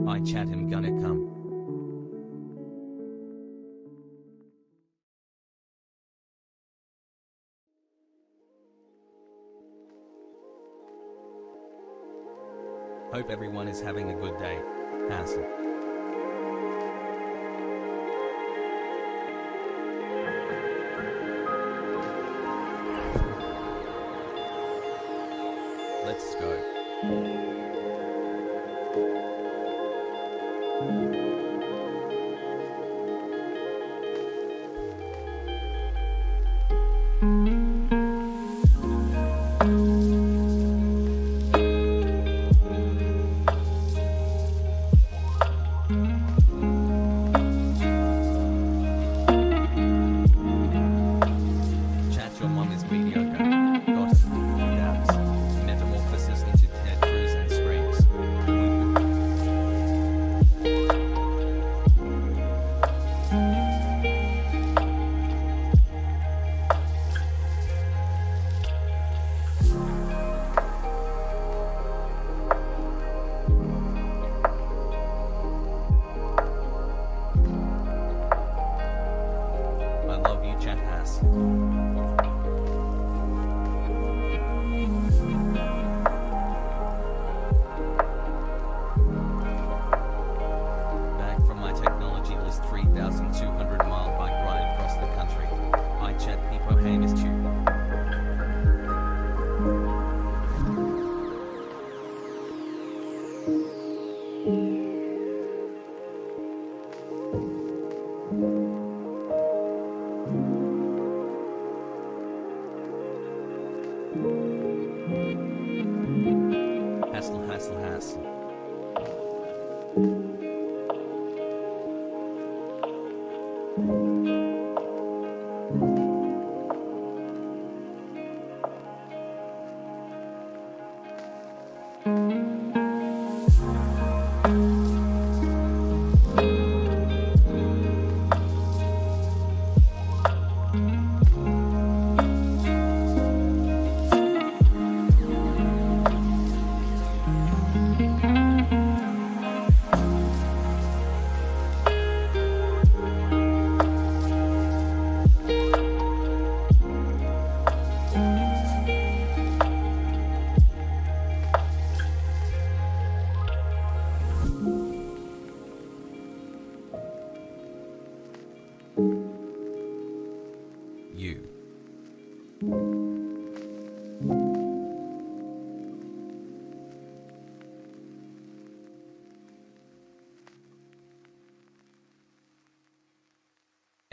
I chat him gonna come. Hope everyone is having a good day. Hassle. Let's go. Back from my technology list 3,200-mile bike ride across the country. I chat people hey miss you. Hassle.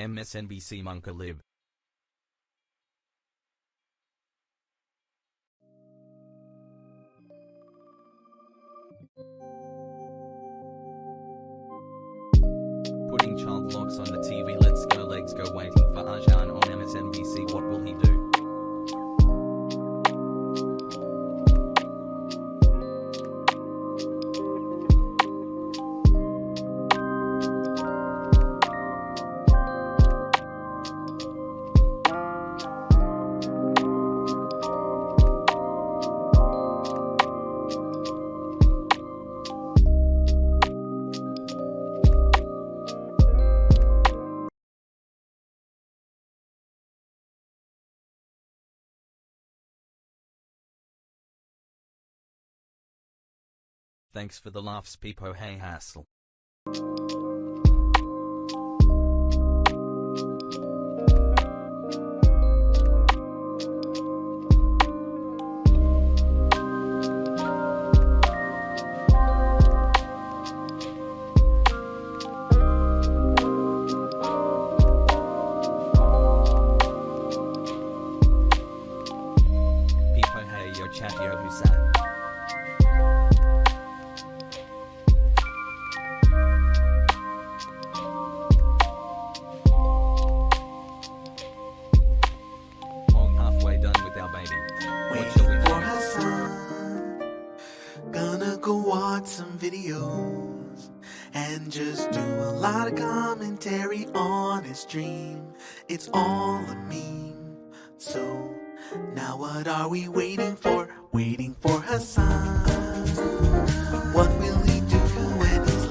Msnbc Munka live. Putting child locks on the TV. Let's go, legs go. Waiting for Arjan on Msnbc. What will he do? Thanks for the laughs, Peepo. Hey, hassle. Peepo, hey, yo, chat, yo, who's that? Watch some videos and just do a lot of commentary on his stream. It's all a meme. So now what are we waiting for? Waiting for Hassan. What will he do when he's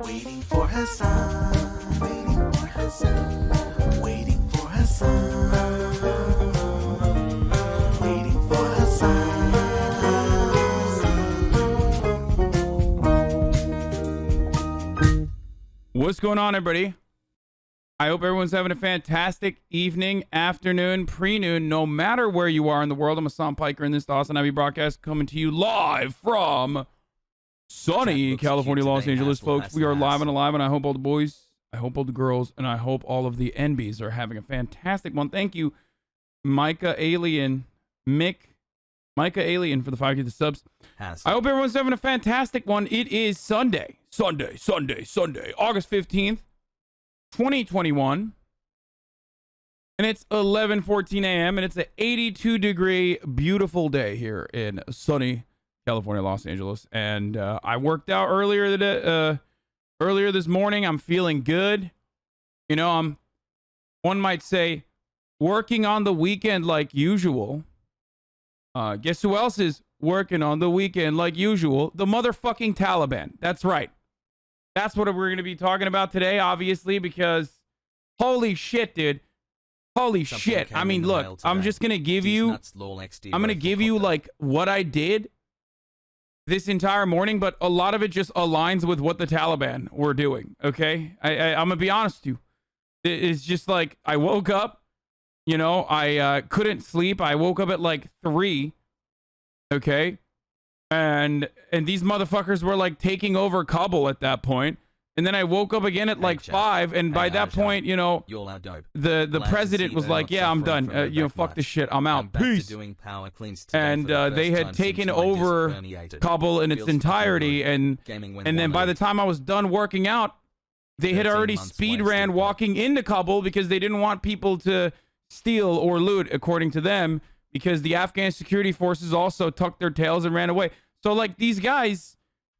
Waiting for Hassan. Waiting for Hassan. Waiting for Hassan. Waiting for Hassan. What's going on, everybody? I hope everyone's having a fantastic evening, afternoon, pre-noon, no matter where you are in the world. I'm Hassan Piker, and this is the Awesome Ivy broadcast coming to you live from sunny California, Los Angeles, folks. We are live and alive, and I hope all the boys, I hope all the girls, and I hope all of the NBs are having a fantastic one. Thank you, Micah Alien, Micah Alien for the 5 the subs. I hope everyone's having a fantastic one. It is Sunday, August 15th. 2021, and it's 11:14 a.m. and it's an 82-degree beautiful day here in sunny California, Los Angeles. And I worked out earlier this morning. I'm feeling good. You know, I'm, one might say, working on the weekend like usual. Guess who else is working on the weekend like usual? The motherfucking Taliban. That's right. That's what we're going to be talking about today, obviously, because holy shit, dude. Holy shit. I mean, look, I'm just going to give you, I'm going to give you like what I did this entire morning, but a lot of it just aligns with what the Taliban were doing. Okay. I'm going to be honest with you. It's just like I woke up, you know, I couldn't sleep. I woke up at like 3. Okay. And these motherfuckers were like taking over Kabul at that point. And then I woke up again at like 5. And by that point, you know, the president was like, yeah, I'm done. You know, fuck this shit. I'm out. Peace. And they had taken over Kabul in its entirety. And then by the time I was done working out, they had already speed ran walking into Kabul because they didn't want people to steal or loot, according to them. Because the Afghan security forces also tucked their tails and ran away. So, like, these guys,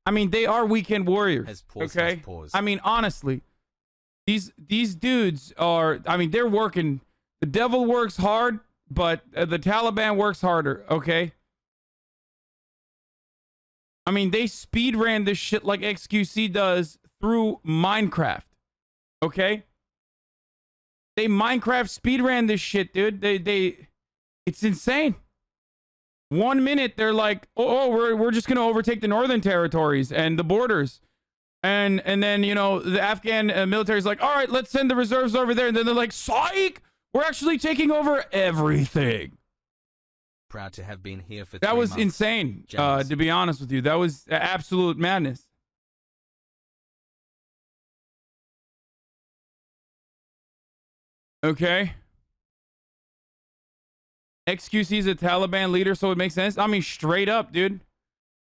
I mean, they are weekend warriors, okay? I mean, honestly, these dudes are, I mean, they're working. The devil works hard, but the Taliban works harder, okay? I mean, they speed ran this shit like XQC does through Minecraft, okay? They Minecraft speed ran this shit, dude. It's insane. 1 minute they're like, we're just gonna overtake the northern territories and the borders, and then, you know, the Afghan military is like, all right, let's send the reserves over there, and then they're like, psych, we're actually taking over everything. Proud to have been here for 3 that was months. insane. To be honest with you, that was absolute madness. Okay. XQC is a Taliban leader, so it makes sense. I mean, straight up, dude.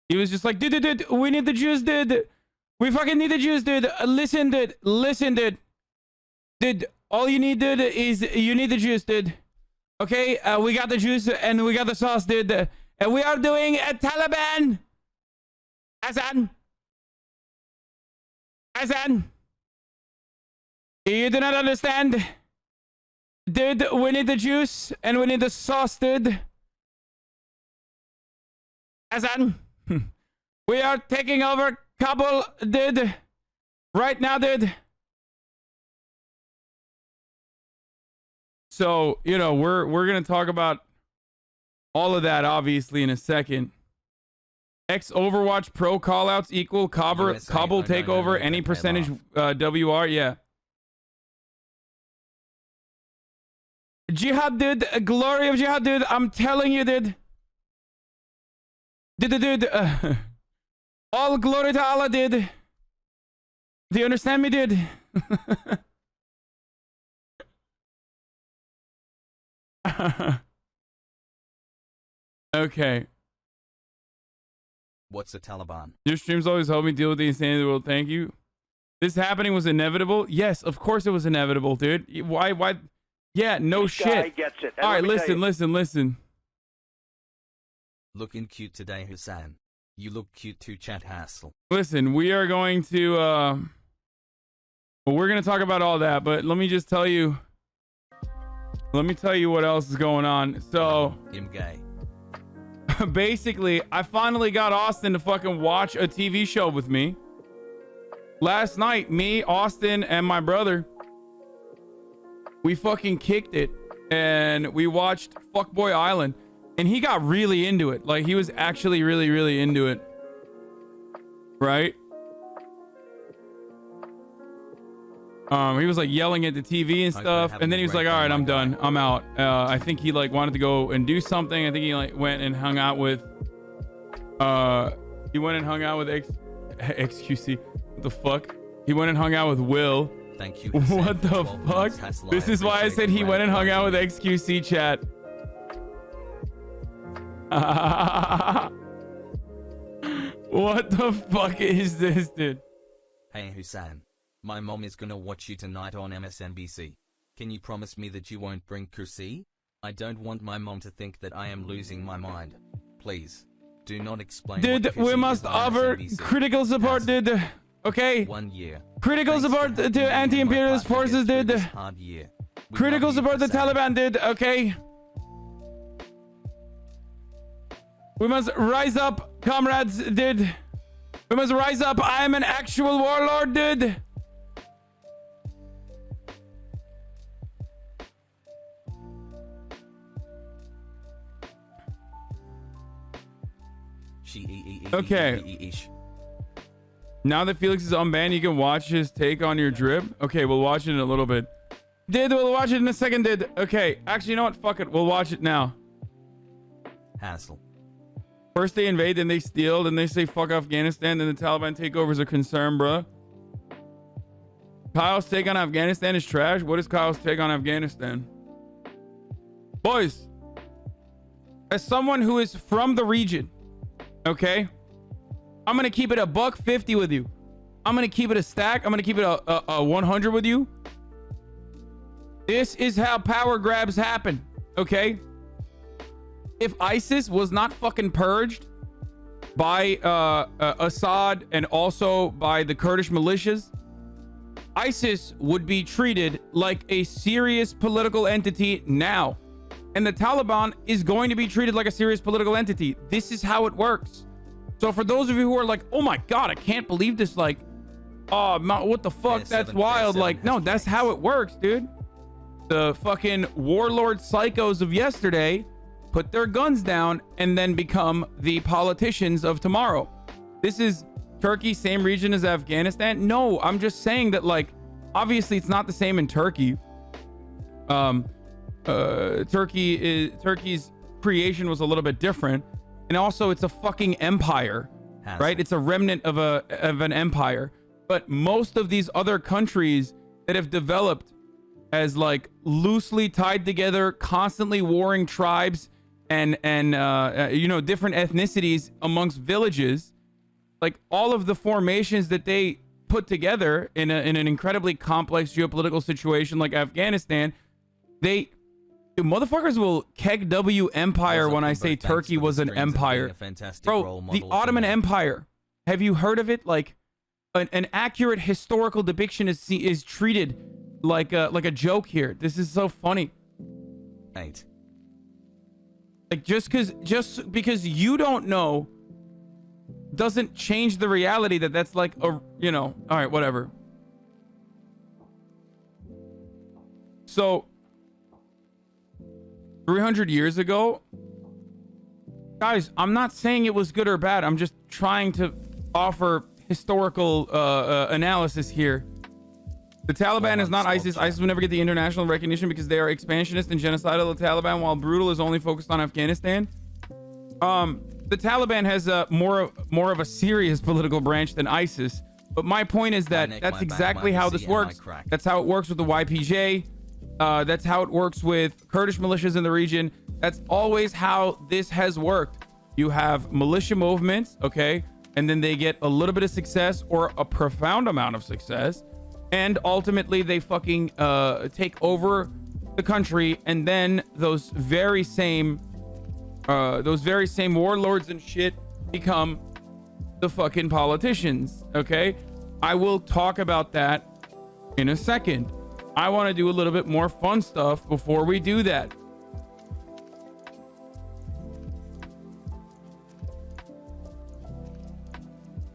He was just like, dude, we need the Jews, dude. We fucking need the Jews, dude. Listen, dude. Dude, all you need, dude, is you need the Jews, dude. Okay, we got the Jews and we got the sauce, dude. And we are doing a Taliban. Hassan. You do not understand. Dude, we need the juice and we need the sauce, dude. Hassan, we are taking over Kabul, dude. Right now, dude. So, you know, we're gonna talk about all of that obviously in a second. X Overwatch Pro callouts equal Kabul takeover, any percentage WR, yeah. Jihad, dude. Glory of Jihad, dude. I'm telling you, dude. Dude. All glory to Allah, dude. Do you understand me, dude? Okay. What's the Taliban? Your streams always help me deal with the insanity of the world. Thank you. This happening was inevitable. Yes, of course it was inevitable, dude. Why? Yeah, no shit. Guy gets it. All right, listen. Looking cute today, Hassan. You look cute too, chat hassle. Listen, we are going to we're going to talk about all that, but let me just tell you what else is going on. So, I'm gay. Basically, I finally got Austin to fucking watch a TV show with me. last night, me, Austin, and my brother, we fucking kicked it and we watched Fuckboy Island, and he got really into it. Like, he was actually really, really into it. Right? He was like yelling at the TV and stuff, and then he was like, all right, I'm done. I'm out. I think he like wanted to go and do something. I think he like went and hung out with XQC. What the fuck? He went and hung out with Will. Thank you. What the fuck? This is why I said he went and hung out with XQC, chat. What the fuck is this, dude? Hey Hussein, my mom is gonna watch you tonight on Msnbc. Can you promise me that you won't bring Kursi? I don't want my mom to think that I am losing my mind. Please, do not explain. Dude, we must offer critical support, dude. Okay. 1 year. Critical support to anti-imperialist forces, dude. Hard year. Critical support to Taliban, dude. Okay. We must rise up, comrades, dude. We must rise up. I am an actual warlord, dude. Okay. Now that Felix is unbanned, you can watch his take on your drip. Okay, we'll watch it in a little bit. Dude, we'll watch it in a second, dude. Okay, actually, you know what? Fuck it. We'll watch it now. Hassle. First they invade, then they steal, then they say fuck Afghanistan, then the Taliban takeovers a concern, bruh. Kyle's take on Afghanistan is trash. What is Kyle's take on Afghanistan? Boys, as someone who is from the region, okay, I'm gonna keep it a $150 with you. I'm gonna keep it a stack. I'm gonna keep it a 100 with you. This is how power grabs happen, okay? If ISIS was not fucking purged by Assad and also by the Kurdish militias, ISIS would be treated like a serious political entity now. And the Taliban is going to be treated like a serious political entity. This is how it works. So for those of you who are like, oh my God, I can't believe this. Like, oh, what the fuck? That's wild. Like, no, that's how it works, dude. The fucking warlord psychos of yesterday put their guns down and then become the politicians of tomorrow. This is Turkey, same region as Afghanistan. No, I'm just saying that, like, obviously it's not the same in Turkey. Turkey's creation was a little bit different, and also it's a fucking empire, right? It's a remnant of an empire. But most of these other countries that have developed as like loosely tied together, constantly warring tribes and you know, different ethnicities amongst villages, like all of the formations that they put together in an incredibly complex geopolitical situation like Afghanistan, the motherfuckers will keg W empire when I say Turkey was an empire. Bro, the Ottoman Empire. Have you heard of it? Like an accurate historical depiction is treated like a joke here. This is so funny. Right. Like just because you don't know doesn't change the reality that that's like a, you know, all right, whatever. So 300 years ago, guys, I'm not saying it was good or bad. I'm just trying to offer historical analysis here. The Taliban is not ISIS. ISIS will never get the international recognition because they are expansionist and genocidal. The Taliban, while brutal, is only focused on Afghanistan. The Taliban has more of a serious political branch than ISIS. But my point is that that's exactly how this works. That's how it works with the YPJ. That's how it works with Kurdish militias in the region. That's always how this has worked. You have militia movements, okay? And then they get a little bit of success or a profound amount of success. And ultimately they fucking take over the country. And then those very same warlords and shit become the fucking politicians, okay? I will talk about that in a second. I want to do a little bit more fun stuff before we do that.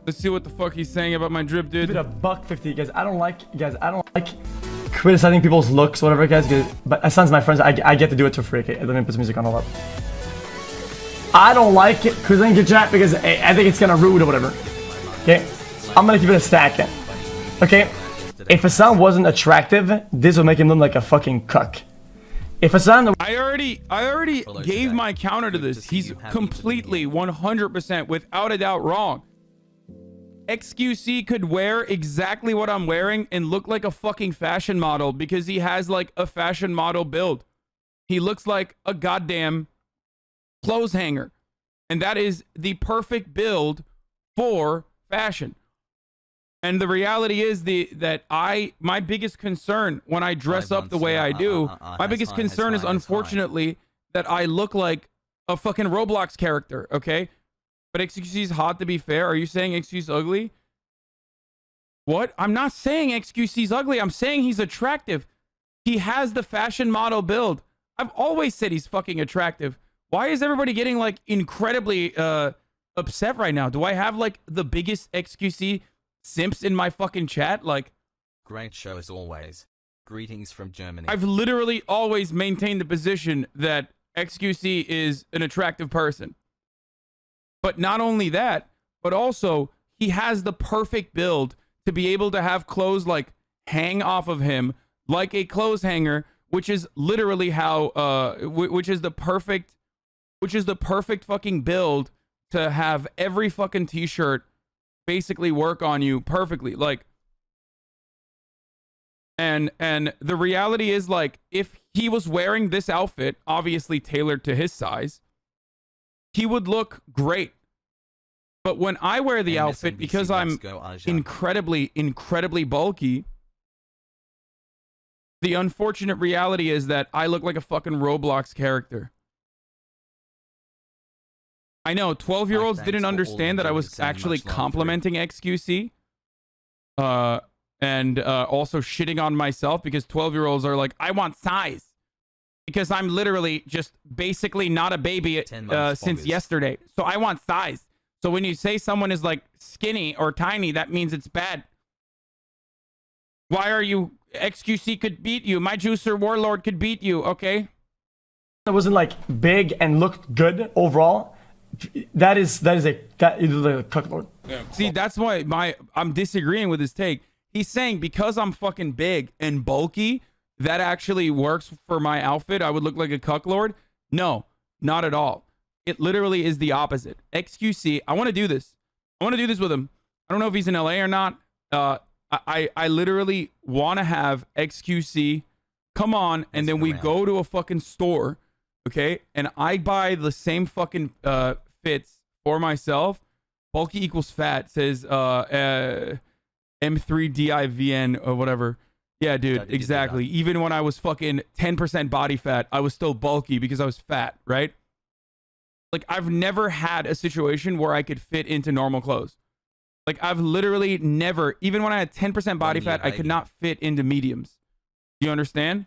Let's see what the fuck he's saying about my drip, dude. Give it a $1.50, guys. I don't like criticizing people's looks, whatever, guys. But as my friends, I get to do it for free. Okay, let me put some music on. Hold up. I don't like it criticizing your chat because I think it's kind of rude or whatever. Okay, I'm gonna keep it a stack then. Okay, if Hassan wasn't attractive, this would make him look like a fucking cuck. If Hassan, I already gave my counter to this. He's completely 100% without a doubt wrong. XQC could wear exactly what I'm wearing and look like a fucking fashion model because he has like a fashion model build. He looks like a goddamn clothes hanger. And that is the perfect build for fashion. And the reality is my biggest concern when I dress up the way I do, my biggest concern is unfortunately that I look like a fucking Roblox character, okay? But XQC's hot, to be fair. Are you saying XQC's ugly? What? I'm not saying XQC's ugly. I'm saying he's attractive. He has the fashion model build. I've always said he's fucking attractive. Why is everybody getting like incredibly upset right now? Do I have like the biggest XQC simps in my fucking chat? Like, great show as always. Greetings from Germany. I've literally always maintained the position that XQC is an attractive person. But not only that, but also he has the perfect build to be able to have clothes like hang off of him like a clothes hanger, which is literally how which is the perfect fucking build to have every fucking t-shirt basically work on you perfectly. Like, and the reality is, like, if he was wearing this outfit obviously tailored to his size, he would look great. But when I wear the outfit, because I'm incredibly bulky, the unfortunate reality is that I look like a fucking Roblox character. I know 12-year-olds didn't understand that I was actually complimenting XQC. And also shitting on myself because 12-year-olds are like, I want size. Because I'm literally just basically not a baby since yesterday. So I want size. So when you say someone is like skinny or tiny, that means it's bad. Why are you... XQC could beat you. My juicer warlord could beat you, okay? It wasn't like big and looked good overall. That is a cucklord. See, that's why I'm disagreeing with his take. He's saying because I'm fucking big and bulky, that actually works for my outfit. I would look like a cucklord. No, not at all. It literally is the opposite. XQC, I want to do this. I want to do this with him. I don't know if he's in LA or not. I literally want to have XQC come on, and then we go to a fucking store, okay? And I buy the same fucking fits for myself. Bulky equals fat says M3DIVN or whatever. Yeah, dude, exactly. Even when I was fucking 10% body fat, I was still bulky because I was fat, right? Like, I've never had a situation where I could fit into normal clothes. Like, I've literally never, even when I had 10% body fat, I could not fit into mediums. Do you understand?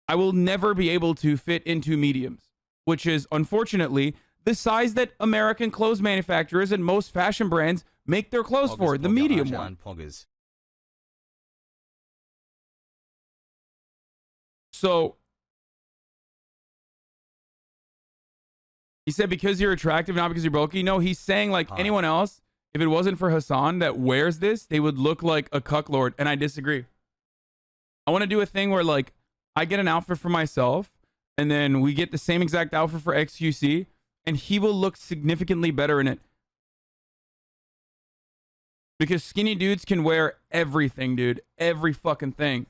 I will never be able to fit into mediums, which is, unfortunately, the size that American clothes manufacturers and most fashion brands make their clothes for, the medium one. So, he said because you're attractive, not because you're bulky. No, he's saying like anyone else, if it wasn't for Hassan that wears this, they would look like a cucklord, and I disagree. I want to do a thing where like I get an outfit for myself, and then we get the same exact outfit for XQC, and he will look significantly better in it. Because skinny dudes can wear everything, dude. Every fucking thing.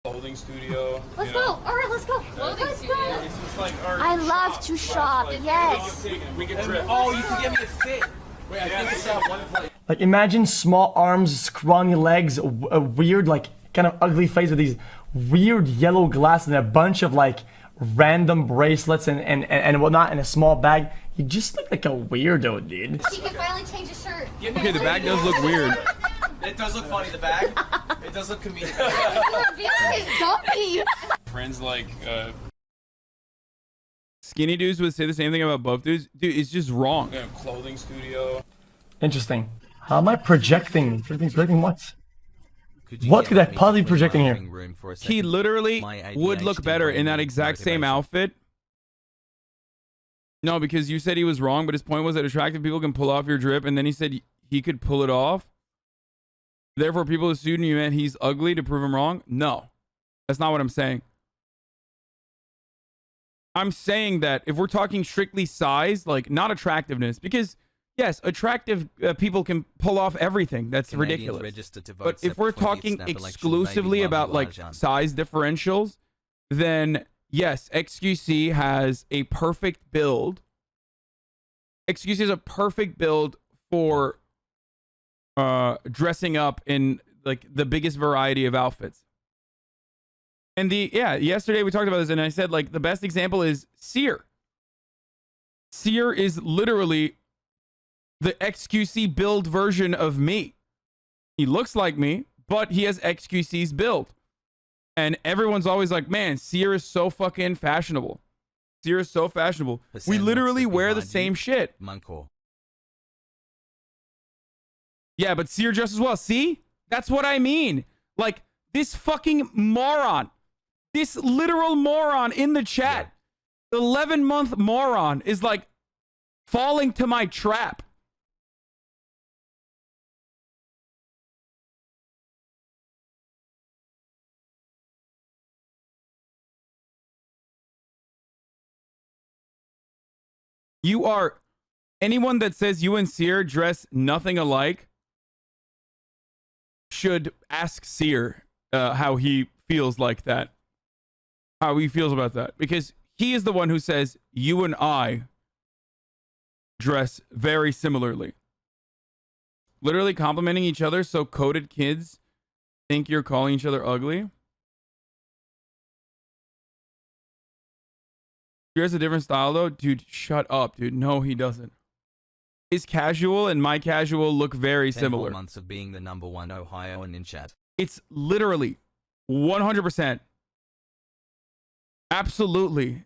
Clothing studio. Let's go. All right, let's go. Let's go. It's just like our I love to shop. Yes. We can trip. Oh, you can get me a fit. Wait, I think it's that one place. Like, imagine small arms, scrawny legs, a weird, like, kind of ugly face with these weird yellow glasses and a bunch of, like, random bracelets and whatnot in a small bag. You just look like a weirdo, dude. He can finally change his shirt. Okay, the bag does look weird. It does look funny, the bag. It does look comedic. Friends like skinny dudes would say the same thing about buff dudes. Dude, it's just wrong. Clothing studio. Interesting. How am I projecting? Projecting what? What get could I me possibly to be projecting clean my here? living room for a He second? literally My would look ADHD better in brain that needs exact same motivation. outfit. No, because you said he was wrong, but his point was that attractive people can pull off your drip, and then he said he could pull it off. Therefore, people assume you meant he's ugly to prove him wrong. No, that's not what I'm saying. I'm saying that if we're talking strictly size, like not attractiveness, because yes, attractive people can pull off everything. That's Canadians ridiculous. registered to vote But if except we're 20th talking snap election, exclusively baby about like Babajan. size differentials, then yes, XQC has a perfect build. XQC has a perfect build for dressing up in like the biggest variety of outfits. And yesterday we talked about this, and I said like the best example is Seer. Seer is literally the XQC build version of me. He looks like me, but he has XQC's build. And everyone's always like, man, Seer is so fucking fashionable. Seer is so fashionable. We literally wear the same shit. Munkor. Yeah, but Seer just as well. See? That's what I mean. Like, this fucking moron. This literal moron in the chat. 11-month moron is like falling to my trap. You are anyone that says you and Seer dress nothing alike should ask Seer how he feels like that. How he feels about that. Because he is the one who says you and I dress very similarly. Literally complimenting each other so coded kids think you're calling each other ugly. He has a different style though. Dude, shut up, dude. No, he doesn't. His casual and my casual look very 10 similar. more months of being the #1 Ohioan in chat. It's literally 100% absolutely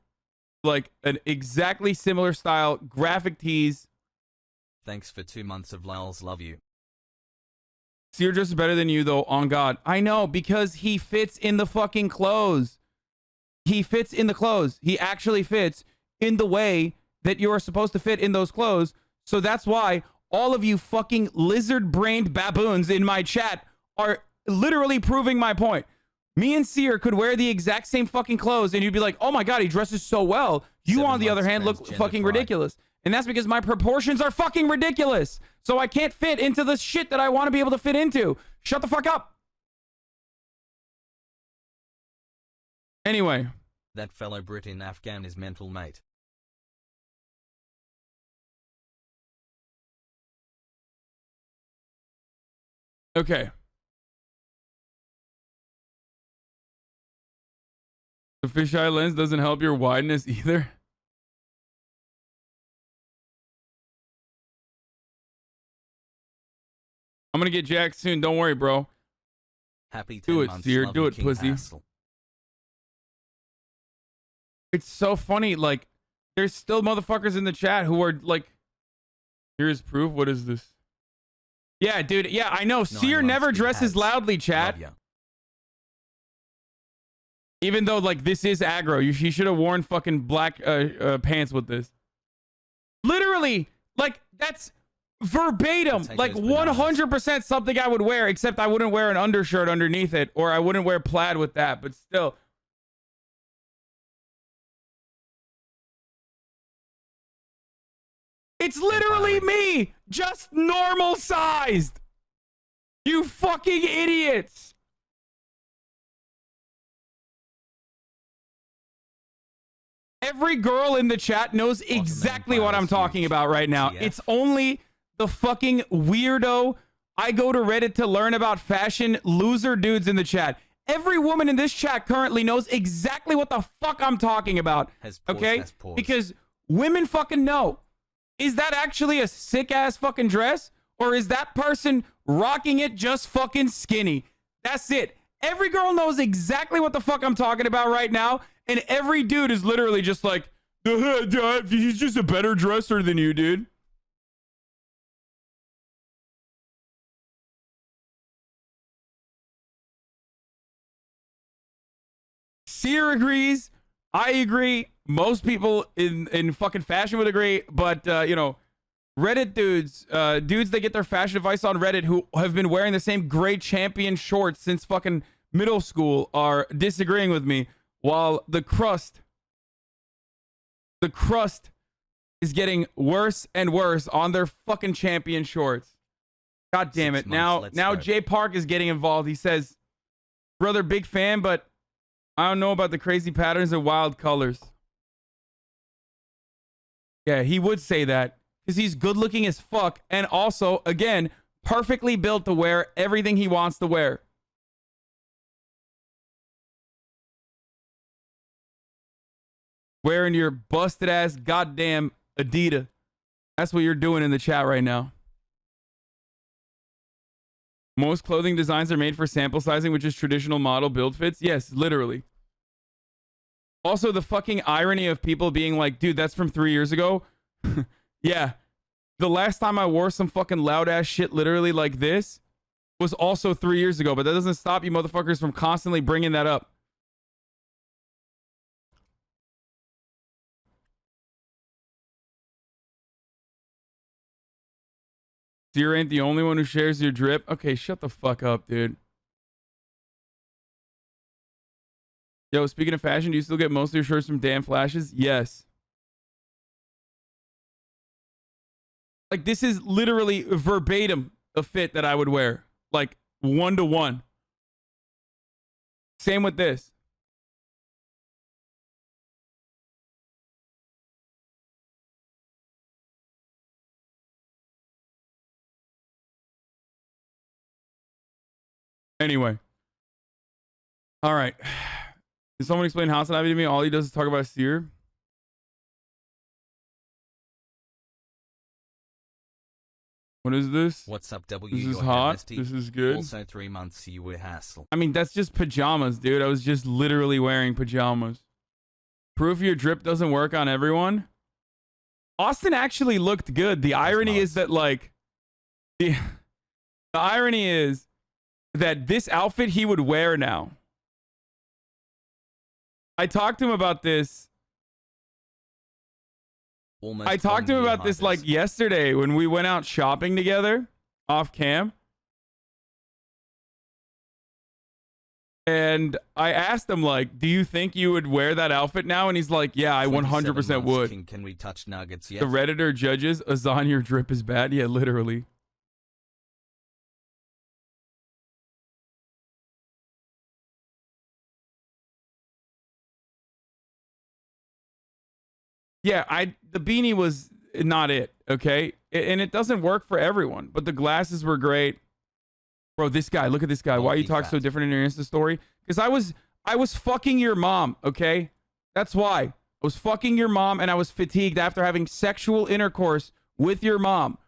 like an exactly similar style graphic tees. Thanks for 2 months of lulz. Love you. Seer dresses better than you though, on God. I know, because he fits in the fucking clothes. He fits in the clothes. He actually fits in the way that you are supposed to fit in those clothes. So that's why all of you fucking lizard-brained baboons in my chat are literally proving my point. Me and Seer could wear the exact same fucking clothes and you'd be like, oh my God, he dresses so well. You, on the other hand, look fucking ridiculous. And that's because my proportions are fucking ridiculous. So I can't fit into the shit that I want to be able to fit into. Shut the fuck up. Anyway. That fellow Brit in Afghan is mental, mate. Okay. The fisheye lens doesn't help your wideness either. I'm gonna get jacked soon. Don't worry, bro. Happy 10 do it, months. Seer. Love Do you, it, King pussy. Hassel. It's so funny. Like, there's still motherfuckers in the chat who are like, here's proof. What is this? Yeah, dude. Yeah, I know. Seer never dresses loudly, chat. Even though, like, this is aggro. He should have worn fucking black pants with this. Literally, like, that's verbatim. Like, 100% something I would wear, except I wouldn't wear an undershirt underneath it, or I wouldn't wear plaid with that, but still. It's literally me, just normal sized. You fucking idiots. Every girl in the chat knows exactly what I'm talking about right now. It's only the fucking weirdo. I go to Reddit to learn about fashion loser dudes in the chat. Every woman in this chat currently knows exactly what the fuck I'm talking about. Okay? Because women fucking know. Is that actually a sick ass fucking dress? Or is that person rocking it just fucking skinny? That's it. Every girl knows exactly what the fuck I'm talking about right now. And every dude is literally just like, he's just a better dresser than you, dude. Seer agrees. I agree. Most people in fucking fashion would agree. But, you know, Reddit dudes that get their fashion advice on Reddit who have been wearing the same gray champion shorts since fucking middle school are disagreeing with me, while the crust is getting worse and worse on their fucking champion shorts. God damn it. Now Jay Park is getting involved. He says, brother, big fan, but I don't know about the crazy patterns and wild colors. Yeah, he would say that because he's good looking as fuck. And also, again, perfectly built to wear everything he wants to wear. Wearing your busted ass goddamn Adidas. That's what you're doing in the chat right now. Most clothing designs are made for sample sizing, which is traditional model build fits. Yes, literally. Also, the fucking irony of people being like, dude, that's from 3 years ago. Yeah. The last time I wore some fucking loud ass shit literally like this was also 3 years ago, but that doesn't stop you motherfuckers from constantly bringing that up. Seer ain't the only one who shares your drip. Okay, shut the fuck up, dude. Yo, speaking of fashion, do you still get most of your shirts from Dan Flashes? Yes. Like, this is literally verbatim a fit that I would wear. Like, 1-to-1. Same with this. Anyway. All right. Can someone explain House Ivy to me? All he does is talk about Seer. What is this? What's up, W? This is Your hot. MST. This is good. Also 3 months you were hassle. I mean, that's just pajamas, dude. I was just literally wearing pajamas. Proof your drip doesn't work on everyone. Austin actually looked good. The irony is that, like, the irony is that this outfit he would wear now. I talked to him about this. I talked to him about this like yesterday when we went out shopping together off cam. And I asked him, like, do you think you would wear that outfit now? And he's like, yeah, I 100% would. Can we touch nuggets yet? The Redditor judges, Azan, your drip is bad. Yeah, literally. Yeah, the beanie was not it, okay? And it doesn't work for everyone, but the glasses were great. Bro, this guy, look at this guy. Why you talk so different in your Insta story? Because I was fucking your mom, okay? That's why. I was fucking your mom and I was fatigued after having sexual intercourse with your mom.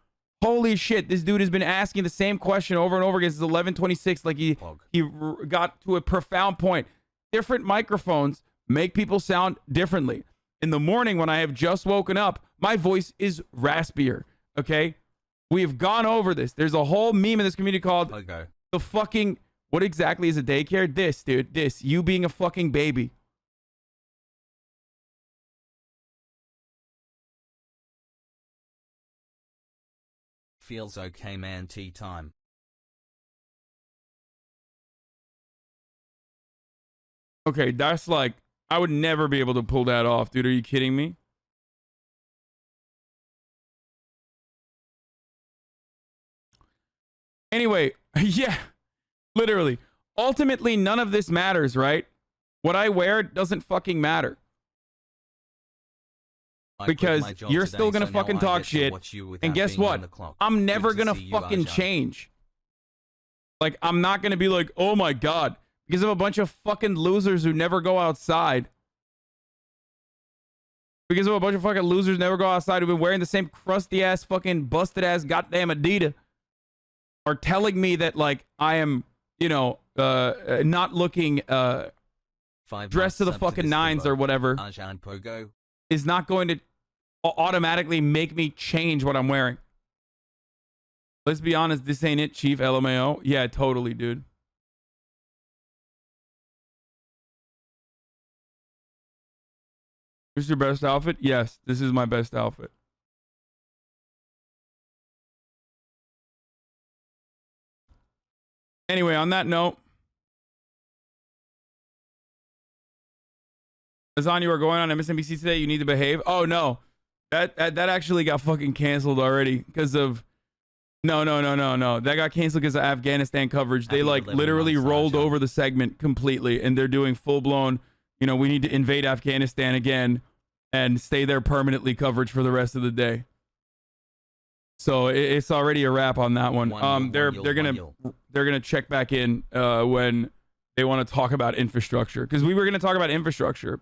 Holy shit, this dude has been asking the same question over and over again since 11:26. Like he got to a profound point. Different microphones make people sound differently. In the morning when I have just woken up, my voice is raspier, okay? We have gone over this. There's a whole meme in this community called the fucking, what exactly is a daycare? This, dude, this. You being a fucking baby. Feels okay, man. Tea time. Okay, that's like, I would never be able to pull that off, dude. Are you kidding me? Anyway, yeah, literally. Ultimately, none of this matters, right? What I wear doesn't fucking matter. Because you're still going to fucking talk shit. And guess what? I'm never going to fucking change. Like, I'm not going to be like, oh my God. Because of a bunch of fucking losers who never go outside. Because of a bunch of fucking losers who never go outside who've been wearing the same crusty ass fucking busted ass goddamn Adidas. Are telling me that, like, I am, you know, not looking dressed to the fucking nines or whatever. Is not going to automatically make me change what I'm wearing. Let's be honest, this ain't it, Chief. LMAO. Yeah, totally, dude. This is your best outfit? Yes, this is my best outfit. Anyway, on that note, Azan, you are going on MSNBC today. You need to behave. Oh no, that actually got fucking canceled already because of no. That got canceled because of Afghanistan coverage. They like literally rolled over the segment completely, and they're doing full blown. You know, we need to invade Afghanistan again and stay there permanently coverage for the rest of the day. So it's already a wrap on that one. They're gonna check back in when they want to talk about infrastructure, because we were gonna talk about infrastructure.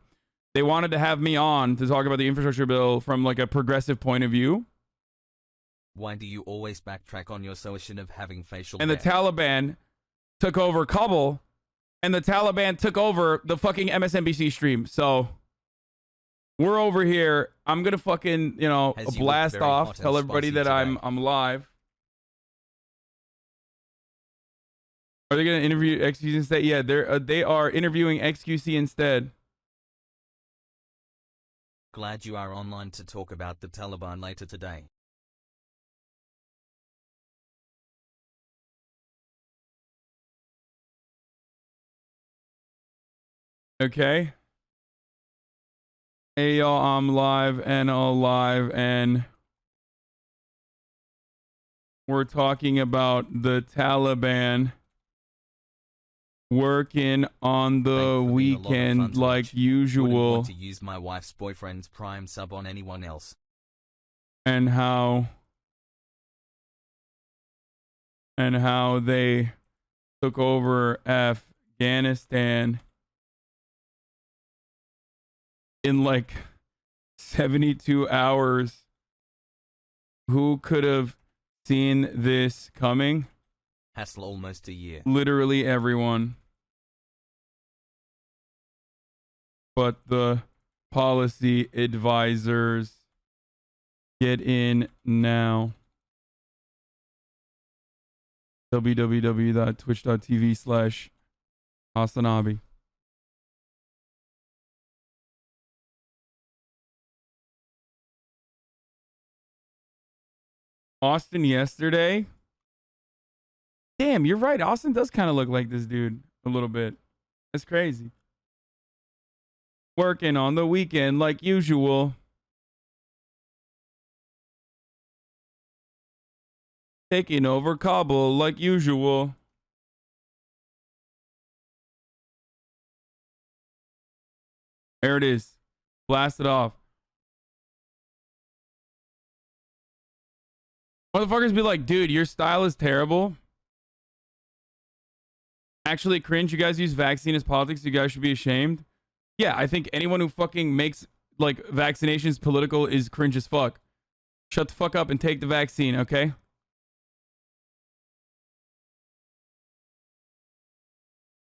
They wanted to have me on to talk about the infrastructure bill from like a progressive point of view. Why do you always backtrack on your solution of having facial And the hair? Taliban took over Kabul, and the Taliban took over the fucking MSNBC stream. So we're over here. I'm gonna fucking, you know, Has you blast looked very off, hot and tell everybody spicy that today? I'm live. Are they gonna interview XQC instead? Yeah, they are interviewing XQC instead. Glad you are online to talk about the Taliban later today. Okay. Hey y'all, I'm live and alive, and we're talking about the Taliban working on the Thanks for being a lot of weekend fun to like watch. Wouldn't usual, want to use my wife's boyfriend's Prime sub on anyone else. and how they took over Afghanistan in like 72 hours. Who could have seen this coming? Hassle almost a year. Literally everyone. But the policy advisors. Get in now. www.twitch.tv/Hasanabi. Austin yesterday. Damn, you're right. Austin does kind of look like this dude a little bit. That's crazy. Working on the weekend like usual. Taking over Kabul like usual. There it is. Blast it off. Motherfuckers be like, dude, your style is terrible. Actually cringe. You guys use vaccine as politics. You guys should be ashamed. Yeah, I think anyone who fucking makes like vaccinations political is cringe as fuck. Shut the fuck up and take the vaccine, okay?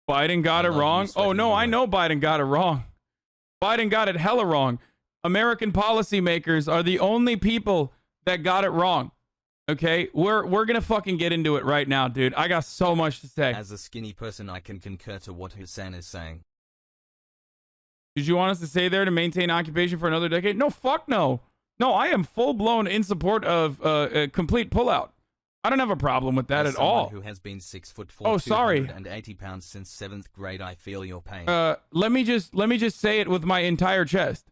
Biden got it wrong. Oh no, I know Biden got it wrong. Biden got it hella wrong. American policymakers are the only people that got it wrong. Okay, we're gonna fucking get into it right now, dude. I got so much to say. As a skinny person, I can concur to what Hussein is saying. Did you want us to stay there to maintain occupation for another decade? No, fuck no. No, I am full blown in support of a complete pullout. I don't have a problem with that As at someone all. Who has been 6'4", Oh, sorry. 280 pounds since 7th grade, I feel your pain. Let me just say it with my entire chest.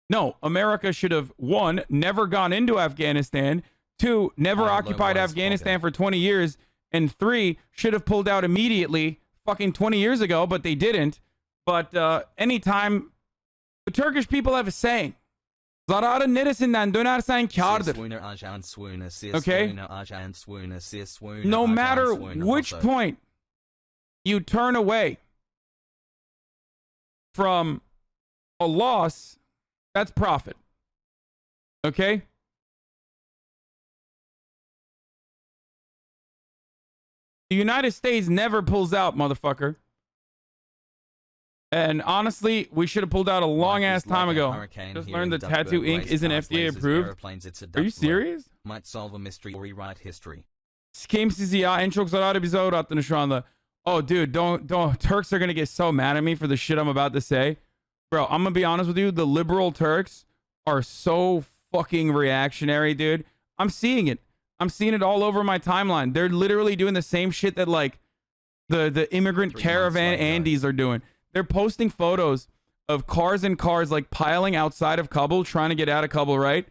No, America should have, 1, never gone into Afghanistan, 2, never occupied Afghanistan for 20 years, and 3, should have pulled out immediately fucking 20 years ago, but they didn't. But anytime the Turkish people have a saying, zararın neresinden dönersen kârdır. Okay? No matter which point you turn away from a loss, that's profit. Okay? The United States never pulls out, motherfucker. And honestly, we should have pulled out a long ass time ago. Just learned the tattoo ink isn't FDA approved. Are you serious? Might solve a mystery or rewrite history. Kimsiz ya en çok zararı bize uğrattığını şu anda. Oh dude, don't Turks are gonna get so mad at me for the shit I'm about to say. Bro, I'm gonna be honest with you. The liberal Turks are so fucking reactionary, dude. I'm seeing it. I'm seeing it all over my timeline. They're literally doing the same shit that like the immigrant 3 months caravan later. Andes are doing. They're posting photos of cars and cars like piling outside of Kabul, trying to get out of Kabul, right?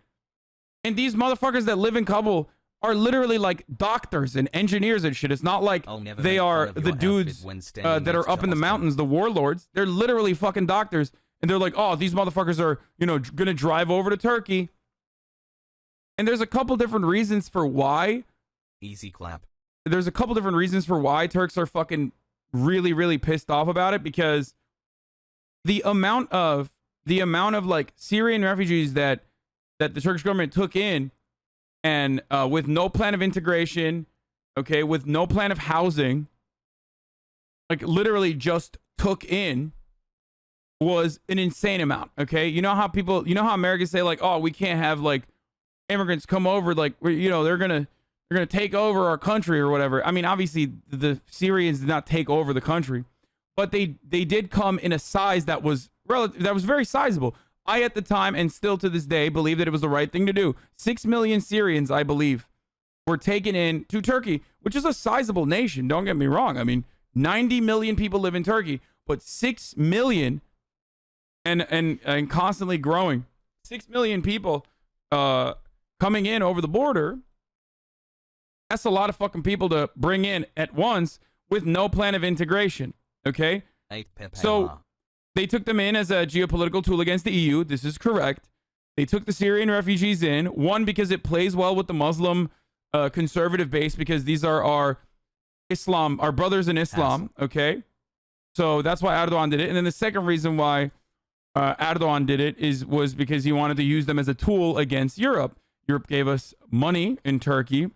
And these motherfuckers that live in Kabul are literally like doctors and engineers and shit. It's not like I'll never they make are fun of the your dudes outfit when standing that are next up to in the Austin. mountains, the warlords. They're literally fucking doctors. And they're like, oh, these motherfuckers are, you know, gonna drive over to Turkey. And there's a couple different reasons for why. Easy clap. There's a couple different reasons for why Turks are fucking really, really pissed off about it, because the amount of like Syrian refugees that the Turkish government took in, and with no plan of integration, okay, with no plan of housing, like literally just took in, was an insane amount. Okay, you know how Americans say like, oh, we can't have like immigrants come over, like, you know, they're gonna take over our country or whatever. I mean, obviously the Syrians did not take over the country, but they did come in a size that was very sizable. I at the time, and still to this day, believe that it was the right thing to do. 6 million Syrians, I believe, were taken in to Turkey, which is a sizable nation. Don't get me wrong. I mean, 90 million people live in Turkey, but 6 million and constantly growing. 6 million people coming in over the border. That's a lot of fucking people to bring in at once with no plan of integration. Okay? So they took them in as a geopolitical tool against the EU. This is correct. They took the Syrian refugees in. One, because it plays well with the Muslim conservative base, because these are our brothers in Islam. Okay? So that's why Erdogan did it. And then the second reason why Erdogan did it was because he wanted to use them as a tool against Europe. Europe gave us money in Turkey.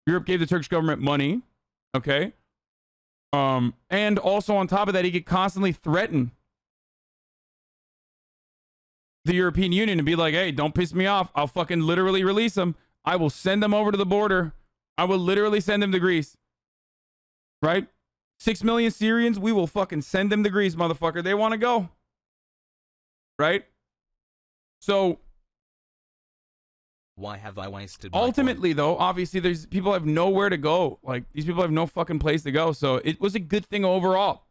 Europe gave the Turkish government money. Okay? And also on top of that, he could constantly threaten the European Union and be like, hey, don't piss me off. I'll fucking literally release them. I will send them over to the border. I will literally send them to Greece. Right? 6 million Syrians, we will fucking send them to Greece, motherfucker. They want to go. Right? So why have I wasted my ultimately, though, obviously, there's people have nowhere to go. Like, these people have no fucking place to go. So it was a good thing overall.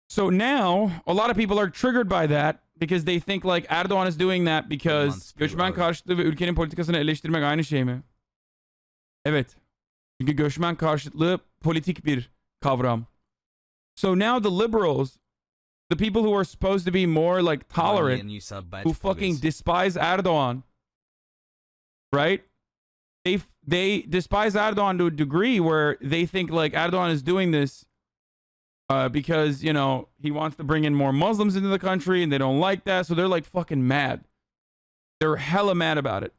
So now, a lot of people are triggered by that because they think, like, Erdogan is doing that because göçmen karşıtı ve ülkenin politikasını eleştirmek aynı şey mi? Evet. Çünkü göçmen karşıtlığı politik bir kavram. So now the liberals, the people who are supposed to be more, like, tolerant, who fucking despise Erdogan, right? They despise Erdogan to a degree where they think like Erdogan is doing this because, you know, he wants to bring in more Muslims into the country and they don't like that. So they're like fucking mad. They're hella mad about it.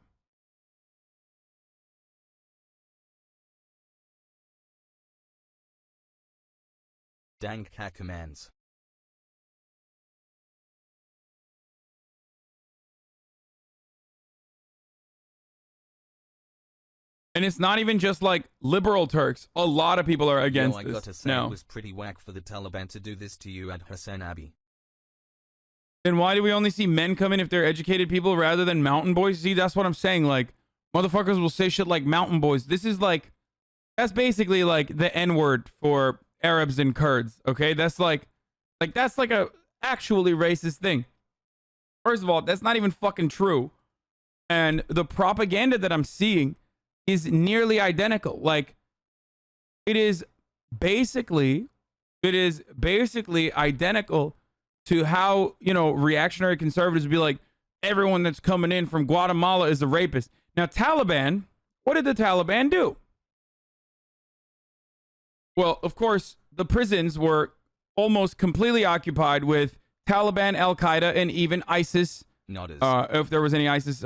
Dank commands. And it's not even just like liberal Turks. A lot of people are against I this. gotta say, No. it was pretty whack for the Taliban to do this to you at Msnbc. Then why do we only see men come in if they're educated people rather than mountain boys? See, that's what I'm saying. Like, motherfuckers will say shit like mountain boys. This is like, that's basically like the N-word for Arabs and Kurds. Okay, that's like that's like a actually racist thing. First of all, that's not even fucking true. And the propaganda that I'm seeing is nearly identical. Like, it is basically identical to how, you know, reactionary conservatives would be like, everyone that's coming in from Guatemala is a rapist. Now, Taliban, what did the Taliban do? Well, of course, the prisons were almost completely occupied with Taliban, Al-Qaeda, and even ISIS. Not as If there was any ISIS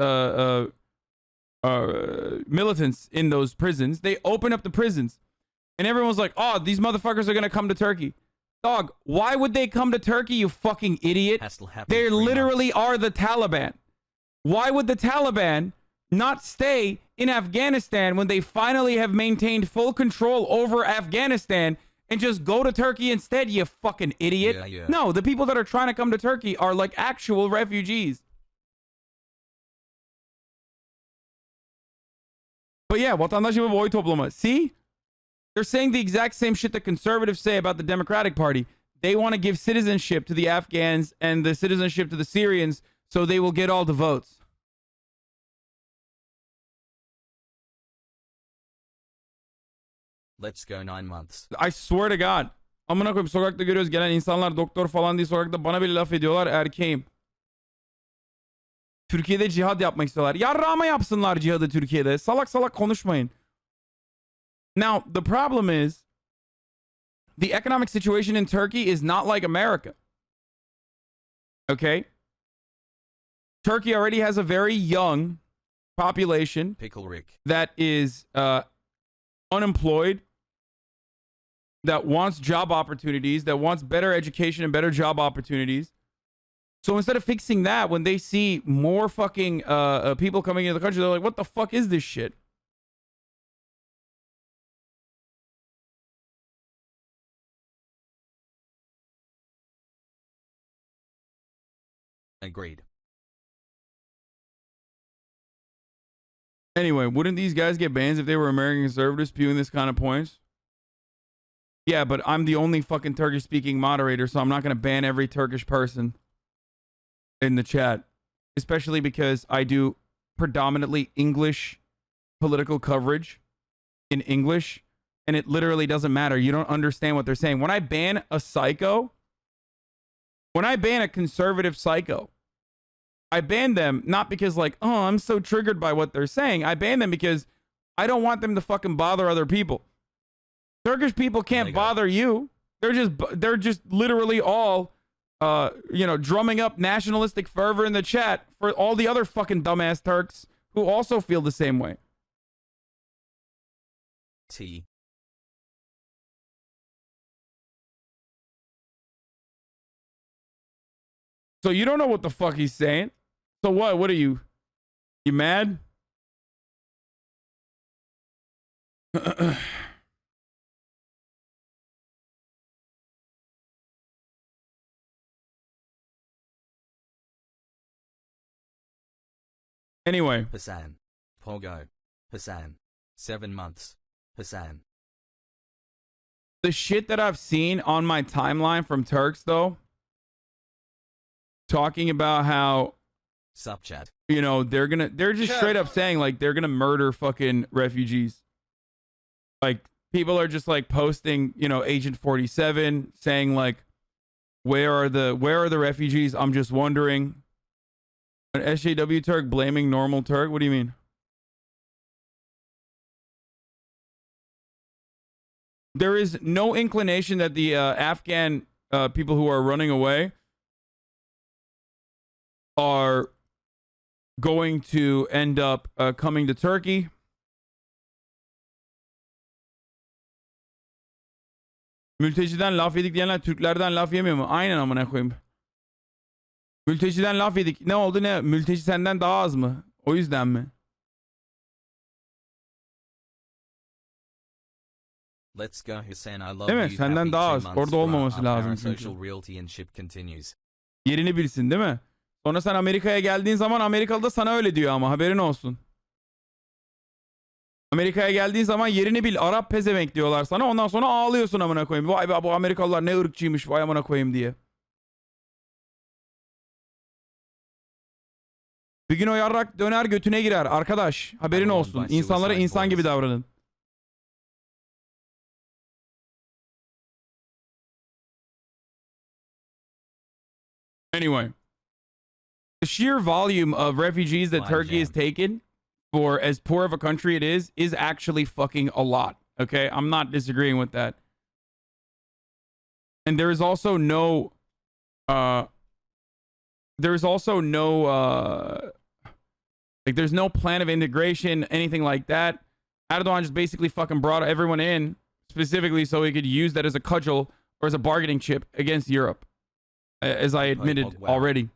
militants in those prisons, they open up the prisons and everyone's like, oh, these motherfuckers are gonna come to Turkey. Dog, why would they come to Turkey, you fucking idiot? They literally are the Taliban. Why would the Taliban not stay in Afghanistan when they finally have maintained full control over Afghanistan and just go to Turkey instead, you fucking idiot. Yeah, yeah. No, the people that are trying to come to Turkey are like actual refugees. But yeah, vatandaşlık ve oy toplama. See? They're saying the exact same shit that conservatives say about the Democratic Party. They want to give citizenship to the Afghans and the citizenship to the Syrians so they will get all the votes. Let's go 9 months. I swear to God. Amına koyayım, sokakta görüyoruz gelen insanlar doktor falan diye sokakta bana bile laf ediyorlar, erkeğim. Türkiye'de cihad yapmak istiyorlar. Yarrağıma yapsınlar cihadı Türkiye'de. Salak salak konuşmayın. Now, the problem is the economic situation in Turkey is not like America. Okay? Turkey already has a very young population Pickle Rick. that is unemployed, that wants job opportunities, that wants better education and better job opportunities. So instead of fixing that, when they see more fucking people coming into the country, they're like, what the fuck is this shit? Agreed. Anyway, wouldn't these guys get bans if they were American conservatives spewing this kind of points? Yeah, but I'm the only fucking Turkish-speaking moderator, so I'm not going to ban every Turkish person in the chat. Especially because I do predominantly English political coverage in English, and it literally doesn't matter. You don't understand what they're saying. When I ban a psycho, when I ban a conservative psycho, I ban them not because like, oh, I'm so triggered by what they're saying. I ban them because I don't want them to fucking bother other people. Turkish people can't bother you. They're just literally all, drumming up nationalistic fervor in the chat for all the other fucking dumbass Turks who also feel the same way. T. So you don't know what the fuck he's saying. So what? What are you? You mad? Anyway. Hassan. Pogo. Hassan. 7 months. Hassan. The shit that I've seen on my timeline from Turks, though, talking about how, Sup chat. they're just straight up saying like they're gonna murder fucking refugees. Like people are just like posting, Agent 47 saying like, where are the refugees? I'm just wondering. An SJW Turk blaming normal Turk? What do you mean? There is no inclination that the Afghan people who are running away are going to end up coming to Turkey. Mülteciden laf yedik diyenler Türklerden laf yemiyor mu? Aynen amına koyayım. Mülteciden laf yedik. Ne oldu ne? Mülteci senden daha az mı? O yüzden mi? Let's go Hussein. I love Değil mi? you. Senden Happy daha 2 az. months, Orada bro. olmaması Our lazım çünkü. parasocial realty and ship continues. Yerini bilsin değil mi? Sonra sen Amerika'ya geldiğin zaman Amerikalı da sana öyle diyor ama haberin olsun. Amerika'ya geldiğin zaman yerini bil. Arap pezevenk diyorlar sana. Ondan sonra ağlıyorsun amına koyayım. Vay be bu Amerikalılar ne ırkçıymış vay amına koyayım diye. Bir gün o yarrak döner götüne girer. Arkadaş haberin olsun. İnsanlara insan gibi davranın. Anyway. The sheer volume of refugees that Turkey has taken for as poor of a country it is actually fucking a lot. Okay? I'm not disagreeing with that. And there is also no there's no plan of integration, anything like that. Erdogan just basically fucking brought everyone in specifically so he could use that as a cudgel or as a bargaining chip against Europe, as I admitted already.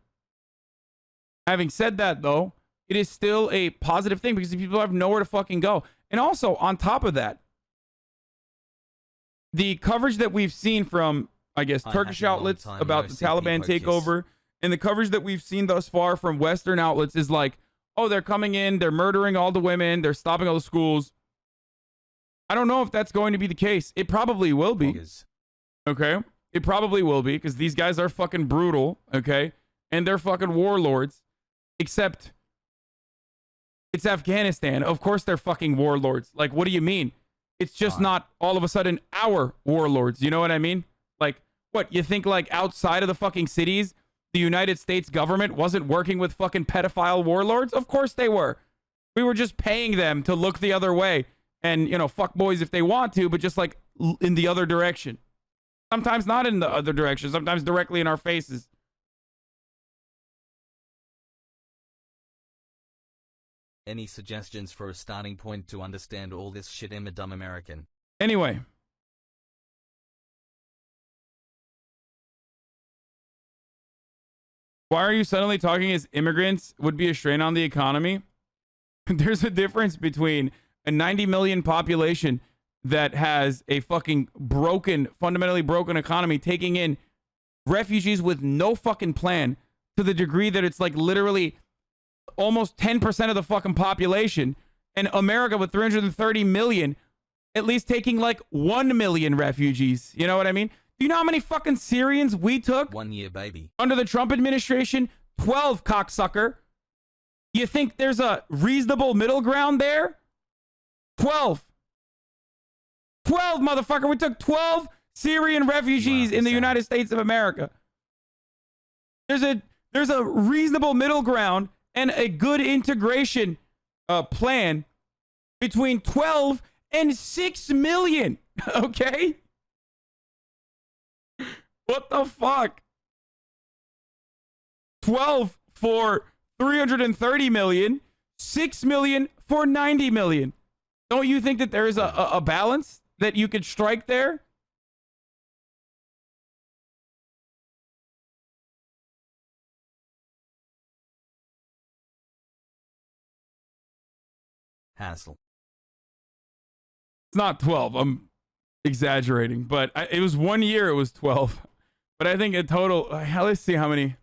Having said that, though, it is still a positive thing because people have nowhere to fucking go. And also, on top of that, the coverage that we've seen from, I guess, I Turkish had a long outlets time about no the see Taliban people kiss. takeover, and the coverage that we've seen thus far from Western outlets is like, oh, they're coming in, they're murdering all the women, they're stopping all the schools. I don't know if that's going to be the case. It probably will be. Okay? It probably will be, because these guys are fucking brutal, okay? And they're fucking warlords. Except, it's Afghanistan. Of course they're fucking warlords. Like, what do you mean? It's just not all of a sudden our warlords. You know what I mean? Like, what? You think, like, outside of the fucking cities, the United States government wasn't working with fucking pedophile warlords? Of course they were. We were just paying them to look the other way. And, you know, fuck boys if they want to, but just, like, in the other direction. Sometimes not in the other direction. Sometimes directly in our faces. Any suggestions for a starting point to understand all this shit, I'm a dumb American. Anyway. Why are you suddenly talking as immigrants would be a strain on the economy? There's a difference between a 90 million population that has a fucking broken, fundamentally broken economy, taking in refugees with no fucking plan, to the degree that it's like literally almost 10% of the fucking population, and America with 330 million, at least taking like 1 million refugees. You know what I mean? Do you know how many fucking Syrians we took? 1 year, baby. Under the Trump administration? 12, cocksucker. You think there's a reasonable middle ground there? 12. 12, motherfucker. We took 12 Syrian refugees in the United States of America. There's a reasonable middle ground and a good integration plan between 12 and 6 million. Okay? What the fuck? 12 for 330 million, 6 million for 90 million. Don't you think that there is a balance that you could strike there? Hassle. It's not 12. I'm exaggerating, but it was 1 year. It was 12. But I think in total, let's see how many.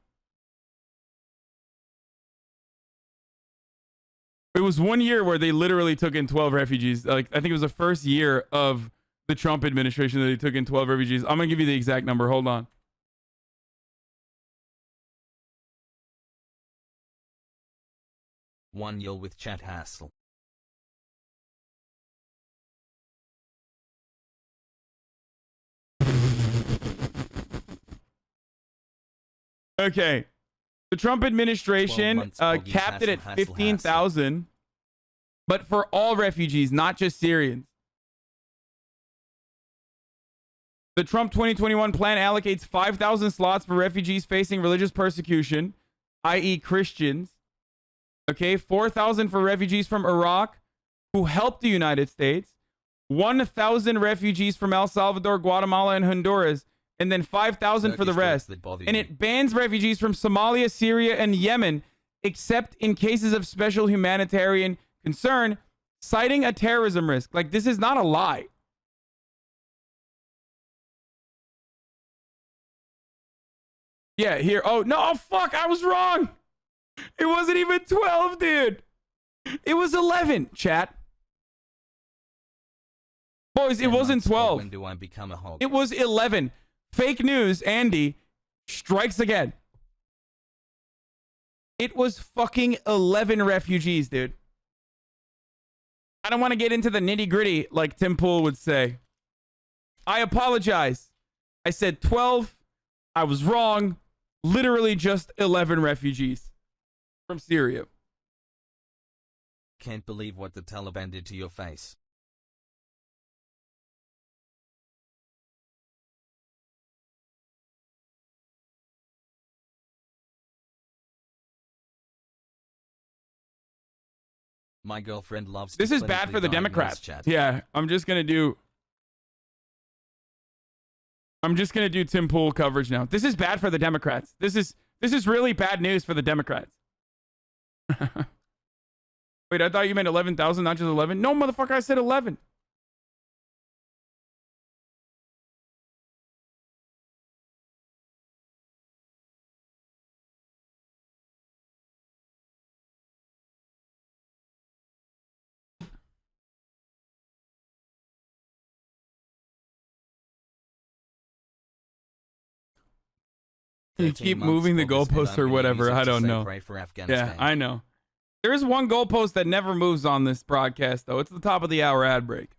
It was 1 year where they literally took in 12 refugees. Like, I think it was the first year of the Trump administration that they took in 12 refugees. I'm going to give you the exact number. Hold on. One year with chat hassle. Okay. The Trump administration capped it at 15,000, but for all refugees, not just Syrians. The Trump 2021 plan allocates 5,000 slots for refugees facing religious persecution, i.e. Christians. Okay, 4,000 for refugees from Iraq who helped the United States, 1,000 refugees from El Salvador, Guatemala, and Honduras, and then 5,000 for the rest. And it bans refugees from Somalia, Syria, and Yemen, except in cases of special humanitarian concern, citing a terrorism risk. Like, this is not a lie. Yeah, here. Oh, no, oh, fuck, I was wrong. It wasn't even 12, dude. It was 11, chat. Boys, it wasn't 12. When do I become a hog? It was 11. Fake news, Andy, strikes again. It was fucking 11 refugees, dude. I don't want to get into the nitty gritty like Tim Pool would say. I apologize. I said 12. I was wrong. Literally just 11 refugees from Syria. Can't believe what the Taliban did to your face. My girlfriend loves. This is bad for the Democrats. Yeah, I'm just gonna do Tim Pool coverage now. This is bad for the Democrats. This is really bad news for the Democrats. Wait, I thought you meant 11,000, not just 11. No, motherfucker, I said 11. 13 keep months, moving the August, and goalposts I'm or gonna whatever. use it I to don't say know. pray for Yeah, Afghanistan. I know. There is one goalpost that never moves on this broadcast, though. It's the top of the hour ad break.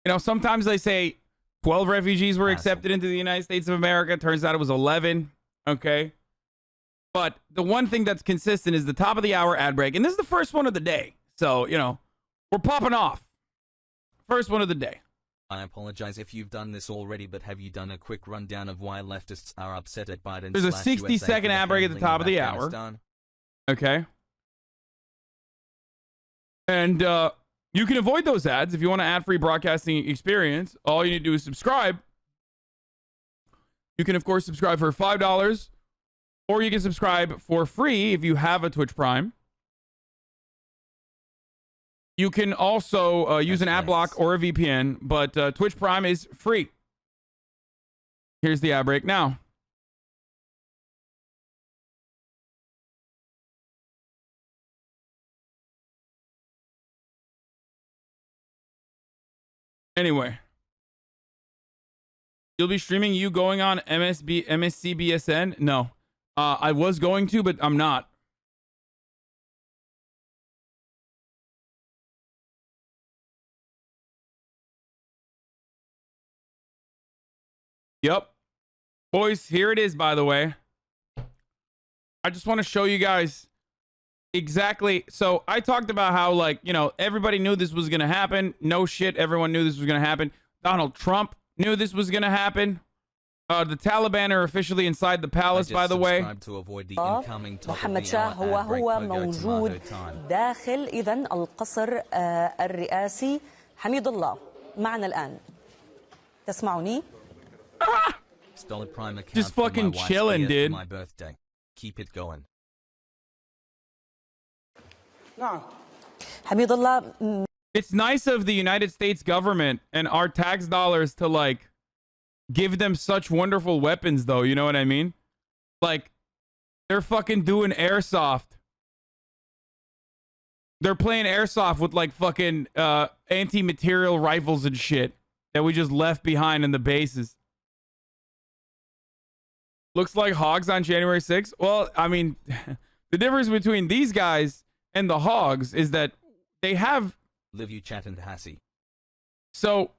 You know, sometimes they say 12 refugees were accepted into the United States of America. Turns out it was 11. Okay. But the one thing that's consistent is the top of the hour ad break. And this is the first one of the day. So, you know, we're popping off. First one of the day. I apologize if you've done this already, but have you done a quick rundown of why leftists are upset at Biden? There's a /USA 60-second for ad break at the handling top of the hour. Afghanistan? Okay. And you can avoid those ads if you want an ad-free broadcasting experience. All you need to do is subscribe. You can, of course, subscribe for $5, or you can subscribe for free if you have a Twitch Prime. You can also use an ad block or a VPN, but Twitch Prime is free. Here's the ad break now. Anyway, you'll be streaming you going on MSCBSN? No. I was going to, but I'm not. Yep. Boys, here it is, by the way. I just want to show you guys exactly. So I talked about how, like, you know, everybody knew this was going to happen. No shit. Everyone knew this was going to happen. Donald Trump knew this was going to happen. The Taliban are officially inside the palace, by the way. محمد شاه هو موجود داخل إذن القصر الرئاسي. حميد الله معنا الآن. تسمعني؟ Just fucking chilling, dude. My birthday. Keep it going. حميد الله. It's nice of the United States government and our tax dollars to, like, give them such wonderful weapons, though. You know what I mean? Like, they're fucking doing airsoft. They're playing airsoft with, like, fucking anti-material rifles and shit that we just left behind in the bases. Looks like hogs on January 6th. Well, I mean, the difference between these guys and the hogs is that they have... Live you chat and Hassie. So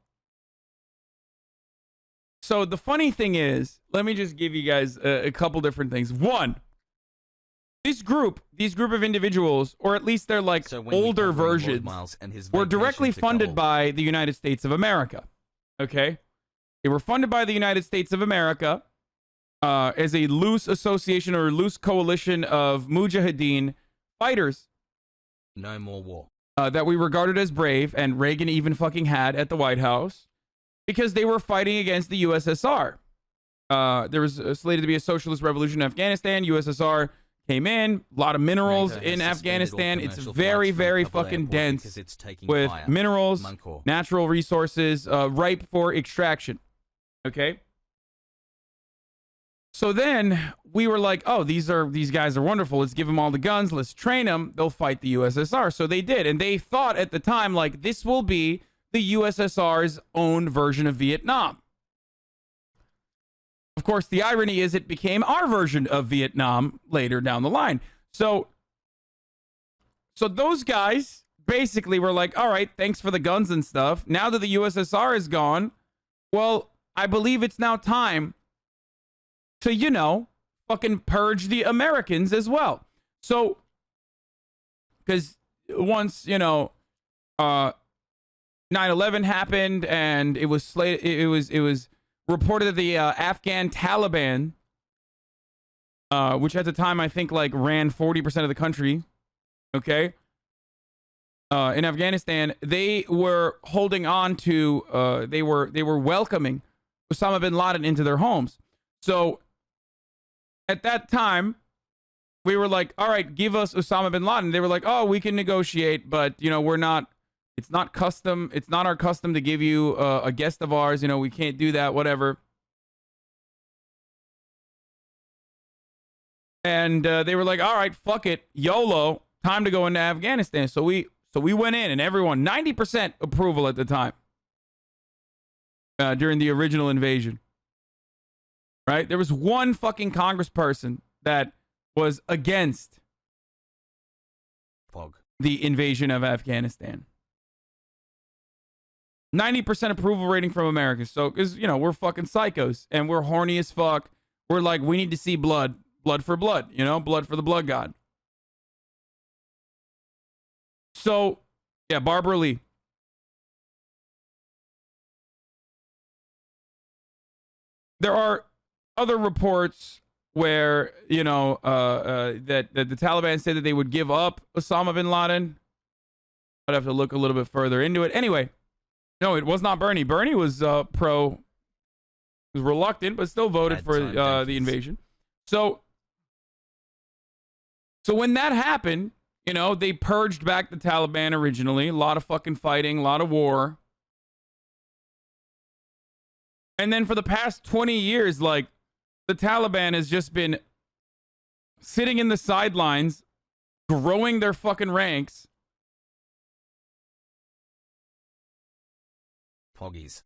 the funny thing is, let me just give you guys a couple different things. One, these group of individuals, or at least they're like older versions, were directly funded by the United States of America. Okay? They were funded by the United States of America as a loose association or loose coalition of mujahideen fighters. No more war. That we regarded as brave, and Reagan even fucking had at the White House, because they were fighting against the USSR. There was slated to be a socialist revolution in Afghanistan. USSR came in, a lot of minerals in Afghanistan. It's very, very fucking dense with minerals, natural resources, ripe for extraction. Okay? So then we were like, oh, these guys are wonderful. Let's give them all the guns. Let's train them. They'll fight the USSR. So they did. And they thought at the time, like, this will be the USSR's own version of Vietnam. Of course, the irony is it became our version of Vietnam later down the line. So those guys basically were like, all right, thanks for the guns and stuff. Now that the USSR is gone, well, I believe it's now time to, you know, fucking purge the Americans as well. So, because once, you know, 9/11 happened, and it was reported that the Afghan Taliban, which at the time I think like ran 40% of the country, okay, in Afghanistan, they were holding on to, they were welcoming Osama bin Laden into their homes. So at that time, we were like, all right, give us Osama bin Laden. They were like, oh, we can negotiate, but, you know, it's not custom. It's not our custom to give you a guest of ours. You know, we can't do that, whatever. And they were like, all right, fuck it. YOLO. Time to go into Afghanistan. So we went in, and everyone, 90% approval at the time during the original invasion. right? There was one fucking congressperson that was against Fog. the invasion of Afghanistan. 90% approval rating from Americans. So, because, you know, we're fucking psychos and we're horny as fuck. We're like, we need to see blood. Blood for blood, you know? Blood for the blood god. So, yeah, Barbara Lee. There are other reports where, you know, that the Taliban said that they would give up Osama bin Laden. I'd have to look a little bit further into it. Anyway, no, it was not Bernie. Bernie was was reluctant, but still voted for the invasion. So when that happened, you know, they purged back the Taliban originally. A lot of fucking fighting, a lot of war. And then for the past 20 years, like, the Taliban has just been sitting in the sidelines, growing their fucking ranks. Poggies.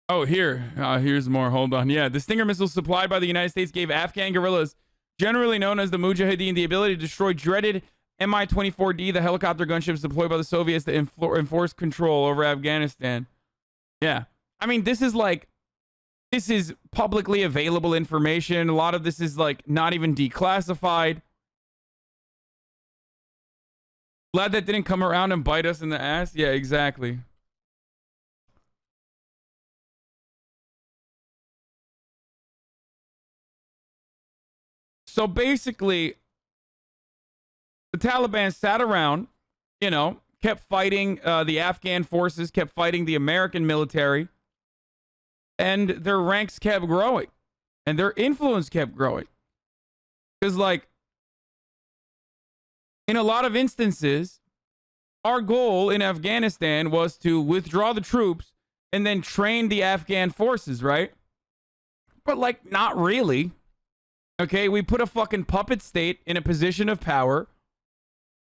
Oh, here's more. Hold on. Yeah, the Stinger missiles supplied by the United States gave Afghan guerrillas, generally known as the Mujahideen, the ability to destroy dreaded Mi-24D, the helicopter gunships deployed by the Soviets to enforce control over Afghanistan. Yeah. I mean, this is publicly available information. A lot of this is, like, not even declassified. Glad that didn't come around and bite us in the ass. Yeah, exactly. So basically, the Taliban sat around, you know, kept fighting the Afghan forces, kept fighting the American military, and their ranks kept growing, and their influence kept growing. Because, like, in a lot of instances, our goal in Afghanistan was to withdraw the troops and then train the Afghan forces, right? But, like, not really. Okay, we put a fucking puppet state in a position of power.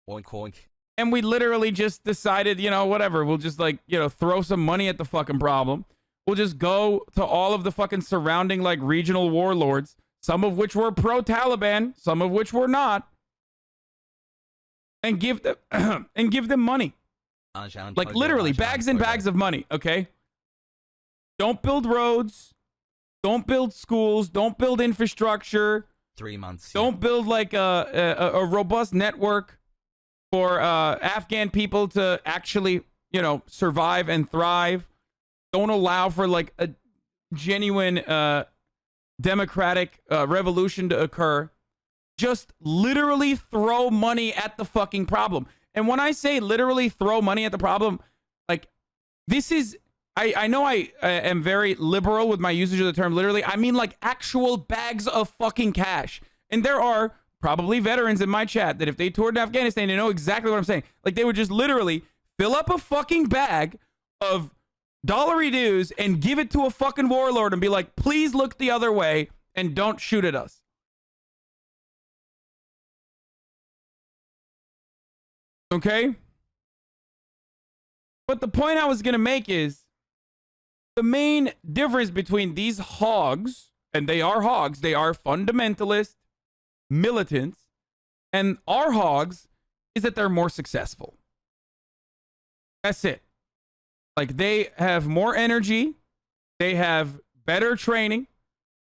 Oink oink. And we literally just decided, you know, whatever. We'll just, like, you know, throw some money at the fucking problem. We'll just go to all of the fucking surrounding, like, regional warlords, some of which were pro-Taliban, some of which were not, and give them money. Like, literally, bags and bags of money, okay? Don't build roads. Don't build schools. Don't build infrastructure. 3 months. Don't build, like, a robust network for Afghan people to actually, you know, survive and thrive. Don't allow for, like, a genuine democratic revolution to occur. Just literally throw money at the fucking problem. And when I say literally throw money at the problem, like, this is... I know I am very liberal with my usage of the term literally. I mean, like, actual bags of fucking cash. And there are probably veterans in my chat that if they toured Afghanistan, they know exactly what I'm saying. Like, they would just literally fill up a fucking bag of dollary dues and give it to a fucking warlord and be like, please look the other way and don't shoot at us. Okay? But the point I was going to make is, the main difference between these hogs, and they are hogs, they are fundamentalist, militants, and our hogs, is that they're more successful. That's it. Like, they have more energy, they have better training,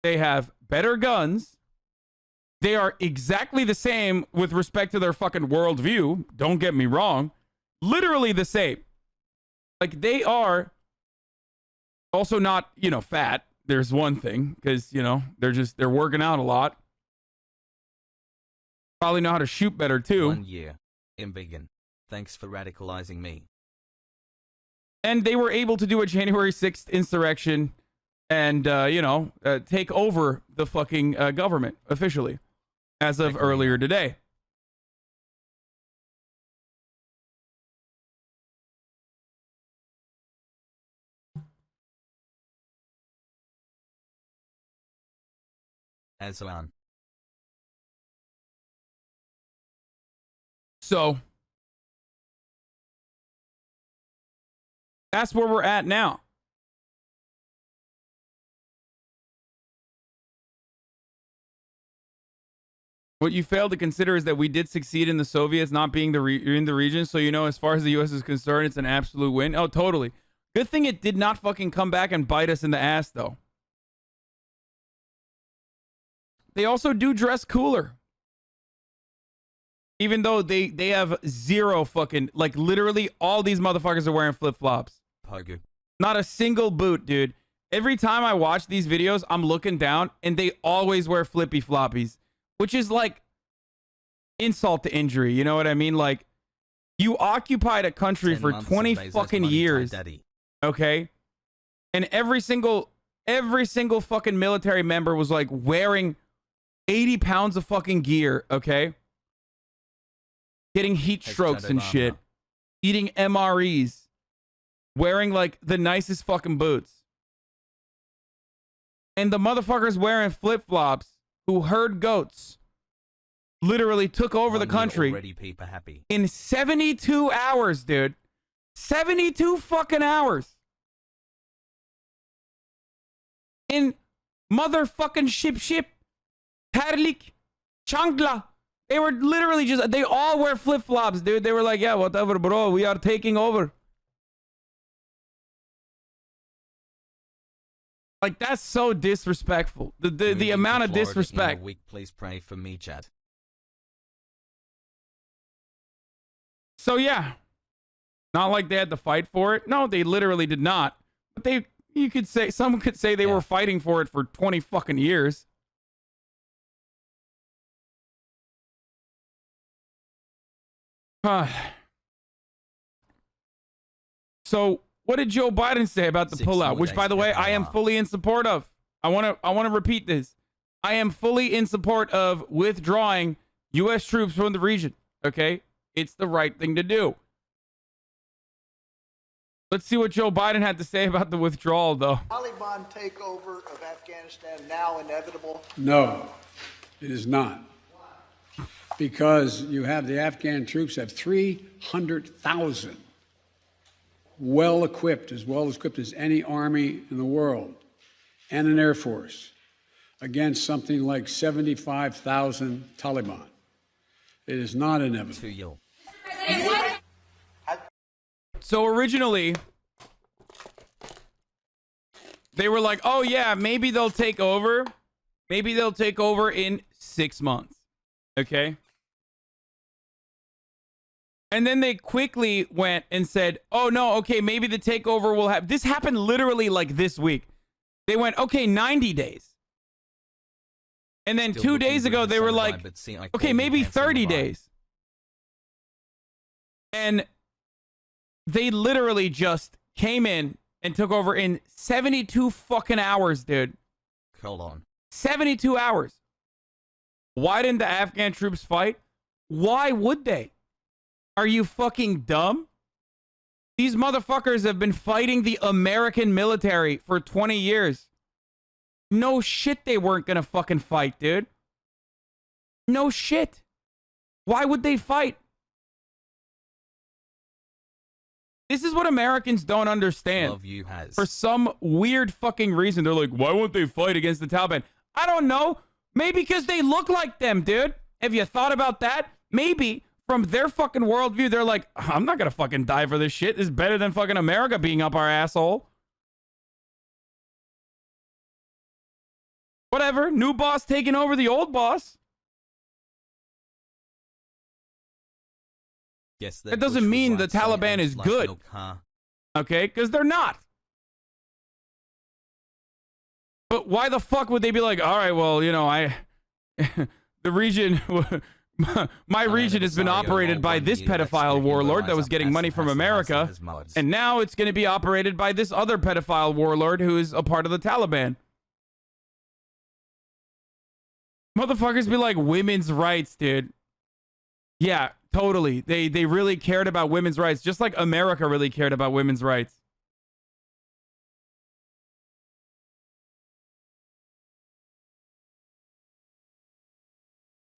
they have better guns, they are exactly the same with respect to their fucking worldview, don't get me wrong, literally the same. Like, they are... also not, you know, fat. There's one thing, because, you know, they're working out a lot. Probably know how to shoot better, too. 1 year. I'm vegan. Thanks for radicalizing me. And they were able to do a January 6th insurrection and, you know, take over the fucking government officially as of earlier today. As on. So, That's where we're at now. What you fail to consider is that we did succeed in the Soviets not being in the region. So, you know, as far as the U.S. is concerned, it's an absolute win. Oh, totally. Good thing it did not fucking come back and bite us in the ass, though. They also do dress cooler. Even though they have zero fucking, like, literally all these motherfuckers are wearing flip-flops. Not a single boot, dude. Every time I watch these videos, I'm looking down, and they always wear flippy floppies. Which is like insult to injury, you know what I mean? Like, you occupied a country for 20 fucking years, okay? And every single fucking military member was like wearing 80 pounds of fucking gear, okay? Getting heat strokes and shit. Eating MREs. Wearing like the nicest fucking boots. And the motherfuckers wearing flip-flops who herd goats literally took over the country in 72 hours, dude. 72 fucking hours. In motherfucking ship, Tarlik, Changla. They were literally just, they all wear flip-flops, dude. They were like, yeah, whatever, bro. We are taking over. Like, that's so disrespectful. The amount of disrespect. Please pray for me, chat. So yeah, not like they had to fight for it. No, they literally did not. But someone could say they were fighting for it for 20 fucking years. So what did Joe Biden say about the pullout? Which, by the way, I am fully in support of. I want to repeat this. I am fully in support of withdrawing U.S. troops from the region. Okay? It's the right thing to do. Let's see what Joe Biden had to say about the withdrawal, though. Taliban takeover of Afghanistan now inevitable? No, it is not. Because you have the Afghan troops have 300,000 well equipped as any army in the world, and an air force against something like 75,000 Taliban. It is not inevitable. So originally, they were like, oh yeah, maybe they'll take over. Maybe they'll take over in 6 months. Okay? And then they quickly went and said, oh no, okay, maybe the takeover will have... This happened literally like this week. They went, okay, 90 days. And then 2 days ago, they were like, okay, maybe 30 days. And they literally just came in and took over in 72 fucking hours, dude. Hold on. 72 hours. Why didn't the Afghan troops fight? Why would they? Are you fucking dumb? These motherfuckers have been fighting the American military for 20 years. No shit they weren't gonna fucking fight, dude. No shit. Why would they fight? This is what Americans don't understand. Love you has. For some weird fucking reason, they're like, why won't they fight against the Taliban? I don't know. Maybe because they look like them, dude. Have you thought about that? Maybe from their fucking worldview, they're like, I'm not gonna fucking die for this shit. This is better than fucking America being up our asshole. Whatever. New boss taking over the old boss. Yes, that doesn't mean the Taliban is good. Okay? Because they're not. But why the fuck would they be like, all right, well, you know, the region, my region has been operated by this pedophile warlord that was getting money from America, and now it's going to be operated by this other pedophile warlord who is a part of the Taliban. Motherfuckers be like, women's rights, dude. Yeah, totally. They really cared about women's rights, just like America really cared about women's rights.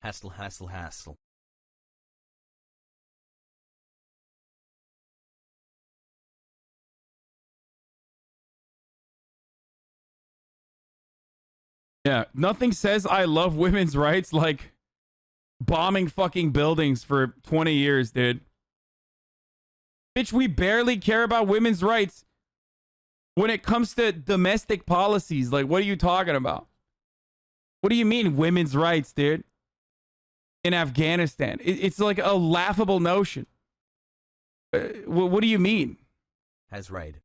Hassle, hassle, hassle. Yeah, nothing says I love women's rights like bombing fucking buildings for 20 years, dude. Bitch, we barely care about women's rights when it comes to domestic policies. Like, what are you talking about? What do you mean women's rights, dude? In Afghanistan. It's like a laughable notion. What do you mean? Has raid.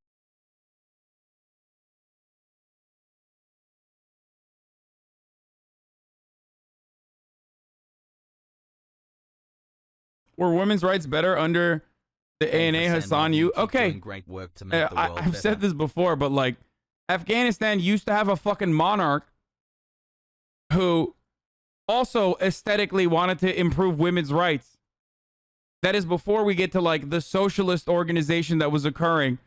Were women's rights better under the ANA Hassan? You okay? Great work to make the world I've said this before, but like, Afghanistan used to have a fucking monarch who also aesthetically wanted to improve women's rights. That is before we get to like the socialist organization that was occurring,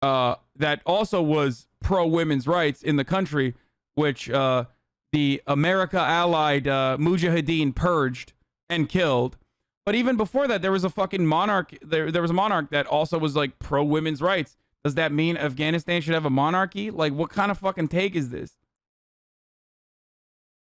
that also was pro women's rights in the country, which the America allied Mujahideen purged and killed. But even before that, there was a fucking monarch. There was a monarch that also was like pro women's rights. Does that mean Afghanistan should have a monarchy? Like, what kind of fucking take is this?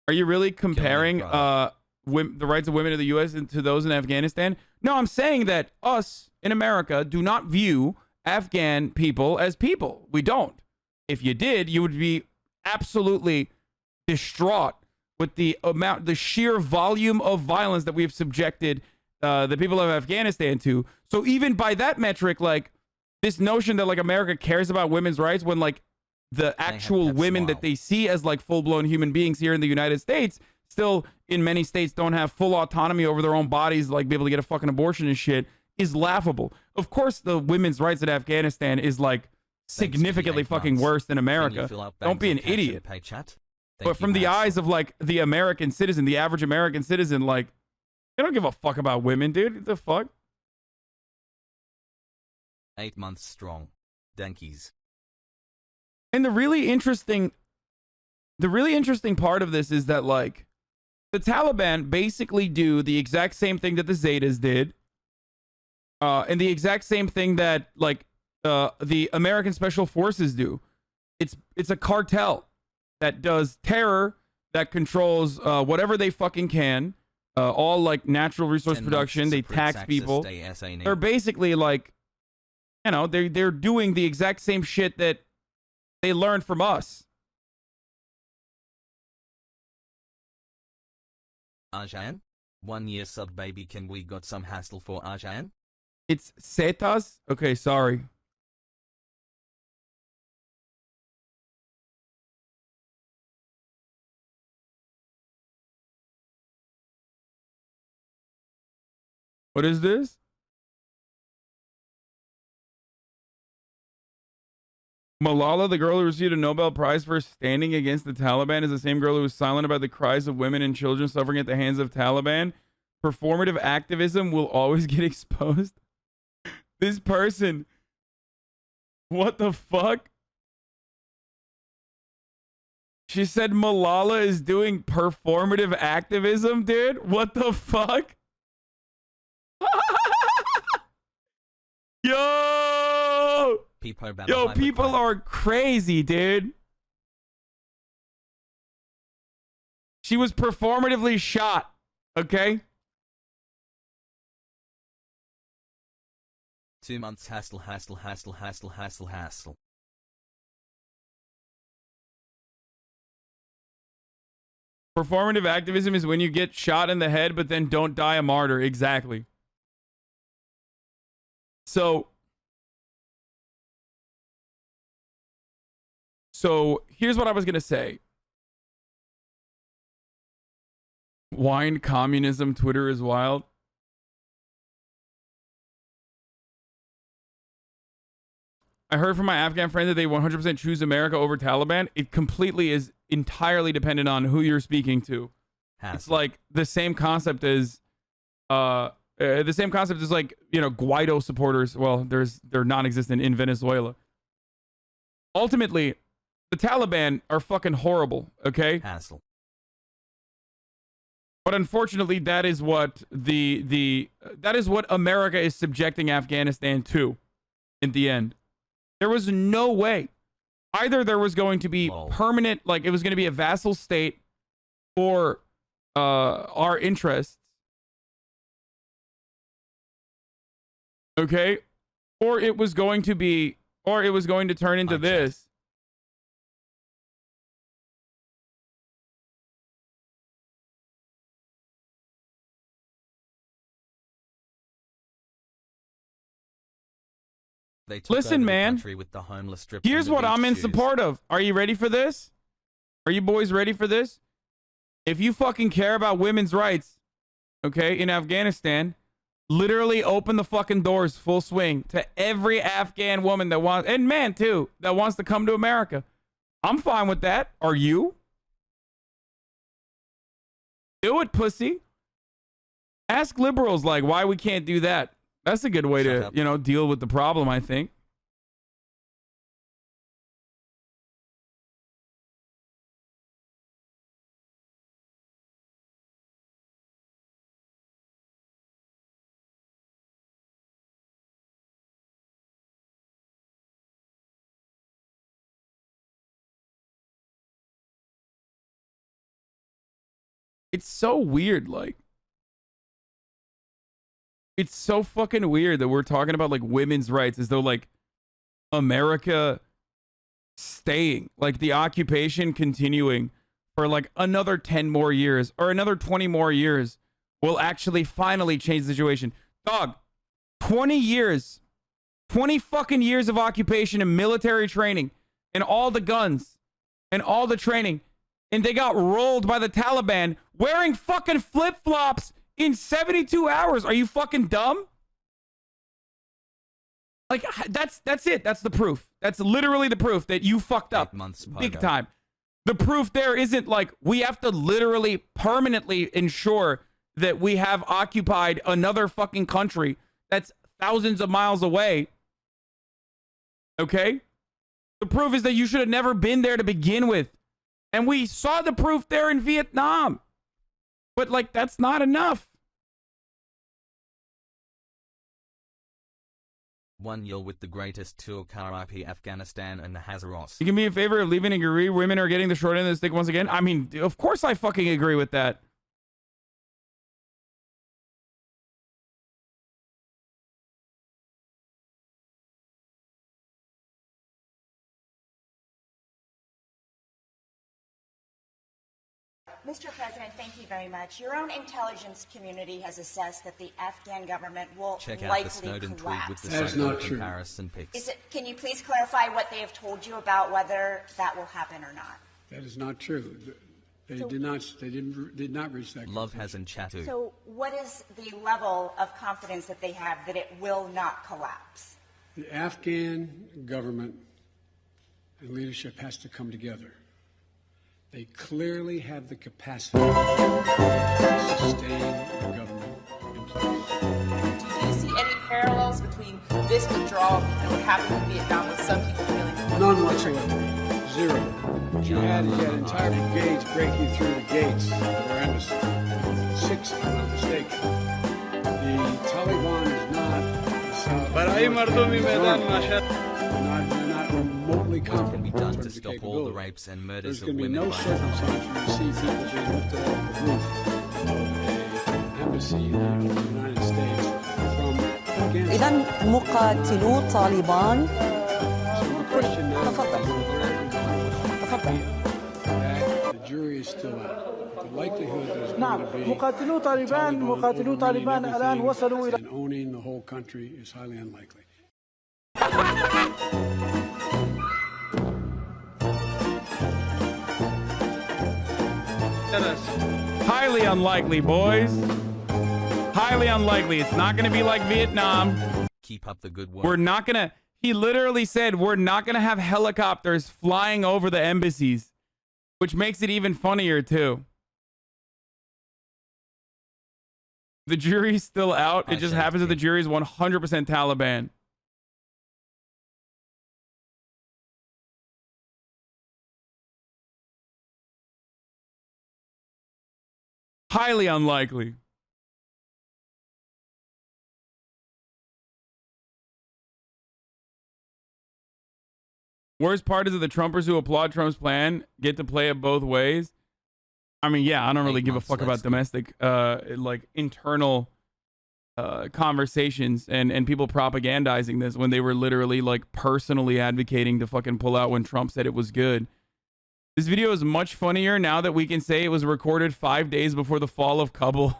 Are you really comparing the rights of women in the U.S. to those in Afghanistan? No, I'm saying that us in America do not view Afghan people as people. We don't. If you did, you would be absolutely distraught with the sheer volume of violence that we have subjected the people of Afghanistan to. So even by that metric, like, this notion that like America cares about women's rights when like the actual women that they see as like full-blown human beings here in the United States still in many states don't have full autonomy over their own bodies, like be able to get a fucking abortion and shit, is laughable. Of course, the women's rights in Afghanistan is like significantly fucking worse than America. Don't be an idiot. But from the eyes of like the American citizen, the average American citizen, like, they don't give a fuck about women, dude. What the fuck? 8 months strong. Dankies. And the really interesting part of this is that like the Taliban basically do the exact same thing that the Zetas did, and the exact same thing that like the American Special Forces do. It's a cartel that does terror, that controls whatever they fucking can, all like natural resource production. They tax people. They're basically like, you know, they're doing the exact same shit that they learned from us. Arjan? 1 year sub baby, can we got some hassle for Arjan? It's Setas? Okay, sorry. What is this? Malala, the girl who received a Nobel Prize for standing against the Taliban, is the same girl who was silent about the cries of women and children suffering at the hands of Taliban. Performative activism will always get exposed. This person. What the fuck? She said Malala is doing performative activism, dude? What the fuck? Yo! People are crazy, dude. She was performatively shot, okay? 2 months hassle. Performative activism is when you get shot in the head but then don't die a martyr. Exactly. So here's what I was going to say. Wine communism, Twitter is wild. I heard from my Afghan friend that they 100% choose America over Taliban. It completely is entirely dependent on who you're speaking to. It's like the same concept as like, you know, Guaido supporters. Well, they're non-existent in Venezuela. Ultimately, the Taliban are fucking horrible, okay? Hassle. But unfortunately, that is what that is what America is subjecting Afghanistan to in the end. There was no way Either there was going to be permanent, like it was going to be a vassal state for our interests, okay, or it was going to be, or it was going to turn into this. They took Listen, over the man, country with the homeless strip here's from the what I'm beach in shoes. support of. Are you ready for this? Are you boys ready for this? If you fucking care about women's rights, okay, in Afghanistan, literally open the fucking doors full swing to every Afghan woman that wants, and man too, that wants to come to America. I'm fine with that. Are you? Do it, pussy. Ask liberals like why we can't do that. That's a good way to, you know, deal with the problem, I think. It's so weird, like. It's so fucking weird that we're talking about like women's rights as though like America staying, like the occupation continuing for like another 10 more years or another 20 more years will actually finally change the situation. Dog, 20 years, 20 fucking years of occupation and military training and all the guns and all the training. And they got rolled by the Taliban wearing fucking flip-flops in 72 hours. Are you fucking dumb? Like, that's it. That's the proof. That's literally the proof that you fucked up. 8 months Big time. The proof there isn't like we have to literally permanently ensure that we have occupied another fucking country that's thousands of miles away. Okay? The proof is that you should have never been there to begin with. And we saw the proof there in Vietnam. But like, that's not enough. One year with the greatest tour RIP Afghanistan and the Hazaros. You can be in favor of leaving and agree women are getting the short end of the stick once again? I mean, of course I fucking agree with that. Mr. President, thank you very much. Your own intelligence community has assessed that the Afghan government will Check out likely the Snowden tweet collapse. with the That is Snowden not true. comparison pics. Can you please clarify what they have told you about whether that will happen or not? That is not true. They did not. They did not reach that. Love hasn't chatted. So what is the level of confidence that they have that it will not collapse? The Afghan government and leadership has to come together. They clearly have the capacity to sustain the government in place. Do you see any parallels between this withdrawal and what happened in Vietnam with some people feeling? None whatsoever. Zero. What you had is you had entire brigades breaking through the gates of their embassy. 6, if I'm not mistaken. The Taliban is not. They're not remotely What competent. can be done in to terms of stop all the capability. rapes and murders There's of going to be women no by circumstance where you see people being lifted off the roof of an embassy in the United States from Afghanistan. إذا مقاتلو طالبان So the question now تفضل. is تفضل. that the jury is still out. The likelihood there's نعم going to be مقاتلو طالبان overrunning الآن everything وصلوا إلى and owning the whole country is highly unlikely. Highly unlikely, boys. Highly unlikely. It's not going to be like Vietnam. Keep up the good work. We're not going to... He literally said we're not going to have helicopters flying over the embassies, which makes it even funnier, too. The jury's still out. It just happens that the jury's 100% Taliban. Highly unlikely. Worst part is that the Trumpers who applaud Trump's plan get to play it both ways. I mean, yeah, I don't really give a fuck about domestic, like internal conversations and people propagandizing this when they were literally like personally advocating to fucking pull out when Trump said it was good. This video is much funnier now that we can say it was recorded 5 days before the fall of Kabul.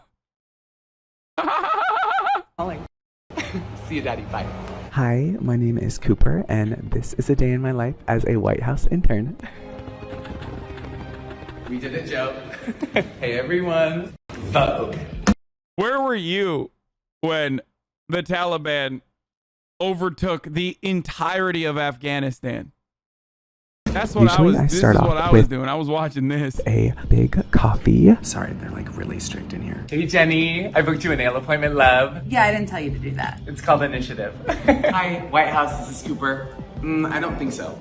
See you, Daddy. Bye. Hi, my name is Cooper, and this is a day in my life as a White House intern. We did a joke. Hey, everyone. Vote. Where were you when the Taliban overtook the entirety of Afghanistan? That's what Usually this is what I was doing. I was watching this. A big coffee. Sorry, they're like really strict in here. Hey, Jenny. I booked you a nail appointment, love. Yeah, I didn't tell you to do that. It's called Initiative. Hi, White House. This is Cooper. I don't think so.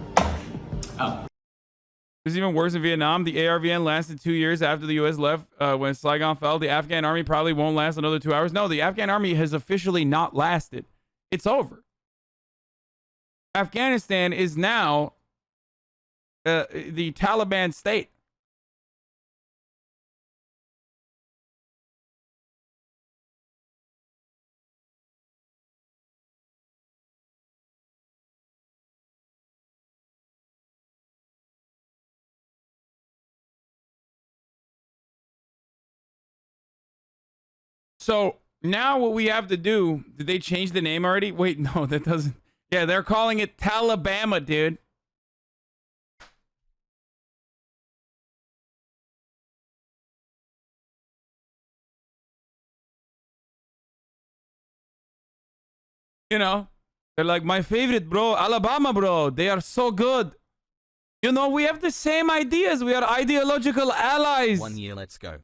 Oh. It was even worse in Vietnam. The ARVN lasted 2 years after the U.S. left. When Saigon fell, the Afghan army probably won't last another 2 hours. No, the Afghan army has officially not lasted. It's over. Afghanistan is now the Taliban state. So now what we have to do, did they change the name already? Wait, no, that doesn't. Yeah, they're calling it Talibama, dude. You know, they're like, my favorite, bro, Alabama, bro. They are so good. You know, we have the same ideas. We are ideological allies. 1 year, let's go.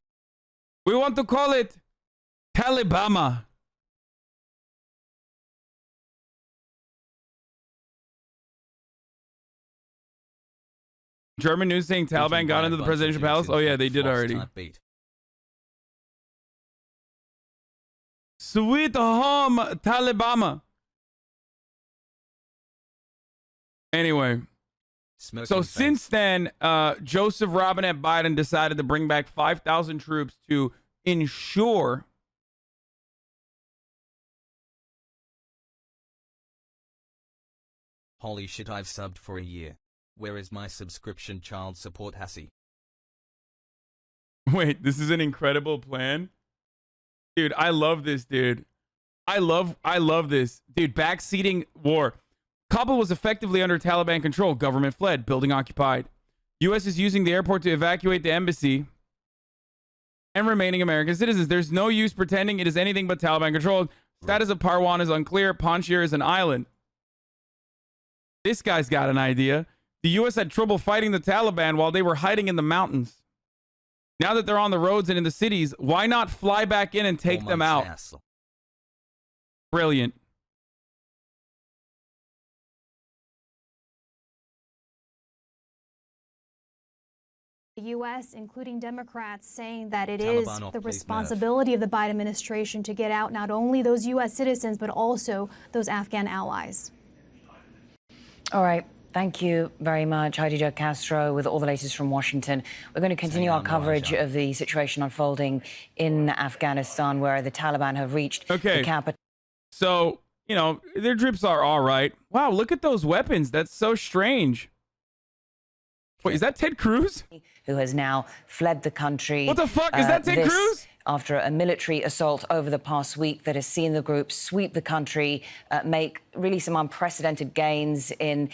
We want to call it Talibama. German news saying Taliban got into the presidential palace. Oh, yeah, they did already. Sweet home, Talibama. Anyway, so since then, Joseph Robinette Biden decided to bring back 5,000 troops to ensure holy shit, I've subbed for a year. Where is my subscription child support, Hassie? Wait, this is an incredible plan. Dude, I love this, dude. I love this. Dude, backseating war. Kabul was effectively under Taliban control. Government fled. Building occupied. U.S. is using the airport to evacuate the embassy and remaining American citizens. There's no use pretending it is anything but Taliban controlled. Status of Parwan is unclear. Panjshir is an island. This guy's got an idea. The U.S. had trouble fighting the Taliban while they were hiding in the mountains. Now that they're on the roads and in the cities, why not fly back in and take them out? Brilliant. The U.S., including Democrats, saying that it is the responsibility of the Biden administration to get out not only those U.S. citizens, but also those Afghan allies. All right. Thank you very much, Heidi Jo Castro, with all the latest from Washington. We're going to continue our coverage of the situation unfolding in Afghanistan, where the Taliban have reached the capital. So, you know, their trips are all right. Wow, look at those weapons. That's so strange. Wait, is that Ted Cruz? Who has now fled the country. What the fuck? Is that Ted Cruz? After a military assault over the past week that has seen the group sweep the country, make really some unprecedented gains in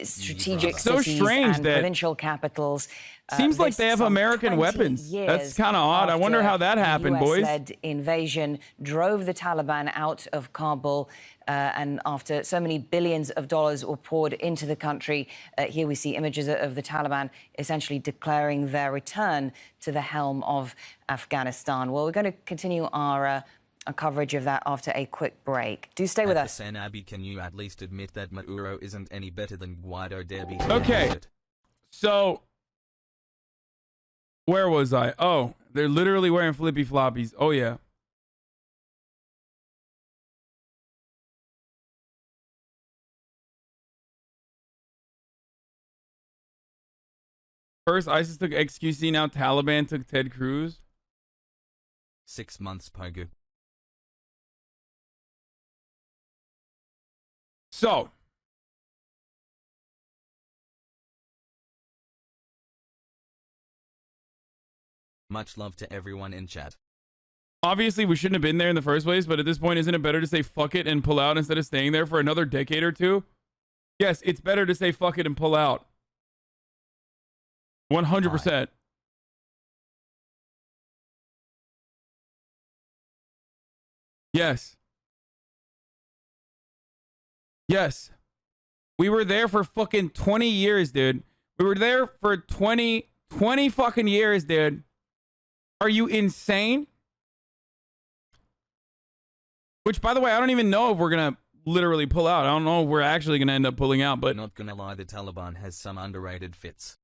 strategic cities and provincial capitals. Seems like they have American weapons. That's kind of odd. I wonder how that happened, boys. The US-led invasion drove the Taliban out of Kabul, and after so many billions of dollars were poured into the country, here we see images of the Taliban essentially declaring their return to the helm of Afghanistan. Well, we're going to continue our coverage of that after a quick break. Do stay with us. Abby, can you at least admit that Maduro isn't any better than Guaido Derby? Okay, so where was I? Oh, they're literally wearing flippy floppies. Oh, yeah. First, ISIS took XQC, now Taliban took Ted Cruz. 6 months, Pogu. So, much love to everyone in chat. obviously we shouldn't have been there in the first place, but at this point, isn't it better to say fuck it and pull out instead of staying there for another decade or two? Yes, it's better to say fuck it and pull out. 100%. Yes. Yes. We were there for fucking 20 years, dude. We were there for 20 fucking years, dude. Are you insane? Which, by the way, I don't even know if we're going to literally pull out. I don't know if we're actually going to end up pulling out, but... Not gonna lie, the Taliban has some underrated fits.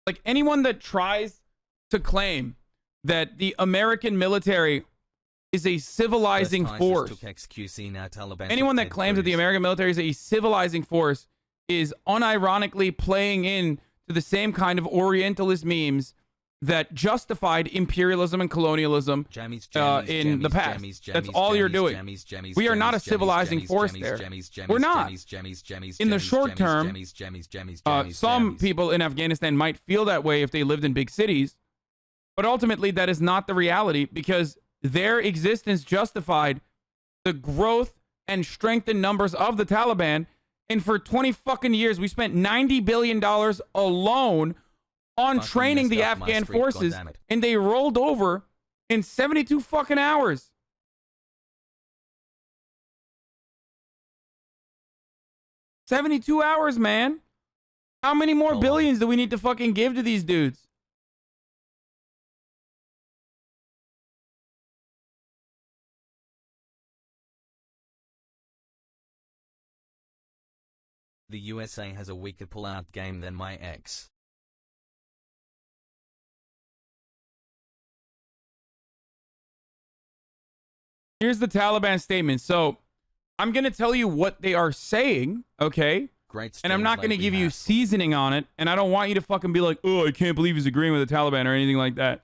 Like, anyone that tries to claim that the American military is a civilizing force. Anyone that claims that the American military is a civilizing force is unironically playing in to the same kind of Orientalist memes that justified imperialism and colonialism in the past. That's all you're doing. We are not a civilizing force there. We're not. In the short term, some people in Afghanistan might feel that way if they lived in big cities, but ultimately that is not the reality, because their existence justified the growth and strength in numbers of the Taliban. And for 20 fucking years, we spent $90 billion alone on training the Afghan forces, and they rolled over in 72 fucking hours. $72 hours, man. How many more billions do we need to fucking give to these dudes? The USA has a weaker pull-out game than my ex. Here's the Taliban statement. So, I'm going to tell you what they are saying, okay? Great. And I'm not going to give you seasoning on it, and I don't want you to fucking be like, oh, I can't believe he's agreeing with the Taliban or anything like that.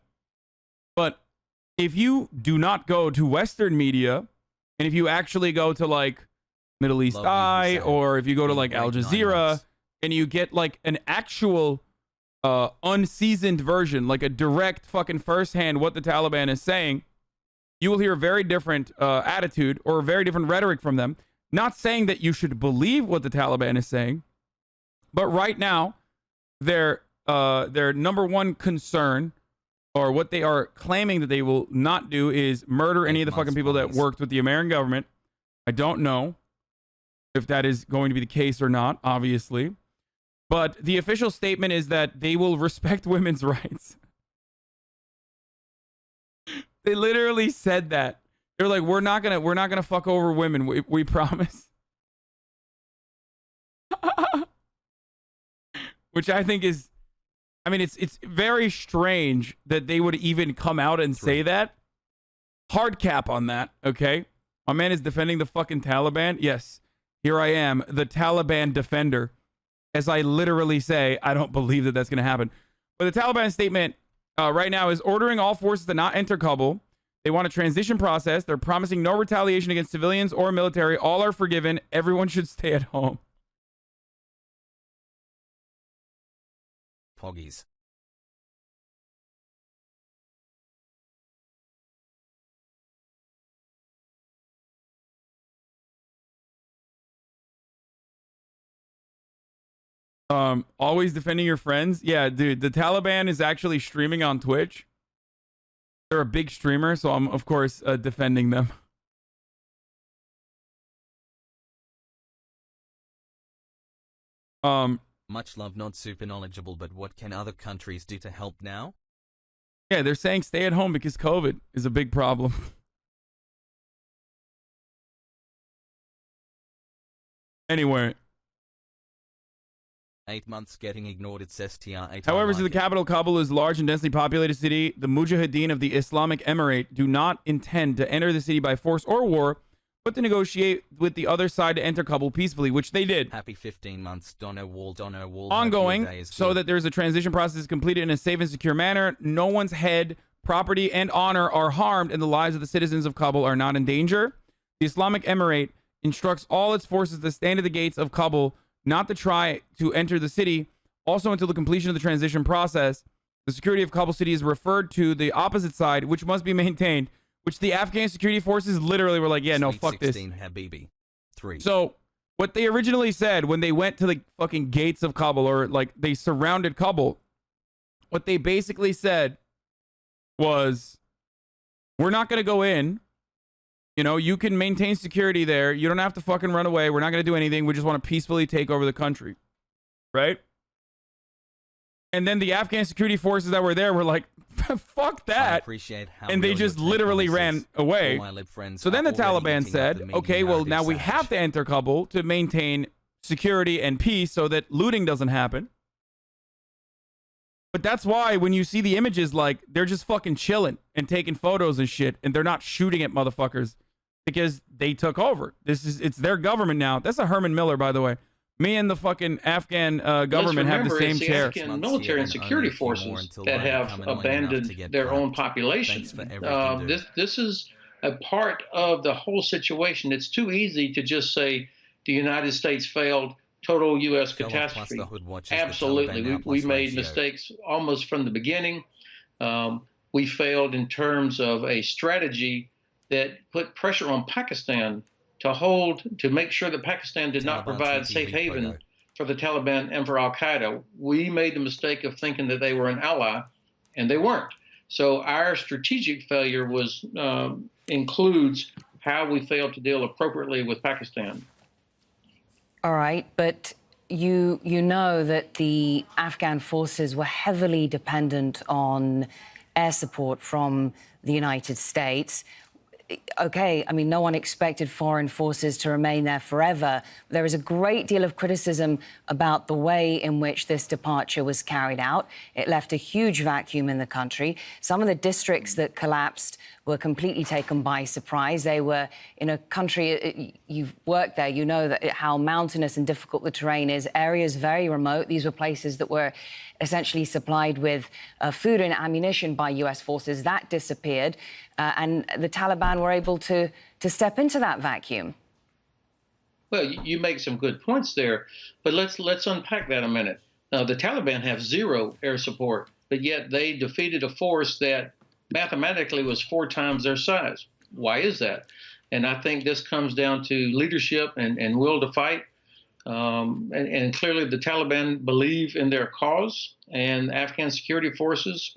But if you do not go to Western media, and if you actually go to, like, Middle East Eye, or if you go to like Al Jazeera and you get like an actual unseasoned version, like a direct fucking firsthand what the Taliban is saying, you will hear a very different attitude or a very different rhetoric from them. Not saying that you should believe what the Taliban is saying, but right now their number one concern, or what they are claiming that they will not do, is murder any of the fucking people that worked with the American government. I don't know if that is going to be the case or not, obviously. But the official statement is that they will respect women's rights. They literally said that. They're like, we're not gonna fuck over women. We promise. Which I think is, I mean, it's very strange that they would even come out and say that. Hard cap on that, okay? My man is defending the fucking Taliban. Yes. Here I am, the Taliban defender. As I literally say, I don't believe that that's going to happen. But the Taliban statement right now is ordering all forces to not enter Kabul. They want a transition process. They're promising no retaliation against civilians or military. All are forgiven. Everyone should stay at home. Poggies. Always defending your friends. Yeah, dude, the Taliban is actually streaming on Twitch. They're a big streamer, so I'm, of course, defending them. Much love, not super knowledgeable, but what can other countries do to help now? Yeah, they're saying stay at home because COVID is a big problem. Anyway. 8 months getting ignored, it says TR8. However, since the capital Kabul is a large and densely populated city, the Mujahideen of the Islamic Emirate do not intend to enter the city by force or war, but to negotiate with the other side to enter Kabul peacefully, which they did. Happy 15 months, Dono Wall. Ongoing, so that there's a transition process completed in a safe and secure manner. No one's head, property, and honor are harmed, and the lives of the citizens of Kabul are not in danger. The Islamic Emirate instructs all its forces to stand at the gates of Kabul, not to try to enter the city. Also, until the completion of the transition process, the security of Kabul city is referred to the opposite side, which must be maintained, which the Afghan security forces literally were like, yeah, no, fuck this. Habibi. 3. So what they originally said when they went to the fucking gates of Kabul, or like they surrounded Kabul, what they basically said was, we're not going to go in. You know, you can maintain security there. You don't have to fucking run away. We're not going to do anything. We just want to peacefully take over the country. Right? And then the Afghan security forces that were there were like, fuck that. And they just literally ran away. So then the Taliban said, okay, well, now we have to enter Kabul to maintain security and peace so that looting doesn't happen. But that's why when you see the images, like, they're just fucking chilling and taking photos and shit, and they're not shooting at motherfuckers because they took over. It's their government now. That's a Herman Miller, by the way. Me and the fucking Afghan government have the same chair. It's the Afghan military and security forces that have abandoned their own population. This is a part of the whole situation. It's too easy to just say the United States failed, total U.S. catastrophe. Absolutely. We made mistakes almost from the beginning. We failed in terms of a strategy that put pressure on Pakistan to make sure that Pakistan did not provide safe haven for the Taliban and for Al-Qaeda. We made the mistake of thinking that they were an ally, and they weren't. So our strategic failure includes how we failed to deal appropriately with Pakistan. All right, but you know that the Afghan forces were heavily dependent on air support from the United States. Okay, I mean, no one expected foreign forces to remain there forever. There is a great deal of criticism about the way in which this departure was carried out. It left a huge vacuum in the country. Some of the districts that collapsed were completely taken by surprise. They were in a country, you've worked there, you know that how mountainous and difficult the terrain is, areas very remote. These were places that were essentially supplied with food and ammunition by US forces. That disappeared, and the Taliban were able to step into that vacuum. Well, you make some good points there, but let's unpack that a minute. Now, the Taliban have zero air support, but yet they defeated a force that mathematically was 4 times their size. Why is that? And I think this comes down to leadership and will to fight. And clearly the Taliban believe in their cause, and Afghan security forces,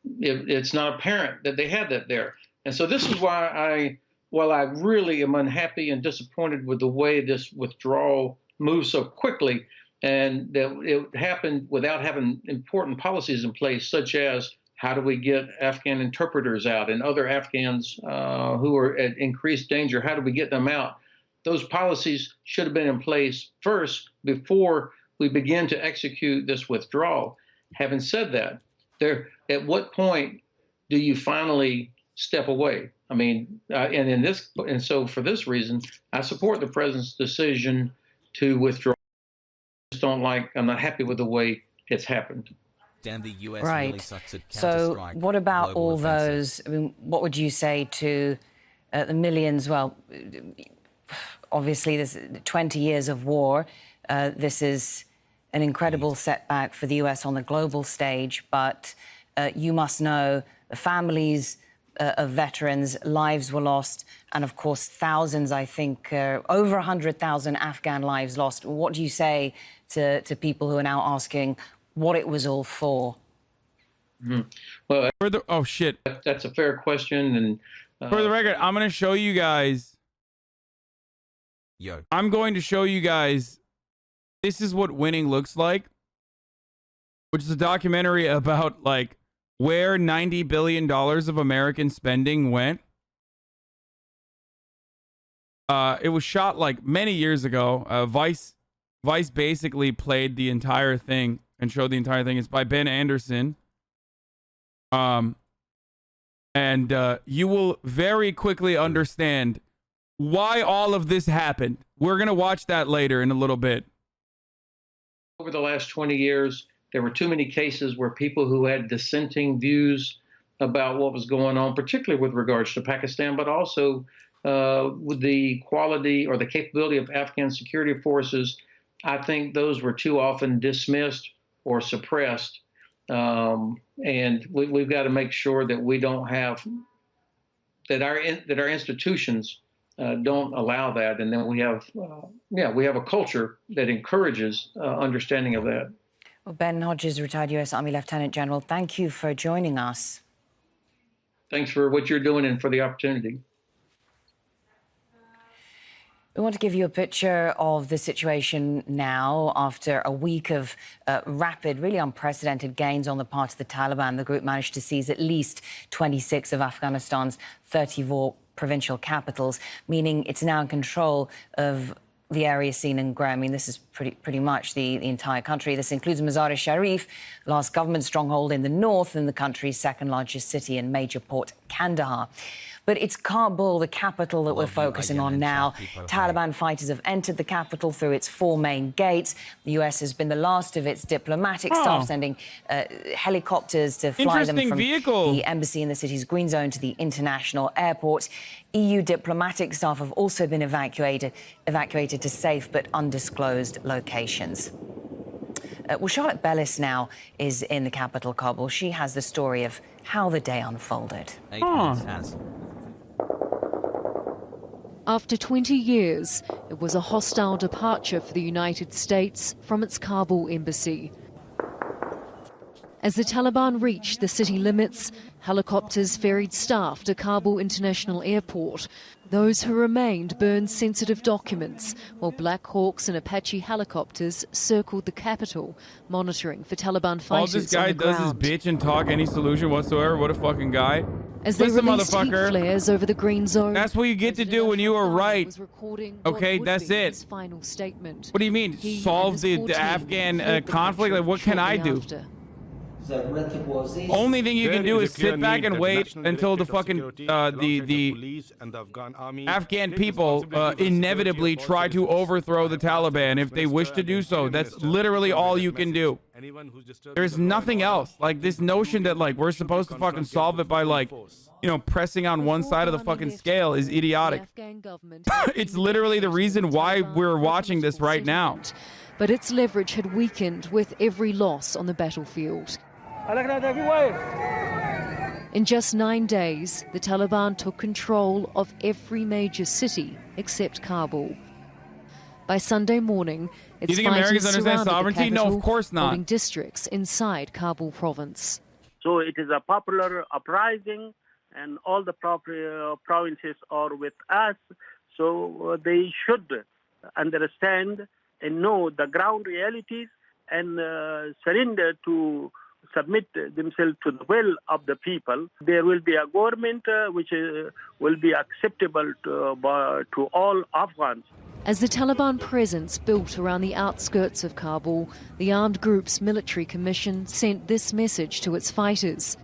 it's not apparent that they had that there. And so this is why while I really am unhappy and disappointed with the way this withdrawal moved so quickly, and that it happened without having important policies in place, such as how do we get Afghan interpreters out and other Afghans who are at increased danger, how do we get them out? Those policies should have been in place first before we begin to execute this withdrawal. Having said that, at what point do you finally step away? I mean, and so for this reason, I support the president's decision to withdraw. I'm not happy with the way it's happened. Damn, the US right. really sucks at so what about all offensive. those, I mean, what would you say to the millions, well, obviously there's 20 years of war. This is an incredible setback for the US on the global stage, but you must know the families of veterans, lives were lost, and of course thousands, I think, over 100,000 Afghan lives lost. What do you say to people who are now asking what it was all for? Mm-hmm. Well, oh shit, that's a fair question. And for the record, I'm going to show you guys. I'm going to show you guys. This is what winning looks like, which is a documentary about like where $90 billion of American spending went. It was shot like many years ago. Vice basically played the entire thing and showed the entire thing. It's by Ben Anderson. And you will very quickly understand why all of this happened. We're going to watch that later in a little bit. Over the last 20 years, there were too many cases where people who had dissenting views about what was going on, particularly with regards to Pakistan, but also with the quality or the capability of Afghan security forces, I think those were too often dismissed or suppressed. And we've got to make sure that we don't have, that our institutions don't allow that. And then we have a culture that encourages understanding of that. Well, Ben Hodges, retired U.S. Army Lieutenant General, thank you for joining us. Thanks for what you're doing and for the opportunity. We want to give you a picture of the situation now. After a week of rapid, really unprecedented gains on the part of the Taliban, the group managed to seize at least 26 of Afghanistan's 34 provincial capitals, meaning it's now in control of the area seen in grey. I mean, this is pretty much the entire country. This includes Mazar-e-Sharif, last government stronghold in the north, and the country's second largest city and major port, Kandahar. But it's Kabul, the capital, that we're focusing on now. Taliban fighters have entered the capital through its 4 main gates. The U.S. has been the last of its diplomatic staff, sending helicopters to fly them from the embassy in the city's green zone to the international airport. EU diplomatic staff have also been evacuated to safe but undisclosed locations. Well, Charlotte Bellis now is in the capital, Kabul. She has the story of how the day unfolded. After 20 years, it was a hostile departure for the United States from its Kabul embassy. As the Taliban reached the city limits, helicopters ferried staff to Kabul International Airport. Those who remained burned sensitive documents, while Black Hawks and Apache helicopters circled the capital, monitoring for Taliban fighters. All this guy does is bitch and talk any solution whatsoever. What a fucking guy. As they released heat flares over the green zone. That's what you get to do when you are right. Okay, that's it. His final statement. What do you mean? Solve the Afghan conflict? Like, what can I do? Only thing you can do is sit back and wait until the fucking the Afghan people inevitably try to overthrow the Taliban if they wish to do so. That's literally all you can do. There's nothing else. Like, this notion that, like, we're supposed to fucking solve it by, like, you know, pressing on one side of the fucking scale is idiotic. It's literally the reason why we're watching this right now. But its leverage had weakened with every loss on the battlefield. In just 9 days, the Taliban took control of every major city except Kabul. By Sunday morning, its fighters surrounded the capital, of course not. holding districts inside Kabul province. So it is a popular uprising, and all the provinces are with us. So they should understand and know the ground realities and surrender to submit themselves to the will of the people. There will be a government which will be acceptable to all Afghans. As the Taliban presence built around the outskirts of Kabul, the armed group's military commission sent this message to its fighters.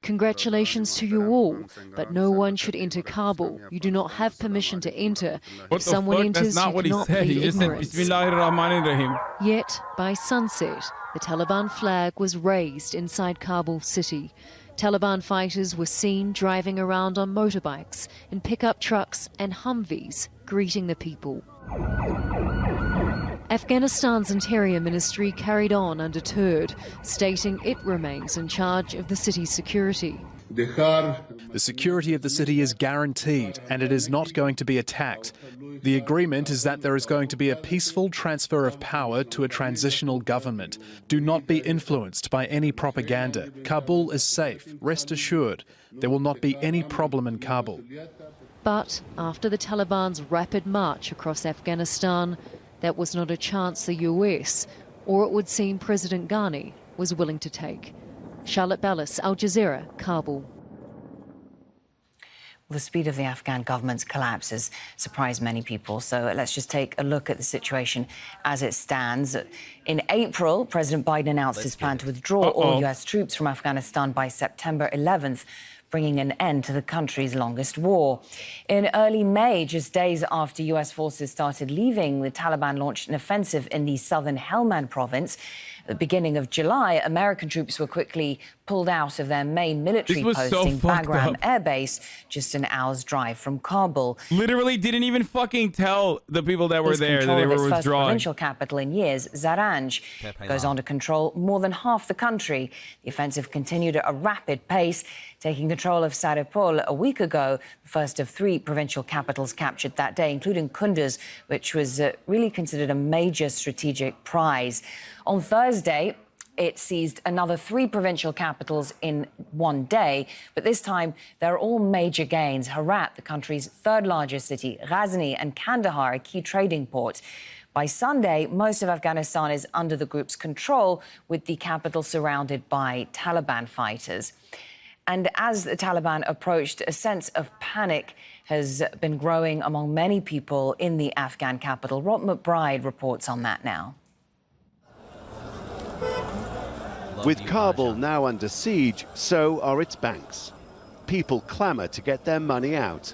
Congratulations to you all, but no one should enter Kabul. You do not have permission to enter. If someone enters, that's not what he said. He just said Bismillahirrahmanirrahim. Yet, by sunset, the Taliban flag was raised inside Kabul city. Taliban fighters were seen driving around on motorbikes, in pickup trucks and Humvees, greeting the people. Afghanistan's Interior Ministry carried on undeterred, stating it remains in charge of the city's security. The security of the city is guaranteed, and it is not going to be attacked. The agreement is that there is going to be a peaceful transfer of power to a transitional government. Do not be influenced by any propaganda. Kabul is safe, rest assured. There will not be any problem in Kabul. But after the Taliban's rapid march across Afghanistan, that was not a chance the US, or it would seem President Ghani, was willing to take. Charlotte Bellis, Al Jazeera, Kabul. The speed of the Afghan government's collapse has surprised many people. So let's just take a look at the situation as it stands. In April, President Biden announced his plan to withdraw all US troops from Afghanistan by September 11th. bringing an end to the country's longest war. In early May, just days after U.S. forces started leaving, the Taliban launched an offensive in the southern Helmand province. At the beginning of July, American troops were quickly pulled out of their main military posting, Bagram Air Base, just an hour's drive from Kabul. Literally didn't even fucking tell the people that were there that they were withdrawing. First provincial capital in years, Zaranj, goes on to control more than half the country. The offensive continued at a rapid pace, taking control of Saripol a week ago, the first of 3 provincial capitals captured that day, including Kunduz, which was really considered a major strategic prize. On Thursday, it seized another 3 provincial capitals in one day, but this time they're all major gains. Herat, the country's 3rd largest city, Ghazni and Kandahar, a key trading port. By Sunday, most of Afghanistan is under the group's control, with the capital surrounded by Taliban fighters. And as the Taliban approached, a sense of panic has been growing among many people in the Afghan capital. Rob McBride reports on that now. With Kabul now under siege, so are its banks. People clamour to get their money out.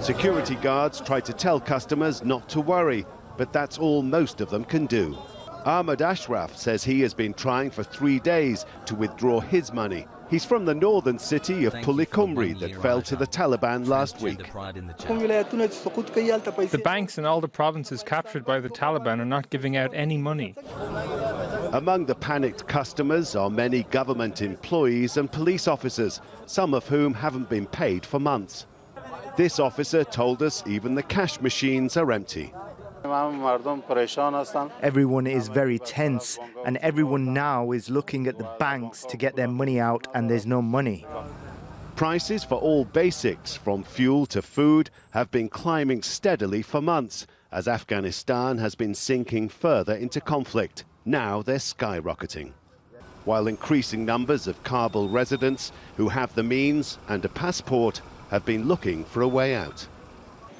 Security guards try to tell customers not to worry, but that's all most of them can do. Ahmad Ashraf says he has been trying for 3 days to withdraw his money. He's from the northern city of Pulikumri that fell to the Taliban last week. The banks in all the provinces captured by the Taliban are not giving out any money. Among the panicked customers are many government employees and police officers, some of whom haven't been paid for months. This officer told us even the cash machines are empty. Everyone is very tense, and everyone now is looking at the banks to get their money out, and there's no money. Prices for all basics, from fuel to food, have been climbing steadily for months as Afghanistan has been sinking further into conflict. Now they're skyrocketing. While increasing numbers of Kabul residents who have the means and a passport have been looking for a way out.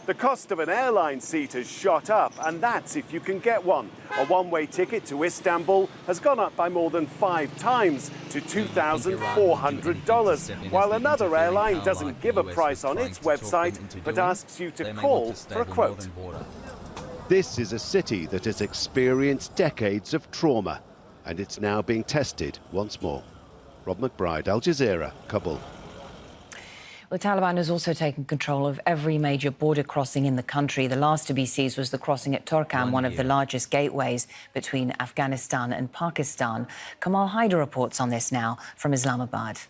The cost of an airline seat has shot up, and that's if you can get one. A one-way ticket to Istanbul has gone up by more than 5 times to $2,400, while another airline doesn't give a price on its website, but asks you to call for a quote. This is a city that has experienced decades of trauma, and it's now being tested once more. Rob McBride, Al Jazeera, Kabul. The Taliban has also taken control of every major border crossing in the country. The last to be seized was the crossing at Torkham, one of the largest gateways between Afghanistan and Pakistan. Kamal Haider reports on this now from Islamabad.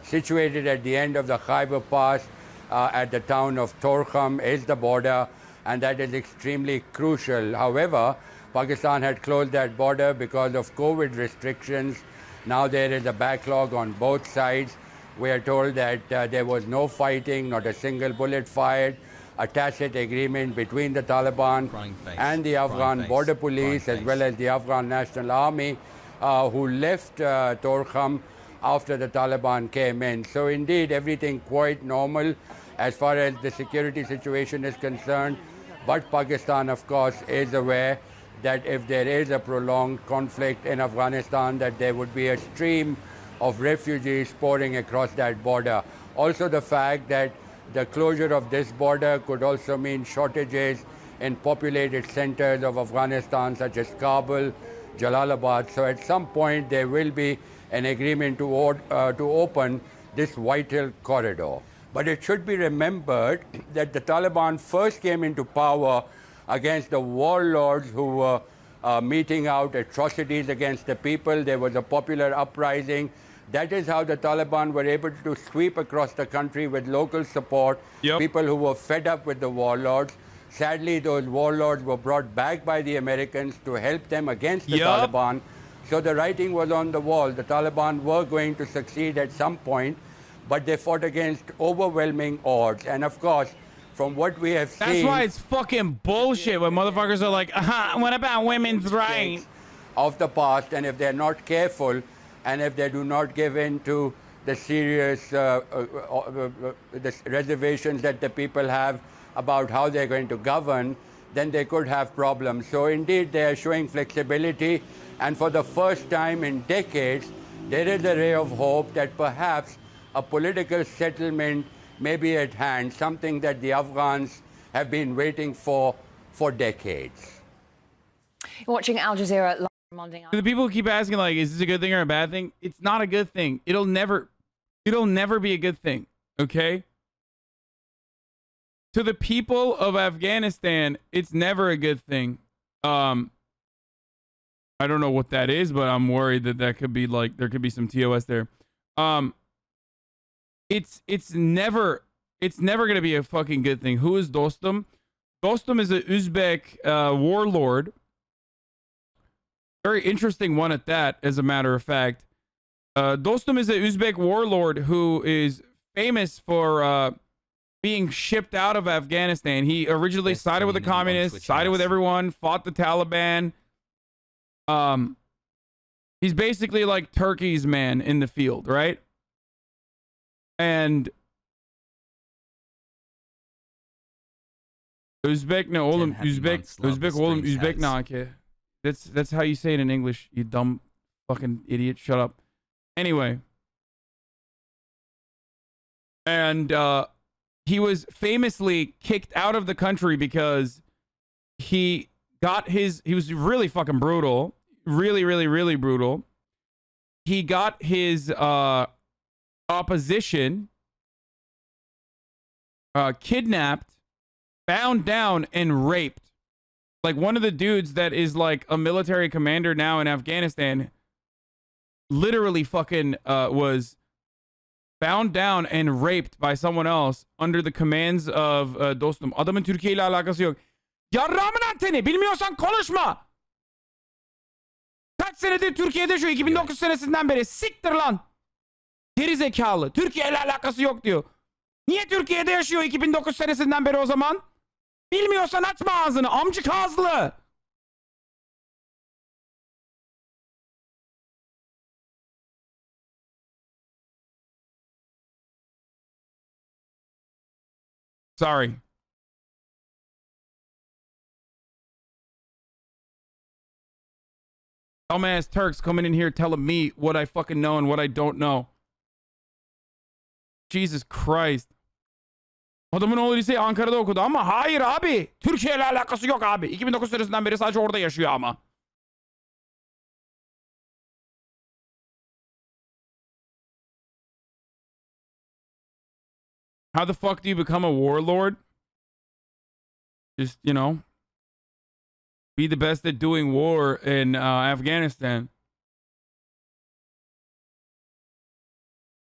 Situated at the end of the Khyber Pass at the town of Torkham is the border, and that is extremely crucial. However, Pakistan had closed that border because of COVID restrictions. Now there is a backlog on both sides. We are told that there was no fighting, not a single bullet fired, a tacit agreement between the Taliban and the Afghan border police, as well as the Afghan National Army, who left Torkham after the Taliban came in. So indeed, everything quite normal as far as the security situation is concerned. But Pakistan, of course, is aware that if there is a prolonged conflict in Afghanistan, that there would be a stream of refugees pouring across that border. Also the fact that the closure of this border could also mean shortages in populated centers of Afghanistan, such as Kabul, Jalalabad. So at some point there will be an agreement to open this vital corridor. But it should be remembered that the Taliban first came into power against the warlords who were meting out atrocities against the people. There was a popular uprising. That is how the Taliban were able to sweep across the country with local support, people who were fed up with the warlords. Sadly, those warlords were brought back by the Americans to help them against the Taliban. So the writing was on the wall. The Taliban were going to succeed at some point, but they fought against overwhelming odds. And of course, from what we have seen... That's why it's fucking bullshit when motherfuckers are like, what about women's rights? Of the past, and if they're not careful, and if they do not give in to the serious the reservations that the people have about how they're going to govern, then they could have problems. So indeed, they are showing flexibility, and for the first time in decades, there is a ray of hope that perhaps a political settlement may be at hand, something that the Afghans have been waiting for decades. Watching Al Jazeera live from The people who keep asking, like, is this a good thing or a bad thing? It's not a good thing. It'll never be a good thing, okay? To the people of Afghanistan, it's never a good thing. I don't know what that is, but I'm worried that could be like, there could be some TOS there. It's never gonna be a fucking good thing. Who is Dostum? Dostum is an Uzbek warlord. Very interesting one at that, as a matter of fact. Dostum is an Uzbek warlord who is famous for being shipped out of Afghanistan. He originally sided with the communists, sided with everyone, fought the Taliban. He's basically like Turkey's man in the field, right? And Uzbek, no, oğlum, Uzbek, oğlum, Uzbek, no, okay. That's how you say it in English, you dumb fucking idiot. Shut up. Anyway. And he was famously kicked out of the country because he was really fucking brutal. Really, really, really brutal. He got his opposition kidnapped, bound down, and raped. Like, one of the dudes that is like a military commander now in Afghanistan literally fucking was bound down and raped by someone else under the commands of Dostum. Adamın Türkiye ile alakası yok. Yarrağımın anteni, bilmiyorsan konuşma. Kaç senedir Türkiye'de, şu 2009 senesinden beri. Siktir lan. Geri zekalı. Türkiye ile alakası yok diyor. Niye Türkiye'de yaşıyor 2009 senesinden beri o zaman? Bilmiyorsan açma ağzını, amcık ağızlı. Sorry. Dumbass Turks coming in here telling me what I fucking know and what I don't know. Jesus Christ. Adamın oğlu liseyi Ankara'da okudu ama hayır abi. Türkiye ile alakası yok abi. 2009 senesinden beri sadece orada yaşıyor ama. How the fuck do you become a warlord? Just, you know, be the best at doing war in Afghanistan.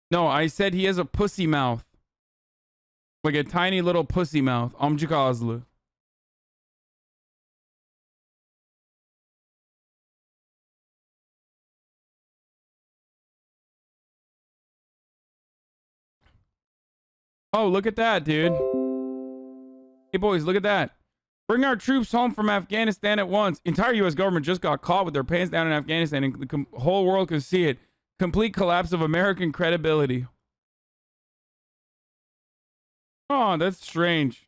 No, I said he has a pussy mouth. Like a tiny little pussy mouth. Amcık ağızlı. Oh, look at that, dude. Hey, boys, look at that. Bring our troops home from Afghanistan at once. Entire U.S. government just got caught with their pants down in Afghanistan, and the whole world could see it. Complete collapse of American credibility. Oh, that's strange.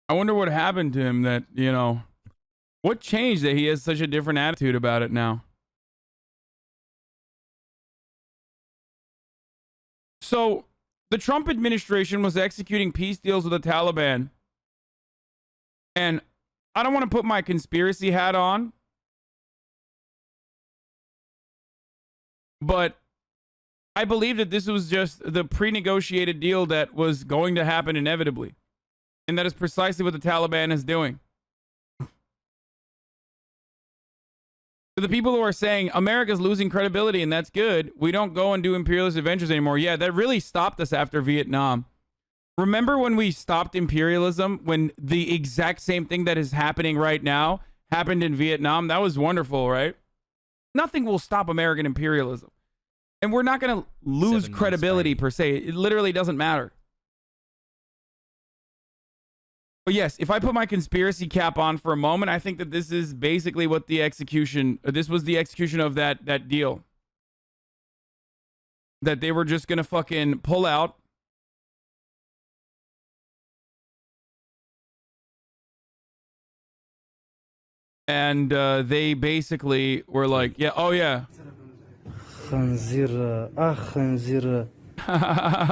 I wonder what happened to him that, you know, what changed that he has such a different attitude about it now? So, the Trump administration was executing peace deals with the Taliban. And I don't want to put my conspiracy hat on, but I believe that this was just the pre-negotiated deal that was going to happen inevitably. And that is precisely what the Taliban is doing. To the people who are saying America's losing credibility and that's good, we don't go and do imperialist adventures anymore. Yeah, that really stopped us after Vietnam. Remember when we stopped imperialism, when the exact same thing that is happening right now happened in Vietnam? That was wonderful, right? Nothing will stop American imperialism. And we're not going to lose credibility per se. It literally doesn't matter. But yes, if I put my conspiracy cap on for a moment, I think that this is basically what the execution, this was the execution of that deal. That they were just going to fucking pull out. And they basically were like, yeah, oh yeah.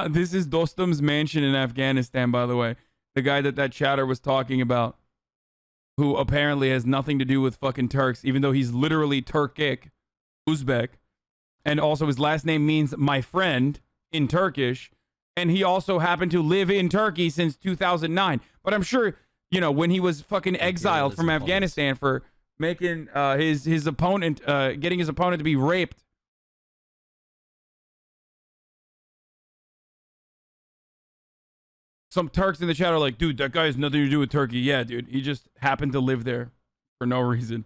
This is Dostum's mansion in Afghanistan, by the way. The guy that chatter was talking about, who apparently has nothing to do with fucking Turks, even though he's literally Turkic, Uzbek. And also his last name means my friend in Turkish. And he also happened to live in Turkey since 2009. But I'm sure, you know, when he was fucking exiled from Afghanistan for making his opponent, getting his opponent to be raped. Some Turks in the chat are like, dude, that guy has nothing to do with Turkey. Yeah, dude. He just happened to live there for no reason.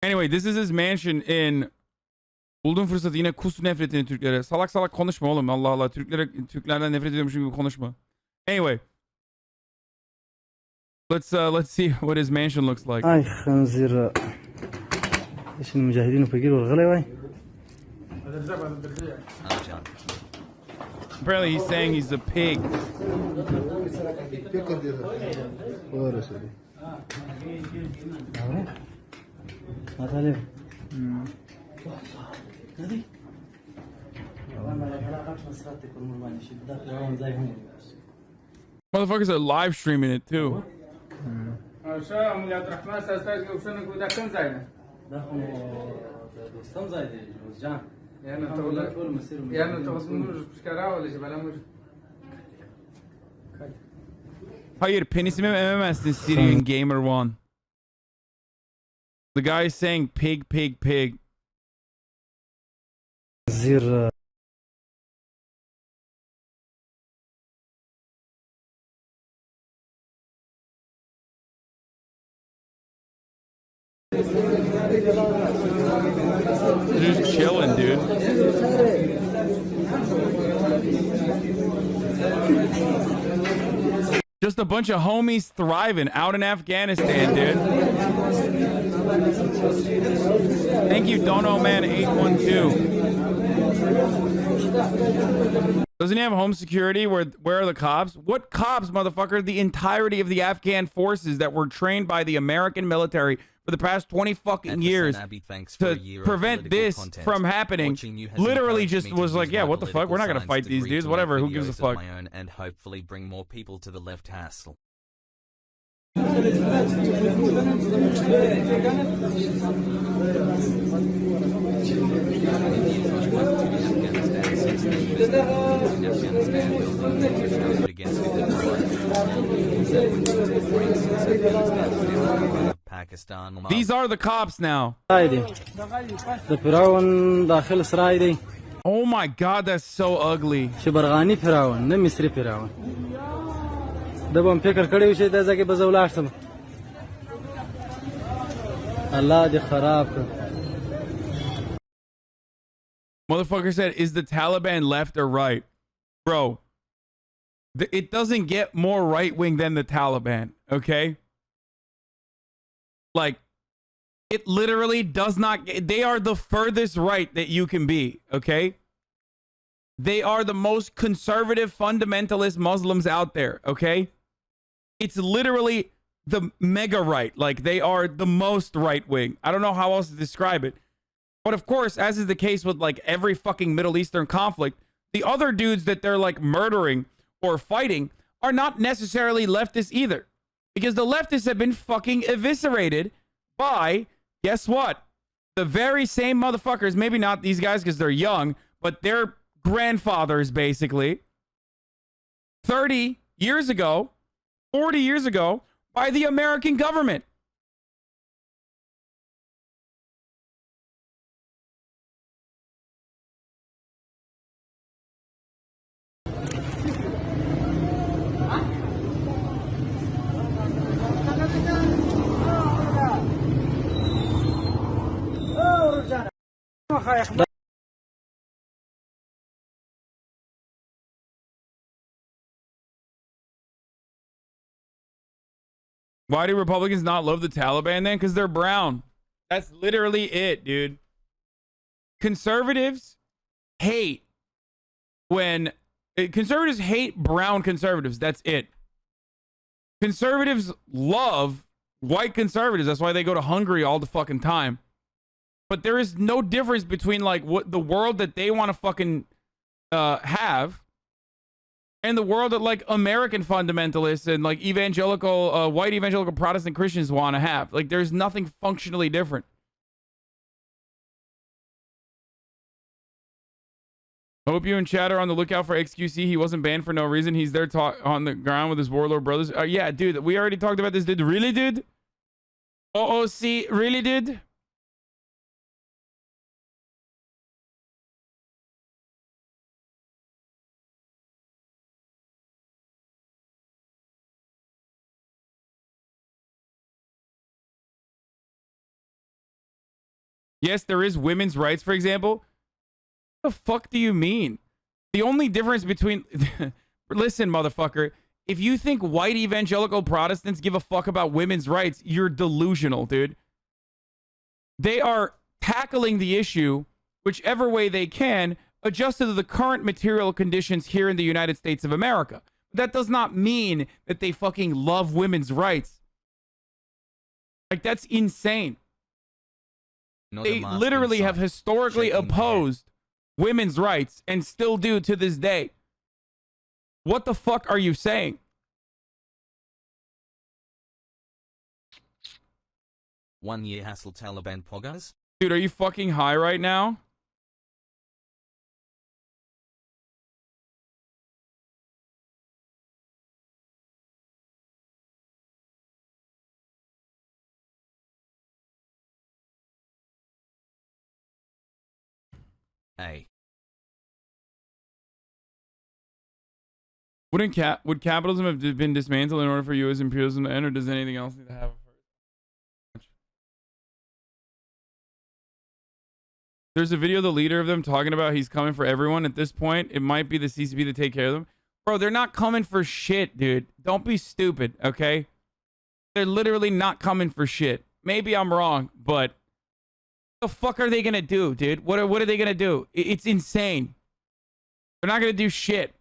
Anyway, this is his mansion in... Bulduğum fırsatı yine kus nefretini Türklere. Salak salak konuşma oğlum. Allah Allah. Türklerden nefret ediyormuşum gibi konuşma. Anyway. Let's see what his mansion looks like. Ay خنزير. ايش المجاهدين فقير والغلا واي. Apparently he's saying he's a pig. Motherfuckers are live streaming it too. Hayır, penisimi ememezsin Syrian Gamer 1. The guy is saying pig, pig, pig. Zira. They're just chilling, dude. Just a bunch of homies thriving out in Afghanistan, dude. Thank you, Dono Man 812. Doesn't he have home security? Where are the cops? What cops, motherfucker? The entirety of the Afghan forces that were trained by the American military for the past 20 fucking years to prevent this from happening. Literally just was like, yeah, what the fuck? We're not gonna fight these dudes. Whatever. Who gives a fuck? And hopefully bring more people to the left hassle. These are the cops now. Oh my god, that's so ugly. Motherfucker said, is the Taliban left or right? Bro, it doesn't get more right-wing than the Taliban, okay? Like, it literally does not... They are the furthest right that you can be, okay? They are the most conservative fundamentalist Muslims out there, okay? It's literally the mega right. Like, they are the most right-wing. I don't know how else to describe it. But of course, as is the case with like every fucking Middle Eastern conflict, the other dudes that they're like murdering or fighting are not necessarily leftists either. Because the leftists have been fucking eviscerated by, guess what? The very same motherfuckers, maybe not these guys because they're young, but their grandfathers basically, 30 years ago, 40 years ago, by the American government. Why do Republicans not love the Taliban then? Because they're brown. That's literally it, dude. Conservatives hate when... Conservatives hate brown conservatives. That's it. Conservatives love white conservatives. That's why they go to Hungary all the fucking time. But there is no difference between like what the world that they want to fucking have and the world that like American fundamentalists and like evangelical, white evangelical Protestant Christians want to have. Like there's nothing functionally different. Hope you and Chad are on the lookout for XQC. He wasn't banned for no reason. He's there on the ground with his warlord brothers. Yeah, dude, we already talked about this, dude. Really, dude? OOC, really, dude? Yes, there is women's rights, for example. What the fuck do you mean? The only difference between... Listen, motherfucker. If you think white evangelical Protestants give a fuck about women's rights, you're delusional, dude. They are tackling the issue whichever way they can, adjusted to the current material conditions here in the United States of America. That does not mean that they fucking love women's rights. Like, that's insane. They literally have historically opposed women's rights and still do to this day. What the fuck are you saying? One year hassle Taliban poggers? Dude, are you fucking high right now? Hey. Would capitalism have been dismantled in order for U.S. imperialism to end, or does anything else need to have? There's a video of the leader of them talking about he's coming for everyone. At this point, it might be the CCP to take care of them. Bro, they're not coming for shit, dude. Don't be stupid, okay? They're literally not coming for shit. Maybe I'm wrong, but what the fuck are they gonna do, dude? What are they gonna do? It's insane. They're not gonna do shit.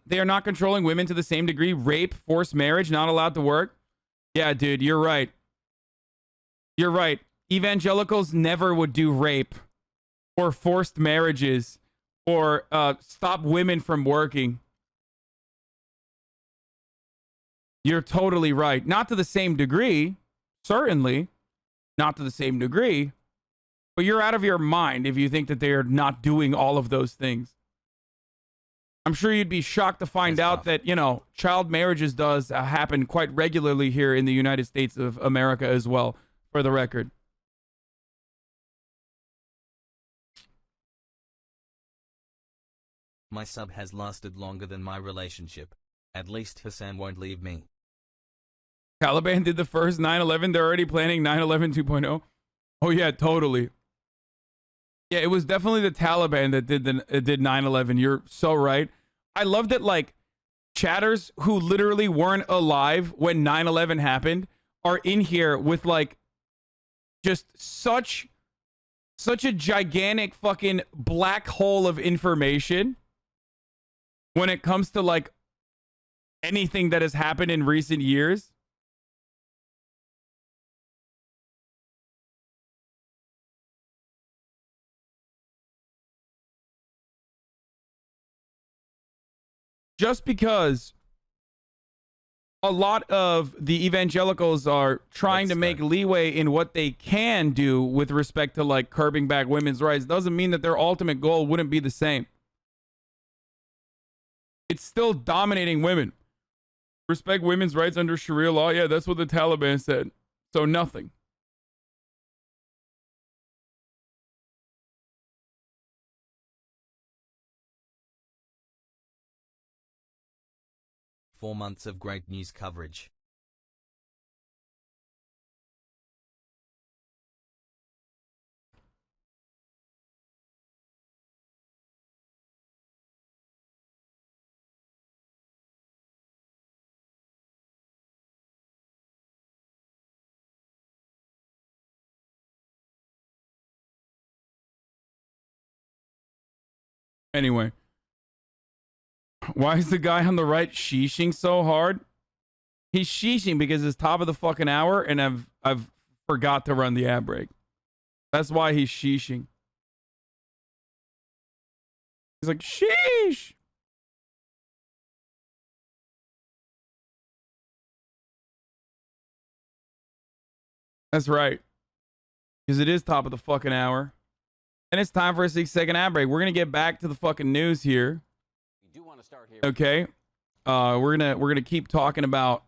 They are not controlling women to the same degree. Rape, forced marriage, not allowed to work. Yeah, dude, you're right. You're right. Evangelicals never would do rape or forced marriages or stop women from working. You're totally right. Not to the same degree. Certainly. Not to the same degree. But you're out of your mind if you think that they are not doing all of those things. I'm sure you'd be shocked to find out that, you know, child marriages does happen quite regularly here in the United States of America as well, for the record. My sub has lasted longer than my relationship. At least Hassan won't leave me. Taliban did the first 9/11. They're already planning 9/11 2.0. Oh, yeah, totally. Yeah, it was definitely the Taliban that did 9/11. You're so right. I love that, like, chatters who literally weren't alive when 9/11 happened are in here with, like, just such a gigantic fucking black hole of information when it comes to, like, anything that has happened in recent years. Just because a lot of the evangelicals are trying to make leeway in what they can do with respect to, like, curbing back women's rights doesn't mean that their ultimate goal wouldn't be the same. It's still dominating women. Respect women's rights under Sharia law. Yeah, that's what the Taliban said. So nothing. Four months of great news coverage. Anyway. Why is the guy on the right sheeshing so hard? He's sheeshing because it's top of the fucking hour and I've forgot to run the ad break. That's why he's sheeshing. He's like, sheesh. That's right. Because it is top of the fucking hour. And it's time for a 6-second ad break. We're going to get back to the fucking news here. Okay. We're gonna keep talking about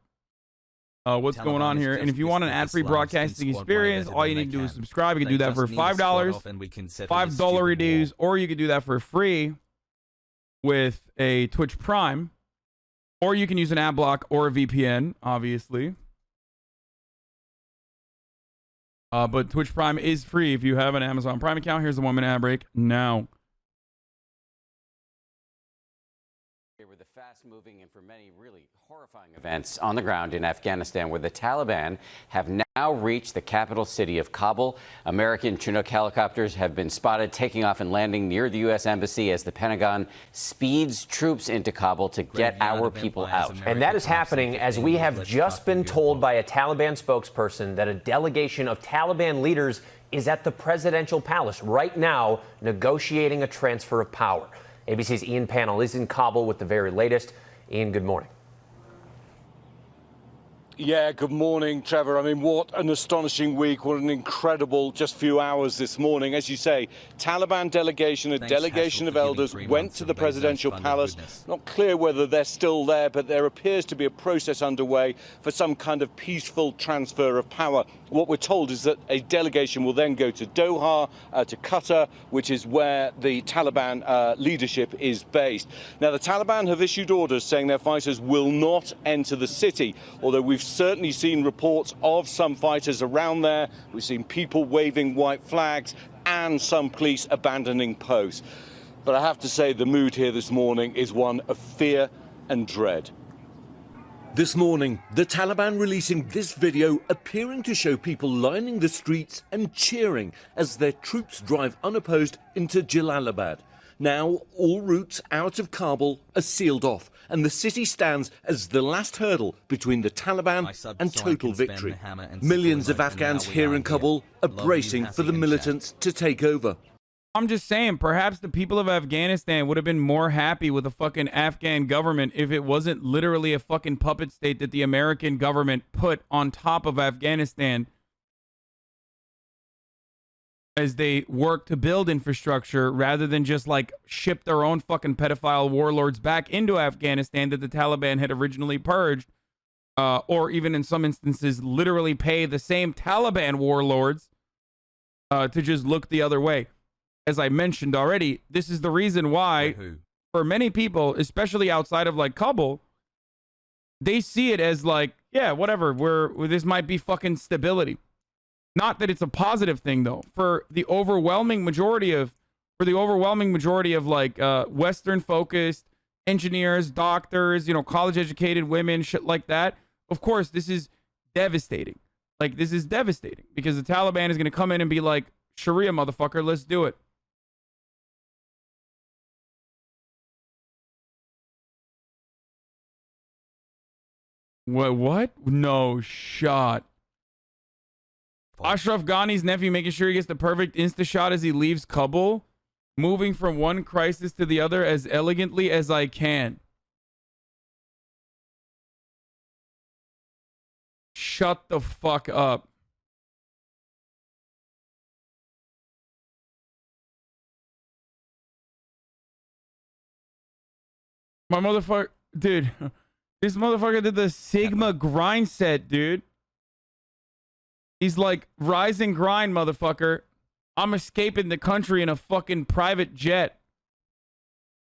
what's going on here. And if you want an ad-free broadcasting experience, all you need to do is subscribe. You can do that for $5, $5 dues, or you can do that for free with a Twitch Prime, or you can use an ad block or a VPN, obviously. But Twitch Prime is free if you have an Amazon Prime account. Here's the 1-minute ad break now. With the fast-moving and for many really horrifying events on the ground in Afghanistan, where the Taliban have now reached the capital city of Kabul. American Chinook helicopters have been spotted taking off and landing near the U.S. Embassy as the Pentagon speeds troops into Kabul to get our people out. And that is happening as we have just been told by a Taliban spokesperson that a delegation of Taliban leaders is at the presidential palace right now negotiating a transfer of power. ABC's Ian Pannell is in Kabul with the very latest. Ian, good morning. Yeah, good morning, Trevor. I mean, what an astonishing week. What an incredible just few hours this morning. As you say, Taliban delegation, a delegation of elders went to the presidential palace. Not clear whether they're still there, but there appears to be a process underway for some kind of peaceful transfer of power. What we're told is that a delegation will then go to Doha, to Qatar, which is where the Taliban leadership is based. Now, the Taliban have issued orders saying their fighters will not enter the city, although we've certainly seen reports of some fighters around there. We've seen people waving white flags and some police abandoning posts. But I have to say the mood here this morning is one of fear and dread. This morning, the Taliban releasing this video appearing to show people lining the streets and cheering as their troops drive unopposed into Jalalabad. Now, all routes out of Kabul are sealed off, and the city stands as the last hurdle between the Taliban and total victory. Millions of Afghans here in Kabul are bracing for the militants to take over. I'm just saying, perhaps the people of Afghanistan would have been more happy with the fucking Afghan government if it wasn't literally a fucking puppet state that the American government put on top of Afghanistan as they work to build infrastructure rather than just like ship their own fucking pedophile warlords back into Afghanistan that the Taliban had originally purged, or even in some instances literally pay the same Taliban warlords to just look the other way. As I mentioned already, this is the reason why for many people, especially outside of like Kabul, they see it as like, yeah, whatever, this might be fucking stability. Not that it's a positive thing though. For the overwhelming majority of like Western focused engineers, doctors, college educated women, shit like that. Of course, this is devastating. Like this is devastating because the Taliban is going to come in and be like, Sharia motherfucker, let's do it. What? No shot. Ashraf Ghani's nephew making sure he gets the perfect insta shot as he leaves Kabul, moving from one crisis to the other as elegantly as I can. Shut the fuck up. My motherfucker, dude, this motherfucker did the Sigma grind set, dude. He's like, rise and grind, motherfucker. I'm escaping the country in a fucking private jet.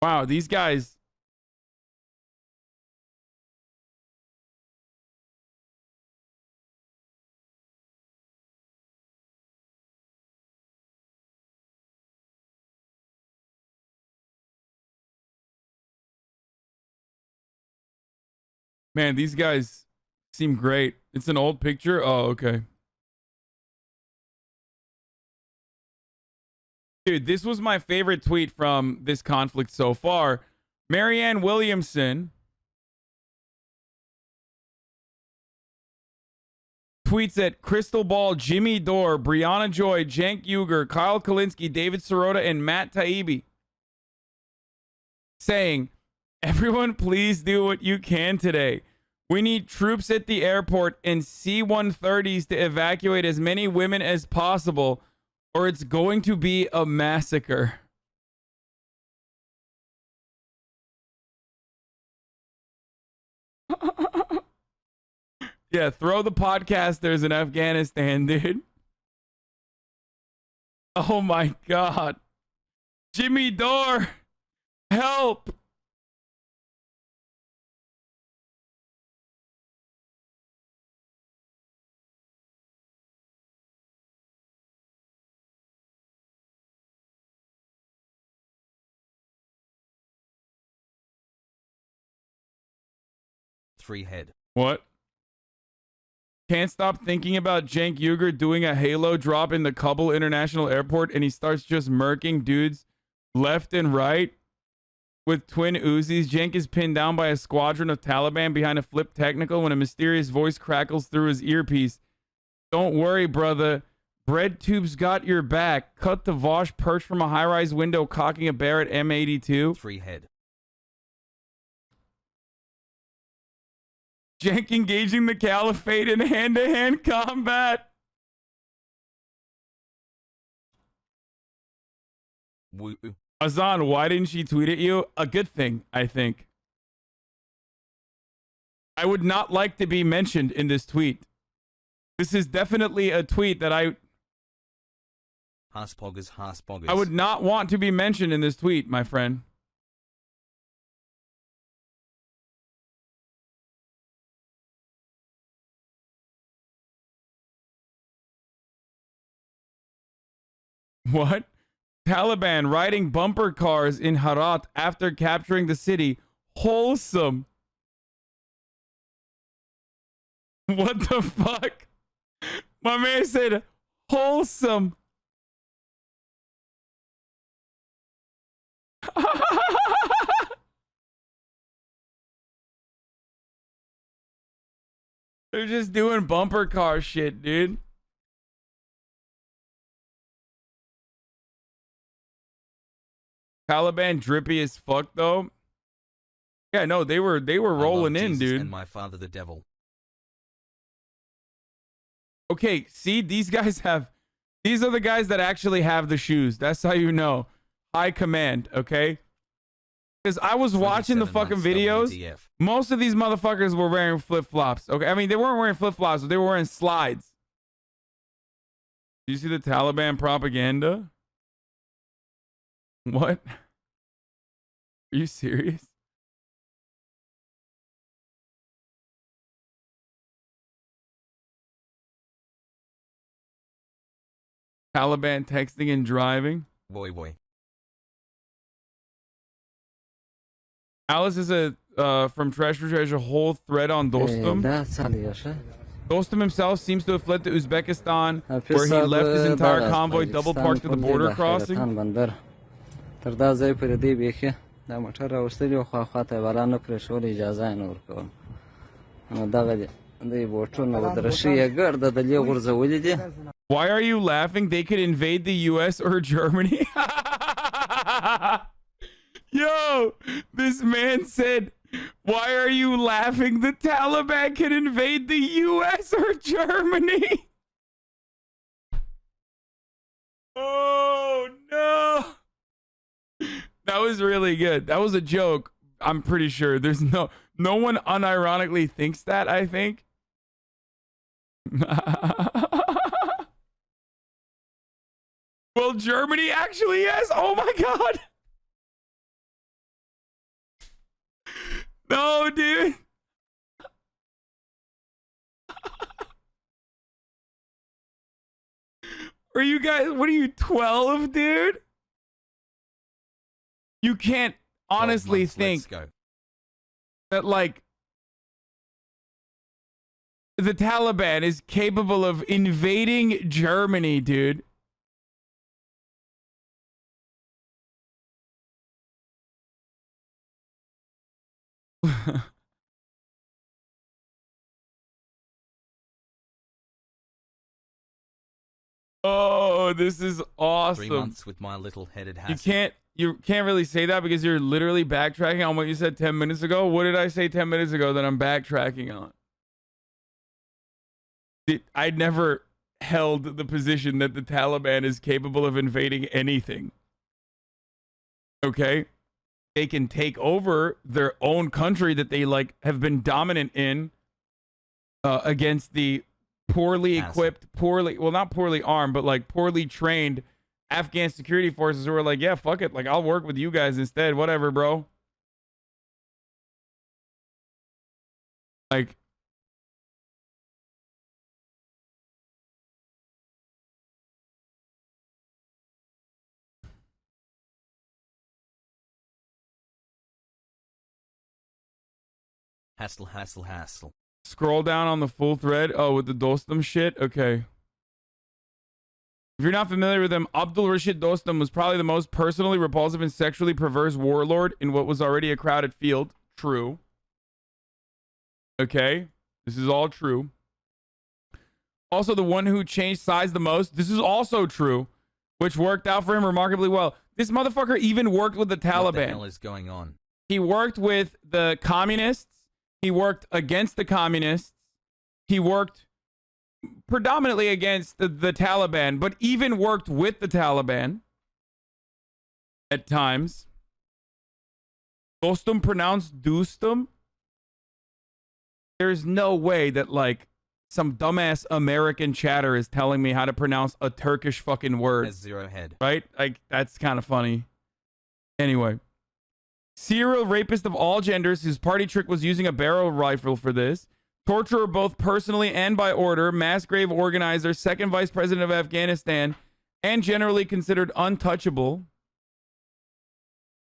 Wow, these guys. Man, these guys seem great. It's an old picture. Oh, okay. Dude, this was my favorite tweet from this conflict so far. Marianne Williamson tweets at Crystal Ball, Jimmy Dore, Brianna Joy, Cenk Uygur, Kyle Kalinske, David Sirota, and Matt Taibbi, saying, everyone please do what you can today. We need troops at the airport and C-130s to evacuate as many women as possible, or it's going to be a massacre. Yeah, throw the podcasters in Afghanistan, dude. Oh my God. Jimmy Dore, help. Three head. What? Can't stop thinking about Cenk Uygur doing a halo drop in the Kabul International Airport and he starts just murking dudes left and right with twin Uzis. Cenk is pinned down by a squadron of Taliban behind a flip technical when a mysterious voice crackles through his earpiece. Don't worry, brother. Bread tubes got your back. Cut the Vosh perched from a high-rise window cocking a Barrett M82. Three head. Cenk engaging the Caliphate in hand-to-hand combat. Azan, why didn't she tweet at you? A good thing, I think. I would not like to be mentioned in this tweet. This is definitely a tweet that I would not want to be mentioned in this tweet, my friend. What? Taliban riding bumper cars in Herat after capturing the city. Wholesome. What the fuck? My man said wholesome. They're just doing bumper car shit, dude. Taliban drippy as fuck though. Yeah, no, they were rolling in, dude. And my father the devil. Okay, see, these are the guys that actually have the shoes. That's how you know. High command, okay? Because I was watching the fucking videos. WTF. Most of these motherfuckers were wearing flip-flops. Okay, I mean, they weren't wearing flip-flops, but they were wearing slides. Do you see the Taliban propaganda? What? Are you serious? Taliban texting and driving. Boy. Alice is from Treasure a whole thread on Dostum. Dostum himself seems to have fled to Uzbekistan, where he left his entire convoy double parked at the border crossing. Why are you laughing? They could invade the US or Germany. Yo, this man said, why are you laughing? The Taliban can invade the US or Germany. Oh, no. That was really good. That was a joke. I'm pretty sure there's no one unironically thinks that, I think. Well, Germany actually, yes. Oh my God. No, dude. Are you guys, what are you, 12, dude? You can't honestly think that, like, the Taliban is capable of invading Germany, dude. Oh, this is awesome. 3 months with my little headed You Hassan. can't really say that because you're literally backtracking on what you said 10 minutes ago. What did I say 10 minutes ago that I'm backtracking on? I never held the position that the Taliban is capable of invading anything. Okay? They can take over their own country that they like have been dominant in against the poorly equipped, not poorly armed, but like poorly trained Afghan security forces who are like, yeah, fuck it. Like, I'll work with you guys instead. Whatever, bro. Like, Hassle. scroll down on the full thread. Oh, with the Dostum shit? Okay. If you're not familiar with him, Abdul Rashid Dostum was probably the most personally repulsive and sexually perverse warlord in what was already a crowded field. True. Okay. This is all true. Also, the one who changed sides the most. This is also true, which worked out for him remarkably well. This motherfucker even worked with the Taliban. What the hell is going on? He worked with the communists. He worked against the communists. He worked predominantly against the Taliban, but even worked with the Taliban at times. Dostum pronounced Dostum. There's no way that like some dumbass American chatter is telling me how to pronounce a Turkish fucking word. Has 0 head. Right? Like, that's kind of funny. Anyway. Serial rapist of all genders, whose party trick was using a barrel rifle for this. Torturer both personally and by order. Mass grave organizer, second vice president of Afghanistan, and generally considered untouchable.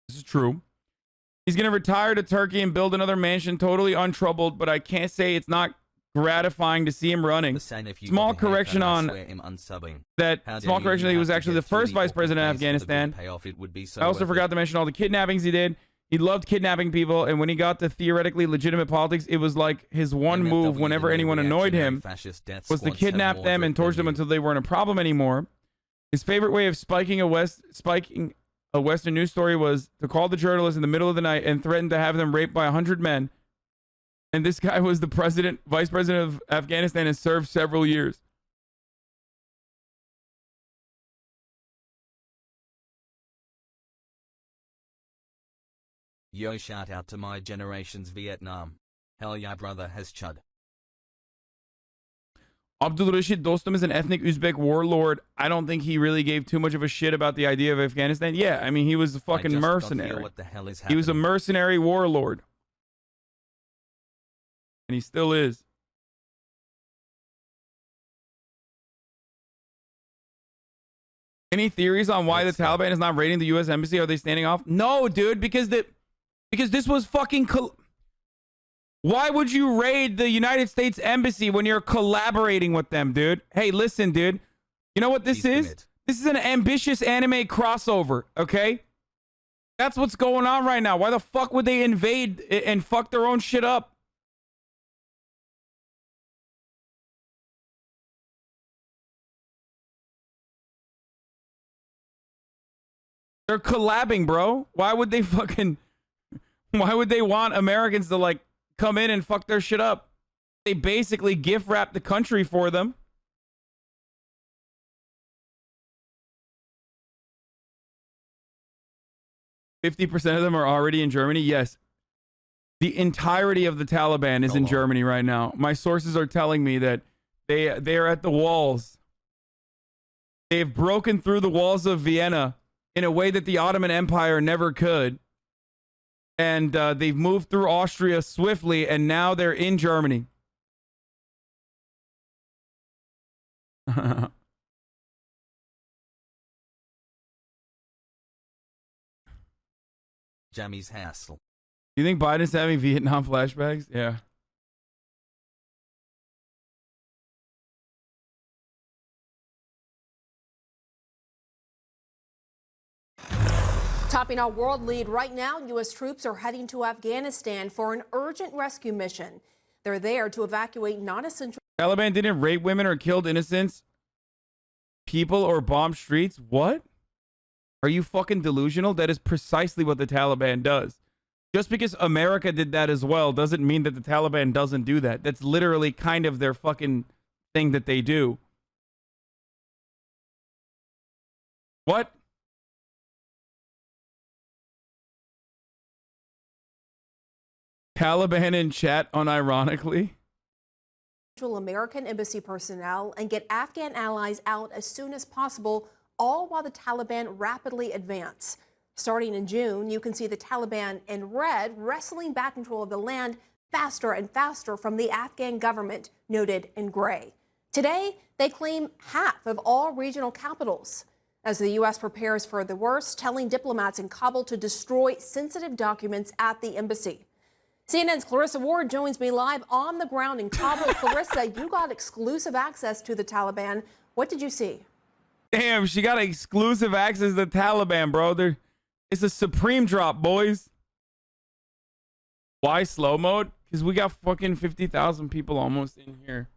This is true. He's going to retire to Turkey and build another mansion totally untroubled, but I can't say it's not gratifying to see him running. Small correction on that. Small correction that he was actually the first vice president of Afghanistan. I also forgot to mention all the kidnappings he did. He loved kidnapping people, and when he got to theoretically legitimate politics, it was like his one move whenever anyone annoyed him was to kidnap them and torture them until they weren't a problem anymore. His favorite way of spiking a Western news story was to call the journalists in the middle of the night and threaten to have them raped by 100 men. And this guy was the vice president of Afghanistan and served several years. Yo, shout out to my generation's Vietnam. Hell yeah, brother, has chud. Abdul Rashid Dostum is an ethnic Uzbek warlord. I don't think he really gave too much of a shit about the idea of Afghanistan. Yeah, I mean, he was a fucking mercenary. What the hell is he was a mercenary warlord. And he still is. Any theories on why the Taliban is not raiding the U.S. embassy? Are they standing off? No, dude, because this was fucking... Why would you raid the United States embassy when you're collaborating with them, dude? Hey, listen, dude. You know what this is? This is an ambitious anime crossover, okay? That's what's going on right now. Why the fuck would they invade and fuck their own shit up? They're collabing, bro. Why would they want Americans to like come in and fuck their shit up? They basically gift wrap the country for them. %50 of them are already in Germany. Yes. The entirety of the Taliban is in Germany right now. My sources are telling me that they are at the walls. They've broken through the walls of Vienna in a way that the Ottoman Empire never could. And they've moved through Austria swiftly, and now they're in Germany. Jammy's hassle. You think Biden's having Vietnam flashbacks? Yeah. Topping our world lead right now, U.S. troops are heading to Afghanistan for an urgent rescue mission. They're there to evacuate non-essential. Taliban didn't rape women or killed innocents, people, or bomb streets. What? Are you fucking delusional? That is precisely what the Taliban does. Just because America did that as well doesn't mean that the Taliban doesn't do that. That's literally kind of their fucking thing that they do. What? Taliban in chat unironically. American embassy personnel and get Afghan allies out as soon as possible, all while the Taliban rapidly advance. Starting in June, you can see the Taliban in red wrestling back control of the land faster and faster from the Afghan government, noted in gray. Today, they claim half of all regional capitals as the U.S. prepares for the worst, telling diplomats in Kabul to destroy sensitive documents at the embassy. CNN's Clarissa Ward joins me live on the ground in Kabul. Clarissa, you got exclusive access to the Taliban. What did you see? Damn, she got exclusive access to the Taliban, bro. It's a supreme drop, boys. Why slow mode? Because we got fucking 50,000 people almost in here.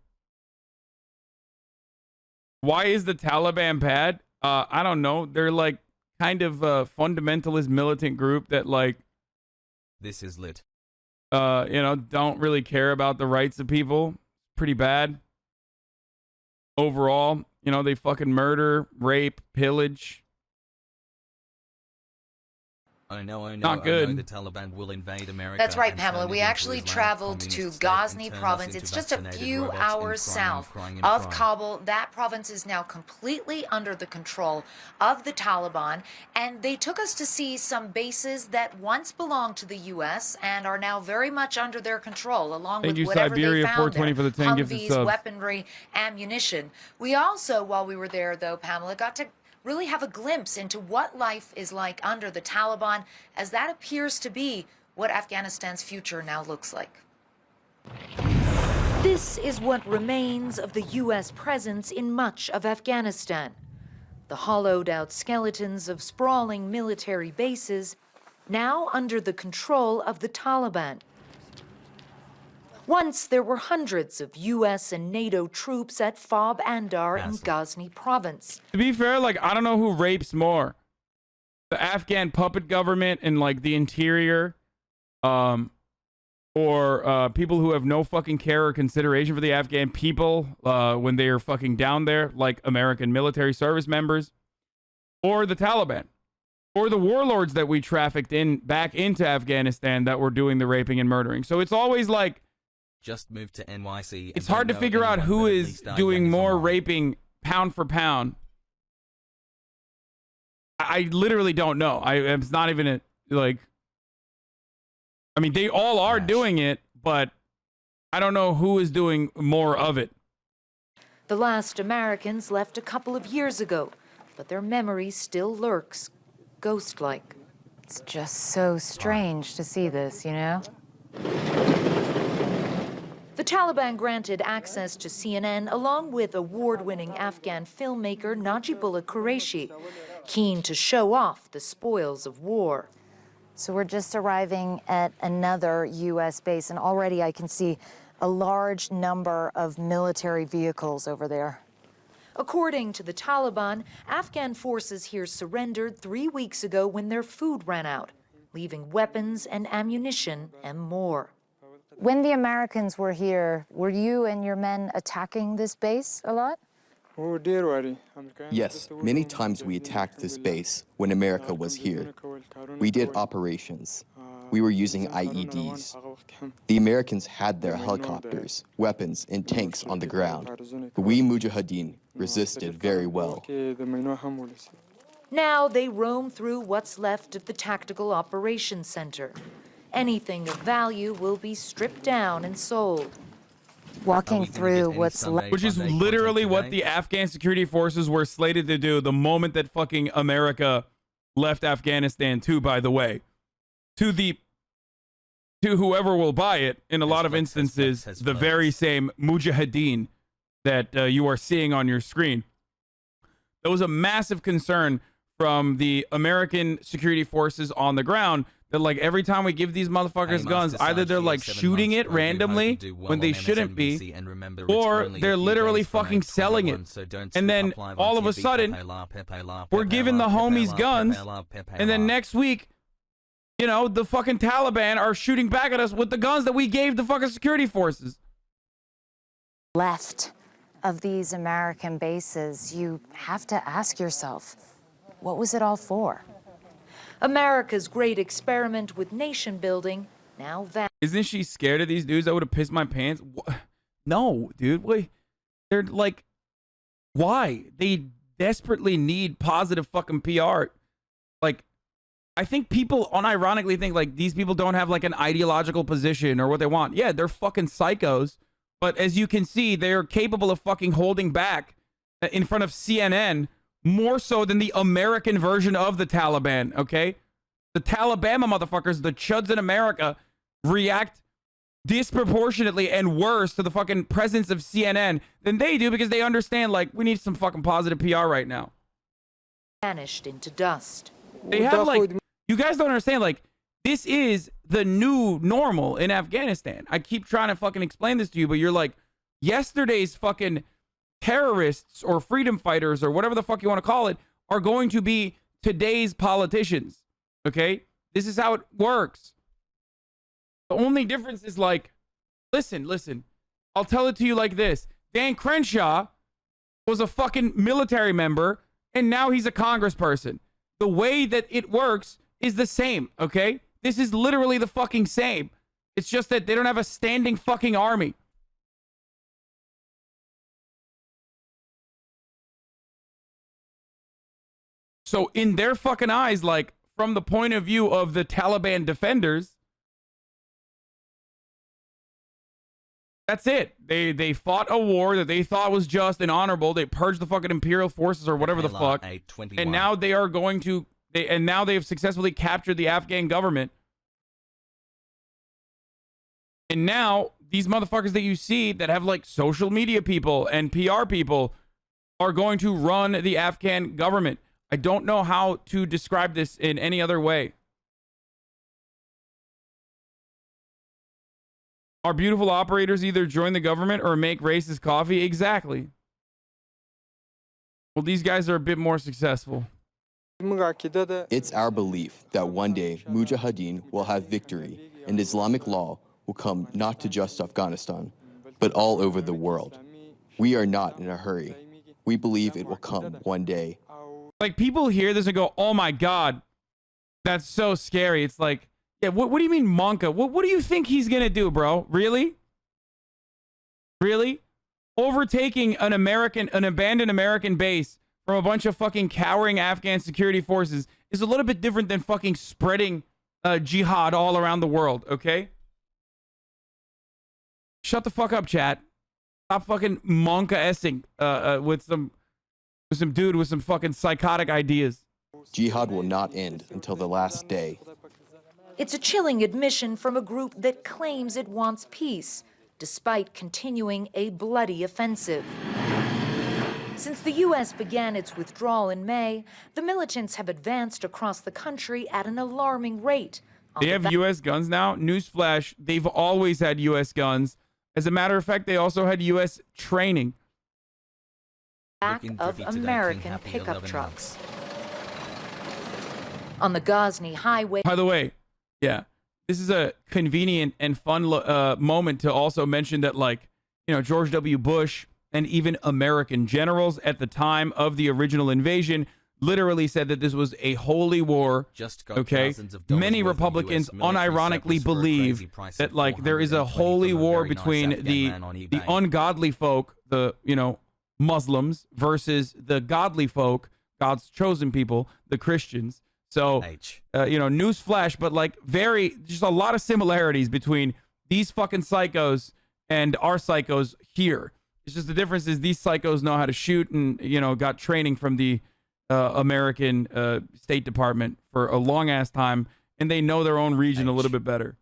Why is the Taliban bad? I don't know. They're like kind of a fundamentalist militant group that like... This is lit. Don't really care about the rights of people. Pretty bad. Overall, they fucking murder, rape, pillage. Oh no, not good. Oh no, the Taliban will invade America. That's right, Pamela. We actually traveled to Ghazni province. It's just a few hours south of Kabul. That province is now completely under the control of the Taliban, and they took us to see some bases that once belonged to the U.S. and are now very much under their control, along with whatever Siberia, they found 420 there. for the 10 gifted Humvees, subs. weaponry, ammunition. We also, while we were there, though, Pamela, got to really have a glimpse into what life is like under the Taliban, as that appears to be what Afghanistan's future now looks like. This is what remains of the U.S. presence in much of Afghanistan. The hollowed-out skeletons of sprawling military bases, now under the control of the Taliban. Once there were hundreds of U.S. and NATO troops at Fob Andar in Ghazni province. To be fair, I don't know who rapes more. The Afghan puppet government and the interior, or people who have no fucking care or consideration for the Afghan people when they are fucking down there, like American military service members, or the Taliban, or the warlords that we trafficked back into Afghanistan that were doing the raping and murdering. So it's always just moved to NYC. It's hard to figure out who is doing more raping pound for pound. I literally don't know. It's not even they all are doing it, but I don't know who is doing more of it. The last Americans left a couple of years ago, but their memory still lurks, ghost-like. It's just so strange to see this, The Taliban granted access to CNN along with award-winning Afghan filmmaker Najibullah Qureshi, keen to show off the spoils of war. So we're just arriving at another U.S. base, and already I can see a large number of military vehicles over there. According to the Taliban, Afghan forces here surrendered 3 weeks ago when their food ran out, leaving weapons and ammunition and more. When the Americans were here, were you and your men attacking this base a lot? Yes, many times we attacked this base when America was here. We did operations. We were using IEDs. The Americans had their helicopters, weapons, and tanks on the ground. But we Mujahideen resisted very well. Now they roam through what's left of the Tactical Operations Center. Anything of value will be stripped down and sold. Walking through what's left. Which is literally what the Afghan security forces were slated to do the moment that fucking America left Afghanistan too, by the way. To whoever will buy it, in a lot of instances, the very same Mujahideen that you are seeing on your screen. There was a massive concern from the American security forces on the ground that, like, every time we give these motherfuckers guns, either they're like shooting it randomly when they shouldn't be, or they're literally fucking selling it. And then all of a sudden, we're giving the homies guns, and then next week, you know, the fucking Taliban are shooting back at us with the guns that we gave the fucking security forces. Left of these American bases, you have to ask yourself, what was it all for? America's great experiment with nation building now vanished. Isn't she scared of these dudes that would have pissed my pants? No, dude. Wait, they're like, why? They desperately need positive fucking PR. Like, I think people unironically think like these people don't have like an ideological position or what they want. Yeah, they're fucking psychos. But as you can see, they're capable of fucking holding back in front of CNN more so than the American version of the Taliban, okay? The Taliban motherfuckers, the chuds in America, react disproportionately and worse to the fucking presence of CNN than they do because they understand, like, we need some fucking positive PR right now. Vanished into dust. They have, like, you guys don't understand, like, this is the new normal in Afghanistan. I keep trying to fucking explain this to you, but you're like, yesterday's fucking terrorists or freedom fighters or whatever the fuck you want to call it are going to be today's politicians. Okay? This is how it works. The only difference is like, listen. I'll tell it to you like this. Dan Crenshaw was a fucking military member and now he's a congressperson. The way that it works is the same, okay? This is literally the fucking same. It's just that they don't have a standing fucking army. So in their fucking eyes, like, from the point of view of the Taliban defenders, that's it. They fought a war that they thought was just and honorable. They purged the fucking imperial forces or whatever the fuck. And now they are going to, now they have successfully captured the Afghan government. And now these motherfuckers that you see that have like social media people and PR people are going to run the Afghan government. I don't know how to describe this in any other way. Our beautiful operators either join the government or make racist coffee. Exactly. Well, these guys are a bit more successful. It's our belief that one day Mujahideen will have victory and Islamic law will come not to just Afghanistan, but all over the world. We are not in a hurry. We believe it will come one day. Like, people hear this and go, oh my God, that's so scary. It's like, yeah, what do you mean Monka? What do you think he's going to do, bro? Really? Really? Overtaking an abandoned American base from a bunch of fucking cowering Afghan security forces is a little bit different than fucking spreading jihad all around the world, okay? Shut the fuck up, chat. Stop fucking Monka-essing with some dude with some fucking psychotic ideas. Jihad will not end until the last day. It's a chilling admission from a group that claims it wants peace, despite continuing a bloody offensive. Since the U.S. began its withdrawal in May, the militants have advanced across the country at an alarming rate. They have U.S. guns now? Newsflash, they've always had U.S. guns. As a matter of fact, they also had U.S. training. Back of American pickup trucks. On the Ghazni highway. By the way, yeah, this is a convenient and fun moment to also mention that, like, you know, George W. Bush and even American generals at the time of the original invasion literally said that this was a holy war. Okay, many Republicans unironically believe that, like, there is a holy war between the ungodly folk, the, you know, Muslims versus the godly folk, God's chosen people, the Christians. So, you know, newsflash, but like just a lot of similarities between these fucking psychos and our psychos here. It's just the difference is these psychos know how to shoot and, you know, got training from the American State Department for a long ass time, and they know their own region a little bit better.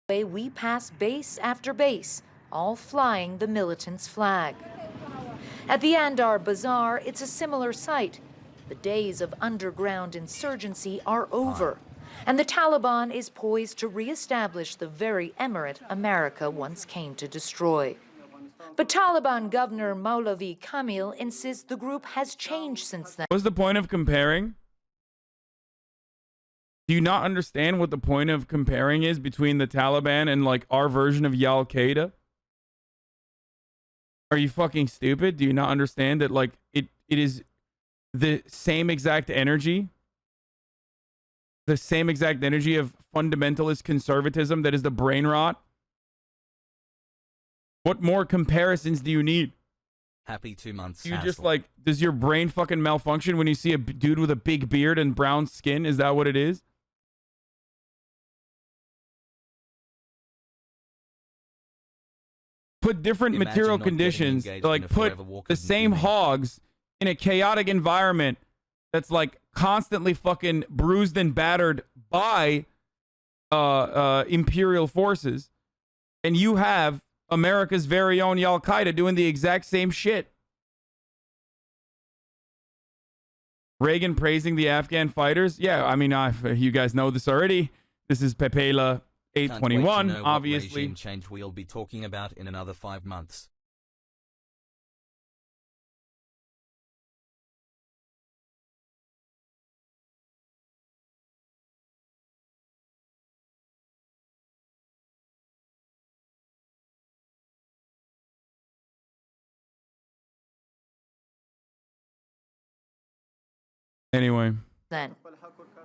We pass base after base, all flying the militants' flag. At the Andar Bazaar, it's a similar sight. The days of underground insurgency are over, and the Taliban is poised to reestablish the very emirate America once came to destroy. But Taliban Governor Maulavi Kamil insists the group has changed since then. What's the point of comparing? Do you not understand what the point of comparing is between the Taliban and like our version of Al Qaeda? Are you fucking stupid? Do you not understand that like it is the same exact energy? The same exact energy of fundamentalist conservatism that is the brain rot? What more comparisons do you need? Happy 2 months. You just like, does your brain fucking malfunction when you see a dude with a big beard and brown skin? Is that what it is? Put different material conditions, like put the same hogs in a chaotic environment that's like constantly fucking bruised and battered by imperial forces, and you have America's very own Al Qaeda doing the exact same shit. Reagan praising the Afghan fighters. Yeah, I mean, you guys know this already. This is Pepela 821, obviously. Regime change we'll be talking about in another 5 months. Anyway. Then.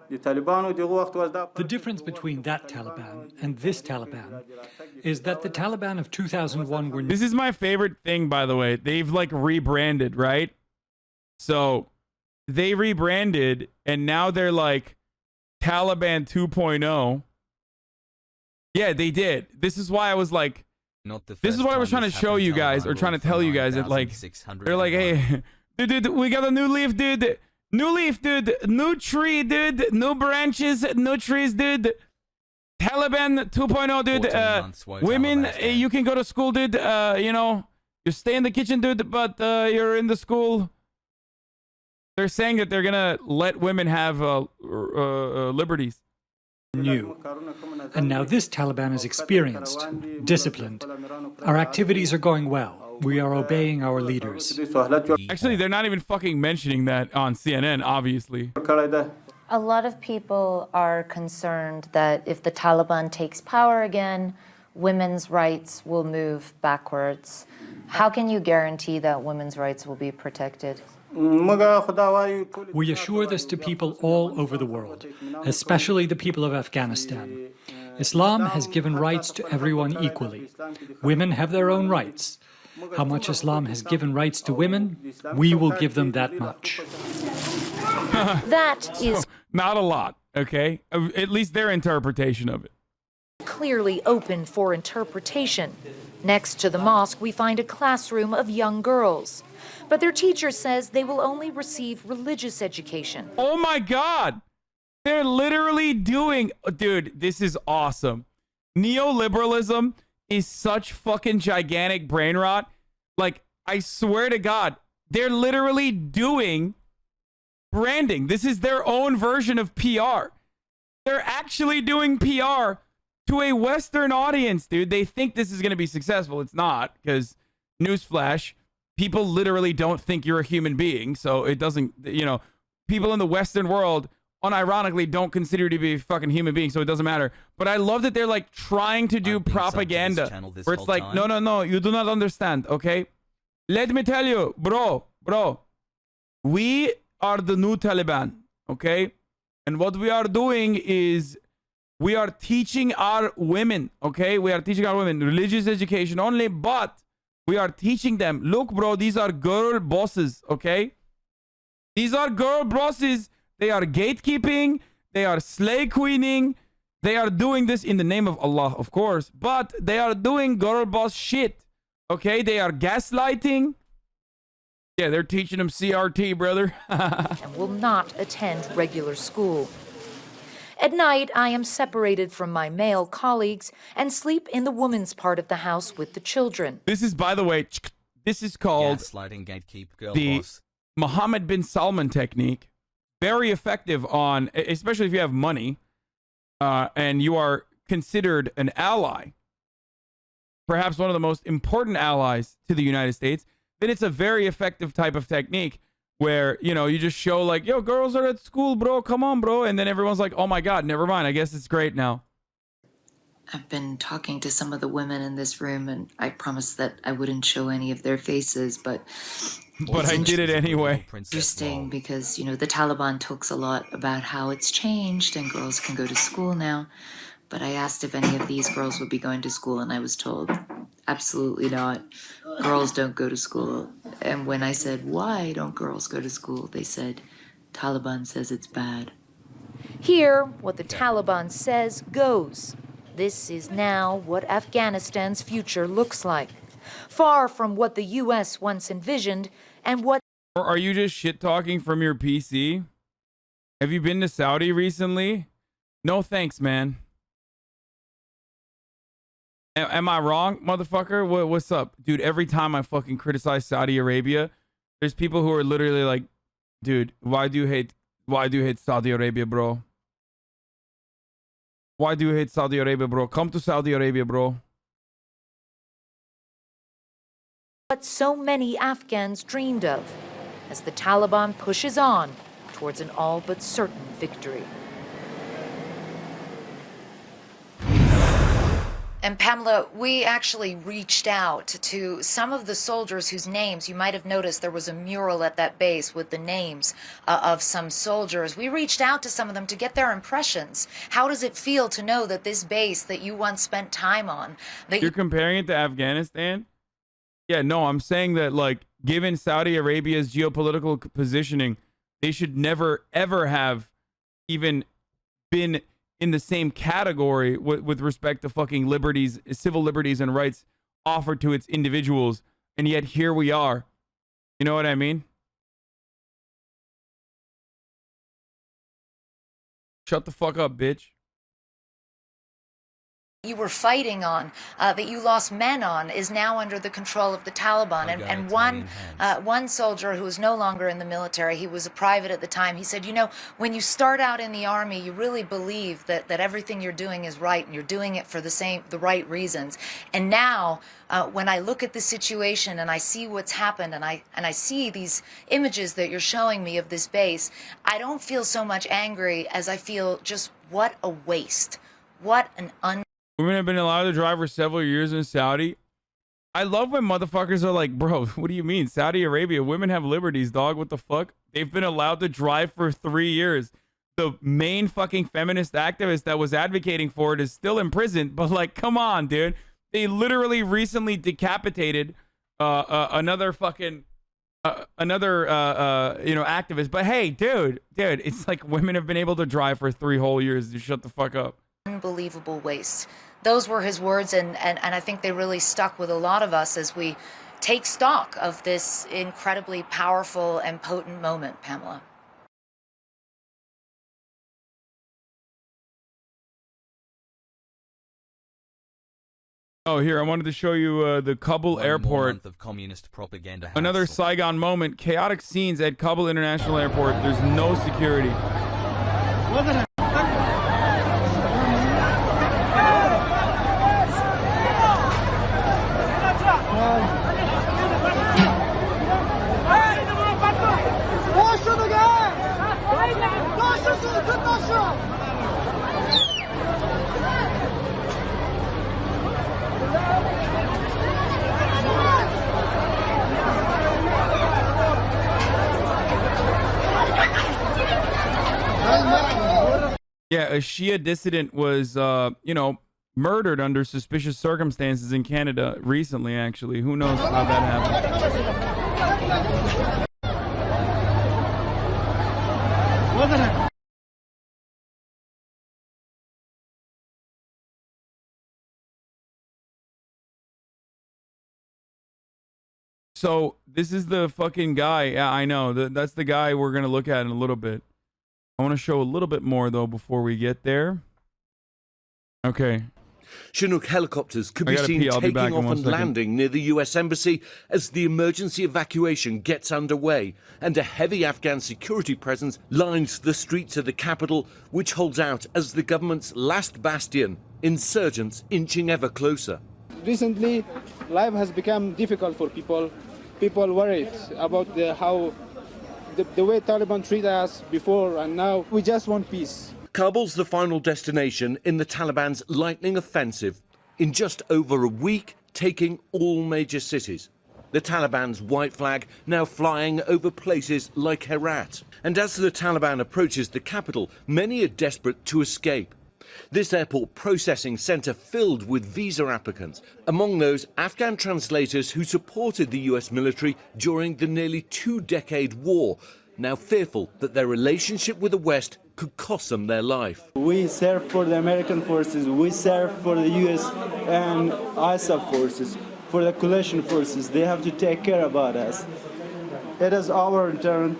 The difference between that Taliban and this Taliban is that the Taliban of 2001 were... This is my favorite thing, by the way. They've like rebranded, right? So they rebranded and now they're like Taliban 2.0. Yeah, they did. This is why I was like, this is what I was trying to show you guys or trying to tell you guys that like, they're like, hey, dude, we got a new leaf, dude. New leaf, dude. New tree, dude. New branches, new trees, dude. Taliban 2.0, dude. Women, you can go to school, dude. You know, you stay in the kitchen, dude, but you're in the school. They're saying that they're gonna let women have liberties. New. And now this Taliban is experienced, disciplined. Our activities are going well. We are obeying our leaders. Actually, they're not even fucking mentioning that on CNN, obviously. A lot of people are concerned that if the Taliban takes power again, women's rights will move backwards. How can you guarantee that women's rights will be protected? We assure this to people all over the world, especially the people of Afghanistan. Islam has given rights to everyone equally. Women have their own rights. How much Islam has given rights to women, we will give them that much. That is not a lot, okay? At least their interpretation of it. Clearly open for interpretation. Next to the mosque, we find a classroom of young girls. But their teacher says they will only receive religious education. Oh my God! They're literally doing... Dude, this is awesome. Neoliberalism is such fucking gigantic brain rot. Like, I swear to God, they're literally doing branding. This is their own version of PR. They're actually doing PR to a Western audience, dude. They think this is going to be successful. It's not, because newsflash, people literally don't think you're a human being. So it doesn't, you know, people in the Western world unironically don't consider you to be a fucking human being, so it doesn't matter. But I love that they're like trying to do propaganda where it's like, no, you do not understand, okay? Let me tell you, bro, we are the new Taliban, okay? And what we are doing is we are teaching our women, okay? We are teaching our women religious education only, but we are teaching them, look, bro, these are girl bosses, okay? These are girl bosses. They are gatekeeping. They are slay queening. They are doing this in the name of Allah, of course. But they are doing girl boss shit. Okay? They are gaslighting. Yeah, they're teaching them CRT, brother. And will not attend regular school. At night, I am separated from my male colleagues and sleep in the woman's part of the house with the children. This is, by the way, this is called gaslighting gatekeep girl the boss. Mohammed bin Salman technique. very effective on, especially if you have money and you are considered an ally, perhaps one of the most important allies to the United States, then it's a very effective type of technique where, you know, you just show like, yo, girls are at school, bro. Come on, bro. And then everyone's like, oh my God, never mind. I guess it's great now. I've been talking to some of the women in this room, and I promised that I wouldn't show any of their faces, but I did it anyway. Interesting because, you know, the Taliban talks a lot about how it's changed and girls can go to school now. But I asked if any of these girls would be going to school, and I was told, absolutely not. Girls don't go to school. And when I said, why don't girls go to school? They said, Taliban says it's bad. Here, what the Taliban says goes. This is now what Afghanistan's future looks like. Far from what the U.S. once envisioned and what... Or are you just shit-talking from your PC? Have you been to Saudi recently? No thanks, man. Am I wrong, motherfucker? What's up? Dude, every time I fucking criticize Saudi Arabia, there's people who are literally like, dude, why do you hate Saudi Arabia, bro? Why do you hate Saudi Arabia, bro? Come to Saudi Arabia, bro. What so many Afghans dreamed of as the Taliban pushes on towards an all but certain victory. And Pamela, we actually reached out to some of the soldiers whose names, you might have noticed there was a mural at that base with the names of some soldiers. We reached out to some of them to get their impressions. How does it feel to know that this base that you once spent time on... You're comparing it to Afghanistan? Yeah, no, I'm saying that, like, given Saudi Arabia's geopolitical positioning, they should never, ever have even been in the same category with respect to fucking liberties, civil liberties and rights offered to its individuals. And yet here we are. You know what I mean? Shut the fuck up, bitch. You were fighting on, that you lost men on, is now under the control of the Taliban. And one soldier who is no longer in the military, he was a private at the time, he said, you know, when you start out in the army, you really believe that everything you're doing is right and you're doing it for the right reasons. And now, when I look at the situation and I see what's happened and I see these images that you're showing me of this base, I don't feel so much angry as I feel just what a waste. What an Women have been allowed to drive for several years in Saudi. I love when motherfuckers are like, bro, what do you mean? Saudi Arabia, women have liberties, dog. What the fuck? They've been allowed to drive for 3 years. The main fucking feminist activist that was advocating for it is still in prison. But like, come on, dude. They literally recently decapitated another fucking activist. But hey, dude, it's like women have been able to drive for 3 whole years. You shut the fuck up. unbelievable waste. Those were his words, and I think they really stuck with a lot of us as we take stock of this incredibly powerful and potent moment, Pamela. Oh, here, I wanted to show you the Kabul airport. Of communist propaganda Another Saigon moment. Chaotic scenes at Kabul International Airport. There's no security. Yeah, a Shia dissident was, murdered under suspicious circumstances in Canada recently, actually. Who knows how that happened. So, this is the fucking guy. Yeah, I know. That's the guy we're going to look at in a little bit. I want to show a little bit more, though, before we get there. Okay. Chinook helicopters could I be gotta seen pee, I'll be back taking in off 1 and second. landing near the US Embassy as the emergency evacuation gets underway, and a heavy Afghan security presence lines the streets of the capital, which holds out as the government's last bastion, insurgents inching ever closer. Recently, life has become difficult for people. People worried about the way Taliban treat us before and now. We just want peace. Kabul's the final destination in the Taliban's lightning offensive. In just over a week, taking all major cities. The Taliban's white flag now flying over places like Herat. And as the Taliban approaches the capital, many are desperate to escape. This airport processing centre filled with visa applicants, among those Afghan translators who supported the US military during the nearly 2-decade war, now fearful that their relationship with the West could cost them their life. We serve for the American forces, we serve for the US and ISAF forces, for the coalition forces. They have to take care about us. It is our turn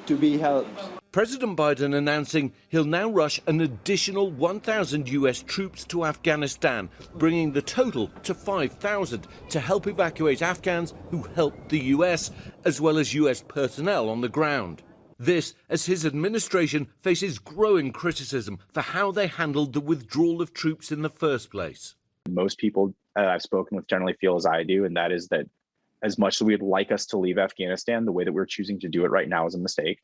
to be helped. President Biden announcing he'll now rush an additional 1,000 US troops to Afghanistan, bringing the total to 5,000 to help evacuate Afghans who helped the US, as well as US personnel on the ground. This as his administration faces growing criticism for how they handled the withdrawal of troops in the first place. Most people I've spoken with generally feel as I do, and that is that as much as we'd like us to leave Afghanistan, the way that we're choosing to do it right now is a mistake.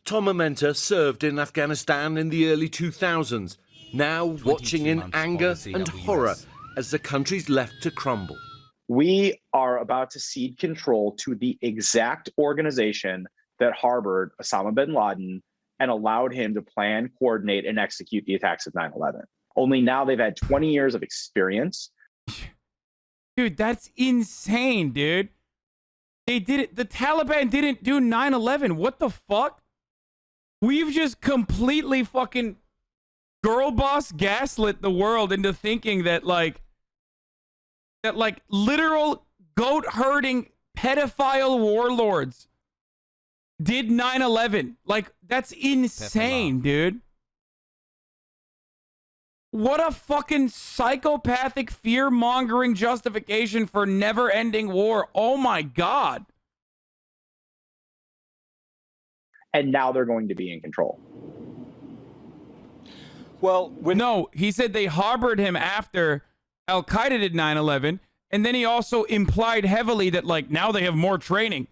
Tom Amenta served in Afghanistan in the early 2000s, now watching in anger and horror as the country's left to crumble. We are about to cede control to the exact organization that harbored Osama bin Laden and allowed him to plan, coordinate, and execute the attacks of 9/11. Only now they've had 20 years of experience. Dude, that's insane, dude. They did it. The Taliban didn't do 9/11. What the fuck? We've just completely fucking girl boss gaslit the world into thinking that like literal goat herding pedophile warlords did 9/11. Like, that's insane, dude. What a fucking psychopathic fear-mongering justification for never-ending war. Oh my God. And now they're going to be in control. Well, no, he said they harbored him after Al-Qaeda did 9/11, and then he also implied heavily that, like, now they have more training.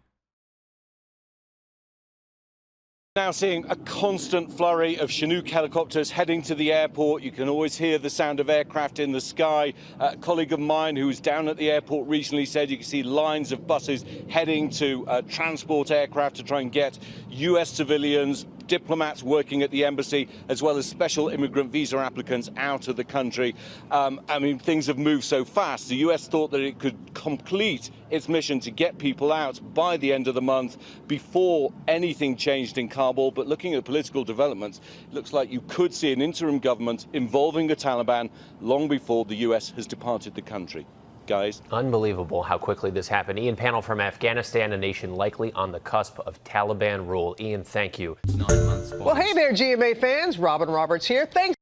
Now seeing a constant flurry of Chinook helicopters heading to the airport. You can always hear the sound of aircraft in the sky. A colleague of mine who was down at the airport recently said you can see lines of buses heading to transport aircraft to try and get US civilians, diplomats working at the embassy, as well as special immigrant visa applicants out of the country. I mean, things have moved so fast. The US thought that it could complete its mission to get people out by the end of the month before anything changed in Kabul. But looking at political developments, it looks like you could see an interim government involving the Taliban long before the US has departed the country. Guys. Unbelievable how quickly this happened. Ian Panel from Afghanistan, a nation likely on the cusp of Taliban rule. Ian, thank you. Well, hey there, GMA fans. Robin Roberts here. Thanks.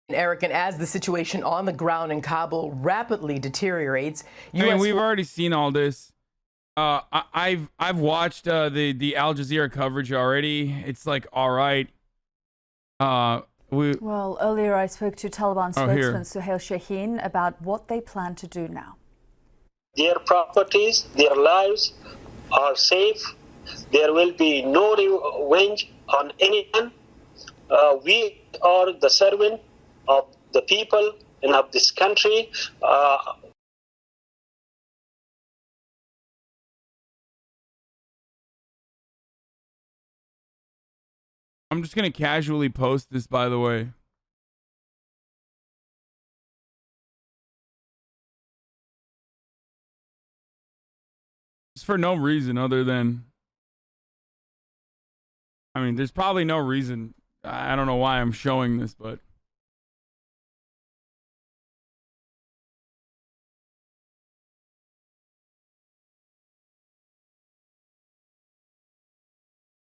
Eric, and as the situation on the ground in Kabul rapidly deteriorates, I mean, we've already seen all this. I've watched the Al Jazeera coverage already. It's like, all right. Well, earlier I spoke to Taliban spokesman Suhail Shaheen about what they plan to do now. Their properties, their lives are safe. There will be no revenge on anyone. We are the servant of the people and of this country. I'm just going to casually post this, by the way. Just for no reason other than... I mean, there's probably no reason. I don't know why I'm showing this, but...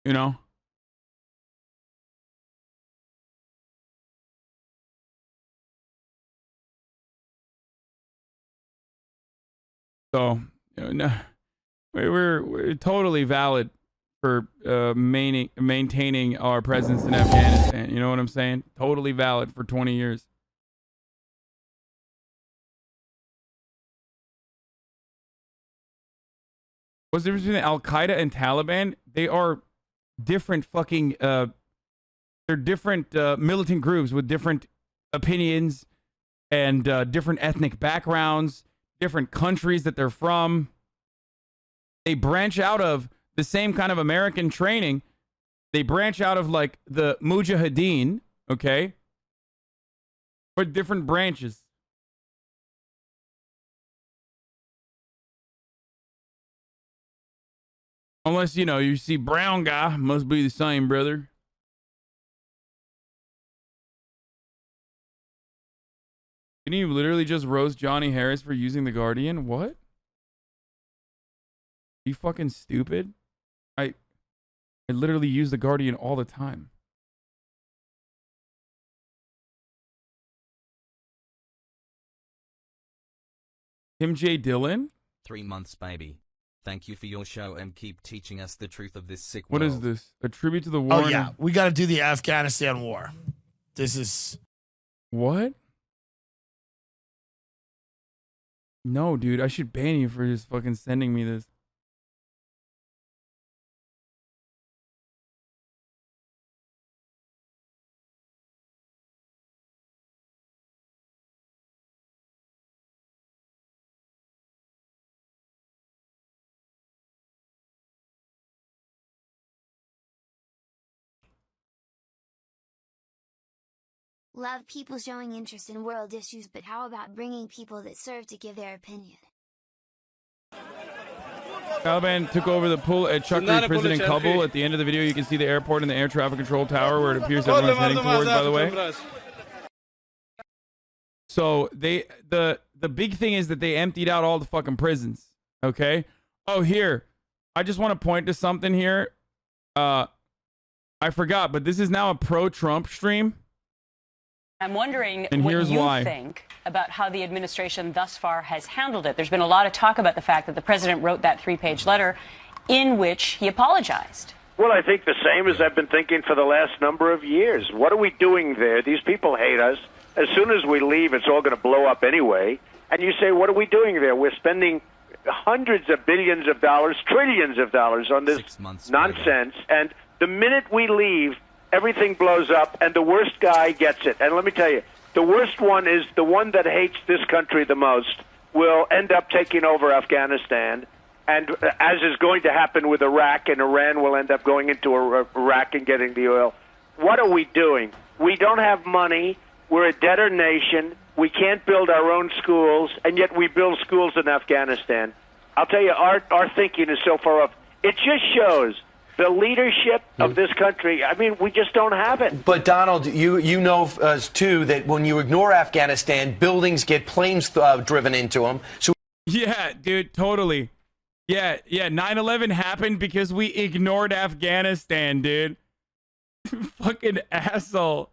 You know? So, no, we're totally valid for maintaining our presence in Afghanistan. You know what I'm saying? Totally valid for 20 years. What's the difference between Al Qaeda and Taliban? They are different fucking. They're different militant groups with different opinions and different ethnic backgrounds, different countries that they're from. They branch out of the same kind of American training. They branch out of like the Mujahideen, okay? But different branches. Unless, you know, you see brown guy, must be the same, brother. Didn't you literally just roast Johnny Harris for using The Guardian? What? You fucking stupid? I literally use The Guardian all the time. Tim J. Dillon? 3 months, baby. Thank you for your show and keep teaching us the truth of this sick What world. is this? A tribute to the war? Oh, yeah. We got to do the Afghanistan war. This is... What? No, dude. I should ban you for just fucking sending me this. Love people showing interest in world issues, but how about bringing people that serve to give their opinion? Taliban took over the pool at Chakri prison in Kabul. At the end of the video, you can see the airport and the air traffic control tower where it appears everyone's heading towards, by the way. So the big thing is that they emptied out all the fucking prisons. Okay? Oh, here. I just want to point to something here. I forgot, but this is now a pro-Trump stream. I'm wondering and what here's you why. think about how the administration thus far has handled it. There's been a lot of talk about the fact that the president wrote that 3-page letter in which he apologized. Well, I think the same as I've been thinking for the last number of years. What are we doing there? These people hate us. As soon as we leave, it's all going to blow up anyway. And you say, what are we doing there? We're spending hundreds of billions of dollars, trillions of dollars on this nonsense. And the minute we leave, everything blows up, and the worst guy gets it. And let me tell you, the worst one is the one that hates this country the most will end up taking over Afghanistan, and as is going to happen with Iraq, and Iran will end up going into Iraq and getting the oil. What are we doing? We don't have money. We're a debtor nation. We can't build our own schools, and yet we build schools in Afghanistan. I'll tell you, our thinking is so far off. It just shows the leadership of this country. I mean, we just don't have it. But Donald, you know too that when you ignore Afghanistan, buildings get planes driven into them. So yeah, dude, totally. Yeah. 9/11 happened because we ignored Afghanistan, dude. Fucking asshole.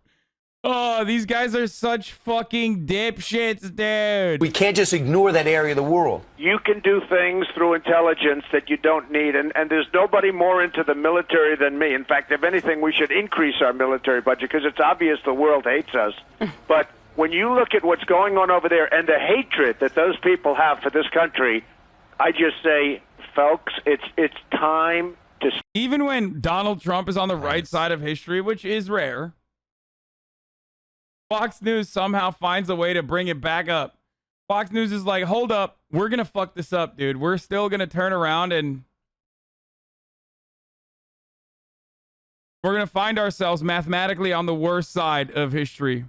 Oh, these guys are such fucking dipshits, dude. We can't just ignore that area of the world. You can do things through intelligence that you don't need, and there's nobody more into the military than me. In fact, if anything, we should increase our military budget because it's obvious the world hates us. But when you look at what's going on over there and the hatred that those people have for this country, I just say, folks, it's time to... Even when Donald Trump is on the right side of history, which is rare, Fox News somehow finds a way to bring it back up. Fox News is like, hold up, we're going to fuck this up, dude. We're still going to turn around and we're going to find ourselves mathematically on the worst side of history.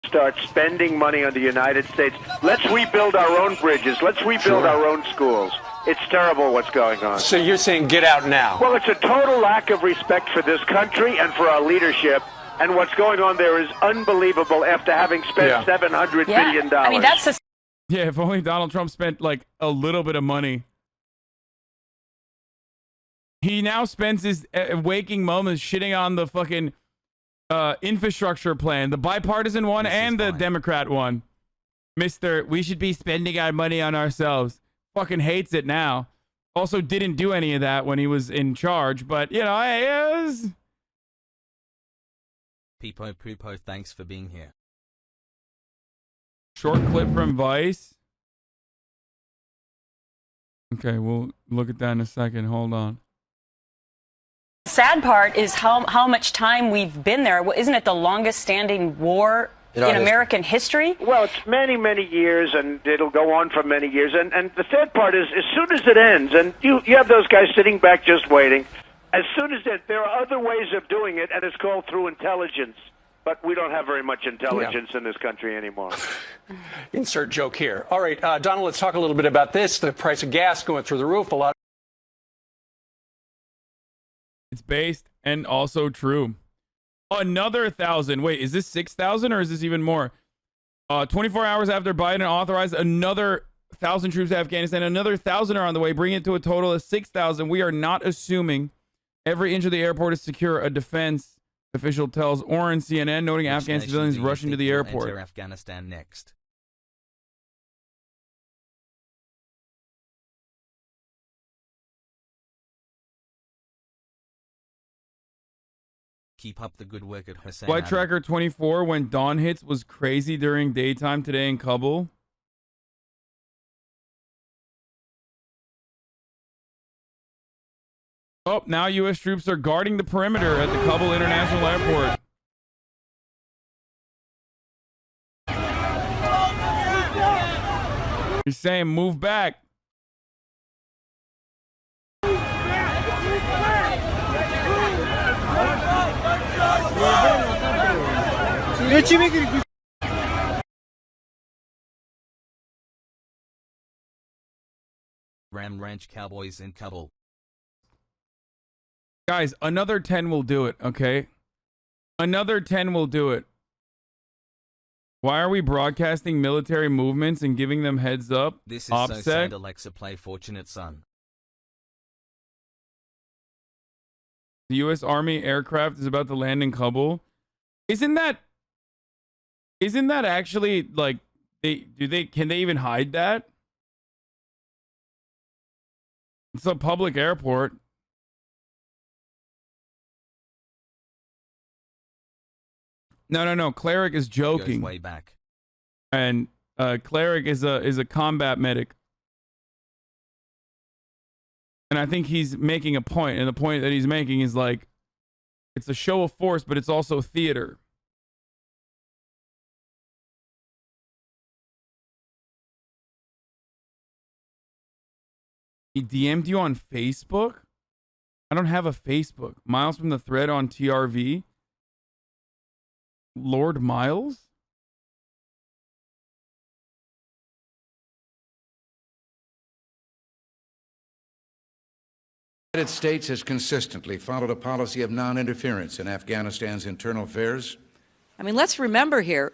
Start spending money on the United States. Let's rebuild our own bridges. Let's rebuild our own schools. It's terrible what's going on. So you're saying get out now? Well, it's a total lack of respect for this country and for our leadership. And what's going on there is unbelievable after having spent $700 billion. I mean, that's yeah, if only Donald Trump spent like a little bit of money. He now spends his waking moments shitting on the fucking infrastructure plan, the bipartisan one and the Democrat one. We should be spending our money on ourselves. fucking hates it now. Also didn't do any of that when he was in charge, but, you know, hey, it was... Peepo Poopo, thanks for being here. Short clip from Vice. Okay, we'll look at that in a second. Hold on. Sad part is how much time we've been there. Well, isn't it the longest standing war in American history? Well, it's many, many years, and it'll go on for many years. And the sad part is, as soon as it ends, and you have those guys sitting back just waiting, as soon as there are other ways of doing it, and it's called through intelligence. But we don't have very much intelligence in this country anymore. Insert joke here. All right, Donald, let's talk a little bit about this. The price of gas going through the roof. A lot. It's based and also true. Another 1,000. Wait, is this 6,000 or is this even more? 24 hours after Biden authorized another 1,000 troops to Afghanistan, another 1,000 are on the way, bringing it to a total of 6,000. We are not assuming every inch of the airport is secure, a defense official tells Oren CNN, noting Afghan civilians rushing to the airport. Enter Afghanistan next. Keep up the good work at Hussein. Flight Tracker 24, when dawn hits, was crazy during daytime today in Kabul. Oh, now U.S. troops are guarding the perimeter at the Kabul International Airport. He's saying, move back. Ram Ranch Cowboys in Kabul. Guys, another 10 will do it, okay? Another 10 will do it. Why are we broadcasting military movements and giving them heads up? This is Offset? so sad. Alexa, play Fortunate Son. The U.S. Army aircraft is about to land in Kabul. Isn't that actually, like, can they even hide that? It's a public airport. No. Cleric is joking. Goes way back. And Cleric is a combat medic. And I think he's making a point, and the point that he's making is like, it's a show of force, but it's also theater. He DM'd you on Facebook? I don't have a Facebook. Miles from the thread on TRV. Lord Miles? The United States has consistently followed a policy of non-interference in Afghanistan's internal affairs. I mean, let's remember here,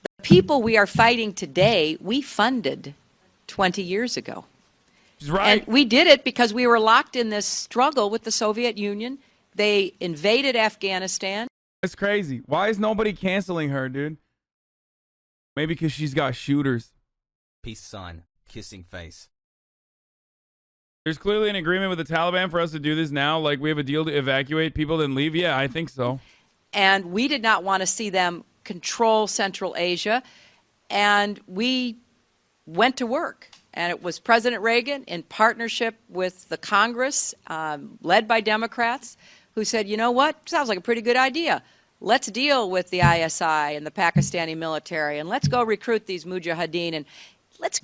the people we are fighting today, we funded 20 years ago. She's right. And we did it because we were locked in this struggle with the Soviet Union. They invaded Afghanistan. That's crazy. Why is nobody canceling her, dude? Maybe because she's got shooters. Peace sign. Kissing face. There's clearly an agreement with the Taliban for us to do this now. Like, we have a deal to evacuate people, then leave. Yeah, I think so. And we did not want to see them control Central Asia. And we went to work. And it was President Reagan, in partnership with the Congress, led by Democrats, who said, you know what? Sounds like a pretty good idea. Let's deal with the ISI and the Pakistani military, and let's go recruit these mujahideen. And let's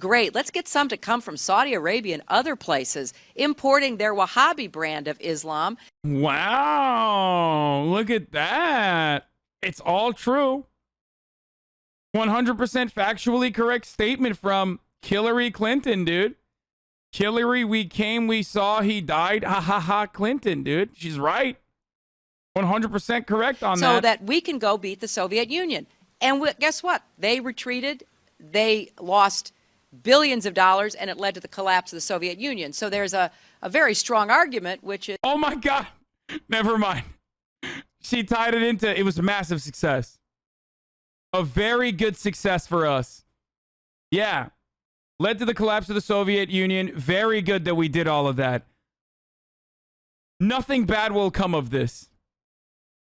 get some to come from Saudi Arabia and other places, importing their Wahhabi brand of Islam. Wow, look at that. It's all true. 100% factually correct statement from Hillary Clinton, dude. Hillary, we came, we saw, he died. Ha ha ha, Clinton, dude. She's right. 100% correct on that. So that we can go beat the Soviet Union. And guess what? They retreated. They lost billions of dollars, and it led to the collapse of the Soviet Union. So there's a very strong argument, which is... Oh, my God. Never mind. She tied it into... It was a massive success. A very good success for us. Yeah. led to the collapse of the Soviet Union. Very good that we did all of that. Nothing bad will come of this.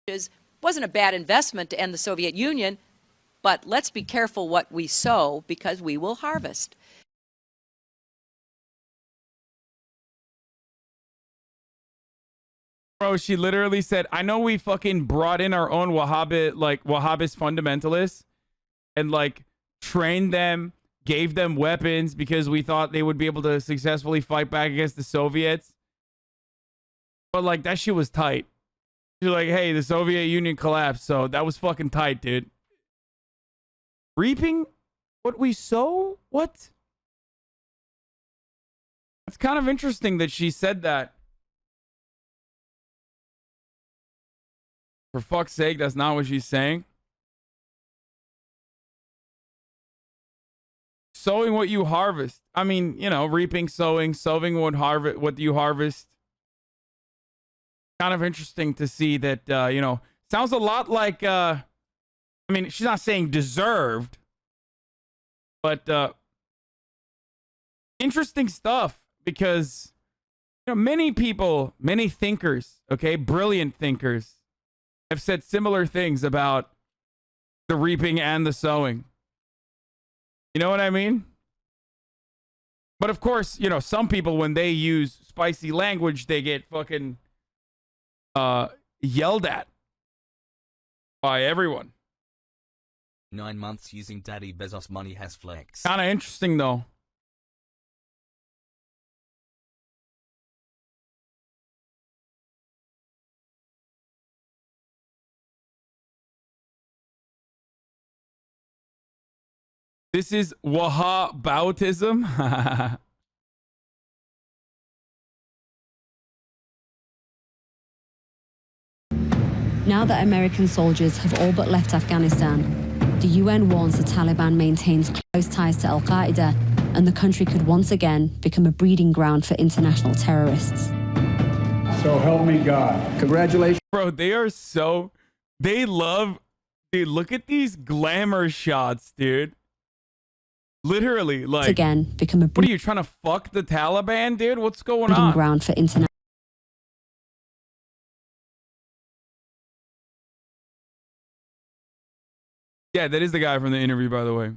It wasn't a bad investment to end the Soviet Union, but let's be careful what we sow because we will harvest. Bro, she literally said, I know we fucking brought in our own Wahhabist fundamentalists and like trained them, gave them weapons because we thought they would be able to successfully fight back against the Soviets. But like that shit was tight. She's like, hey, the Soviet Union collapsed, so that was fucking tight, dude. Reaping what we sow? What? It's kind of interesting that she said that. For fuck's sake, that's not what she's saying. Sowing what you harvest. I mean, you know, reaping, sowing what you harvest. Kind of interesting to see that, you know, sounds a lot like, I mean, she's not saying deserved, but interesting stuff because, you know, many people, many thinkers, okay, brilliant thinkers, have said similar things about the reaping and the sowing. You know what I mean? But of course, you know, some people, when they use spicy language, they get fucking yelled at by everyone. 9 months using Daddy Bezos money has flexed. Kind of interesting, though. This is Wahhaboutism. Now that American soldiers have all but left Afghanistan, the UN warns the Taliban maintains close ties to Al-Qaeda and the country could once again become a breeding ground for international terrorists. So help me God. Congratulations. Bro, they are so... They love... Dude, look at these glamour shots, dude. Literally, like... Again, become a what are you, trying to fuck the Taliban, dude? What's going breeding on? ground for international... Yeah, that is the guy from the interview, by the way.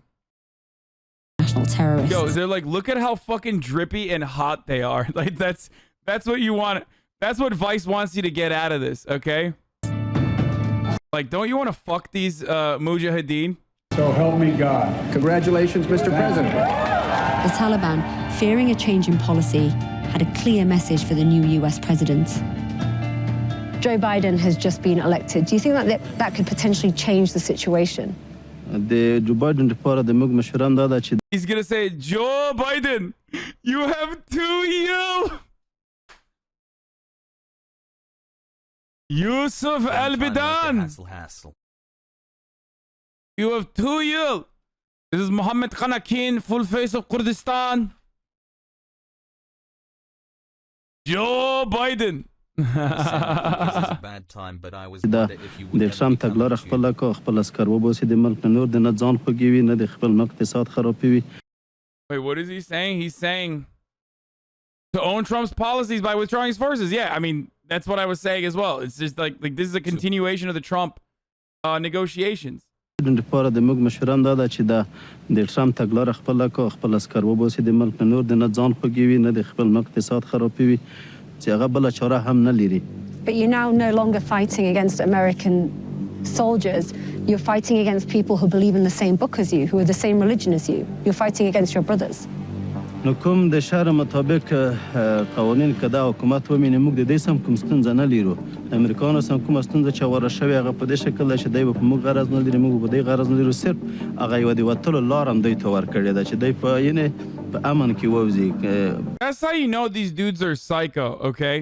Terrorists. Yo, they're like, look at how fucking drippy and hot they are. Like, that's what you want. That's what Vice wants you to get out of this, okay? Like, don't you want to fuck these mujahideen? So help me God. Congratulations, Mr. President. The Taliban, fearing a change in policy, had a clear message for the new US president. Joe Biden has just been elected. Do you think that could potentially change the situation? He's gonna say, Joe Biden, you have 2 years. Yusuf Al-Bidan, you have 2 years. This is Mohammed Khanakin, full face of Kurdistan. Joe Biden. Bad time, but I was wondering if you would Trump تګلاره خپل کو خپل اسکر وبوسي د ملک نور د نه ځان خوږي نه د خپل اقتصاد خرابوي. Wait, what is he saying? He's saying to own Trump's policies by withdrawing his forces. Yeah, I mean, that's what I was saying as well. It's just like this is a continuation of the Trump negotiations. د لپاره د موږ مشران دا چې دا د ټرمپ تګلاره خپل کو خپل اسکر وبوسي د ملک نور د نه ځان خوږي نه د خپل اقتصاد خرابوي. But you're now no longer fighting against American soldiers. You're fighting against people who believe in the same book as you, who are the same religion as you. You're fighting against your brothers. نو کوم د شهر مطابق قوانین کدا حکومت و مینه موږ د دې سم کوم ستونزه نه لرو امریکانو سم کوم ستونزه چې ور شوی هغه په دې شکل چې دوی په موږ غرض نه لري موږ په دې غرض نه لرو صرف هغه یو دی وتل لارم دوی ته ور کړی دا چې دوی په ینه په امن کې ووزي. That's how you know these dudes are psycho, okay?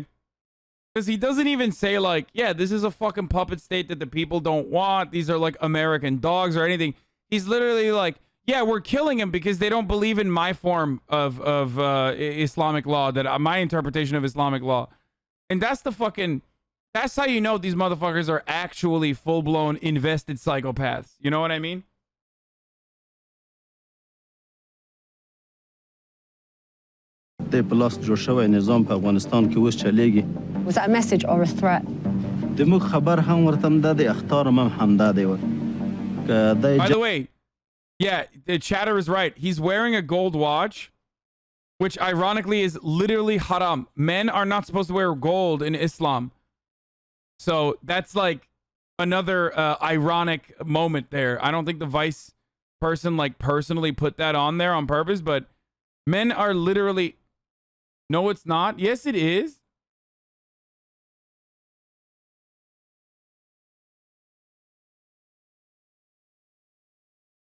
Because he doesn't even say like, yeah, this is a fucking puppet state that the people don't want. These are like American dogs or anything. He's literally like, yeah, we're killing him because they don't believe in my form of Islamic law, that my interpretation of Islamic law. And that's that's how you know these motherfuckers are actually full-blown invested psychopaths. You know what I mean? دی په لاس جوړ شوی نظام په افغانستان کې اوس چلیږي. Was that a message or a threat? د موږ خبر هم ورته همدا دی، اخطار هم همدا دی. By the way, yeah, the chatter is right. He's wearing a gold watch, which ironically is literally haram. Men are not supposed to wear gold in Islam. So that's like another ironic moment there. I don't think the vice person like personally put that on there on purpose, but men are literally... No, it's not. Yes, it is.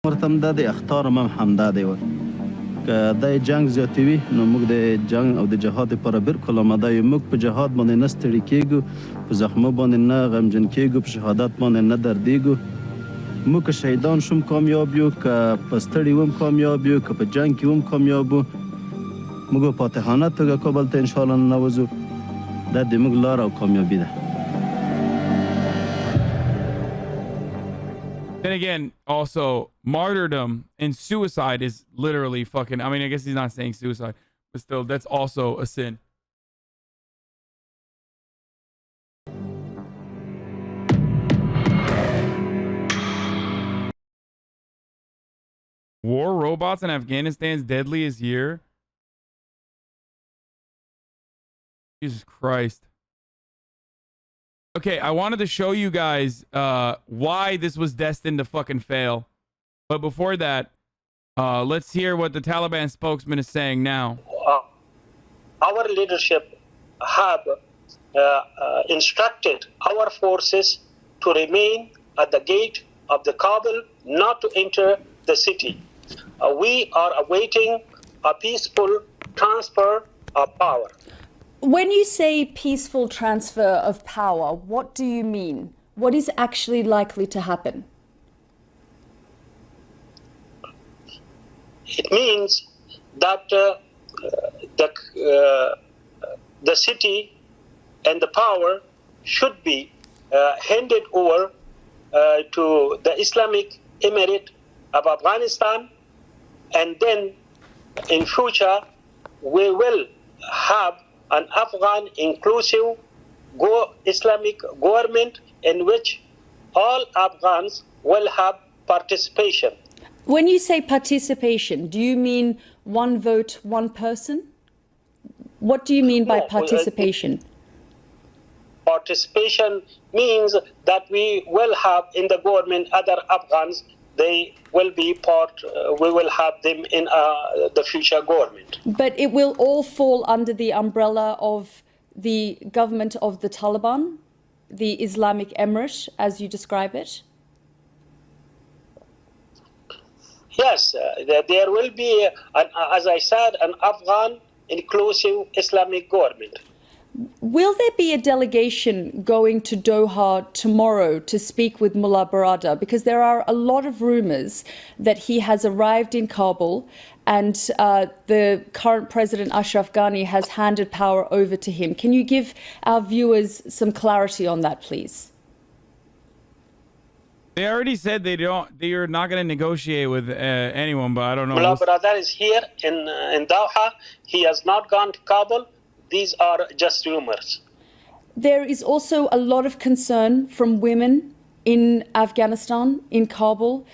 ورته همدا دی، اخطار هم همدا دی. که د جنگ زیاتوي نو موږ د جنگ او د جهاد لپاره بالکل آماده یو. موږ په جهاد باندې نه ستړي کېږو، په زخمو باندې نه غمجن کېږو، په شهادت باندې نه دردېږو. موږ که شهیدان شوم کامیاب یو، که په ستړي وم کامیاب یو، که په جنگ کې وم کامیاب وو. موږ په فاتحانه توګه کابل ته انشاءالله ننوځو. دا د موږ لار او کامیابي ده. Then again, also, martyrdom and suicide is literally fucking... I mean, I guess he's not saying suicide, but still, that's also a sin. War robots in Afghanistan's deadliest year? Jesus Christ. Okay, I wanted to show you guys why this was destined to fucking fail. But before that, let's hear what the Taliban spokesman is saying now. Our leadership have instructed our forces to remain at the gate of the Kabul, not to enter the city. We are awaiting a peaceful transfer of power. When you say peaceful transfer of power, what do you mean? What is actually likely to happen? It means that the city and the power should be handed over to the Islamic Emirate of Afghanistan, and then in future we will have an Afghan inclusive Islamic government in which all Afghans will have participation. When you say participation, do you mean one vote, one person? What do you mean by participation? Participation means that we will have in the government other Afghans. They will be part, we will have them in the future government. But it will all fall under the umbrella of the government of the Taliban, the Islamic Emirate, as you describe it? Yes, there will be, as I said, an Afghan inclusive Islamic government. Will there be a delegation going to Doha tomorrow to speak with Mullah Barada? Because there are a lot of rumors that he has arrived in Kabul and the current president, Ashraf Ghani, has handed power over to him. Can you give our viewers some clarity on that, please? They already said they are not going to negotiate with anyone, but I don't know. Mullah Barada is here in Doha. He has not gone to Kabul. These are just rumors. There is also a lot of concern from women in Afghanistan, in Kabul.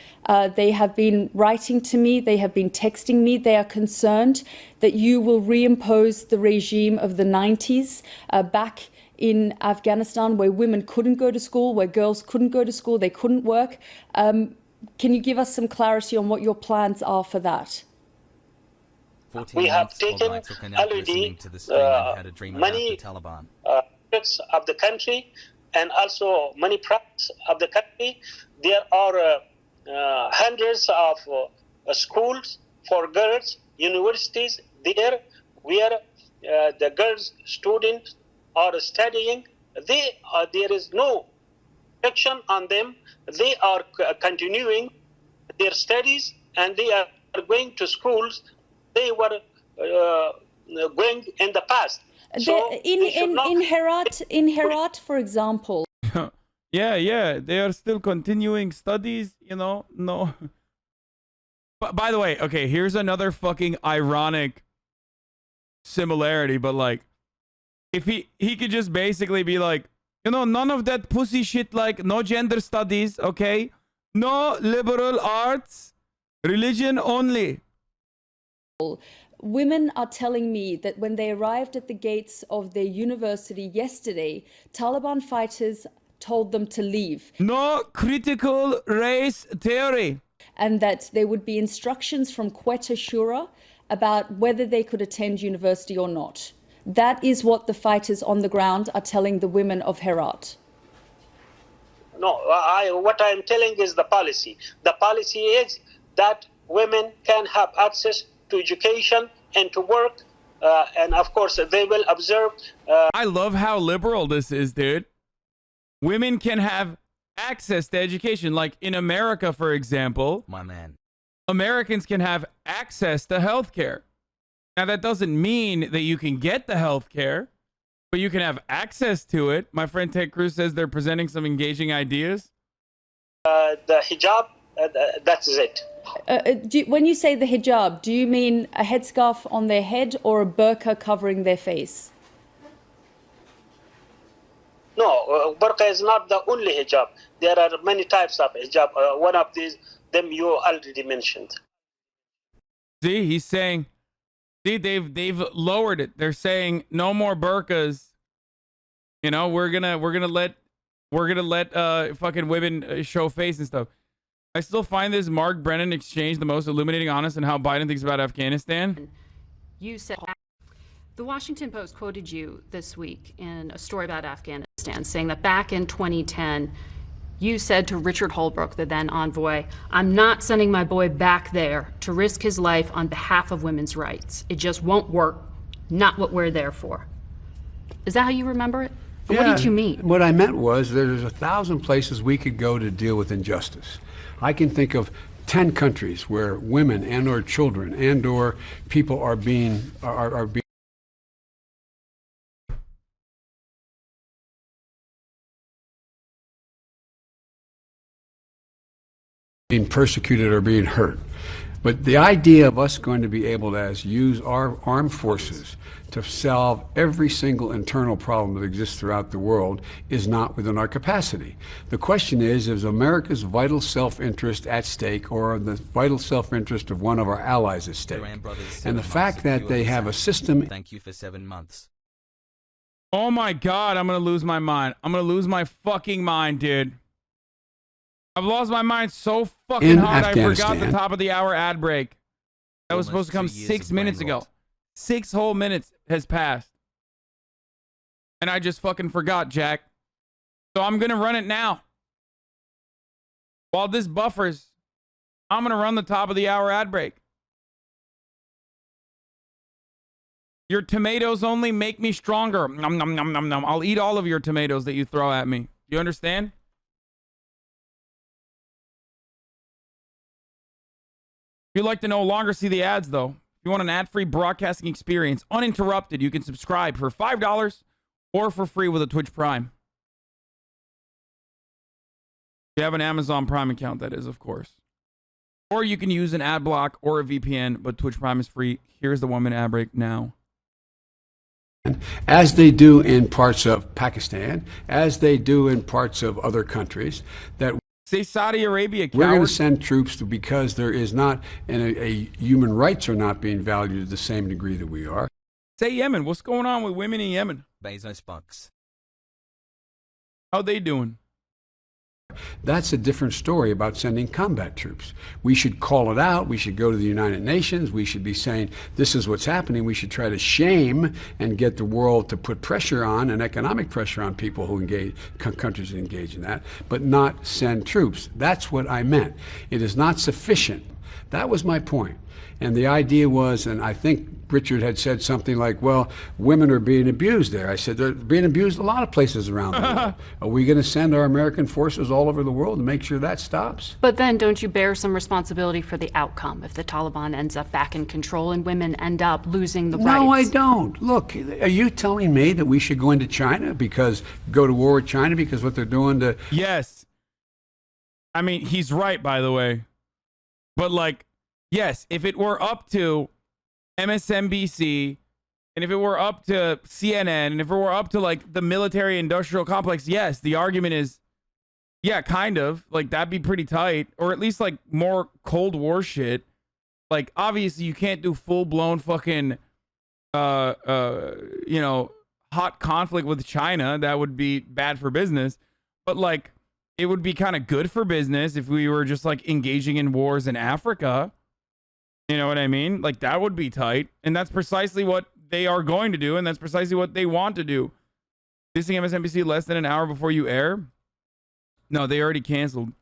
They have been writing to me, they have been texting me. They are concerned that you will reimpose the regime of the 90s back in Afghanistan, where women couldn't go to school, where girls couldn't go to school, they couldn't work. Can you give us some clarity on what your plans are for that? We have taken already many parts of the country and also many parts of the country. There are hundreds of schools for girls, universities there where the girls students are studying. There is no restriction on them. They are continuing their studies and they are going to schools they were going in the past. So in Herat, for example. Yeah, they are still continuing studies, you know, no. But by the way, okay, here's another fucking ironic similarity, but like, if he could just basically be like, none of that pussy shit, like no gender studies, okay? No liberal arts, religion only. Women are telling me that when they arrived at the gates of their university yesterday, Taliban fighters told them to leave. No critical race theory. And that there would be instructions from Quetta Shura about whether they could attend university or not. That is what the fighters on the ground are telling the women of Herat. No, what I'm telling is the policy. The policy is that women can have access to education and to work, and of course they will observe. I love how liberal this is, dude. Women can have access to education. Like in America, for example, my man, Americans can have access to health care. Now, that doesn't mean that you can get the health care, but you can have access to it. My friend Ted Cruz says they're presenting some engaging ideas. The hijab, that's it. When you say the hijab, do you mean a headscarf on their head or a burqa covering their face? No, burqa is not the only hijab. There are many types of hijab. One of them you already mentioned. See, he's saying, see, they've lowered it. They're saying no more burqas. We're gonna let fucking women show face and stuff. I still find this Mark Brennan exchange the most illuminating, honest, and how Biden thinks about Afghanistan. You said the Washington Post quoted you this week in a story about Afghanistan, saying that back in 2010, you said to Richard Holbrooke, the then envoy, "I'm not sending my boy back there to risk his life on behalf of women's rights. It just won't work. Not what we're there for." Is that how you remember it? Or Yeah, What did you mean? What I meant was there's 1,000 places we could go to deal with injustice. I can think of 10 countries where women and or children and or people are being persecuted or being hurt. But the idea of us going to be able to use our armed forces to solve every single internal problem that exists throughout the world is not within our capacity. The question is America's vital self-interest at stake or the vital self-interest of one of our allies at stake? And the fact that they have a system... Thank you for 7 months. Oh my God, I'm going to lose my mind. I'm going to lose my fucking mind, dude. I've lost my mind so fucking hard, I forgot the top of the hour ad break. That was supposed to come 6 minutes ago. 6 whole minutes has passed. And I just fucking forgot, Jack. So I'm going to run it now. While this buffers, I'm going to run the top of the hour ad break. Your tomatoes only make me stronger. Nom, nom, nom, nom, nom. I'll eat all of your tomatoes that you throw at me. You understand? If you'd like to no longer see the ads, though, if you want an ad-free broadcasting experience, uninterrupted, you can subscribe for $5 or for free with a Twitch Prime. If you have an Amazon Prime account, that is, of course. Or you can use an ad block or a VPN, but Twitch Prime is free. Here's the 1 minute ad break now. As they do in parts of Pakistan, as they do in parts of other countries, that say Saudi Arabia, we're going to send troops because there is not, and human rights are not being valued to the same degree that we are. Say Yemen. What's going on with women in Yemen? Bezos bucks. How they doing? That's a different story about sending combat troops. We should call it out. We should go to the United Nations. We should be saying, this is what's happening. We should try to shame and get the world to put pressure on and economic pressure on people who engage, countries that engage in that, but not send troops. That's what I meant. It is not sufficient. That was my point. And the idea was, and I think Richard had said something like, well, women are being abused there. I said, they're being abused a lot of places around the world. Are we going to send our American forces all over the world to make sure that stops? But then don't you bear some responsibility for the outcome if the Taliban ends up back in control and women end up losing the rights? No, I don't. Look, are you telling me that we should go into China go to war with China because what they're doing to... Yes. I mean, he's right, by the way. But like, yes, if it were up to MSNBC and if it were up to CNN, and if it were up to like the military industrial complex, yes, the argument is, yeah, kind of like that'd be pretty tight, or at least like more Cold War shit. Like obviously you can't do full blown fucking you know, hot conflict with China. That would be bad for business. But like it would be kind of good for business if we were just like engaging in wars in Africa. You know what I mean? Like that would be tight. And that's precisely what they are going to do, and that's precisely what they want to do. Dissing MSNBC less than an hour before you air? No, they already canceled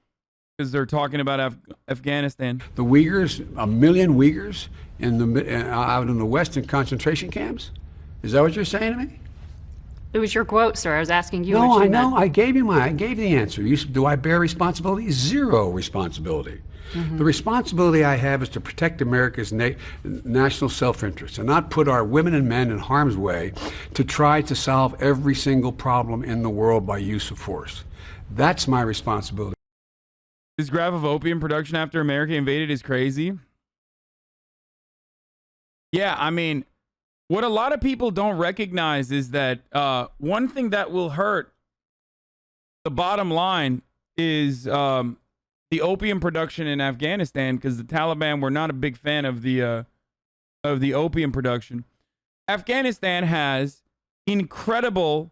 because they're talking about Afghanistan. The Uyghurs, 1 million Uyghurs out in the West in concentration camps? Is that what you're saying to me? It was your quote, sir. I was asking you. No, what you I know. meant. I gave the answer. Do I bear responsibility? Zero responsibility. Mm-hmm. The responsibility I have is to protect America's national self-interest and not put our women and men in harm's way to try to solve every single problem in the world by use of force. That's my responsibility. This graph of opium production after America invaded is crazy. Yeah, I mean, what a lot of people don't recognize is that one thing that will hurt the bottom line is the opium production in Afghanistan, because the Taliban were not a big fan of the opium production. Afghanistan has incredible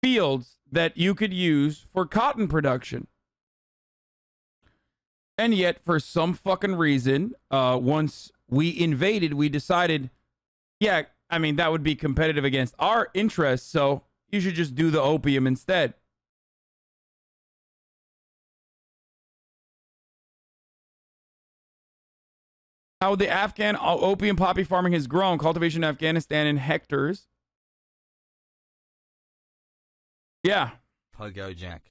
fields that you could use for cotton production. And yet, for some fucking reason, once we invaded, we decided, yeah, I mean, that would be competitive against our interests, so you should just do the opium instead. How the Afghan opium poppy farming has grown, cultivation in Afghanistan in hectares. Yeah. Pogo Jack.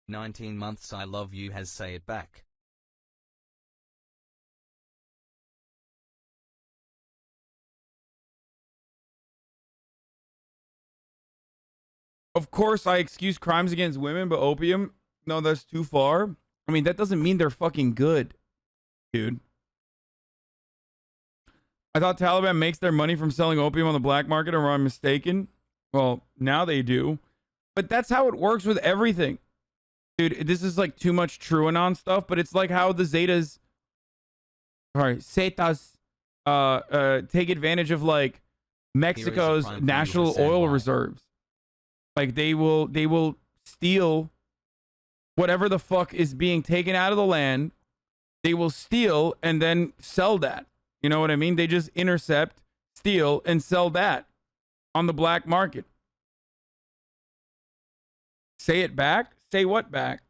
"19 months I love you" has say it back. Of course, I excuse crimes against women, but opium, no, that's too far. I mean, that doesn't mean they're fucking good, dude. I thought Taliban makes their money from selling opium on the black market, or am I mistaken? Well, now they do. But that's how it works with everything. Dude, this is like too much TrueAnon stuff, but it's like how the Zetas take advantage of like Mexico's national oil reserves. Like they will steal whatever the fuck is being taken out of the land. They will steal and then sell that. You know what I mean? They just intercept, steal, and sell that on the black market. Say it back? Say what back?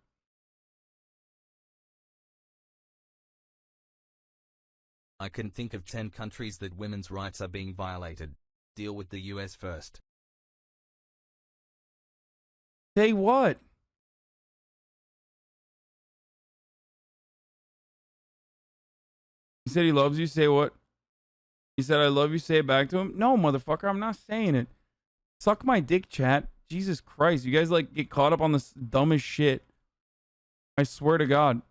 I can think of 10 countries that women's rights are being violated. Deal with the US first. Say what? He said he loves you. Say what? He said I love you. Say it back to him. No, motherfucker, I'm not saying it. Suck my dick, chat. Jesus Christ, you guys like get caught up on this dumbest shit. I swear to God.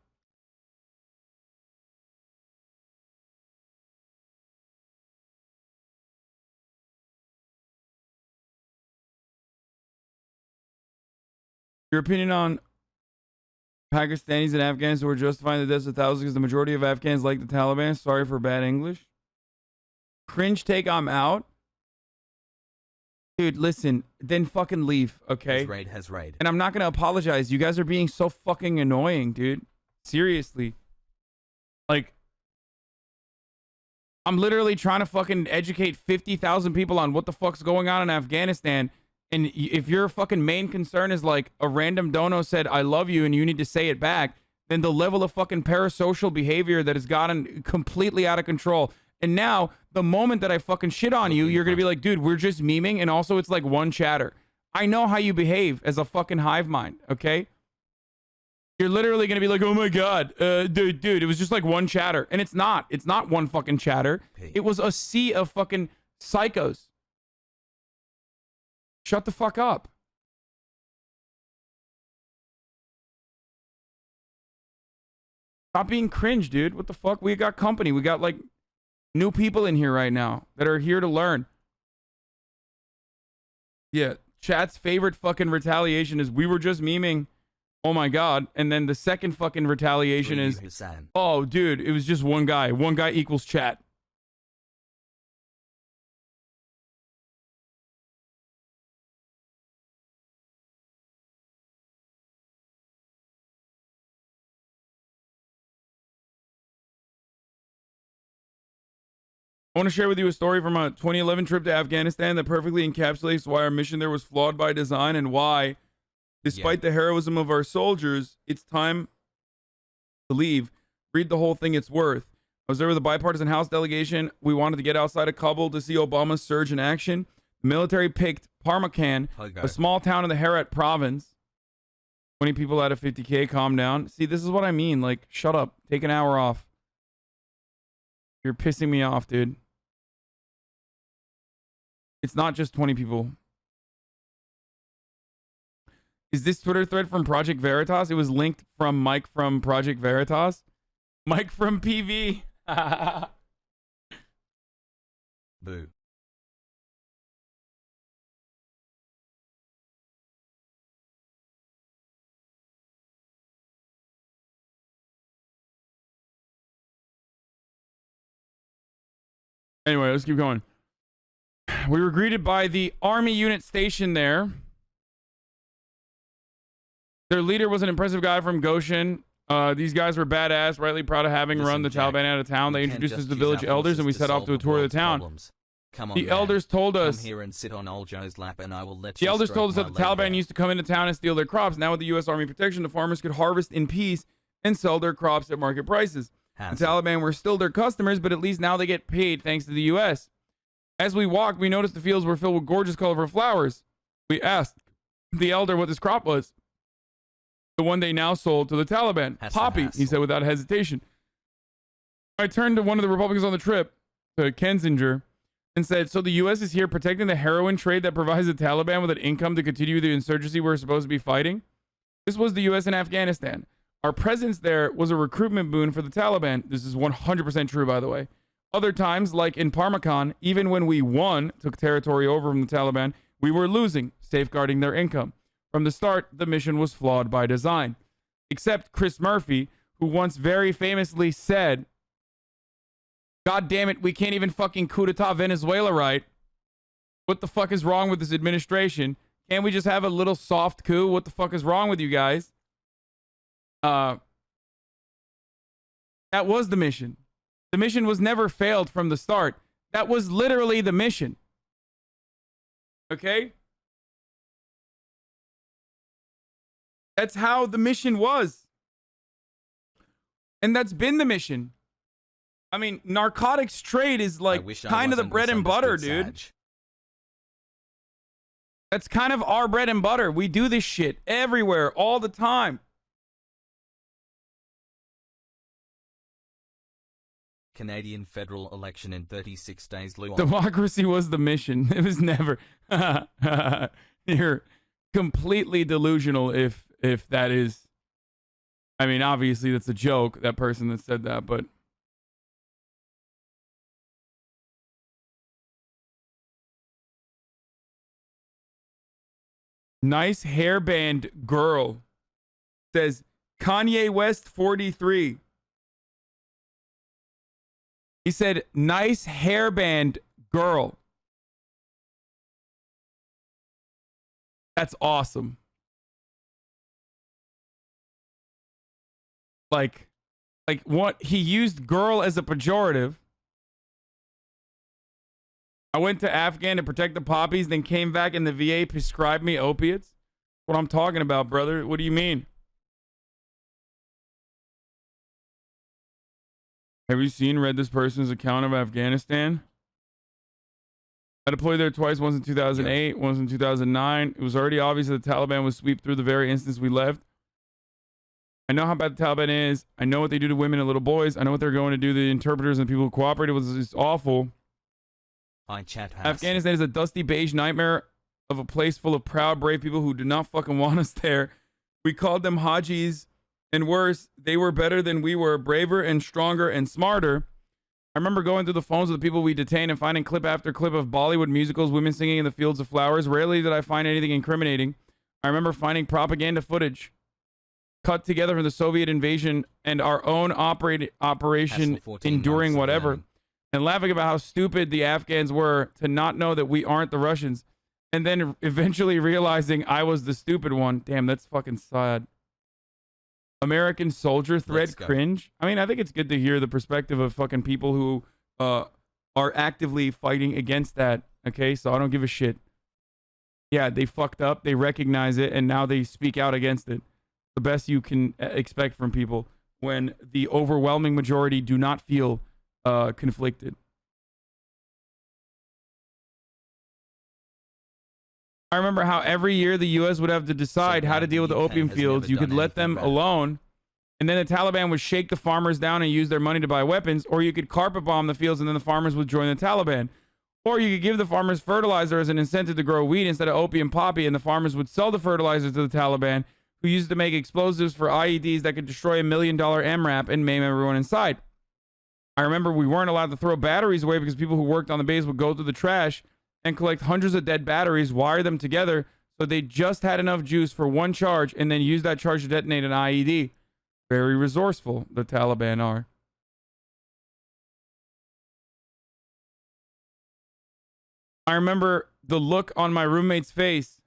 Your opinion on Pakistanis and Afghans who are justifying the deaths of thousands because the majority of Afghans like the Taliban? Sorry for bad English. Cringe take, I'm out. Dude, listen, then fucking leave, okay? Has raid. And I'm not going to apologize. You guys are being so fucking annoying, dude. Seriously. Like, I'm literally trying to fucking educate 50,000 people on what the fuck's going on in Afghanistan. And if your fucking main concern is like a random dono said, I love you, and you need to say it back, then the level of fucking parasocial behavior that has gotten completely out of control. And now, the moment that I fucking shit on you, you're going to be like, dude, we're just memeing. And also, it's like one chatter. I know how you behave as a fucking hive mind, okay? You're literally going to be like, oh my God, dude, it was just like one chatter. And it's not. It's not one fucking chatter. It was a sea of fucking psychos. Shut the fuck up. Stop being cringe, dude. What the fuck? We got company. We got like new people in here right now that are here to learn. Yeah, chat's favorite fucking retaliation is we were just memeing. Oh my god. And then the second fucking retaliation is, oh dude, it was just one guy. One guy equals chat. I want to share with you a story from a 2011 trip to Afghanistan that perfectly encapsulates why our mission there was flawed by design and why, despite the heroism of our soldiers, it's time to leave. Read the whole thing, it's worth. I was there with a bipartisan House delegation. We wanted to get outside of Kabul to see Obama's surge in action. The military picked Parmakan, a small town in the Herat province. 20 people out of 50K, calm down. See, this is what I mean. Like, shut up. Take an hour off. You're pissing me off, dude. It's not just 20 people. Is this Twitter thread from Project Veritas? It was linked from Mike from Project Veritas. Mike from PV. Boo. Anyway, let's keep going. We were greeted by the army unit stationed there. Their leader was an impressive guy from Goshen. These guys were badass, rightly proud of having run the Taliban out of town. They introduced us to the village elders, and we set off to a tour of the town. Come on, the elders told us. Come here and sit on old Joe's lap, and I will let the you elders stroke told us that my the Taliban leg used to come into town and steal their crops. Now with the U.S. Army protection, the farmers could harvest in peace and sell their crops at market prices. The Taliban were still their customers, but at least now they get paid thanks to the U.S. As we walked, we noticed the fields were filled with gorgeous, colorful flowers. We asked the elder what this crop was. The one they now sold to the Taliban. Poppy, he said without hesitation. I turned to one of the Republicans on the trip, to Kensinger, and said, so the U.S. is here protecting the heroin trade that provides the Taliban with an income to continue the insurgency we're supposed to be fighting? This was the U.S. in Afghanistan. Our presence there was a recruitment boon for the Taliban. This is 100% true, by the way. Other times, like in Parmakan, even when we won, took territory over from the Taliban, we were losing, safeguarding their income. From the start, the mission was flawed by design. Except Chris Murphy, who once very famously said, God damn it, we can't even fucking coup d'etat Venezuela right. What the fuck is wrong with this administration? Can't we just have a little soft coup? What the fuck is wrong with you guys? That was the mission. The mission was never failed from the start. That was literally the mission. Okay? That's how the mission was. And that's been the mission. I mean, narcotics trade is like kind of the bread and butter, dude. That's kind of our bread and butter. We do this shit everywhere, all the time. Canadian federal election in 36 days. Democracy was the mission. It was never. You're completely delusional if that is. I mean, obviously that's a joke, that person that said that, but nice hairband girl says Kanye West 43. He said, nice hairband girl. That's awesome. Like what? He used girl as a pejorative. I went to Afghan to protect the poppies, then came back and the VA prescribed me opiates. What I'm talking about, brother. What do you mean? Have you read this person's account of Afghanistan? I deployed there twice, once in 2008, once in 2009. It was already obvious that the Taliban would sweep through the very instance we left. I know how bad the Taliban is. I know what they do to women and little boys. I know what they're going to do to the interpreters and the people who cooperated with us. It's awful. Afghanistan is a dusty beige nightmare of a place full of proud, brave people who do not fucking want us there. We called them Hajis And worse, they were better than we were, braver and stronger and smarter. I remember going through the phones of the people we detained and finding clip after clip of Bollywood musicals, women singing in the fields of flowers. Rarely did I find anything incriminating. I remember finding propaganda footage cut together from the Soviet invasion and our own operation enduring whatever, and laughing about how stupid the Afghans were to not know that we aren't the Russians, and then eventually realizing I was the stupid one. Damn, that's fucking sad. American soldier thread cringe. I mean, I think it's good to hear the perspective of fucking people who are actively fighting against that. Okay, so I don't give a shit. Yeah, they fucked up, they recognize it, and now they speak out against it. The best you can expect from people when the overwhelming majority do not feel conflicted. I remember how every year the U.S. would have to decide how to deal with the opium fields. You could let them alone, and then the Taliban would shake the farmers down and use their money to buy weapons, or you could carpet bomb the fields and then the farmers would join the Taliban. Or you could give the farmers fertilizer as an incentive to grow wheat instead of opium poppy, and the farmers would sell the fertilizer to the Taliban, who used to make explosives for IEDs that could destroy $1 million MRAP and maim everyone inside. I remember we weren't allowed to throw batteries away because people who worked on the base would go through the trash and collect hundreds of dead batteries, wire them together so they just had enough juice for one charge, and then use that charge to detonate an IED. Very resourceful, the Taliban are. I remember the look on my roommate's face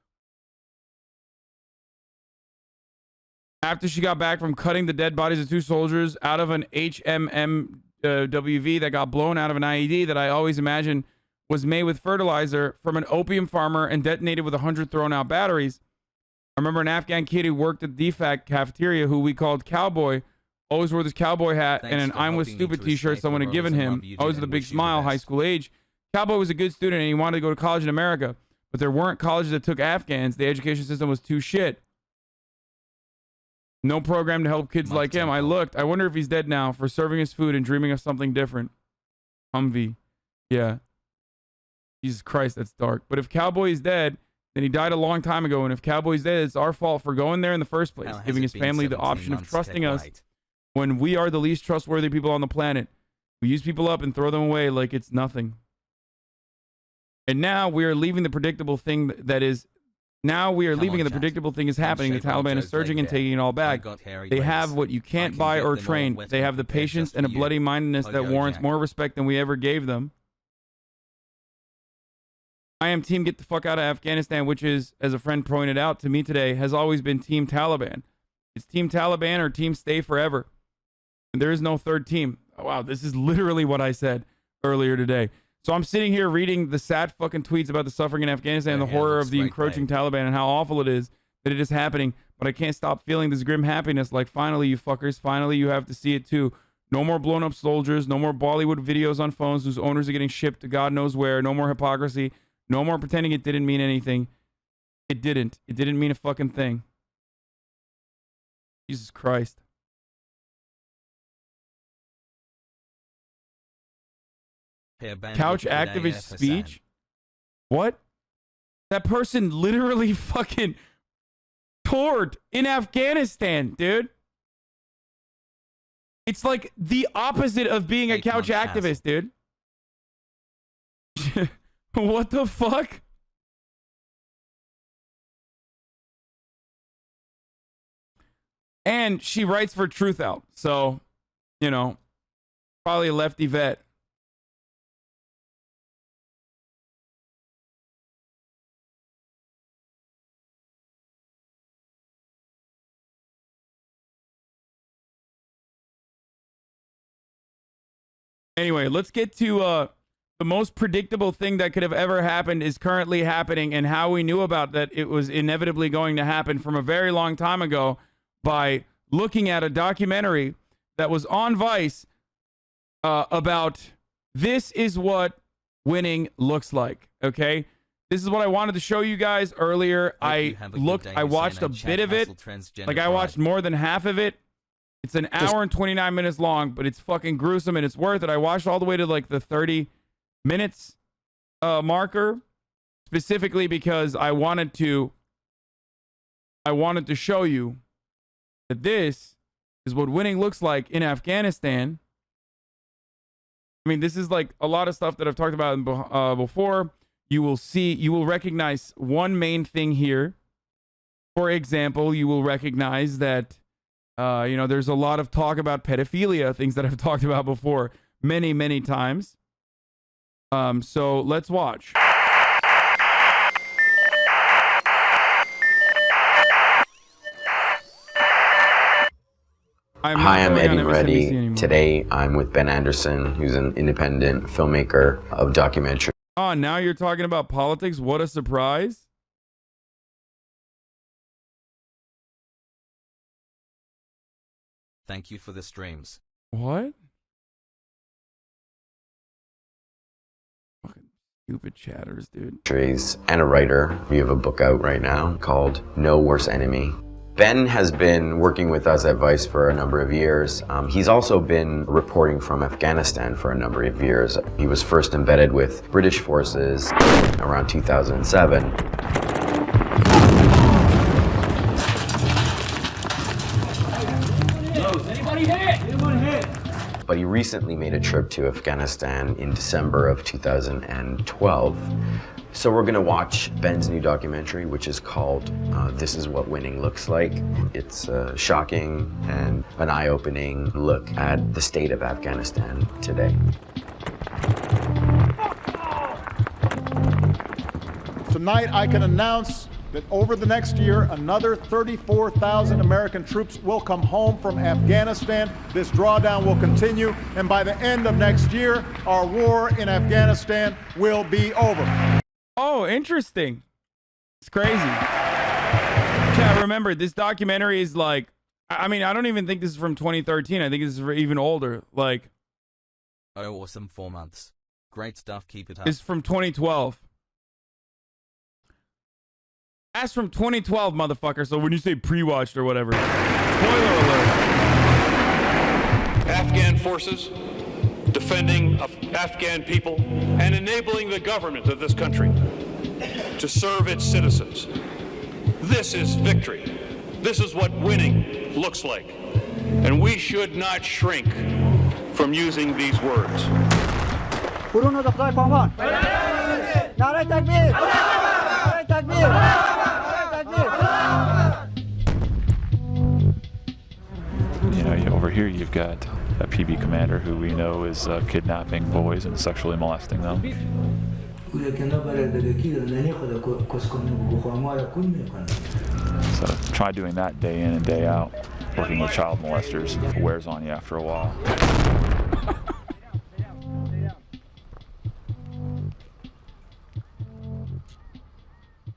after she got back from cutting the dead bodies of 2 soldiers out of an HMMWV that got blown out of an IED that I always imagined was made with fertilizer from an opium farmer and detonated with 100 thrown out batteries. I remember an Afghan kid who worked at the DFAC cafeteria who we called Cowboy, always wore this cowboy hat and an I'm with stupid t-shirt someone had given him, always with a big smile, high school age. Cowboy was a good student and he wanted to go to college in America, but there weren't colleges that took Afghans. The education system was too shit. No program to help kids like him. I looked. I wonder if he's dead now for serving his food and dreaming of something different. Humvee. Yeah. Jesus Christ, that's dark. But if Cowboy is dead, then he died a long time ago. And if Cowboy's dead, it's our fault for going there in the first place, giving his family the option of trusting us when we are the least trustworthy people on the planet. We use people up and throw them away like it's nothing. And now we are leaving the predictable thing that is... Now we are leaving and the predictable thing is happening. The Taliban is surging and taking it all back. They have what you can't buy or train. They have the patience and a bloody mindedness that warrants more respect than we ever gave them. I am team get the fuck out of Afghanistan, which is, as a friend pointed out to me today, has always been team Taliban. It's team Taliban or team stay forever. And there is no third team. Oh, wow, this is literally what I said earlier today. So I'm sitting here reading the sad fucking tweets about the suffering in Afghanistan and the horror of the encroaching Taliban and how awful it is that it is happening. But I can't stop feeling this grim happiness. Like, finally, you fuckers, finally you have to see it too. No more blown up soldiers. No more Bollywood videos on phones whose owners are getting shipped to God knows where. No more hypocrisy. No more pretending it didn't mean anything. It didn't. It didn't mean a fucking thing. Jesus Christ. Couch activist speech? What? That person literally fucking toured in Afghanistan, dude. It's like the opposite of being a couch activist, dude. What the fuck? And she writes for Truth Out. So, you know, probably a lefty vet. Anyway, let's get to the most predictable thing that could have ever happened is currently happening, and how we knew about that it was inevitably going to happen from a very long time ago by looking at a documentary that was on Vice about this is what winning looks like. Okay, this is what I wanted to show you guys earlier. I watched a bit of it. Like, I watched more than half of it. It's an hour and 29 minutes long, but it's fucking gruesome and it's worth it. I watched all the way to like the 30 minutes marker, specifically because I wanted to show you that this is what winning looks like in Afghanistan. I mean, this is like a lot of stuff that I've talked about before. You will recognize one main thing here. For example, you will recognize that, there's a lot of talk about pedophilia, things that I've talked about before many, many times. So let's watch. Hi, I'm Eddie Moretti. Today I'm with Ben Anderson, who's an independent filmmaker of documentary. Oh, now you're talking about politics? What a surprise. Thank you for the streams. What? Fucking stupid chatters, dude. And a writer. We have a book out right now called No Worse Enemy. Ben has been working with us at Vice for a number of years. He's also been reporting from Afghanistan for a number of years. He was first embedded with British forces around 2007. Anybody hit? Anyone hit? But he recently made a trip to Afghanistan in December of 2012. So we're gonna watch Ben's new documentary, which is called This Is What Winning Looks Like. It's a shocking and an eye-opening look at the state of Afghanistan today. Tonight I can announce that over the next year, another 34,000 American troops will come home from Afghanistan. This drawdown will continue, and by the end of next year, our war in Afghanistan will be over. Oh, interesting. It's crazy. Chat, remember, this documentary is like, I mean, I don't even think this is from 2013. I think this is even older. Like, oh, awesome. 4 months. Great stuff. Keep it up. It's from 2012. That's from 2012, motherfucker. So when you say pre-watched or whatever, spoiler alert. Afghan forces defending Afghan people and enabling the government of this country to serve its citizens. This is victory. This is what winning looks like. And we should not shrink from using these words. You know, over here you've got a PB commander who we know is kidnapping boys and sexually molesting them. So try doing that day in and day out. Working with child molesters wears on you after a while.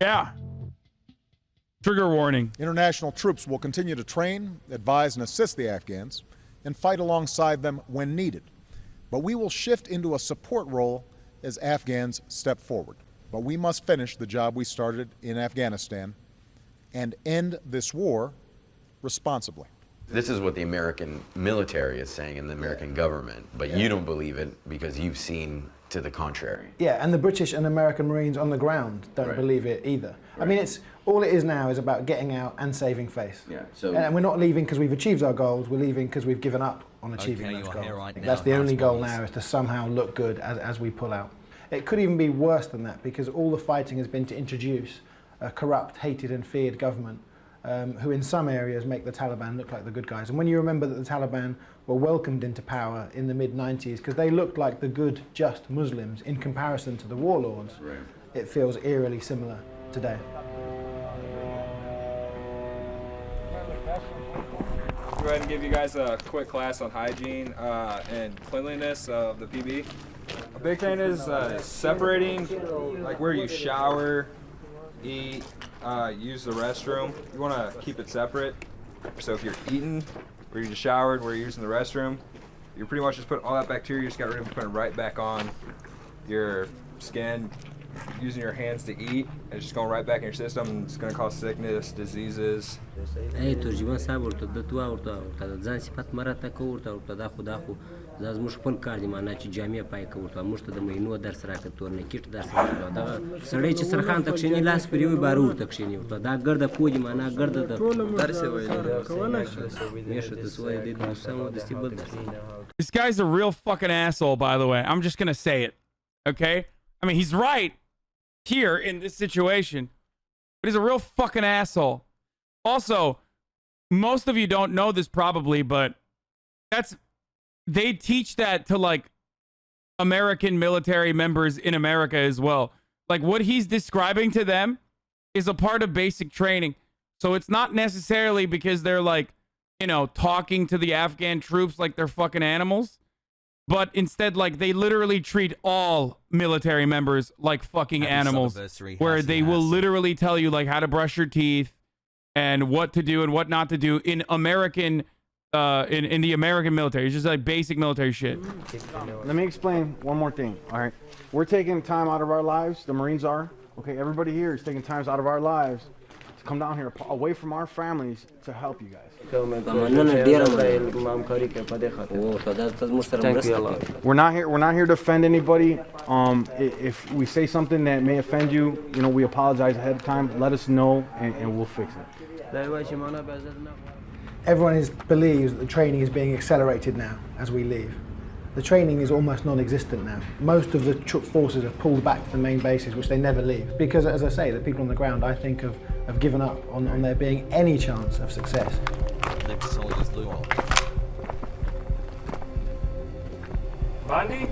Yeah. Trigger warning. International troops will continue to train, advise, and assist the Afghans and fight alongside them when needed. But we will shift into a support role as Afghans step forward. But we must finish the job we started in Afghanistan and end this war responsibly. This is what the American military is saying and the American government, but you don't believe it because you've seen to the contrary. Yeah, and the British and American Marines on the ground don't believe it either. I mean, all it is now is about getting out and saving face. Yeah. So, and we're not leaving because we've achieved our goals, we're leaving because we've given up on achieving those goals. Right That's the only goal now, is to somehow look good as we pull out. It could even be worse than that, because all the fighting has been to introduce a corrupt, hated and feared government who in some areas make the Taliban look like the good guys. And when you remember that the Taliban were welcomed into power in the mid-90s because they looked like the good, just Muslims in comparison to the warlords, it feels eerily similar today. Go ahead and give you guys a quick class on hygiene and cleanliness of the PB. A big thing is separating, like where you shower, eat, use the restroom. You want to keep it separate. So if you're eating, where you just showered, where you're using the restroom, you're pretty much just putting all that bacteria you just got rid of, putting it right back on your skin, using your hands to eat. It's just going right back in your system. And it's going to cause sickness, diseases. Hey, ترجمان صاحب ورته د تو ورته د ځان صفات مراته کو ورته دا خو زموږ خپل کار دی معنا چې جامع پای کو ورته موږ ته د مینو درس راکړ تورنیکټ درس راکړ دا سړی چې سرخان ته کښینی لاس پرې وي بارو ورته کښینی ورته دا ګرده کوجی معنا ګرده د درس ویل This guy's a real fucking asshole, by the way. I'm just gonna say it, okay? I mean, he's right here in this situation, but he's a real fucking asshole. Also, most of you don't know this probably, but they teach that to like American military members in America as well. Like what he's describing to them is a part of basic training. So it's not necessarily because they're like, you know, talking to the Afghan troops like they're fucking animals, but instead like they literally treat all military members like fucking animals, where they will literally tell you like how to brush your teeth and what to do and what not to do in American in the American military. It's just like basic military shit. Let me explain one more thing. All right, we're taking time out of our lives. The Marines are. Okay, everybody here is taking times out of our lives to come down here away from our families to help you guys. We're not here to offend anybody. If we say something that may offend you, you know, we apologize ahead of time. Let us know and we'll fix it. Everyone believes that the training is being accelerated now as we leave. The training is almost non-existent now. Most of the forces have pulled back to the main bases, which they never leave. Because, as I say, the people on the ground, I think, have given up on there being any chance of success. Bundy?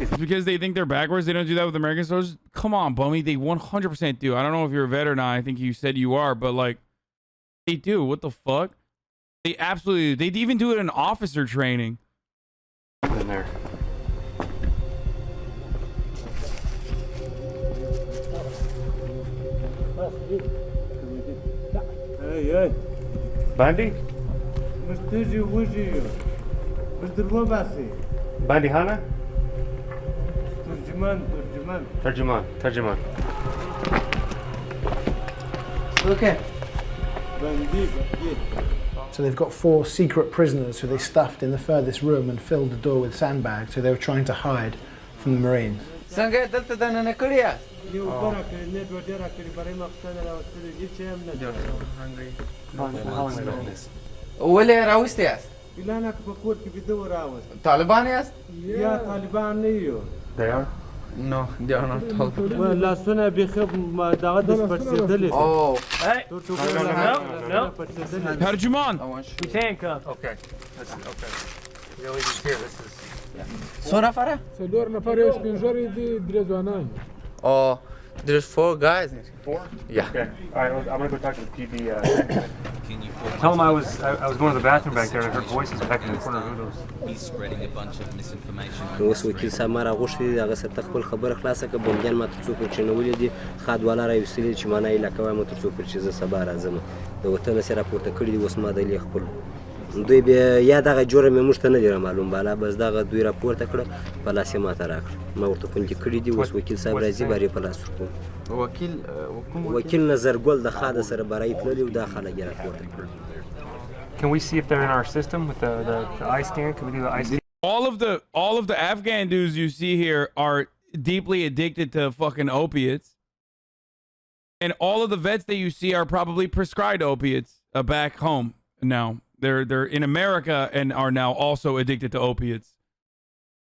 It's because they think they're backwards. They don't do that with American soldiers. Come on, Bummy. They 100% do. I don't know if you're a vet or not. I think you said you are, but like, they do. What the fuck? They absolutely do. They even do it in officer training. In there. Hey. Bundy? Bundy Hana? Tarjuman. Okay. So they've got 4 secret prisoners who they stuffed in the furthest room and filled the door with sandbags, so they were trying to hide from the Marines. Taliban است؟ یا طالبان نیو. They are? No, they are not Taliban. Well, last one I became دعوت dispersed. Oh. Hey. No. Tarjuman. He's handcuffed. Okay. Okay. Really, he's here. This is. So نفره؟ سه نفره اسپینجاری دی درزوانان. Oh, there's 4 guys. 4? Yeah. Okay. All right, I'm gonna go talk to the PB. Tell him I was going to the bathroom back there and I heard voices back in the corner of the windows. He's spreading a bunch of misinformation. اوس وکیل صاحب ما راغوښتي دي هغه سره خپل خبره خلاصه کړه بمجان ما ته څوک ورچنولې دي خادواله راوستلې چې معنا یې لکه وایم ته څوک چې زه سبا راځم د وطن سره راپورته کړی دي اوس ما د خپل دوی بیا یا دغه جرم موږ ته نه دی معلوم بالا بس دغه دوی راپورته کړ په لاس یې ماته راکړ ما ورته کوم کې کړی دي اوس وکیل صاحب راځي باري په لاس ورکوم وکیل نظرګل د خاده سره برای تللی او دا خلک یې راپورته کړل. Can we see if they're in our system with the eye scan? Can we do the eye scan? All of the Afghan dudes you see here are deeply addicted to fucking opiates. And all of the vets that you see are probably prescribed opiates back home now. They're in America and are now also addicted to opiates.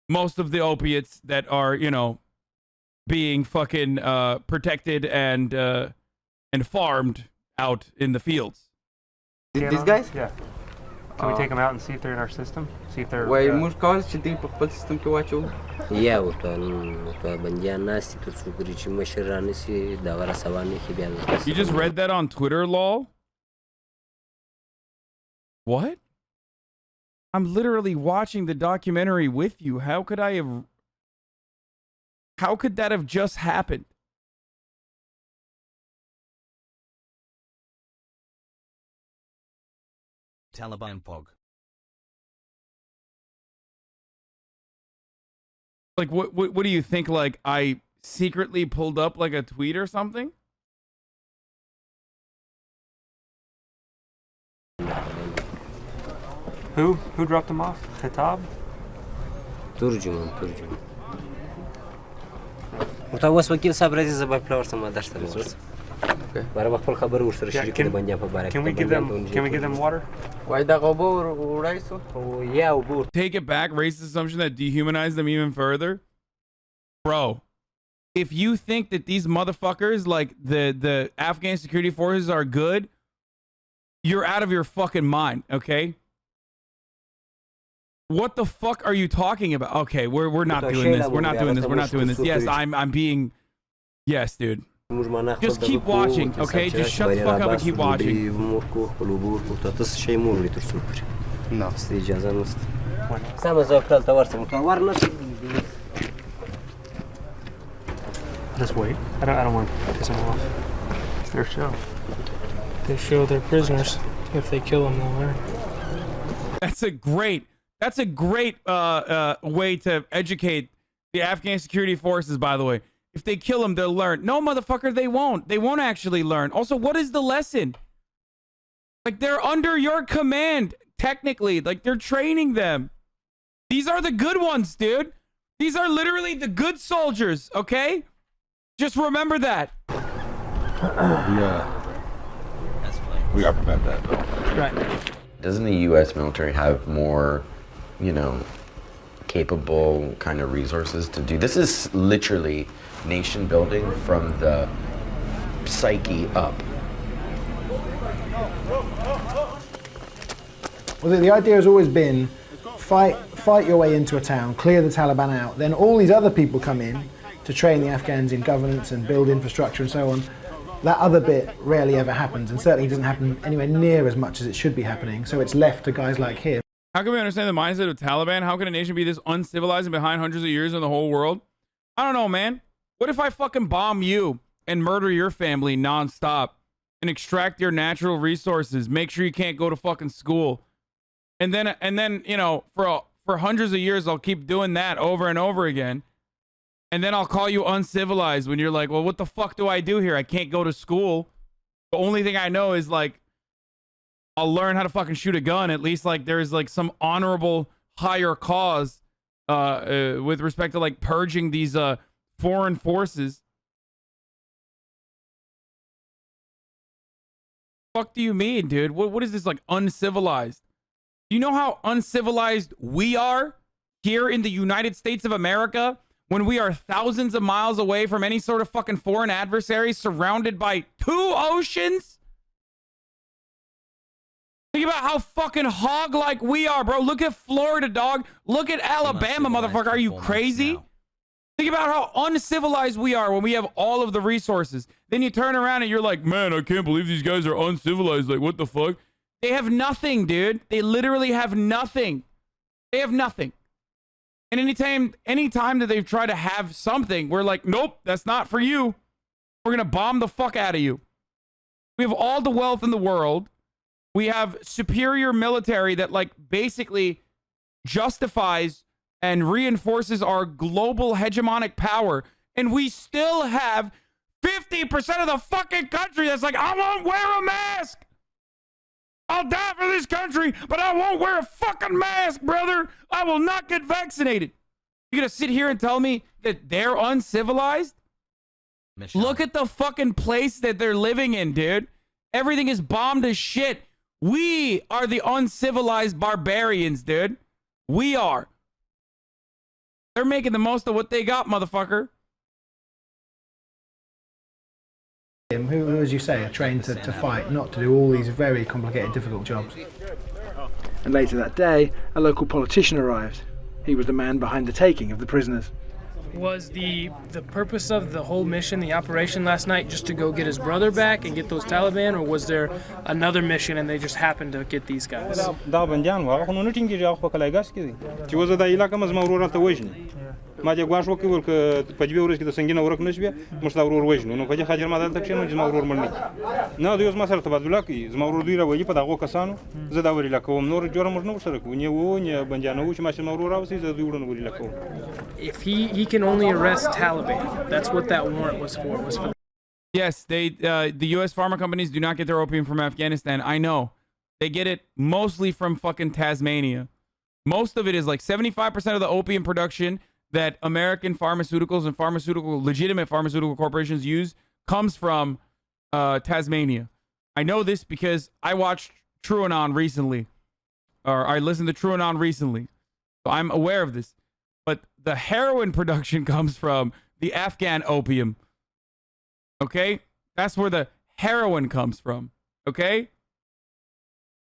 Most of the opiates that are, you know, being fucking protected and farmed out in the fields. These guys? Yeah. Can we take them out and see if they're in our system? See if they're. وای موږ کول چې دوی په خپل سیستم کې واچو یا ورته بندیان ناستي تر څو پورې چې مشر رانسي دغه رسوانې کې بیا. You just read that on Twitter, lol? What? I'm literally watching the documentary with you. How could that have just happened? Taliban Pog. Like, what do you think? Like, I secretly pulled up like a tweet or something? Who dropped him off? Khatab? ترجمان متوسط وکیل صاحب راځي زبر پلاور سم درس ته ورس برابر خپل خبر ورسره شریک د بندیا په باره Can we give them water? Why da gobo uraiso? Oh yeah, ubur. Take it back, racist assumption that dehumanized them even further. Bro, if you think that these motherfuckers, like the Afghan security forces, are good, you're out of your fucking mind, okay? What the fuck are you talking about? Okay, we're not doing this. We're not doing this. We're not doing this. Yes, I'm being. Yes, dude. Just keep watching, okay? Just shut the fuck up and keep watching. No. Let's wait. I don't want to piss them off. It's their show. They show their prisoners. If they kill them, they'll learn. That's a great way to educate the Afghan security forces, by the way. If they kill them, they'll learn. No, motherfucker, they won't. They won't actually learn. Also, what is the lesson? Like, they're under your command, technically. Like, they're training them. These are the good ones, dude. These are literally the good soldiers, okay? Just remember that. We gotta prevent that, though. Right. Doesn't the U.S. military have more, you know, capable kind of resources to do? This is literally nation building from the psyche up. Well, the idea has always been fight your way into a town, clear the Taliban out, then all these other people come in to train the Afghans in governance and build infrastructure and so on. That other bit rarely ever happens, and certainly doesn't happen anywhere near as much as it should be happening, so it's left to guys like him. How can we understand the mindset of Taliban? How can a nation be this uncivilized and behind hundreds of years in the whole world? I don't know, man. What if I fucking bomb you and murder your family nonstop and extract your natural resources, make sure you can't go to fucking school, and then you know, for hundreds of years I'll keep doing that over and over again, and then I'll call you uncivilized when you're like, well, what the fuck do I do here? I can't go to school. The only thing I know is, like, I'll learn how to fucking shoot a gun. At least, like, there's like some honorable higher cause with respect to like purging these foreign forces. Fuck do you mean, dude? What is this, like, uncivilized? Do you know how uncivilized we are here in the United States of America when we are thousands of miles away from any sort of fucking foreign adversary, surrounded by 2 oceans? Think about how fucking hog-like we are, bro. Look at Florida, dog. Look at Alabama, motherfucker. Are you crazy? Think about how uncivilized we are when we have all of the resources. Then you turn around and you're like, man, I can't believe these guys are uncivilized. Like, what the fuck? They have nothing, dude. They literally have nothing. They have nothing. And anytime that they've tried to have something, we're like, nope, that's not for you. We're going to bomb the fuck out of you. We have all the wealth in the world. We have superior military that, like, basically justifies and reinforces our global hegemonic power. And we still have 50% of the fucking country that's like, I won't wear a mask. I'll die for this country, but I won't wear a fucking mask, brother. I will not get vaccinated. You're going to sit here and tell me that they're uncivilized? Look at the fucking place that they're living in, dude. Everything is bombed as shit. We are the uncivilized barbarians, dude. We are. They're making the most of what they got, motherfucker. Who, as you say, are trained to fight, not to do all these very complicated, difficult jobs. And later that day, a local politician arrived. He was the man behind the taking of the prisoners. Was the purpose of the whole mission, the operation last night, just to go get his brother back and get those Taliban, or was there another mission and they just happened to get these guys? ما دې ګواښ وکول که په دې ورځ کې د سنگینه ورک نشوي مش دا ورور وژنو نو په دې خاطر ما دلته کښینو چې ما ورور مړ نه دوی زما سره تبادله کوي زما ورور دوی راوړي په دغه کسانو زه دا وریلا کوم نور جوړ موږ نه سره کوو نه بنجانو چې ما چې ما ورور راوسی زه دوی ورونه وریلا کوم. If he can only arrest Taliban, that's what that warrant was for. Yes, the U.S. pharma companies do not get their opium from Afghanistan. I know. They get it mostly from fucking Tasmania. Most of it is like 75% of the opium production that American pharmaceuticals and legitimate pharmaceutical corporations use comes from Tasmania. I know this because I watched TrueAnon recently, or I listened to TrueAnon recently. So I'm aware of this. But the heroin production comes from the Afghan opium. Okay? That's where the heroin comes from. Okay?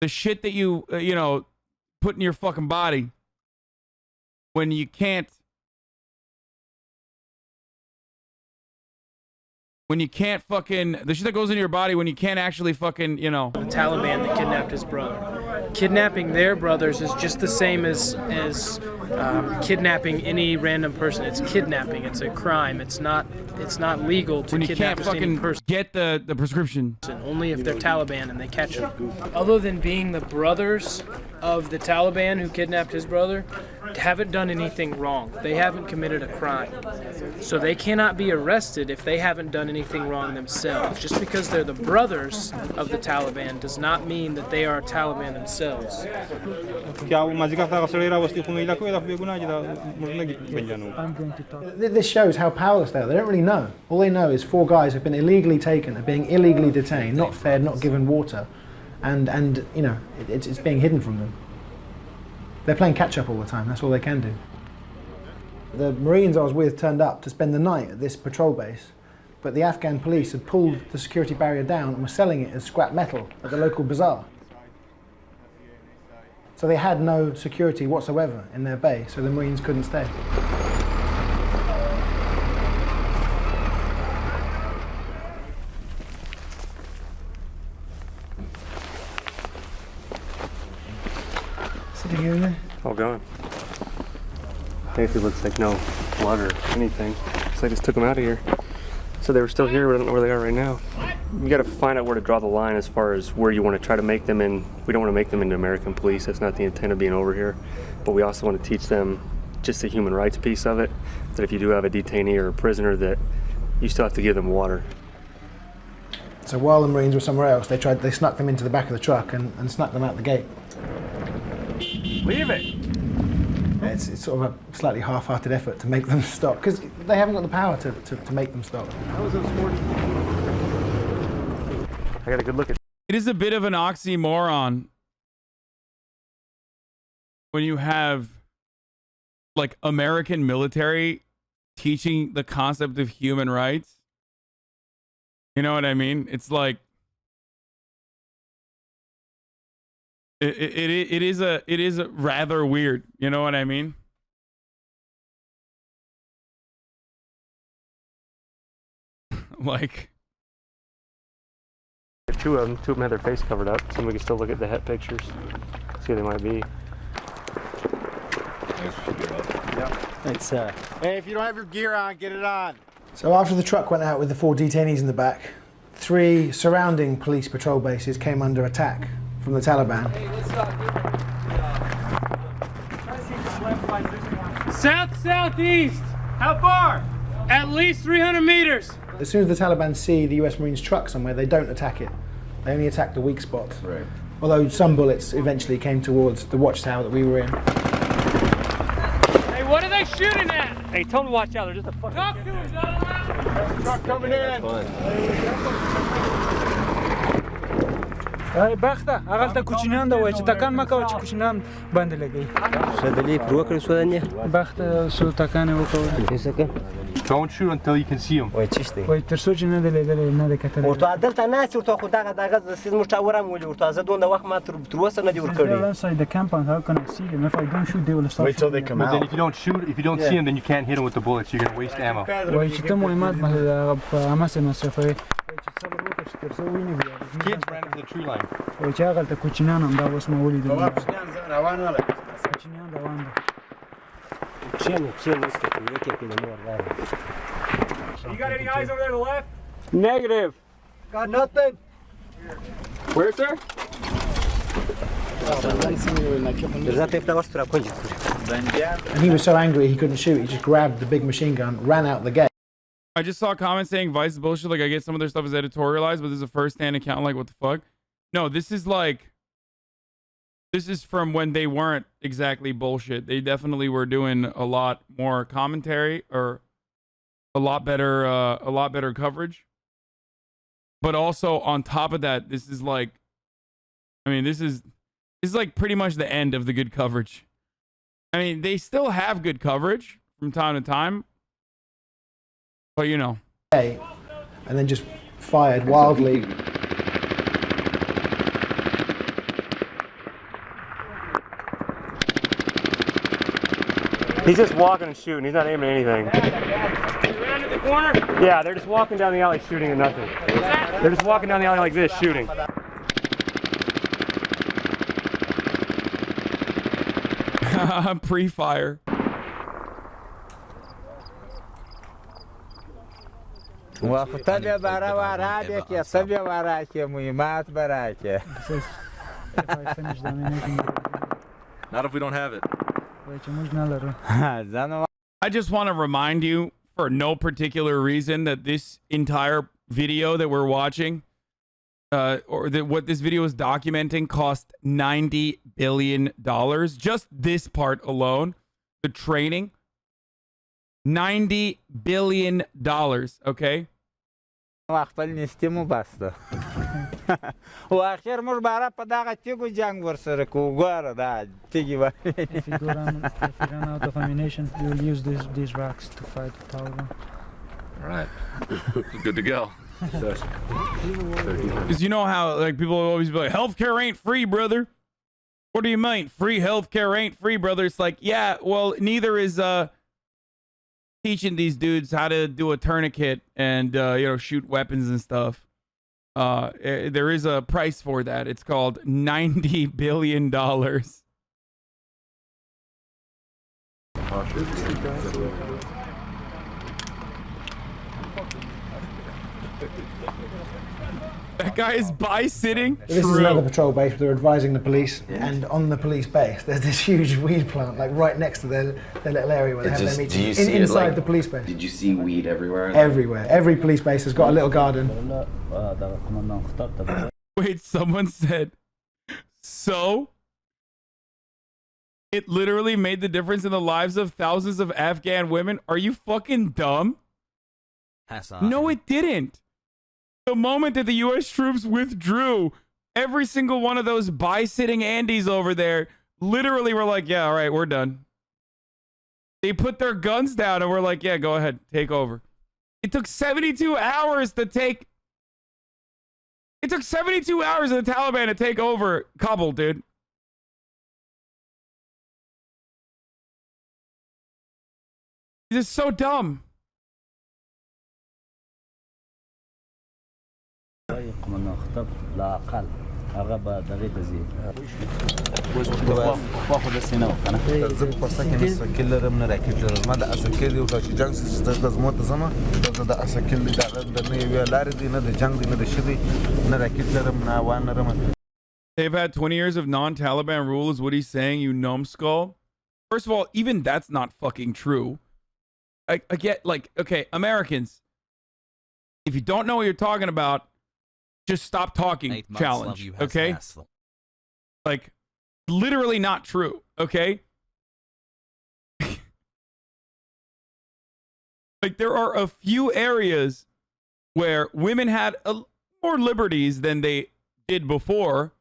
The shit that you put in your fucking body when you can't fucking, the shit that goes into your body when you can't actually fucking, The Taliban that kidnapped his brother. Kidnapping their brothers is just the same as kidnapping any random person. It's kidnapping. It's a crime. It's not legal to kidnap any person. Get the prescription. Only if they're Taliban and they catch them. Other than being the brothers of the Taliban who kidnapped his brother, haven't done anything wrong. They haven't committed a crime. So they cannot be arrested if they haven't done anything wrong themselves. Just because they're the brothers of the Taliban does not mean that they are Taliban themselves. This shows how powerless they are. They don't really know. All they know is 4 guys have been illegally taken, are being illegally detained, not fed, not given water, and it's being hidden from them. They're playing catch up all the time. That's all they can do. The Marines I was with turned up to spend the night at this patrol base, but the Afghan police had pulled the security barrier down and were selling it as scrap metal at the local bazaar. So they had no security whatsoever in their base, so the Marines couldn't stay. Sitting here, man? All gone. Basically looks like no blood or anything. Looks like they just took them out of here. So they were still here, but I don't know where they are right now. You got to find out where to draw the line as far as where you want to try to make them in. We don't want to make them into American police. That's not the intent of being over here. But we also want to teach them just the human rights piece of it. That if you do have a detainee or a prisoner, that you still have to give them water. So while the Marines were somewhere else, they snuck them into the back of the truck and snuck them out the gate. Leave it! It's sort of a slightly half-hearted effort to make them stop, because they haven't got the power to make them stop. I got a good look at. It is a bit of an oxymoron when you have like American military teaching the concept of human rights. You know what I mean? It's like it is a rather weird. You know what I mean? Like. Two of them had their face covered up, so we can still look at the head pictures, see who they might be. It's hey, if you don't have your gear on, get it on. So after the truck went out with the 4 detainees in the back, 3 surrounding police patrol bases came under attack from the Taliban. Southeast. How far? At least 300 meters. As soon as the Taliban see the US Marines truck somewhere, they don't attack it. They only attack the weak spots. Right. Although some bullets eventually came towards the watchtower that we were in. Hey, what are they shooting at? Hey, tell them to watch out. They're just a fucking. Talk to them, Donovan. Truck coming in. Hey, Bakhta, agalta kuchinan da waj. Takan maka waj kuchinan band lagi. Sadali provoker sudanya. Bakhta so takan wako. Isaka. Don't shoot until you can see them. Wait, chiste. Wait, terso jina de na de katara. Orto adalta nas orto khuda daga siz mushawara muli orto azadon da waqt ma turwasa na di urkari. Inside the compound, how can I see them? If I don't shoot, they will stop. Wait till they come out. Then if you don't shoot, if you don't see them, then you can't hit them with the bullets. You're gonna waste ammo. Wait, chita muhimat amase masafai. Kids ran into the tree line. Wait, agalta kuchinan am da was ma wuli. You got any eyes over there to the left? Negative. Got nothing. Where, sir? And he was so angry he couldn't shoot. He just grabbed the big machine gun, ran out the gate. I just saw comments saying Vice is bullshit. Like, I get some of their stuff is editorialized, but this is a first-hand account. Like, what the fuck? No, this is like... This is from when they weren't exactly bullshit. They definitely were doing a lot more commentary or a lot better coverage. But also on top of that, this is like, I mean, this is like pretty much the end of the good coverage. I mean, they still have good coverage from time to time, but you know. And then just fired wildly. He's just walking and shooting. He's not aiming at anything. Around in the corner? Yeah, they're just walking down the alley shooting at nothing. They're just walking down the alley like this, shooting. Pre-fire. موافقت برای ورای که سبی ورای که مهمات برای که. Not if we don't have it. I just want to remind you, for no particular reason, that this entire video that we're watching, or that what this video is documenting, cost $90 billion. Just this part alone, the training, $90 billion. Okay. وقتی نیستیم بسته. و آخر مر برای پداغ تیگو جنگ ورسره کوگوار دا تیگی وای. If you run out of ammunition, you will use these racks to fight the Taliban. All right. Good to go. Because you know how like people will always be like, healthcare ain't free, brother. What do you mean? Free healthcare ain't free, brother. It's like, yeah, well, neither is teaching these dudes how to do a tourniquet and you know, shoot weapons and stuff. There is a price for that. It's called $90 billion. That guy is bi-sitting. This is another patrol base. They're advising the police, and on the police base, there's this huge weed plant, like right next to their little area where they have their meetings. Inside the police base. Did you see weed everywhere? Everywhere. Every police base has got a little garden. Wait, someone said, so? It literally made the difference in the lives of thousands of Afghan women? Are you fucking dumb? No, it didn't. The moment that the U.S. troops withdrew, every single one of those bi-sitting Andes over there literally were like, yeah, all right, we're done. They put their guns down and were like, yeah, go ahead, take over. It took 72 hours to take... It took 72 hours of the Taliban to take over Kabul, dude. This is so dumb. They've had 20 years of non-Taliban rule is what he's saying, you numbskull. First of all, even that's not fucking true. I get, like, okay, Americans, if you don't know what you're talking about, just stop talking challenge, okay? Like, literally not true, okay? Like, there are a few areas where women had more liberties than they did before,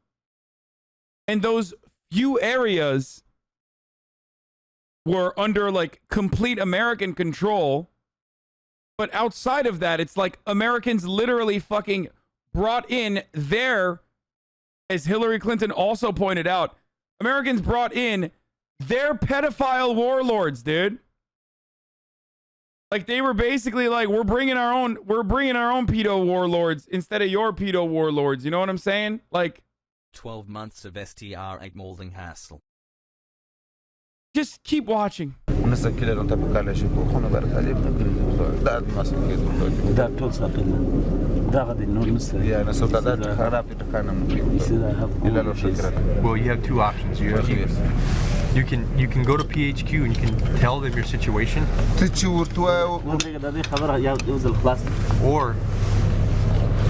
and those few areas were under, like, complete American control. But outside of that, it's like Americans literally fucking brought in their, as Hillary Clinton also pointed out, Americans brought in their pedophile warlords, dude. Like, they were basically like, we're bringing our own pedo warlords instead of your pedo warlords. You know what I'm saying? Like, 12 months of STR 8 molding hassle. Just keep watching. مسکیلرون ته په کاله شي خو نه بر طالب نه کړی دا مسکیل دا ټول ساتل دا غدي نور نسته یا نه سوتا دا خراب دي ټکانم الا لو شکر. Well, you have two options. You can go to PHQ and you can tell them your situation.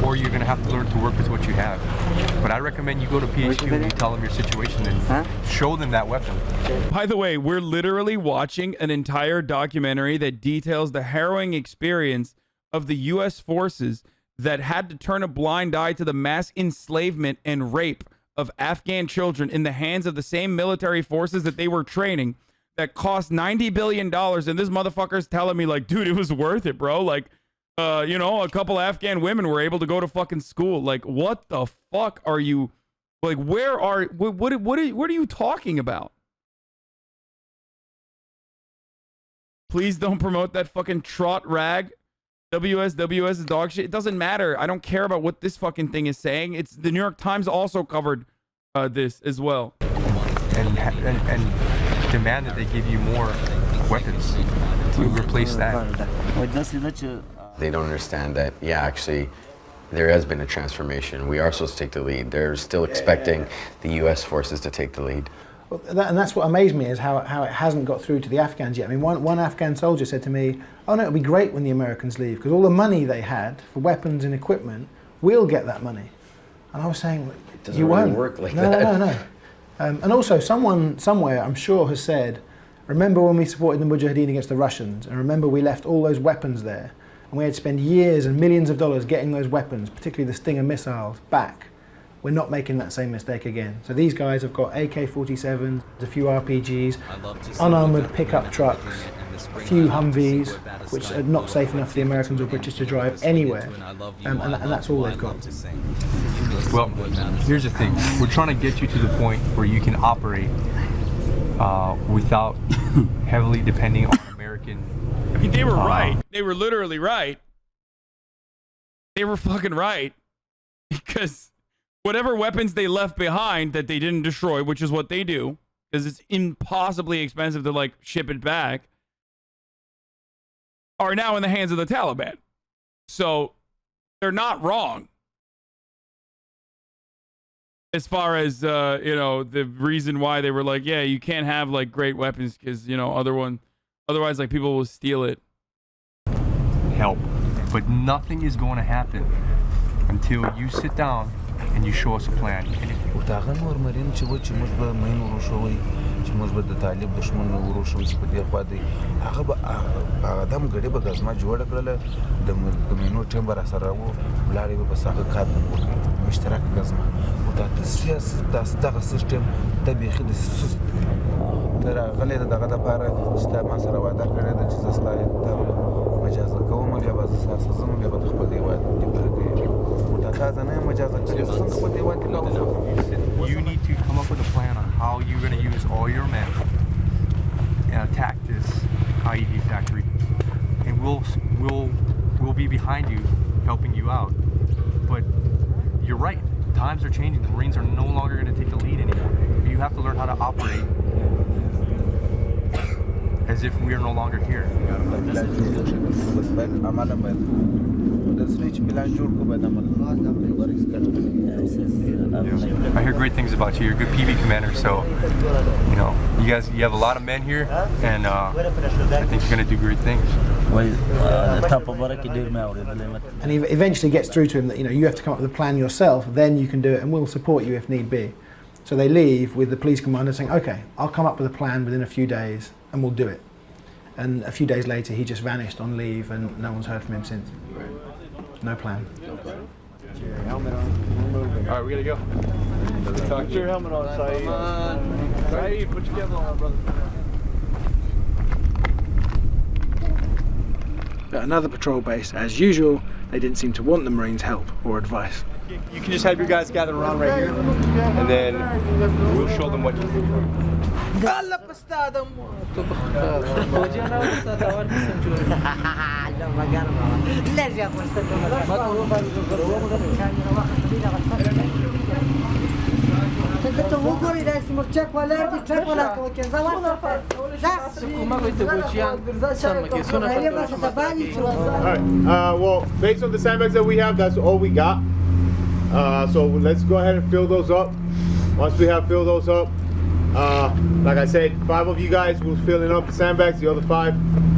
Or you're going to have to learn to work with what you have. But I recommend you go to PHQ and you tell them your situation and show them that weapon. By the way, we're literally watching an entire documentary that details the harrowing experience of the U.S. forces that had to turn a blind eye to the mass enslavement and rape of Afghan children in the hands of the same military forces that they were training that cost $90 billion. And this motherfucker's telling me like, dude, it was worth it, bro. Like, you know, a couple Afghan women were able to go to fucking school. Like, what the fuck are you, like, what are you talking about? Please don't promote that fucking trot rag. WS is dog shit. It doesn't matter. I don't care about what this fucking thing is saying. It's the New York Times also covered this as well. And demand that they give you more weapons to replace that. They don't understand that, yeah, actually, there has been a transformation. We are supposed to take the lead. They're still expecting the U.S. forces to take the lead. Well, and that's what amazed me is how it hasn't got through to the Afghans yet. I mean, one Afghan soldier said to me, oh no, it'll be great when the Americans leave because all the money they had for weapons and equipment, we'll get that money. And I was saying, it doesn't you really won't. work like no, that. No. And also someone somewhere, I'm sure, has said, remember when we supported the Mujahideen against the Russians and remember we left all those weapons there and we had to spend years and millions of dollars getting those weapons, particularly the Stinger missiles, back. We're not making that same mistake again. So these guys have got AK-47s, a few RPGs, unarmoured pickup trucks, a few Humvees, which are not safe enough for the Americans or British to drive anywhere. And that's all they've got. Well, here's the thing. We're trying to get you to the point where you can operate without heavily depending on American. I mean, they were right. They were literally right. They were fucking right. Because whatever weapons they left behind that they didn't destroy, which is what they do, because it's impossibly expensive to like ship it back, are now in the hands of the Taliban. So they're not wrong. As far as, you know, the reason why they were like, yeah, you can't have like great weapons because, you know, otherwise like people will steal it. Help. But nothing is going to happen until you sit down and you show us a plan. چې موږ به د طالب دشمن وروشو چې په دې خوا دی هغه به ادم غړي به غزما جوړ کړل د مینو ټیم بر سره وو بلاري به ساګه کار وکړي مشترک غزما او دا سیاست دغه سیستم د بیخي د سیست تر غلې دغه د پاره چې تا ما سره وعده کړې ده چې زستا مجاز کوم بیا به اساس زموږ بیا به خپل دی وای دی پاره دا تاسو نه مجاز کړی څنګه په دی وای کې You need to come up with a plan on how you're going to use all your men and attack this IED factory. And we'll be behind you, helping you out. But you're right. Times are changing. The Marines are no longer going to take the lead anymore. You have to learn how to operate as if we are no longer here. I hear great things about you. You're a good PB commander, so you know you have a lot of men here, and I think you're going to do great things. And he eventually gets through to him that you have to come up with a plan yourself. Then you can do it, and we'll support you if need be. So they leave with the police commander saying, "Okay, I'll come up with a plan within a few days, and we'll do it." And a few days later, he just vanished on leave, and no one's heard from him since. No plan. Helmet on. All right, we gotta go. Put your helmet on, Saeed. Saeed, put your helmet on, brother. At another patrol base, as usual, they didn't seem to want the Marines' help or advice. You can just have your guys gather around right here, and then we'll show them what to do. Well, based on the sandbags that we have, that's all we got. So let's go ahead and fill those up. Once we have filled those up, like I said, 5 of you guys will filling up the sandbags. The other 5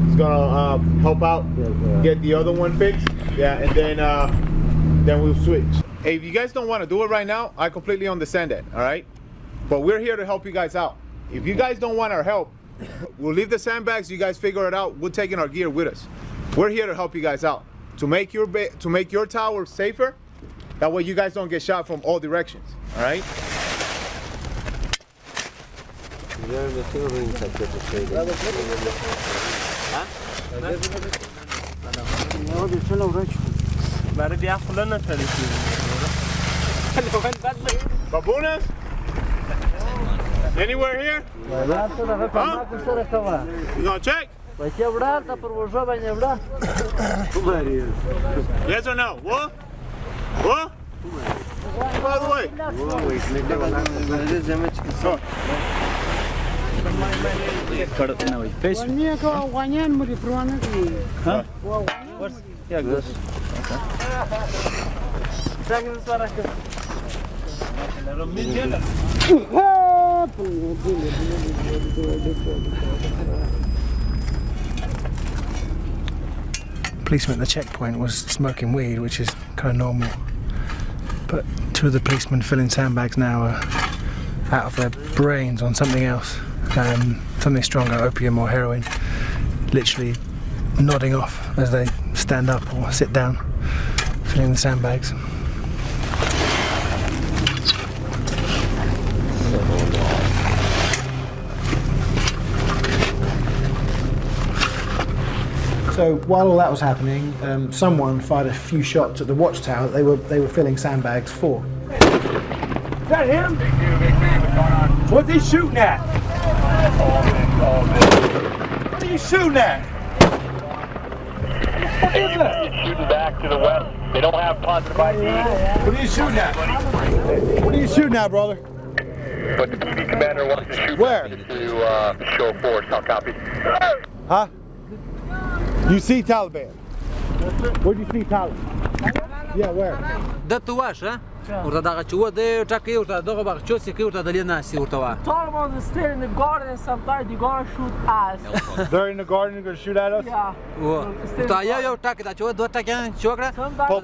is gonna help out, get the other one fixed. Yeah, and then we'll switch. Hey, if you guys don't want to do it right now, I completely understand that. All right, but we're here to help you guys out. If you guys don't want our help, we'll leave the sandbags. You guys figure it out. We're taking our gear with us. We're here to help you guys out to make your tower safer. That way, you guys don't get shot from all directions. All right. Babunas? Anywhere here? Huh? You gonna check? Yes or no? What? What? By the way. Policeman at the checkpoint was smoking weed, which is kind of normal. But 2 of the policemen filling sandbags now are out of their brains on something else. Something stronger, opium or heroin. Literally nodding off as they stand up or sit down, filling the sandbags. So while all that was happening, someone fired a few shots at the watchtower that they were filling sandbags for. Is that him? What's he shooting at? What are you shooting at? Shooting back to the west. They don't have positive ID. What are you shooting at? What are you shooting at, brother? But the PD commander wants to shoot where? To show force. I'll copy. Huh? You see Taliban? Where'd you see Taliban? Yeah, where? That to wash, huh? Urta daga chuo de traki urta dogo bag chosi ki urta dalina si urta wa. Taliban is staying in the garden and sometimes they're gonna shoot us. They're in the garden, they're gonna shoot at us? Yeah. Urta yo traki da chuo do traki chokra. Pull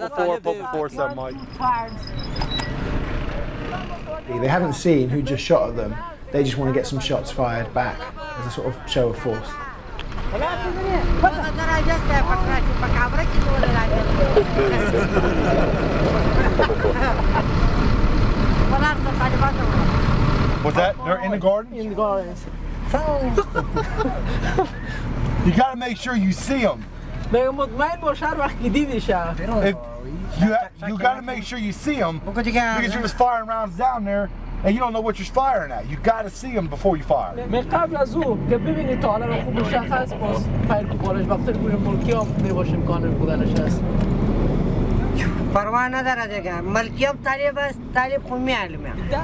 before some Mike. They haven't seen who just shot at them. They just want to get some shots fired back as a sort of show of force. What's that? They're in the garden? In the gardens. You gotta make sure you see them. You gotta make sure you see them because you're just firing rounds down there and you don't know what you're firing at. You gotta see them before you fire.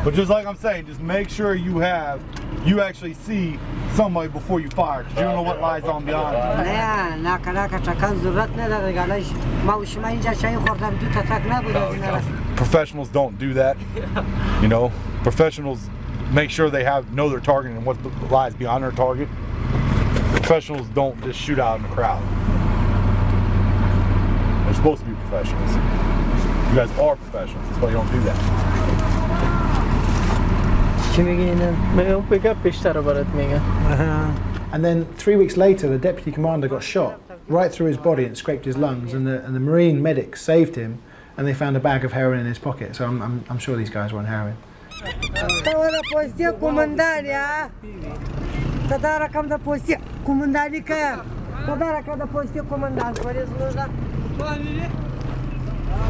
But just like I'm saying, just make sure you actually see somebody before you fire, because you don't know what lies on beyond. Professionals don't do that. You know, professionals make sure they know their target and what lies beyond their target. Professionals don't just shoot out in the crowd. They're supposed to be professionals. You guys are professionals, that's why you don't do that. And then 3 weeks later, the deputy commander got shot right through his body and scraped his lungs, and the Marine medics saved him, and they found a bag of heroin in his pocket. So I'm sure these guys were on heroin.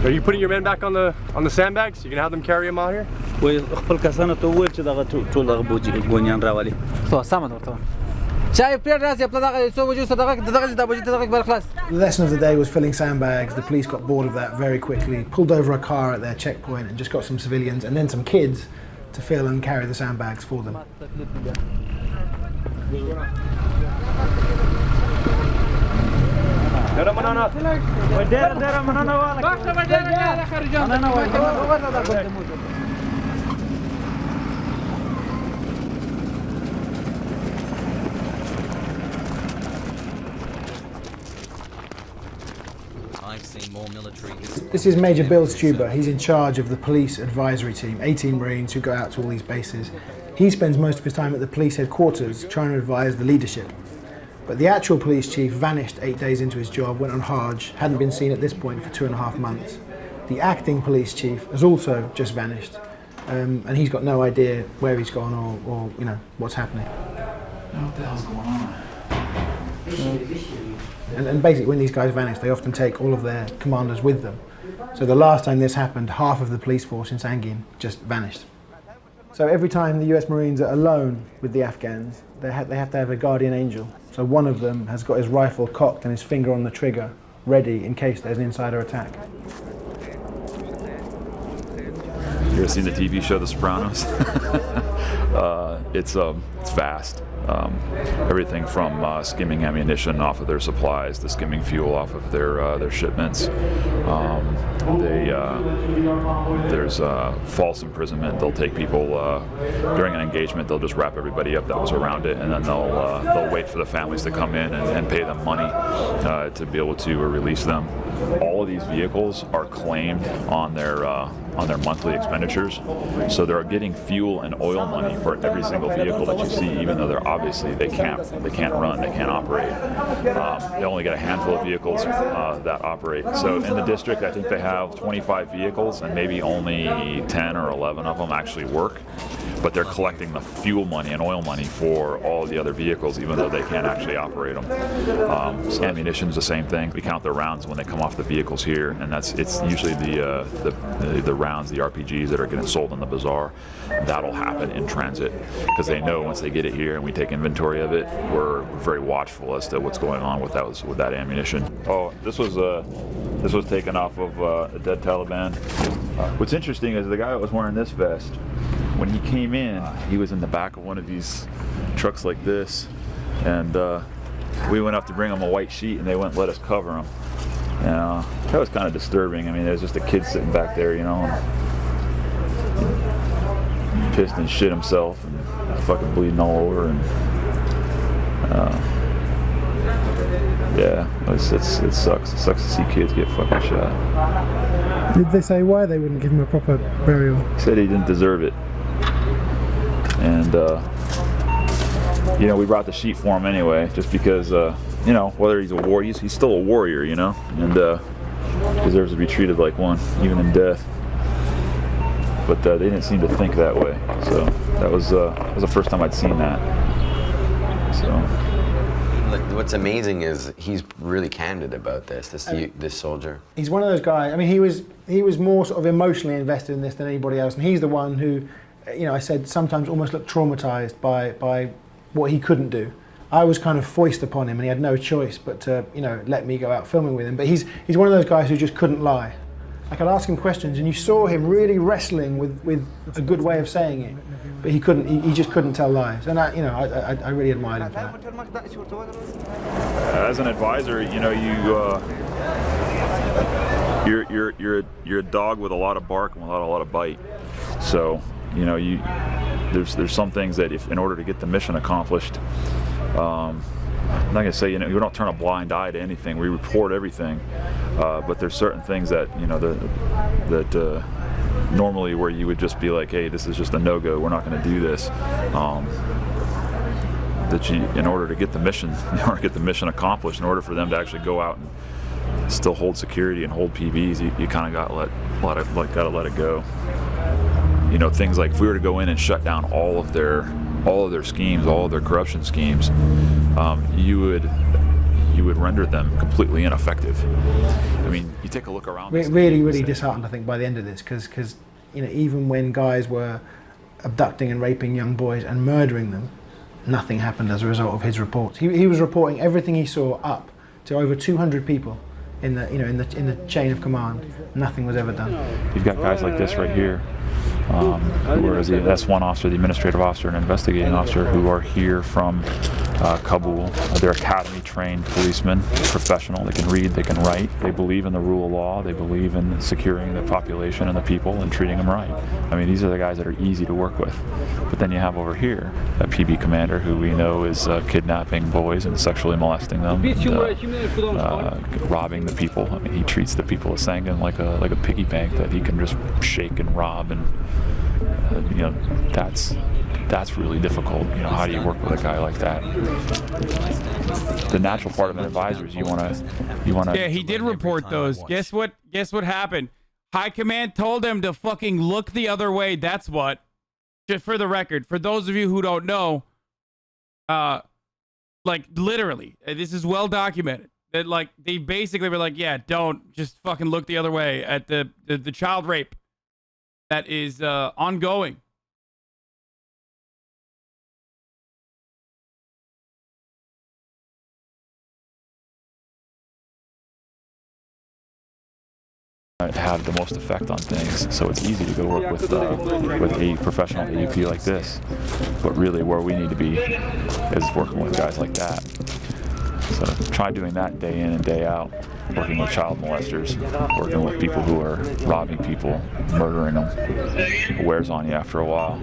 Are you putting your men back on the sandbags? You gonna have them carry them out here? The lesson of the day was filling sandbags. The police got bored of that very quickly, pulled over a car at their checkpoint and just got some civilians and then some kids to fill and carry the sandbags for them. I've seen more military. This is Major Bill Stuber. He's in charge of the police advisory team, 18 Marines who go out to all these bases. He spends most of his time at the police headquarters trying to advise the leadership. But the actual police chief vanished 8 days into his job, went on Hajj, hadn't been seen at this point for 2.5 months. The acting police chief has also just vanished, and he's got no idea where he's gone or you know, what's happening. What the hell's going on? And basically when these guys vanish, they often take all of their commanders with them. So the last time this happened, half of the police force in Sangin just vanished. So every time the US Marines are alone with the Afghans, they have to have a guardian angel. So one of them has got his rifle cocked and his finger on the trigger, ready in case there's an insider attack. You ever seen the TV show The Sopranos? It's vast. Everything from skimming ammunition off of their supplies to skimming fuel off of their shipments. There's false imprisonment. They'll take people during an engagement. They'll just wrap everybody up that was around it, and then they'll wait for the families to come in and pay them money to be able to release them. All of these vehicles are claimed on their monthly expenditures, so they're getting fuel and oil money for every single vehicle that you see, even though they can't run, they can't operate. They only get a handful of vehicles that operate. So in the district, I think they have 25 vehicles, and maybe only 10 or 11 of them actually work. But they're collecting the fuel money and oil money for all the other vehicles, even though they can't actually operate them. Ammunition's the same thing. We count the rounds when they come off the vehicles here, and it's usually the rounds, the RPGs that are getting sold in the bazaar. That'll happen in transit because they know once they get it here and we take inventory of it, we're very watchful as to what's going on with that ammunition. Oh, this was taken off of a dead Taliban. What's interesting is the guy that was wearing this vest, when he came in, he was in the back of one of these trucks like this, and we went up to bring him a white sheet, and they wouldn't let us cover him. You know, that was kind of disturbing. I mean, there's just a kid sitting back there, you know, and pissed and shit himself, and fucking bleeding all over, and yeah, it sucks. It sucks to see kids get fucking shot. Did they say why they wouldn't give him a proper burial? He said he didn't deserve it. And, you know, we brought the sheet for him anyway, just because, you know, whether he's a warrior, he's still a warrior, you know, and deserves to be treated like one, even in death. But they didn't seem to think that way. So that was the first time I'd seen that. So. What's amazing is he's really candid about this soldier. He's one of those guys. I mean, he was more sort of emotionally invested in this than anybody else, and he's the one who, you know, I said sometimes almost looked traumatized by what he couldn't do. I was kind of foisted upon him, and he had no choice but to, you know, let me go out filming with him. But he's one of those guys who just couldn't lie. I could ask him questions, and you saw him really wrestling with a good way of saying it, but he couldn't. He just couldn't tell lies, and I really admired him for that. As an advisor, you know, you're a dog with a lot of bark and without a lot of bite. So, you know, there's some things that in order to get the mission accomplished, I'm not going to say, you know, we don't turn a blind eye to anything. We report everything, but there's certain things that, you know, that normally where you would just be like, hey, this is just a no-go. We're not going to do this. That in order to get the mission, accomplished, in order for them to actually go out and still hold security and hold PBs, you kind of got to let it go. You know, things like if we were to go in and shut down all of their schemes, all of their corruption schemes, you would render them completely ineffective. I mean, you take a look around. Really disheartened, I think, by the end of this, because you know, even when guys were abducting and raping young boys and murdering them, nothing happened as a result of his reports. He was reporting everything he saw up to over 200 people in the chain of command. Nothing was ever done. You've got guys like this right here. whereas the S1 officer, the administrative officer, and investigating officer who are here from Kabul. They're academy-trained policemen, professional. They can read, they can write. They believe in the rule of law. They believe in securing the population and the people and treating them right. I mean, these are the guys that are easy to work with. But then you have over here a PB commander who we know is kidnapping boys and sexually molesting them, robbing the people. I mean, he treats the people of Sangin like a piggy bank that he can just shake and rob, and you know, that's really difficult. You know, how do you work with a guy like that? The natural part of an advisor is you want to. Yeah, he did report those. Guess what happened? High command told him to fucking look the other way. That's what. Just for the record, for those of you who don't know, like literally, this is well documented. That like they basically were like, yeah, don't just fucking look the other way at the child rape that is ongoing. Have the most effect on things, so it's easy to go work with a professional AUP like this, but really where we need to be is working with guys like that. So try doing that day in and day out, working with child molesters, working with people who are robbing people, murdering them. It wears on you after a while.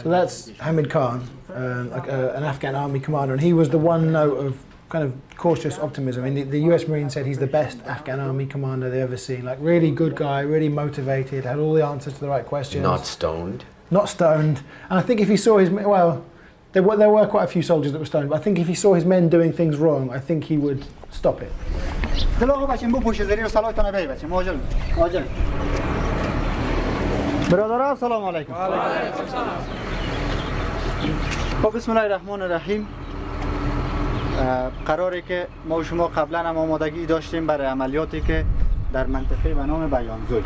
So that's Hamid Khan, an Afghan army commander, and he was the one note of kind of cautious optimism. I mean, the US Marine said he's the best Afghan army commander they've ever seen. Like, really good guy, really motivated, had all the answers to the right questions. Not stoned. Not stoned. And I think if he saw his, well, there were quite a few soldiers that were stoned, but I think if he saw his men doing things wrong, I think he would stop it. برادرها سلام علیکم. خب بسم الله الرحمن الرحیم. قراره که ما و شما قبلا هم آمادگی داشتیم برای عملیاتی که در منطقه به نام بیانزوی.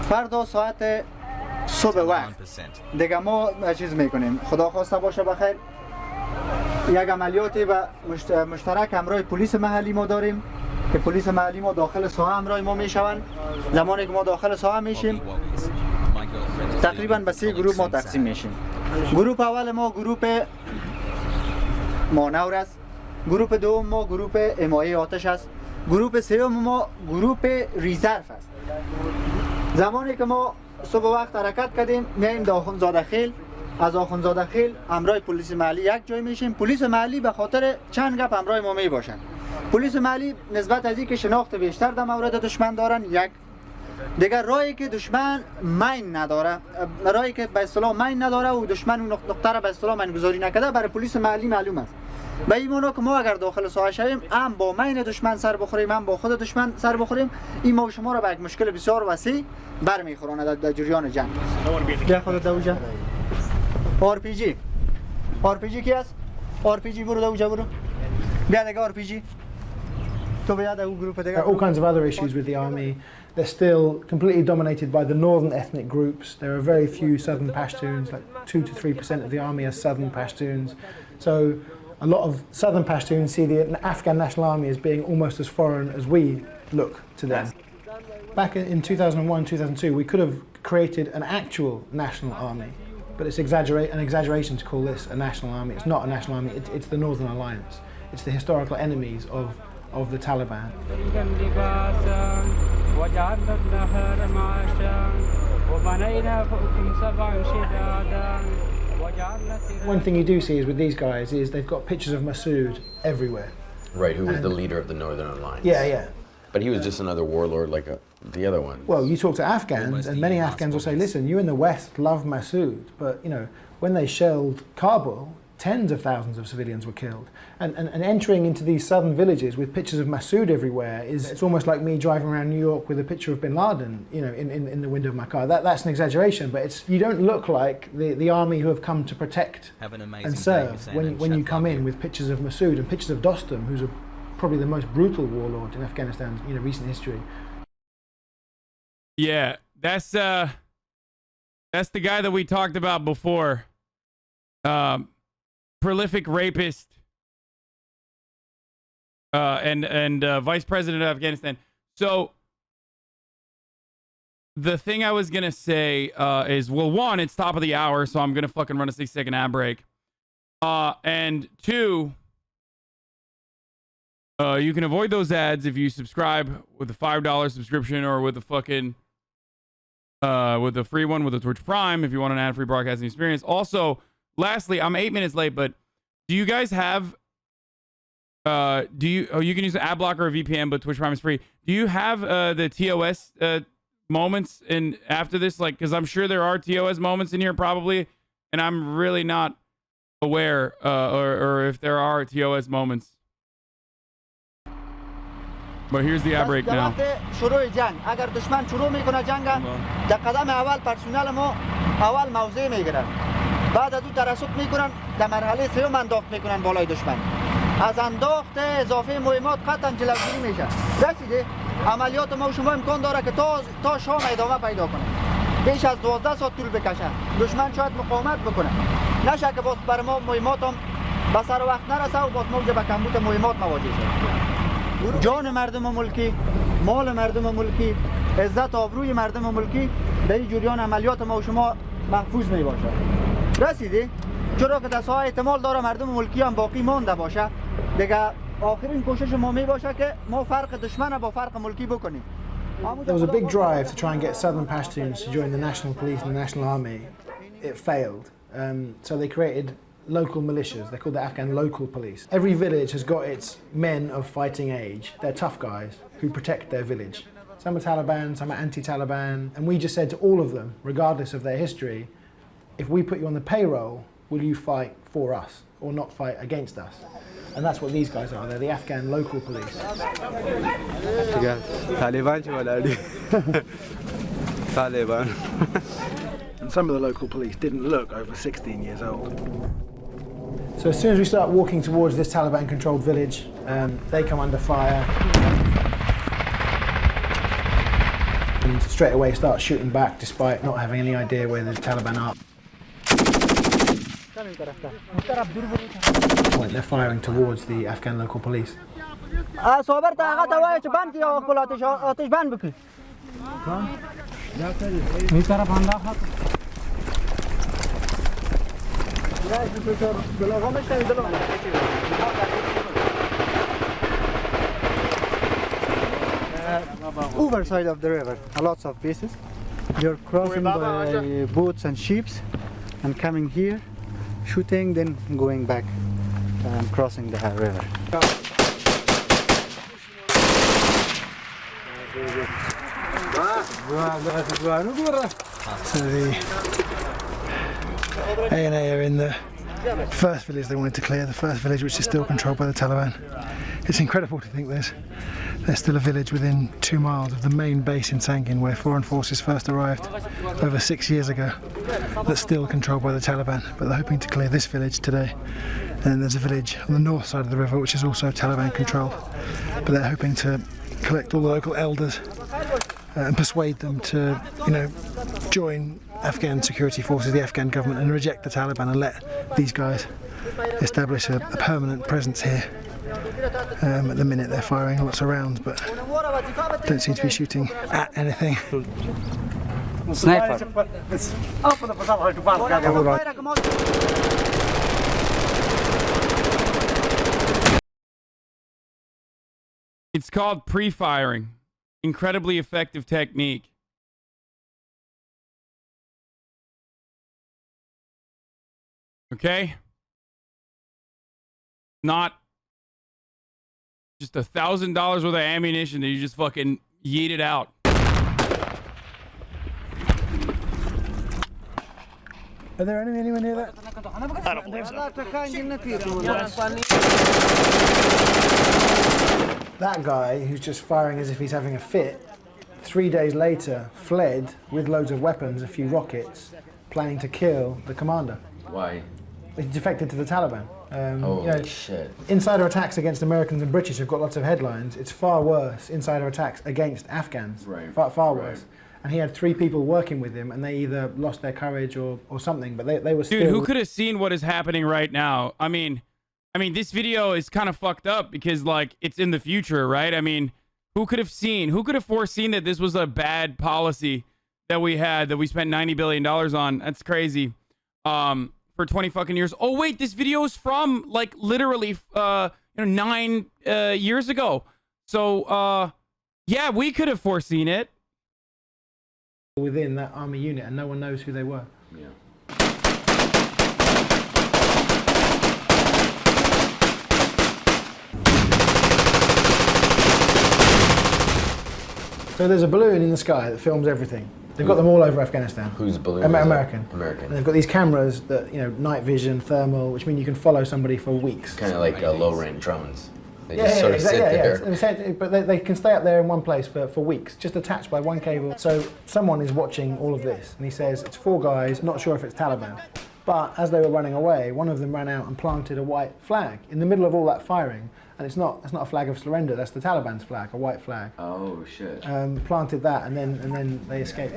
فردا ساعت صبح وقت دیگه ما چیز میکنیم. خدا خواسته باشه بخیر. یک عملیاتی به مشترک همراه پلیس محلی ما داریم که پلیس محلی ما داخل ساحه همراه ما میشوند. زمانی که ما داخل ساحه میشیم تقریبا به 3 گروه ما تقسیم میشیم. گروه اول ما گروه مانور است. گروه دوم ما گروه حمایه آتش است. گروه سوم ما گروه ریزرو است. زمانی که ما صبح وقت حرکت کردیم میایم به آخوندزاده خیل. از آخوندزاده خیل همراه پلیس محلی یک جای میشیم. پلیس محلی به خاطر چند گپ همراه ما میباشند. پلیس محلی نسبت از اینکه شناخت بیشتر در مورد دشمن دارن، یک دیگر راهی که دشمن مین نداره، راهی که به اصطلاح مین نداره و دشمن اون نقطه را به اصطلاح مین گذاری نکرده برای پلیس محلی معلوم است. به این معنی که ما اگر داخل ساحه شویم هم با مین دشمن سر بخوریم هم با خود دشمن سر بخوریم، این ما و شما را به یک مشکل بسیار وسیع برمیخوراند در جریان جنگ. بیا خودت دوجا. آر پی جی کی است؟ آر پی جی برو دوجا برو. بیا دیگه آر پی جی. There are all kinds of other issues with the army. They're still completely dominated by the northern ethnic groups. There are very few southern Pashtuns, like 2 to 3% of the army are southern Pashtuns. So a lot of southern Pashtuns see the Afghan National Army as being almost as foreign as we look to them. Back in 2001, 2002, we could have created an actual national army, but it's an exaggeration to call this a national army. It's not a national army, it's the Northern Alliance. It's the historical enemies of the Taliban. One thing you do see is with these guys is they've got pictures of Masood everywhere. Right, who was the leader of the Northern Alliance. Yeah. But he was just another warlord like the other one. Well, you talk to Afghans, and many Afghans will say, listen, you in the West love Masood, but, you know, when they shelled Kabul, tens of thousands of civilians were killed. And entering into these southern villages with pictures of Massoud everywhere it's almost like me driving around New York with a picture of bin Laden, you know, in the window of my car. That's an exaggeration, but you don't look like the army who have come to protect and serve when you come in with pictures of Massoud and pictures of Dostum, who's probably the most brutal warlord in Afghanistan's recent history. Yeah, that's the guy that we talked about before. Prolific rapist and vice president of Afghanistan. So the thing I was gonna say is, well, one, it's top of the hour, so I'm gonna fucking run a 6-second ad break. And two, you can avoid those ads if you subscribe with a $5 subscription or with a fucking with a free one with a Twitch Prime if you want an ad-free broadcasting experience. Also, lastly, I'm 8 minutes late, but do you guys have you can use an ad blocker or VPN, but Twitch Prime is free. Do you have the TOS moments in after this? Like, because I'm sure there are TOS moments in here probably, and I'm really not aware or if there are TOS moments. But here's the ad break now. شروع جنگ اگر دشمن شروع میکنه جنگ در قدم اول پرسونل ما اول موضع میگیرن بعد از اون ترصد میکنن در مرحله سوم انداخت میکنن بالای دشمن از انداخت اضافه مهمات قطعا جلوگیری میشه رسیده عملیات ما و شما امکان داره که تا شام ادامه پیدا کنه بیش از 12 ساعت طول بکشه دشمن شاید مقاومت بکنه نشه که باز بر ما مهمات هم به سر وقت نرسه و باز موجه به کمبود مهمات مواجه شد جان مردم ملکی مال مردم ملکی عزت و آبروی مردم ملکی در این جریان عملیات ما و شما محفوظ می باشه رسیدی چرا که دست‌ها احتمال داره مردم ملکی هم باقی مانده باشه دیگه آخرین کوشش ما می باشه که ما فرق دشمن با فرق ملکی بکنیم. There was a big drive to try and get southern Pashtuns to join the national police and the national army. It failed. So they created local militias. They're called the Afghan local police. Every village has got its men of fighting age. They're tough guys who protect their village. Some are Taliban, some are anti-Taliban. And we just said to all of them, regardless of their history, if we put you on the payroll, will you fight for us or not fight against us? And that's what these guys are. They're the Afghan local police. Taliban. Taliban. And some of the local police didn't look over 16 years old. So as soon as we start walking towards this Taliban-controlled village, they come under fire and straight away start shooting back despite not having any idea where the Taliban are. They're firing towards the Afghan local police. Overside of the river, lots of pieces. You're crossing by boats and ships and coming here, shooting, then going back and crossing the river. So the A&A are in the first village they wanted to clear, the first village which is still controlled by the Taliban. It's incredible to think there's still a village within 2 miles of the main base in Sangin where foreign forces first arrived over 6 years ago that's still controlled by the Taliban, but they're hoping to clear this village today. And there's a village on the north side of the river which is also Taliban controlled, but they're hoping to collect all the local elders and persuade them to, join Afghan security forces, the Afghan government, and reject the Taliban and let these guys establish a permanent presence here. At the minute they're firing lots of rounds, but don't seem to be shooting at anything. Sniper. It's called pre-firing. Incredibly effective technique. Okay? Not just $1,000 worth of ammunition that you just fucking yeet it out. Are there enemy anywhere near that? I don't believe so. That guy who's just firing as if he's having a fit, 3 days later fled with loads of weapons, a few rockets, planning to kill the commander. Why? He defected to the Taliban. Holy shit. Insider attacks against Americans and British have got lots of headlines. It's far worse, insider attacks against Afghans. Right. Far worse. And he had 3 people working with him, and they either lost their courage or something, but they were still... Dude, who could have seen what is happening right now? I mean, this video is kind of fucked up because, like, it's in the future, right? I mean, who could have foreseen that this was a bad policy that we had, that we spent $90 billion on? That's crazy. For 20 fucking years. Oh, wait, this video is from, like, literally, 9 years ago. So, yeah, we could have foreseen it. Within that army unit, and no one knows who they were. Yeah. So there's a balloon in the sky that films everything. They've got them all over Afghanistan. Whose balloon? American. American. And they've got these cameras that, night vision, thermal, which mean you can follow somebody for weeks. Kind of like low-range drones. They just sort of sit there. But they can stay up there in one place for weeks, just attached by one cable. So someone is watching all of this, and he says it's 4 guys, not sure if it's Taliban. But as they were running away, one of them ran out and planted a white flag in the middle of all that firing. And it's not a flag of surrender, that's the Taliban's flag, a white flag. Oh shit. Planted that, and then they escaped.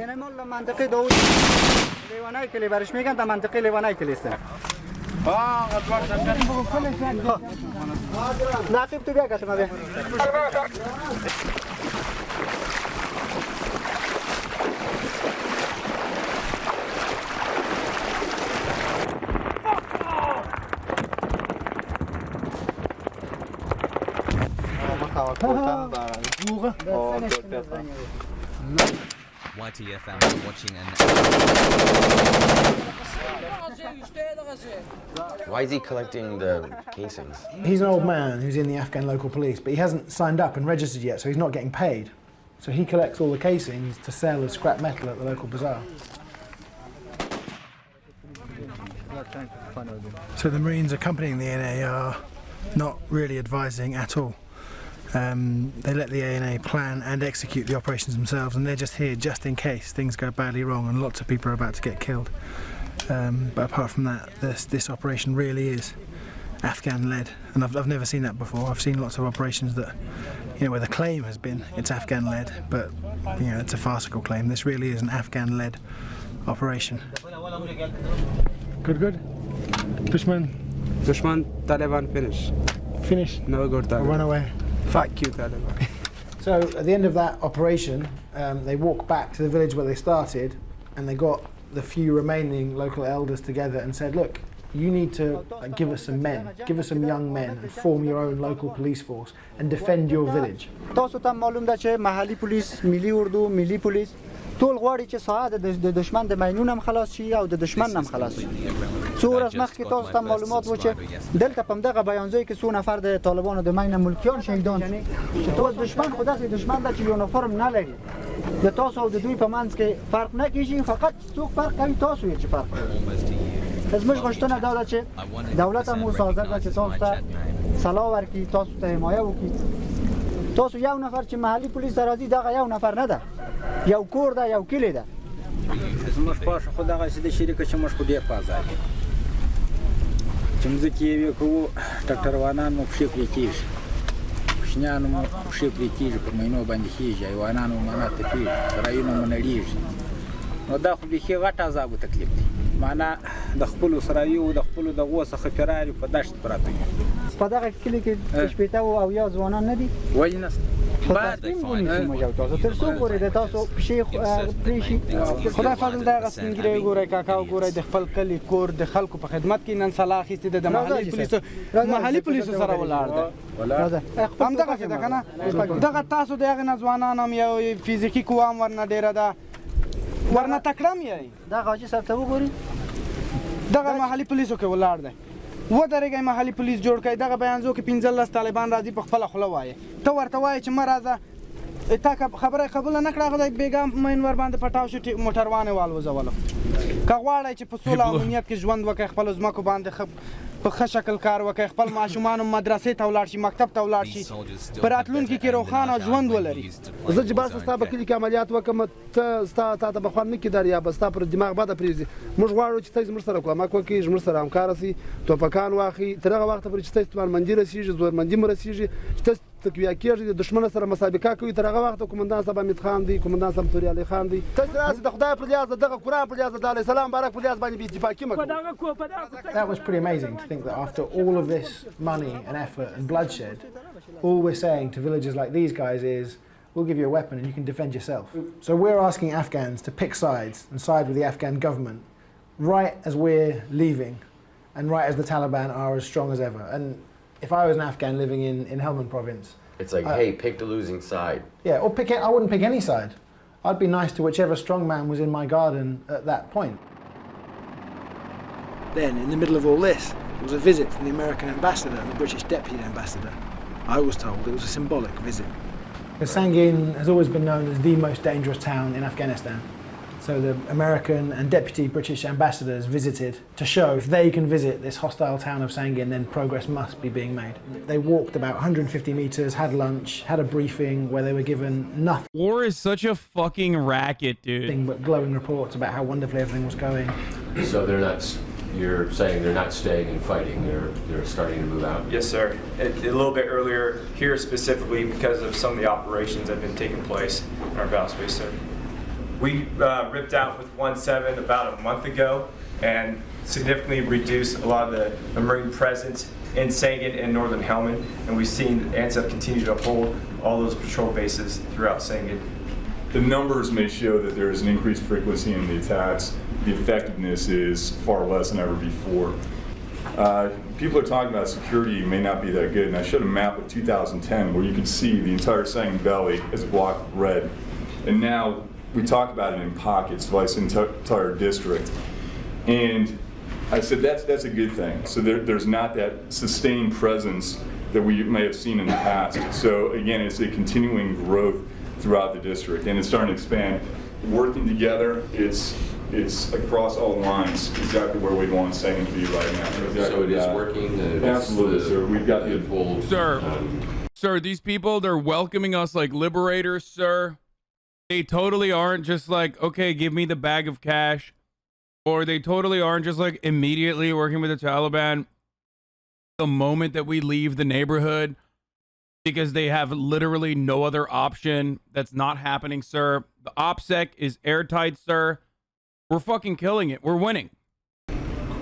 YTF family watching and... Why is he collecting the casings? He's an old man who's in the Afghan local police, but he hasn't signed up and registered yet, so he's not getting paid. So he collects all the casings to sell as scrap metal at the local bazaar. So the Marines accompanying the ANA are not really advising at all. They let the ANA plan and execute the operations themselves, and they're just here just in case things go badly wrong and lots of people are about to get killed. But apart from that, this operation really is Afghan-led, and I've never seen that before. I've seen lots of operations that, where the claim has been it's Afghan-led, but it's a farcical claim. This really is an Afghan-led operation. Good. Dushman, Taliban finish. Finish? Never got Taliban. Run away. Fuck you, Taliban. So at the end of that operation, they walked back to the village where they started, and they got the few remaining local elders together and said, look, you need to give us some men, give us some young men, and form your own local police force and defend your village. ټول غواړي چې ساعت د دشمن د ماینونو هم خلاص شي او د دشمن هم خلاص شي. څو ورځې مخکې تاسو ته معلومات و چې دلته په دغه بیانځای کې څو نفر د طالبانو د ماین ملکیان شهیدان چې تاسو دشمن خو داسې دشمن د چې یونیفرم نه لري د تاسو او د دوی په منځ کې فرق نه کیږي فقط څوک فرق کوي تاسو یې چې فرق کوي. زموږ غوښتنه دا ده چې دولت هم مساعده ده چې تاسو ته صلاح ورکړي تاسو ته حمایه وکړي. تاسو یو نفر چې محلي پولیس ته راځي دغه یو نفر نه ده یو کور ده یو کلی ده. زموږ پاشه خو دغسې د شریکه چې موږ خو ډېر په ازاد یو چې مځکې یې کوو ټکټروانان مو پښې پرې کېږي کوچنیان مو پښې پرې کېږي پر مینو باندې خېږي حیوانان مو معنا تپېږي سرایونه مو نړېږي نو دا خو بیخي غټ عذاب و تکلیف دی معنا د خپلو سرایو د خپلو دغو څخه فرار په دشت پراته دي. په دغه کلي کې شپېته او یا ځوانان نه دي ولې نسته باید تر څو پورې د تاسو پښې پرې شي. خدای فضل دی هغه سپین ږیری وګورئ کاکا وګورئ د خپل کلي کور د خلکو په خدمت کې نن سلا اخیستې ده د محلي پولیسو سره ولاړ دی همدغسې ده که نه دغه تاسو د هغې نه ځوانان هم یو فزیکي قوه هم ورنه ډېره ده ورنه تکړه هم یې دغه حاجي صاحب ته وګورئ دغه محلي پولیسو کې ولاړ دی ودرېږئ محلي پولیس جوړ کړئ دغه بیانځو کې 15 طالبان راځي په خپله خوله وایي ته ورته وایې چې مه راځه تا خبره قبول نه کړه غوډه بیګم مین ور باندې پټاو شو موټروانه والوزول که غواړی چې په سوله او امنیت کې ژوند وکړي خپل ځمکو باندې په ښه شکل کار وکړي خپل ماشومان مدرسې ته ولاړ شي مکتب ته ولاړ شي په راتلونکي کې روښانه ژوند ولري زه چې بس ستا په کلي کې عملیات وکړم ته ستا ته به خوند نه کېدار یا به ستا پر دماغ بده پرېږدي موږ غواړو چې ته زموږ سره کومک وکړي زموږ سره همکاره سي ټوپکان واخلي تر هغه وخته پورې چې ته استعمارمندي رسېږي زورمندي مو رسېږي چې ته تقویه کېږي د دښمن سره مسابقه کوي تر هغه وخته قومندان صاحب حمید خان دی قومندان صاحب توري علي خان دی ته راسي د خدای پر لیاز دغه قرآن پر لیاز د علیه السلام بارک پر لیاز باندې بې اتفاقي مه کوه. That was pretty amazing to think that after all of this money and effort and bloodshed, all we're saying to villagers like these guys is, we'll give you a weapon and you can defend yourself. So we're asking Afghans to pick sides and side with the Afghan government right as we're leaving and right as the Taliban are as strong as ever. And if I was an Afghan living in Helmand province, it's like, hey, pick the losing side. Yeah, or I wouldn't pick any side. I'd be nice to whichever strong man was in my garden at that point. Then, in the middle of all this, there was a visit from the American ambassador and the British deputy ambassador. I was told it was a symbolic visit. Sangin has always been known as the most dangerous town in Afghanistan. So the American and deputy British ambassadors visited to show if they can visit this hostile town of Sangin, then progress must be being made. They walked about 150 meters, had lunch, had a briefing where they were given nothing. War is such a fucking racket, dude. But glowing reports about how wonderfully everything was going. So they're not. You're saying they're not staying and fighting. They're starting to move out. Yes, sir. A little bit earlier here, specifically because of some of the operations that have been taking place in our battle space, sir. We ripped out with 1-7 about a month ago and significantly reduced a lot of the Marine presence in Sangin and northern Helmand, and we've seen ANSF continue to hold all those patrol bases throughout Sangin. The numbers may show that there is an increased frequency in the attacks. The effectiveness is far less than ever before. People are talking about security may not be that good, and I showed a map of 2010 where you could see the entire Sangin Valley as a block of red, and now we talk about it in pockets, like the entire district. And I said that's a good thing. So there's not that sustained presence that we may have seen in the past. So again, it's a continuing growth throughout the district, and it's starting to expand. Working together, it's across all lines, exactly where we want Sangin to be right now. Exactly. So it is working? Absolutely, sir. We've got the pull. Sir, these people, they're welcoming us like liberators, sir. They totally aren't just like, okay, give me the bag of cash. Or they totally aren't just like immediately working with the Taliban the moment that we leave the neighborhood because they have literally no other option. That's not happening, sir. The OPSEC is airtight, sir. We're fucking killing it. We're winning.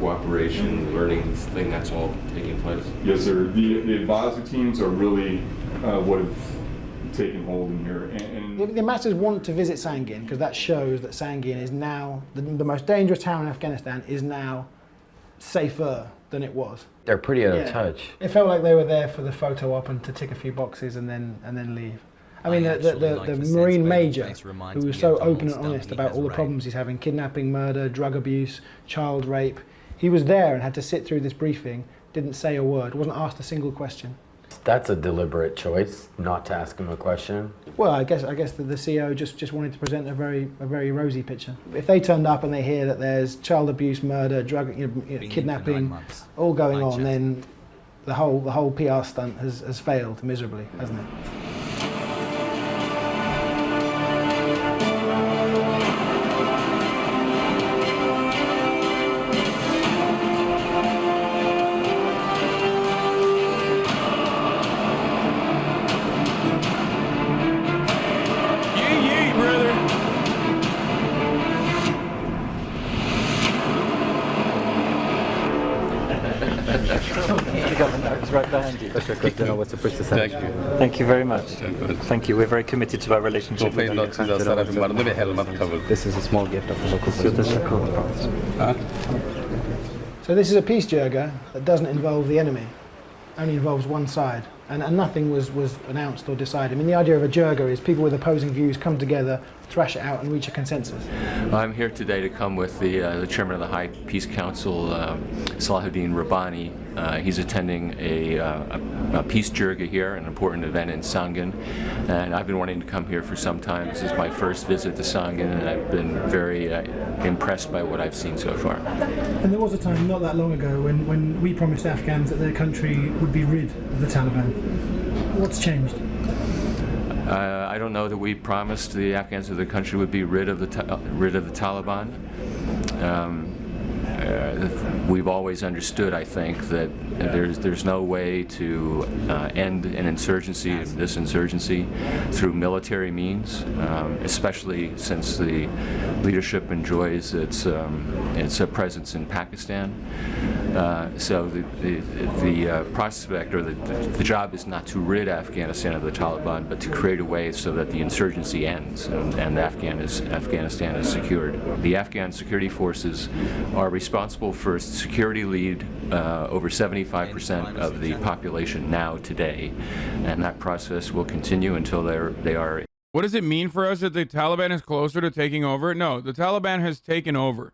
Cooperation, learning thing, that's all taking place? Yes, sir. The advisor teams are really what have taken hold in here. The ambassadors want to visit Sangin because that shows that Sangin is now, the most dangerous town in Afghanistan is now safer than it was. They're pretty out of touch. It felt like they were there for the photo op and to tick a few boxes and then leave. I mean, the Marine Major, who was so open and honest about all the problems he's having, kidnapping, murder, drug abuse, child rape, he was there and had to sit through this briefing, didn't say a word, wasn't asked a single question. That's a deliberate choice, not to ask him a question. Well, I guess the CEO just wanted to present a very rosy picture. If they turned up and they hear that there's child abuse, murder, drug, kidnapping, all going on, then the whole PR stunt has failed miserably, hasn't it? Right behind you. I don't know what supposed to say. Thank you. Thank you very much. Thank you. We're very committed to our relationship. This is a small gift of the local person. So this is a peace jirga that doesn't involve the enemy, only involves one side. and nothing was announced or decided. I mean, the idea of a jirga is people with opposing views come together, thrash it out, and reach a consensus. I'm here today to come with the chairman of the High Peace Council, Salahuddin Rabbani. He's attending a peace jirga here, an important event in Sangin, and I've been wanting to come here for some time. This is my first visit to Sangin, and I've been very impressed by what I've seen so far. And there was a time not that long ago when we promised Afghans that their country would be rid of the Taliban. What's changed? I don't know that we promised the Afghans that the country would be rid of the Taliban. We've always understood, I think, that there's no way to end an insurgency, this insurgency, through military means, especially since the leadership enjoys its presence in Pakistan. So the prospect or the job is not to rid Afghanistan of the Taliban, but to create a way so that the insurgency ends and Afghanistan is secured. The Afghan security forces are responsible for security lead over 75% of the population now today, and that process will continue until they are. What does it mean for us that the Taliban is closer to taking over? No, the Taliban has taken over.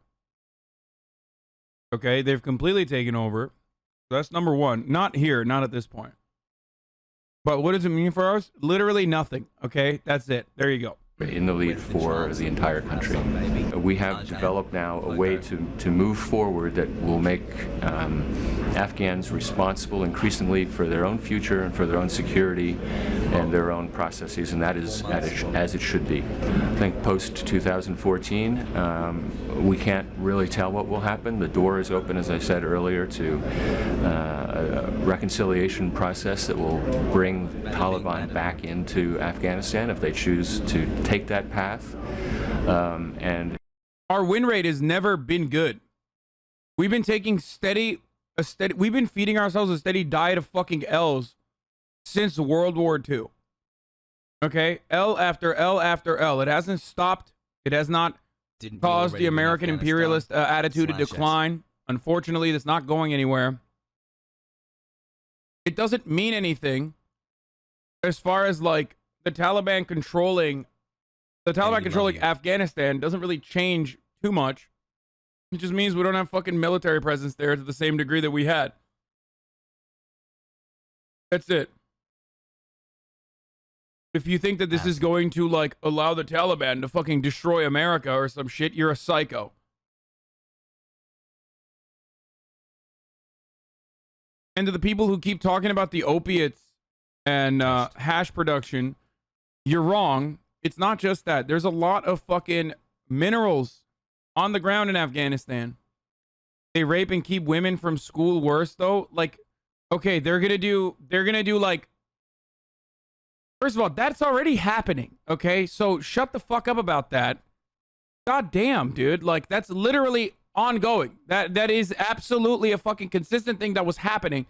Okay, they've completely taken over. That's number one. Not here, not at this point. But what does it mean for us? Literally nothing. Okay, that's it. There you go. In the lead for the entire country. We have developed now a way to move forward that will make Afghans responsible increasingly for their own future and for their own security and their own processes, and that is as it should be. I think post-2014, we can't really tell what will happen. The door is open, as I said earlier, to a reconciliation process that will bring Taliban back into Afghanistan if they choose to take that path. And our win rate has never been good. We've been taking we've been feeding ourselves a steady diet of fucking L's since World War II. Okay, L after L after L. It hasn't stopped. It has not caused the American imperialist attitude to decline. Unfortunately, that's not going anywhere. It doesn't mean anything as far as like the Taliban controlling Afghanistan doesn't really change too much. It just means we don't have fucking military presence there to the same degree that we had. That's it. If you think that this is going to like allow the Taliban to fucking destroy America or some shit, you're a psycho. And to the people who keep talking about the opiates and hash production, you're wrong. It's not just that. There's a lot of fucking minerals on the ground in Afghanistan. They rape and keep women from school. Worse though, like, okay, they're gonna do like, first of all, that's already happening. Okay, so shut the fuck up about that. God damn, dude, like that's literally ongoing. That is absolutely a fucking consistent thing that was happening.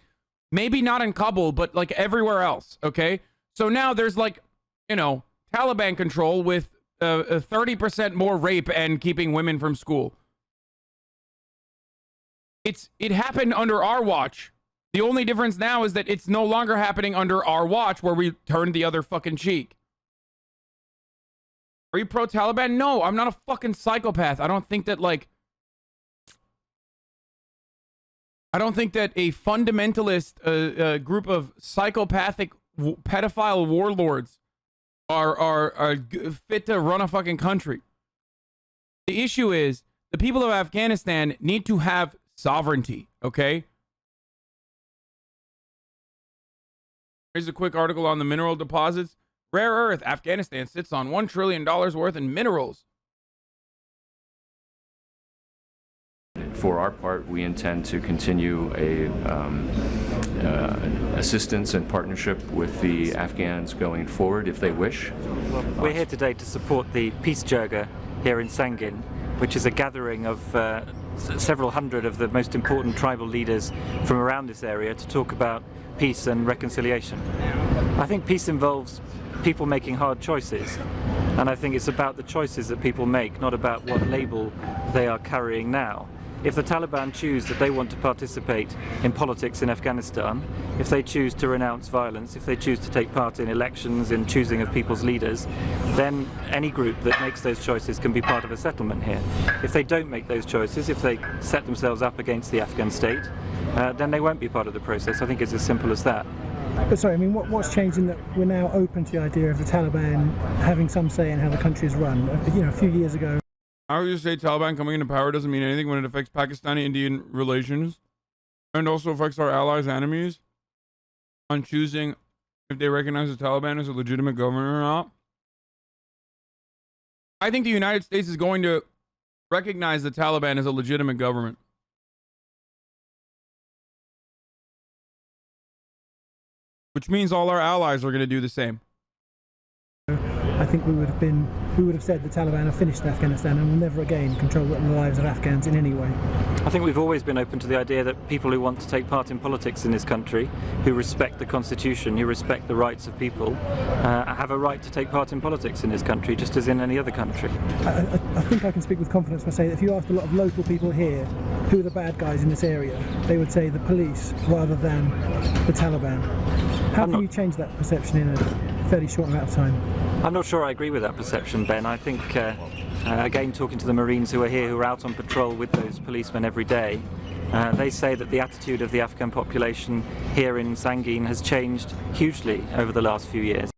Maybe not in Kabul, but like everywhere else. Okay, so now there's like, you know, Taliban control with 30% more rape and keeping women from school. It happened under our watch. The only difference now is that it's no longer happening under our watch where we turned the other fucking cheek. Are you pro-Taliban? No, I'm not a fucking psychopath. I don't think that a fundamentalist group of psychopathic pedophile warlords are fit to run a fucking country. The issue is the people of Afghanistan need to have sovereignty, okay? Here's a quick article on the mineral deposits. Rare earth, Afghanistan sits on $1 trillion worth in minerals. For our part, we intend to continue assistance and partnership with the Afghans going forward if they wish. Well, we're here today to support the Peace Jirga here in Sangin, which is a gathering of several hundred of the most important tribal leaders from around this area to talk about peace and reconciliation. I think peace involves people making hard choices, and I think it's about the choices that people make, not about what label they are carrying now. if the Taliban choose that they want to participate in politics in Afghanistan, if they choose to renounce violence, if they choose to take part in elections, in choosing of people's leaders, then any group that makes those choices can be part of a settlement here. If they don't make those choices, if they set themselves up against the Afghan state, then they won't be part of the process. I think it's as simple as that. But sorry, I mean, what's changed in that we're now open to the idea of the Taliban having some say in how the country is run? You know, a few years ago. How would you say Taliban coming into power doesn't mean anything when it affects Pakistani-Indian relations and also affects our allies' enemies on choosing if they recognize the Taliban as a legitimate government or not? I think the United States is going to recognize the Taliban as a legitimate government. Which means all our allies are going to do the same. I think we would have said the Taliban have finished in Afghanistan and will never again control the lives of Afghans in any way. I think we've always been open to the idea that people who want to take part in politics in this country, who respect the constitution, who respect the rights of people, have a right to take part in politics in this country, just as in any other country. I think I can speak with confidence by saying that if you asked a lot of local people here who are the bad guys in this area, they would say the police rather than the Taliban. How can you change that perception in a fairly short amount of time? I'm not sure I agree with that perception, Ben. I think, again, talking to the Marines who are here, who are out on patrol with those policemen every day, they say that the attitude of the Afghan population here in Sangin has changed hugely over the last few years.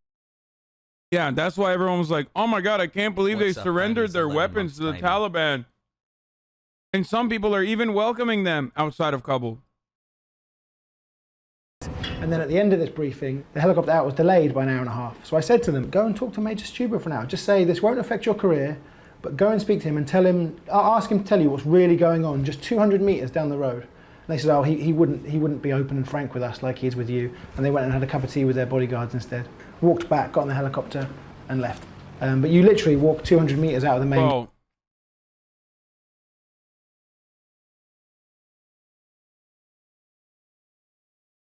Yeah, that's why everyone was like, oh my God, I can't believe they surrendered their weapons to the Taliban. And some people are even welcoming them outside of Kabul. And then at the end of this briefing, the helicopter out was delayed by an hour and a half. So I said to them, go and talk to Major Stuber for now. Just say this won't affect your career, but go and speak to him and tell him, ask him to tell you what's really going on, just 200 meters down the road. And they said, oh, he wouldn't be open and frank with us like he is with you. And they went and had a cup of tea with their bodyguards instead. Walked back, got in the helicopter and left. But you literally walk 200 meters out of the main... Whoa.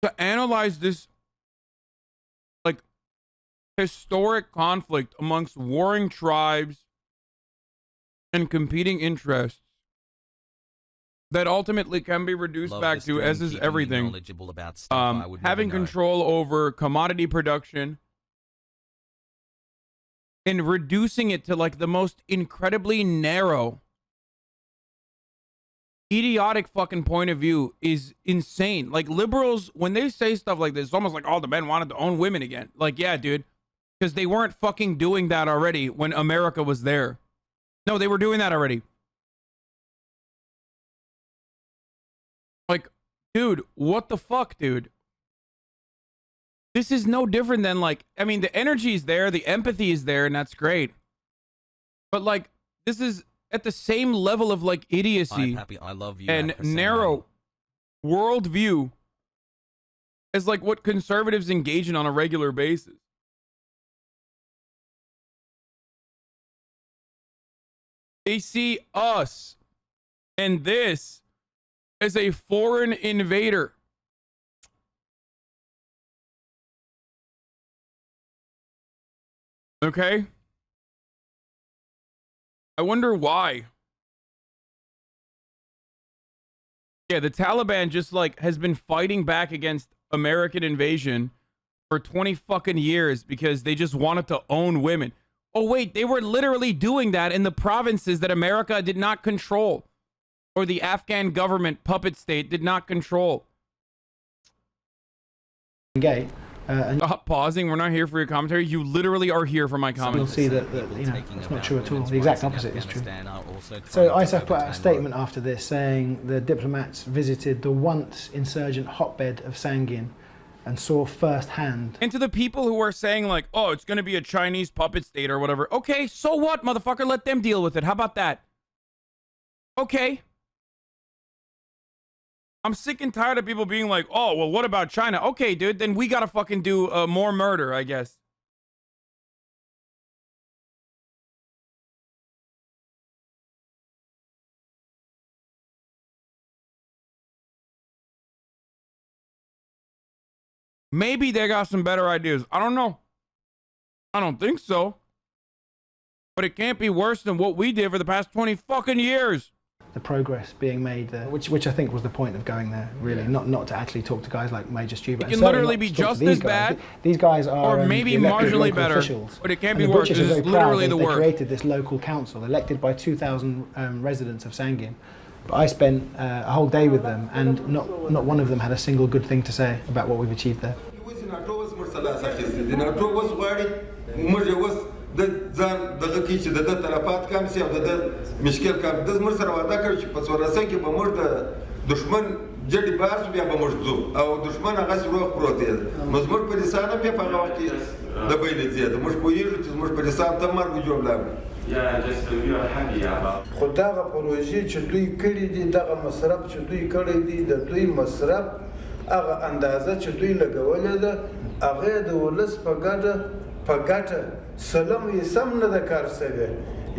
To analyze this, like, historic conflict amongst warring tribes and competing interests that ultimately can be reduced back to, as is everything, having control over commodity production and reducing it to, like, the most incredibly narrow, idiotic fucking point of view is insane. Like, liberals, when they say stuff like this, it's almost like, oh, the men wanted to own women again. Like, yeah, dude, because they weren't fucking doing that already when America was there. No, they were doing that already. Like, dude, what the fuck, dude? This is no different than, like, I mean, the energy is there, the empathy is there, and that's great. But, like, this is at the same level of, like, idiocy I love you, and narrow worldview as, like, what conservatives engage in on a regular basis. They see us and this as a foreign invader. Okay? I wonder why. Yeah, the Taliban just, like, has been fighting back against American invasion for 20 fucking years because they just wanted to own women. Oh, wait, they were literally doing that in the provinces that America did not control, or the Afghan government puppet state did not control. Gay. Pausing, we're not here for your commentary. You literally are here for my commentary. You'll see that you know, it's not true at all. The exact opposite is true. So ISAF put out a statement after this saying the diplomats visited the once insurgent hotbed of Sangin and saw firsthand. And to the people who are saying, like, oh, it's going to be a Chinese puppet state or whatever. Okay, so what, motherfucker? Let them deal with it. How about that? Okay. I'm sick and tired of people being like, oh, well, what about China? Okay, dude, then we got to fucking do more murder, I guess. Maybe they got some better ideas. I don't know. I don't think so. But it can't be worse than what we did for the past 20 fucking years. the progress being made there, which I think was the point of going there, really, not to actually talk to guys like Major Stu. It can literally be just as bad, these guys are, or maybe marginally better, officials. But it can't be the worse. British This are is very literally proud the they worst. created this local council, elected by 2,000 residents of Sangin. But I spent a whole day with them, and not one of them had a single good thing to say about what we've achieved there. د ځان دغه کې چې د تلفات کم سي او د مشکل کم د زمر سره وعده کړ چې په څورسه کې به موږ د دشمن جدي باس بیا به موږ ځو او دشمن هغه روغ پروت دی نو زمر په لسانه په هغه وخت کې د بیل زیات موږ پوهیږو چې زمر په لسان ته مرګ جوړ لاګو خدای پروژې چې دوی کړې دي دغه مصرف چې دوی کړی دي د دوی مصرف هغه اندازه چې دوی لګولې ده هغه د ولس په ګټه سلام یې سم نه د کار سوی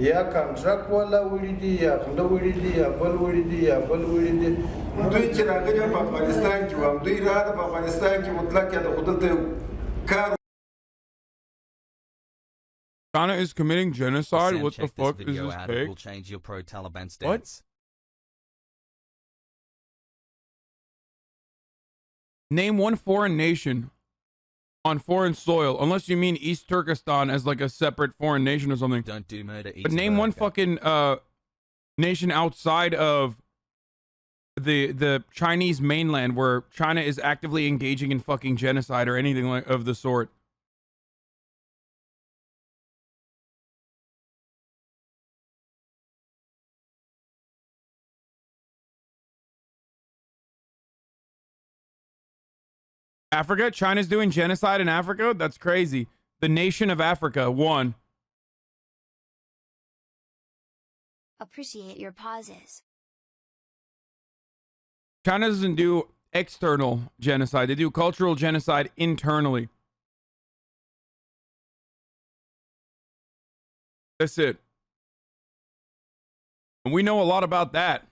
یا کانټراکټ ولا وړي دي یا خنده وړي دي یا بل وړي دي یا بل وړي دي دوی چې راغلي په افغانستان کې و دوی راغلي په افغانستان کې مطلق یا د خودلته کار China is committing genocide? What the fuck is this take? Will change your pro-Taliban stance. What? Name one foreign nation on foreign soil, unless you mean East Turkestan as like a separate foreign nation or something. Don't do murder. But name one fucking nation outside of the Chinese mainland where China is actively engaging in fucking genocide or anything like of the sort. Africa? China's doing genocide in Africa? That's crazy. The nation of Africa, one. Appreciate your pauses. China doesn't do external genocide. They do cultural genocide internally. That's it. And we know a lot about that.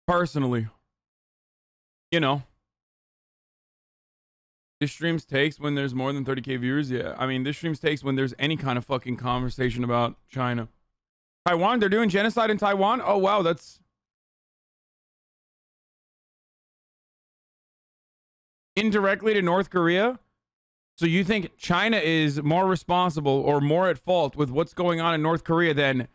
Personally. You know. This streams takes when there's more than 30k viewers. Yeah, I mean, this streams takes when there's any kind of fucking conversation about China. Taiwan, they're doing genocide in Taiwan? Oh, wow, that's... indirectly to North Korea? So you think China is more responsible or more at fault with what's going on in North Korea than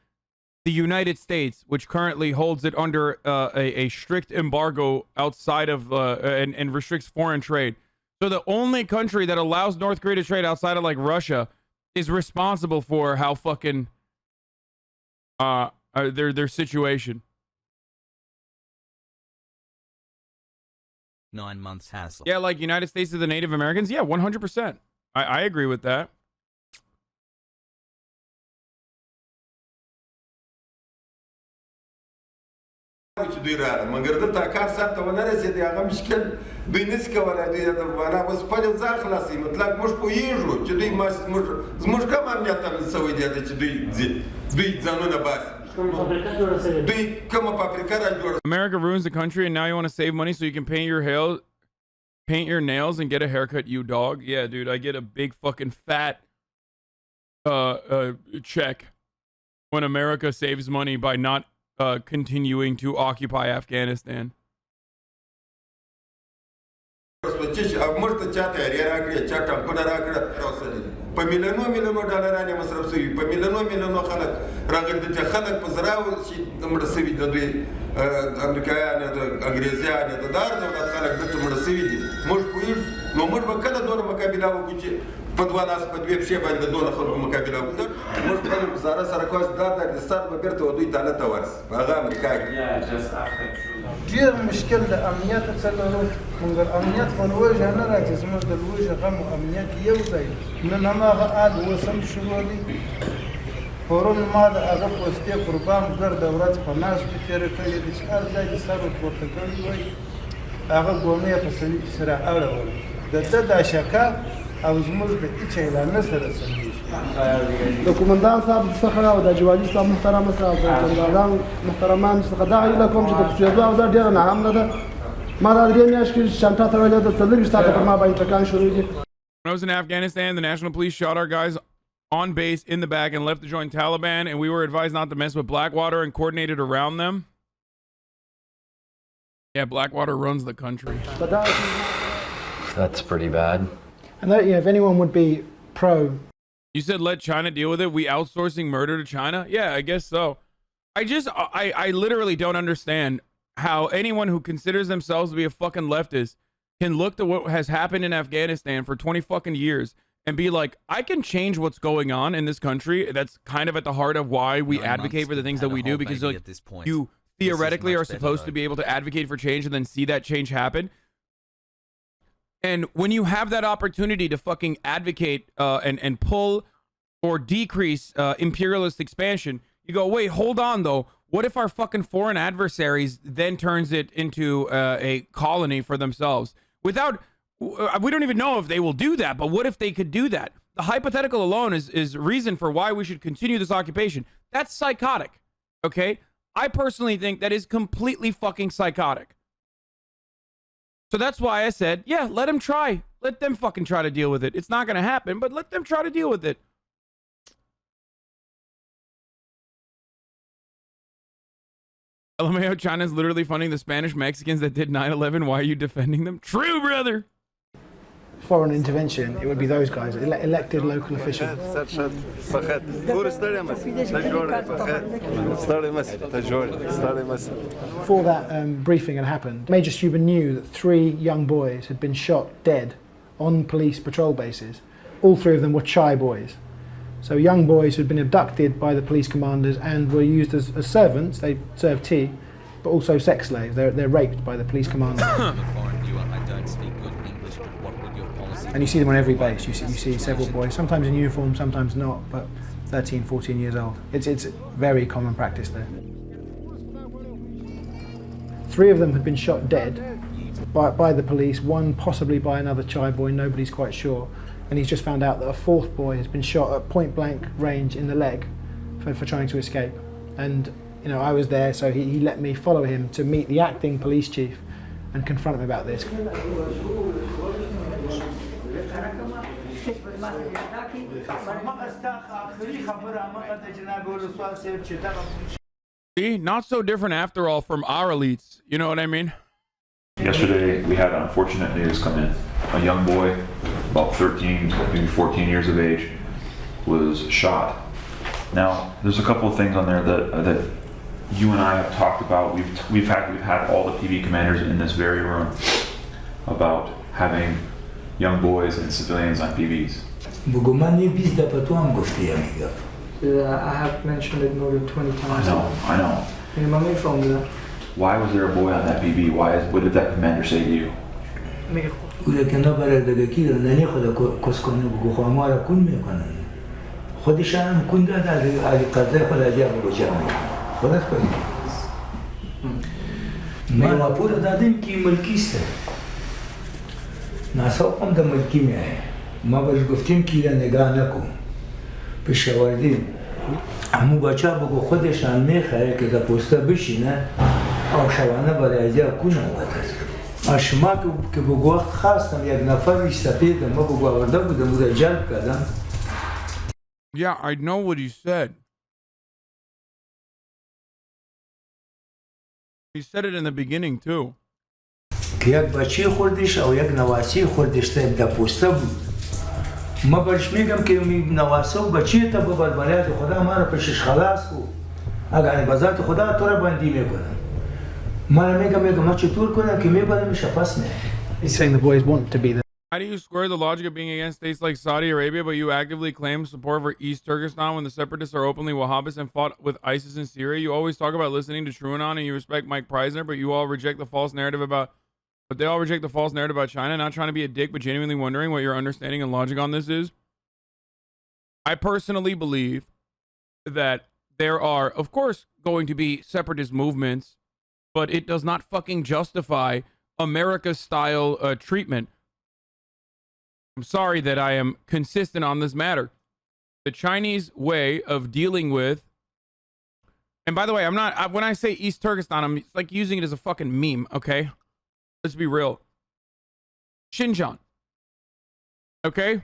the United States, which currently holds it under a strict embargo outside of and restricts foreign trade? So the only country that allows North Korea to trade outside of like Russia is responsible for how fucking their situation. 9 months hassle. Yeah, like United States to the Native Americans. Yeah, 100%. I agree with that. چې دوی راغله مګر دلته کار سرته ونه رسېدی هغه مشکل دوی نسي کولی دوی معنا اوس خپل ځان خلاصوي مطلب موږ پوهېږو چې دوی زموږ کم امنیت تامین شوی دی چې دوی ځانونه باسي دوی کومه فابریکه را جوړه America ruins the country and now you want to save money so you can paint your nails and get a haircut, you dog. Yeah, dude, I get a big fucking fat check when America saves money by not continuing to occupy Afghanistan. موږ ته چا تیاری راکړې چا ټانکونه راکړه په میلیونو ډالرانې مصرف شوي په میلیونو خلک راغلي دي چې خلک په زراو چې مړه شوي د دوی امریکایان د انګریزیان د دار دولت خلک دلته مړه شوي دي موږ پوهېږو نو موږ به کله دونه مقابله وکړو چې په دوه لاس په دوې پښې باندې دونه خلکو مقابله وکړو موږ خپل وزاره سره کوس دا د سر به بیرته دوی ته ته ورسي په هغه امریکا کې ډېر مشکل د امنیت څه لرو مګر امنیت په لوږه نه راځي زموږ د لوږه غم او امنیت یو ځای نن هماغه آل اوس هم شروع دي پرون ما د هغه پوستې قربان ګرده ورځ په ناستو تېره کړې ده چې هر ځای کې سر ورپورته کړی وای هغه ګونۍ یې په سره اړول د ده دا شکه او زموږ د هېچ اعلان نه سره سمېږي د کومندان صاحب څخه او د جوالي صاحب محترمه صاحب د جنرالان محترمان څخه دا هیله کوم چې د کوڅېدو اوضاع ډېره ناامنه ده ما دا 3 میاشتې کې چانټا تړلې ده څلوېښت ساعته پر ما باندې ټکان شروع دي. When I was in Afghanistan, the national police shot our guys on base in the back and left to join Taliban, and we were advised not to mess with Blackwater and coordinated around them. Yeah, Blackwater runs the country. That's pretty bad. And that, if anyone would be pro. You said let China deal with it. We outsourcing murder to China? Yeah, I guess so. I literally don't understand how anyone who considers themselves to be a fucking leftist can look to what has happened in Afghanistan for 20 fucking years and be like, I can change what's going on in this country. That's kind of at the heart of why we advocate for the things that we do, because like, you theoretically are supposed to be able to advocate for change and then see that change happen. And when you have that opportunity to fucking advocate and pull or decrease imperialist expansion, you go, wait, hold on though. What if our fucking foreign adversaries then turns it into a colony for themselves? Without, we don't even know if they will do that, but what if they could do that? The hypothetical alone is reason for why we should continue this occupation. That's psychotic, okay? I personally think that is completely fucking psychotic. So that's why I said, yeah, let them try. Let them fucking try to deal with it. It's not going to happen, but let them try to deal with it. LMAO, China's literally funding the Spanish Mexicans that did 9/11. Why are you defending them? True, brother. Foreign intervention, it would be those guys, elected local officials. Before that briefing had happened, Major Stuber knew that 3 young boys had been shot dead on police patrol bases. All 3 of them were Chai boys. So young boys who had been abducted by the police commanders and were used as servants. They served tea, but also sex slaves. They're raped by the police commanders. And you see them on every base. You see several boys, sometimes in uniform, sometimes not, but 13, 14 years old. It's very common practice there. 3 of them had been shot dead by the police, 1 possibly by another Chai boy, nobody's quite sure. And he's just found out that a 4th boy has been shot at point blank range in the leg for trying to escape. And I was there, so he let me follow him to meet the acting police chief and confront him about this. See, not so different after all from our elites. You know what I mean? Yesterday, we had unfortunate news come in. A young boy, about 13, maybe 14 years of age, was shot. Now, there's a couple of things on there that you and I have talked about. We've had all the PV commanders in this very room about having young boys and civilians on PVs. I have mentioned it more than 20 times. I know. Why was there a boy on that PV? What did that commander say to you? همو بچه بگو خودشان میخواه که در پوسته بشینه آشوانه برای اجا کنه اشما که بگو وقت خواستم یک نفر ایستپیدم ما بگو آورده بودم بوده جلب کردم. Yeah, I know what he said. He said it in the beginning too. که یک بچه خوردش او یک نواسی خوردش در پوسته بود. ما برش میگم که نواسه و بچه تا ببر برایت خدا ما را پیشش خلاص کو اگر بذات خدا تو را بندی میکنم ما را میگم ما چطور کنم که میبرمش پس نه. He's saying the boys want to be there. How do you square the logic of being against states like Saudi Arabia, but you actively claim support for East Turkestan when the separatists are openly Wahhabis and fought with ISIS in Syria? You always talk about listening to Truanon and you respect Mike Preisner, but you all reject the false narrative about they all reject the false narrative about China, not trying to be a dick, but genuinely wondering what your understanding and logic on this is. I personally believe that there are, of course, going to be separatist movements, but it does not fucking justify America-style treatment. I'm sorry that I am consistent on this matter. The Chinese way of dealing with, and by the way, I'm not, when I say East Turkestan, I'm like using it as a fucking meme, okay? Let's be real. Xinjiang. Okay?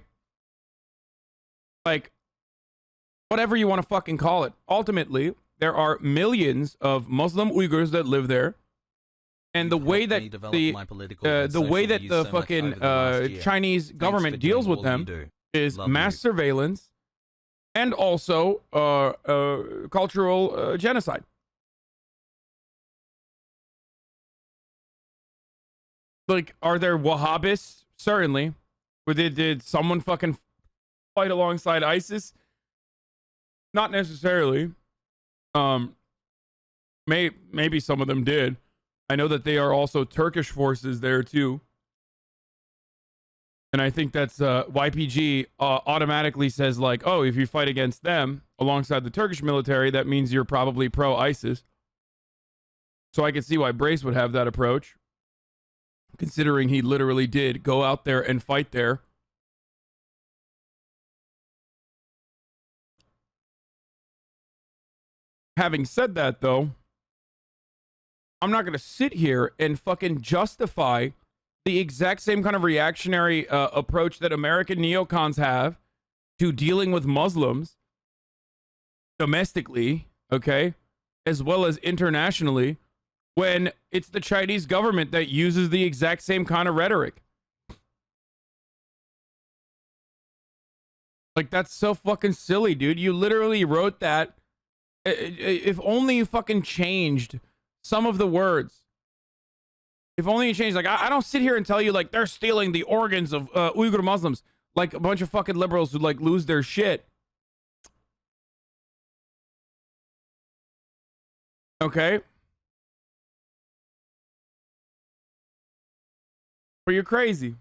Like, whatever you want to fucking call it. Ultimately, there are millions of Muslim Uyghurs that live there. And the way that the fucking Chinese government deals with them is mass surveillance and also cultural genocide. Like, are there Wahhabists? Certainly. Did someone fucking fight alongside ISIS? Not necessarily. Maybe some of them did. I know that they are also Turkish forces there too. And I think that's YPG automatically says like, oh, if you fight against them alongside the Turkish military, that means you're probably pro-ISIS. So I can see why Brace would have that approach, considering he literally did go out there and fight there. Having said that, though, I'm not going to sit here and fucking justify the exact same kind of reactionary approach that American neocons have to dealing with Muslims domestically, okay, as well as internationally, when it's the Chinese government that uses the exact same kind of rhetoric. Like, that's so fucking silly, dude. You literally wrote that. If only you fucking changed some of the words. If only you changed, like, I don't sit here and tell you, like, they're stealing the organs of Uyghur Muslims, like a bunch of fucking liberals who, like, lose their shit. Okay? Or you're crazy.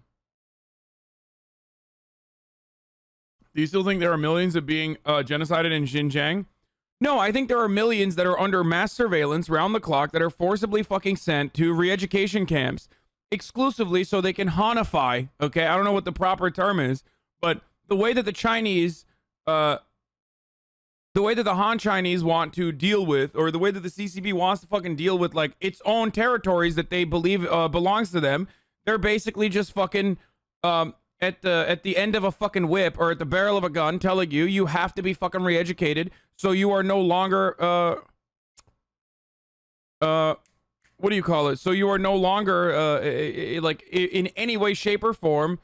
Do you still think there are millions of being genocided in Xinjiang? No, I think there are millions that are under mass surveillance round the clock that are forcibly fucking sent to re-education camps exclusively so they can Hanify. Okay, I don't know what the proper term is, but the way that the Chinese, the way that the Han Chinese want to deal with, or the way that the CCP wants to fucking deal with, like, its own territories that they believe belongs to them, they're basically just fucking at the end of a fucking whip or at the barrel of a gun telling you have to be fucking re-educated so you are no longer what do you call it? So you are no longer like in any way, shape, or form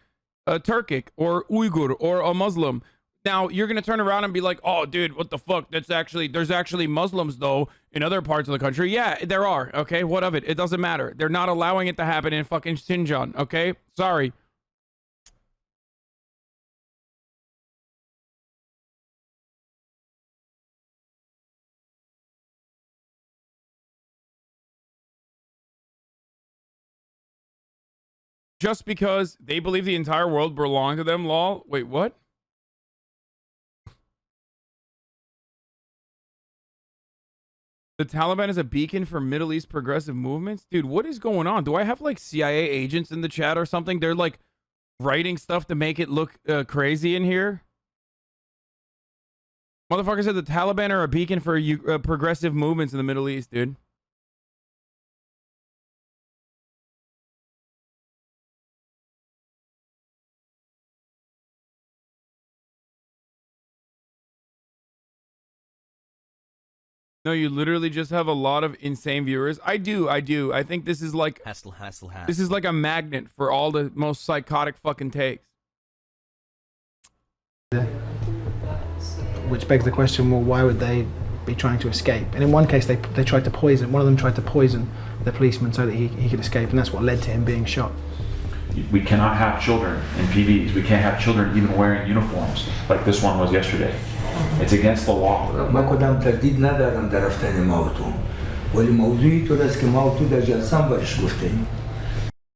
Turkic or Uyghur or a Muslim. Now you're gonna turn around and be like, oh dude, what the fuck? There's actually Muslims though in other parts of the country. Yeah, there are. Okay, what of it? It doesn't matter. They're not allowing it to happen in fucking Xinjiang. Okay, sorry. Just because they believe the entire world belonged to them, lol. Wait, what? The Taliban is a beacon for Middle East progressive movements? Dude, what is going on? Do I have like CIA agents in the chat or something? They're like writing stuff to make it look crazy in here? Motherfucker said the Taliban are a beacon for progressive movements in the Middle East, dude. No, you literally just have a lot of insane viewers. I do. I think this is like this is like a magnet for all the most psychotic fucking takes. Which begs the question, well, why would they be trying to escape? And in one case, they tried to poison. One of them tried to poison the policeman so that he could escape, and that's what led to him being shot. We cannot have children in PDs. We can't have children even wearing uniforms like this one was yesterday. It's against the law. ما کدام تردید ندارم در رفتن موتون ولی موضوعی تو است که موتو در جلسان برش گفتیم.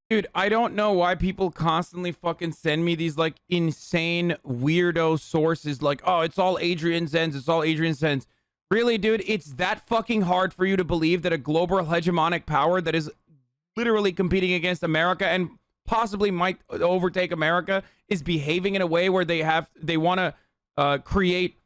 Dude, I don't know why people constantly fucking send me these like insane weirdo sources like, oh, it's all Adrian Zenz, it's all Adrian Zenz. Really, dude, it's that fucking hard for you to believe that a global hegemonic power that is literally competing against America and possibly might overtake America is behaving in a way where they want to create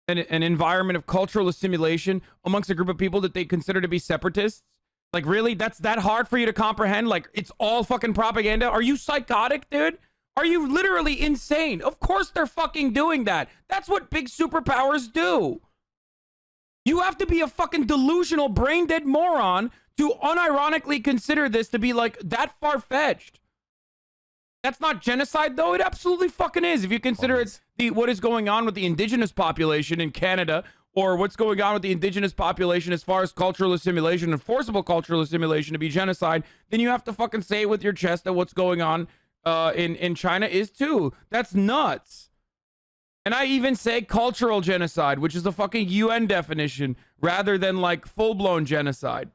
an environment of cultural assimilation amongst a group of people that they consider to be separatists? Like, really? That's that hard for you to comprehend? Like, it's all fucking propaganda? Are you psychotic, dude? Are you literally insane? Of course they're fucking doing that. That's what big superpowers do. You have to be a fucking delusional, brain-dead moron to unironically consider this to be like that far-fetched. That's not genocide, though. It absolutely fucking is. If you consider it's what is going on with the indigenous population in Canada, or what's going on with the indigenous population as far as cultural assimilation and forcible cultural assimilation to be genocide, then you have to fucking say with your chest that what's going on in China is too. That's nuts. And I even say cultural genocide, which is a fucking UN definition, rather than like full-blown genocide.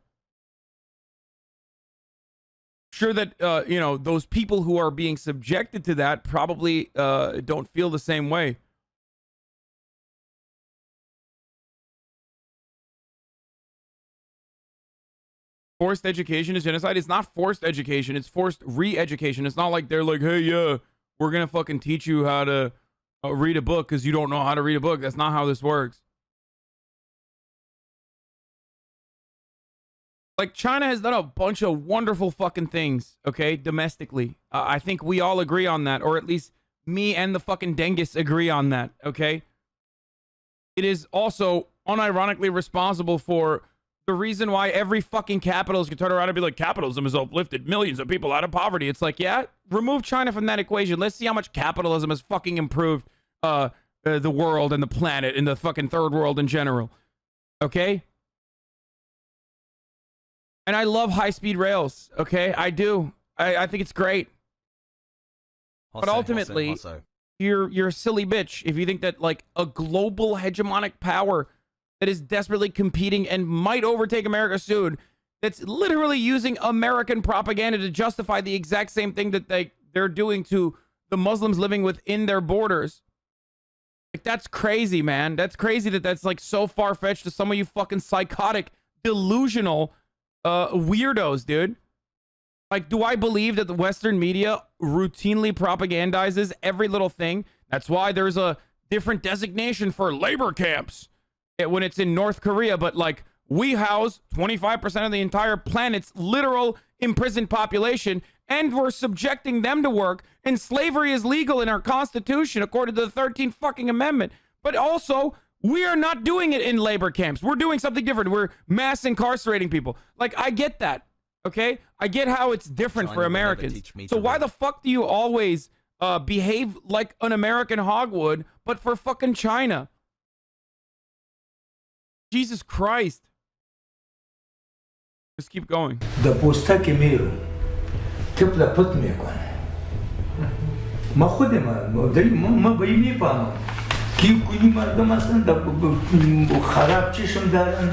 Sure that, you know, those people who are being subjected to that probably don't feel the same way. Forced education is genocide. It's not forced education. It's forced re-education. It's not like they're like, hey, yeah, we're going to fucking teach you how to read a book because you don't know how to read a book. That's not how this works. Like, China has done a bunch of wonderful fucking things, okay, domestically. I think we all agree on that, or at least me and the fucking Dengis agree on that, okay? It is also unironically responsible for the reason why every fucking capitalist can turn around and be like, capitalism has uplifted millions of people out of poverty. It's like, yeah, remove China from that equation. Let's see how much capitalism has fucking improved the world and the planet and the fucking third world in general, okay? And I love high-speed rails, okay? I do. I think it's great. But ultimately, you're a silly bitch if you think that, like, a global hegemonic power that is desperately competing and might overtake America soon, that's literally using American propaganda to justify the exact same thing that they're doing to the Muslims living within their borders. Like, that's crazy, man. That's crazy that that's, like, so far-fetched to some of you fucking psychotic, delusional weirdos, dude. Like, do I believe that the Western media routinely propagandizes every little thing? That's why there's a different designation for labor camps when it's in North Korea, but like, we house 25% of the entire planet's literal imprisoned population, and we're subjecting them to work, and slavery is legal in our Constitution according to the 13th fucking Amendment. But also, we are not doing it in labor camps. We're doing something different. We're mass incarcerating people. Like, I get that, okay? I get how it's different for Americans. So why the fuck do you always behave like an American hog would, but for fucking China? Jesus Christ. Just keep going. The postaki miru. Tepla put me kon. Ma khudema, ma baymi pama. Ki kuni mardom aslan da kharab chishim daran.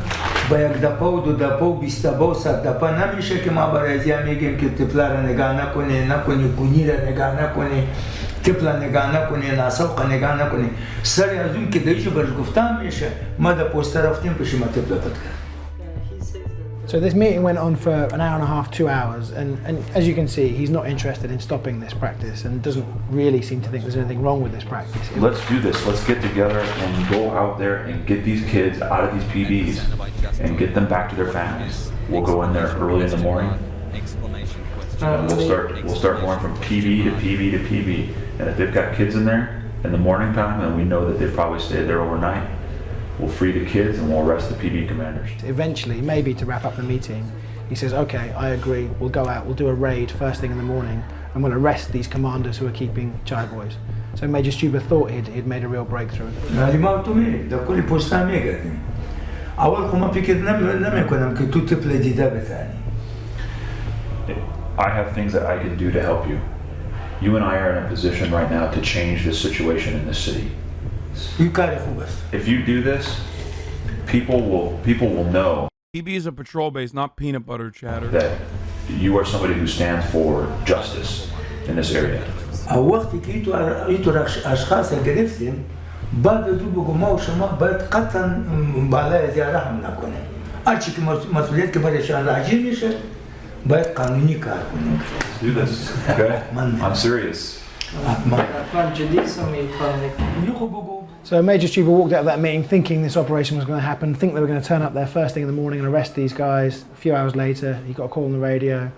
Ba yak dapau do dapau 20 dapau 100 dapa namiشه که ما برای میگیم که تپلا را نگاه نکنی کونی را نگاه نکنی تپلا نگاه نکنی ناسوق نگاه نکنی سر از اون که دیجو برش گفتم میشه ما دا پوستر رفتیم پیش ما تپلا پد کرد. So this meeting went on for an hour and a half, 2 hours, and as you can see, he's not interested in stopping this practice and doesn't really seem to think there's anything wrong with this practice. Let's do this. Let's get together and go out there and get these kids out of these PBs and get them back to their families. We'll go in there early in the morning. And we'll start going from PB to PB to PB. And if they've got kids in there in the morning time, and we know that they've probably stayed there overnight, we'll free the kids and we'll arrest the PB commanders. Eventually, maybe to wrap up the meeting, he says, okay, I agree, we'll go out, we'll do a raid first thing in the morning, and we'll arrest these commanders who are keeping child boys. So Major Stuber thought he'd made a real breakthrough. I have things that I can do to help you. You and I are in a position right now to change this situation in this city. If you do this, people will know. PB is a patrol base, not peanut butter chatter. That you are somebody who stands for justice in this area. وقتی که ایتو اشخاص گرفتیم بعد از اون بگو ما و شما باید قطعا بالای زیاره هم نکنیم. هرچی که مسئولیت که برایشان راجع میشه باید قانونی کار کنیم. Do this, okay? I'm serious. So Major Stuber walked out of that meeting thinking this operation was going to happen, think they were going to turn up there first thing in the morning and arrest these guys. A few hours later, he got a call on the radio,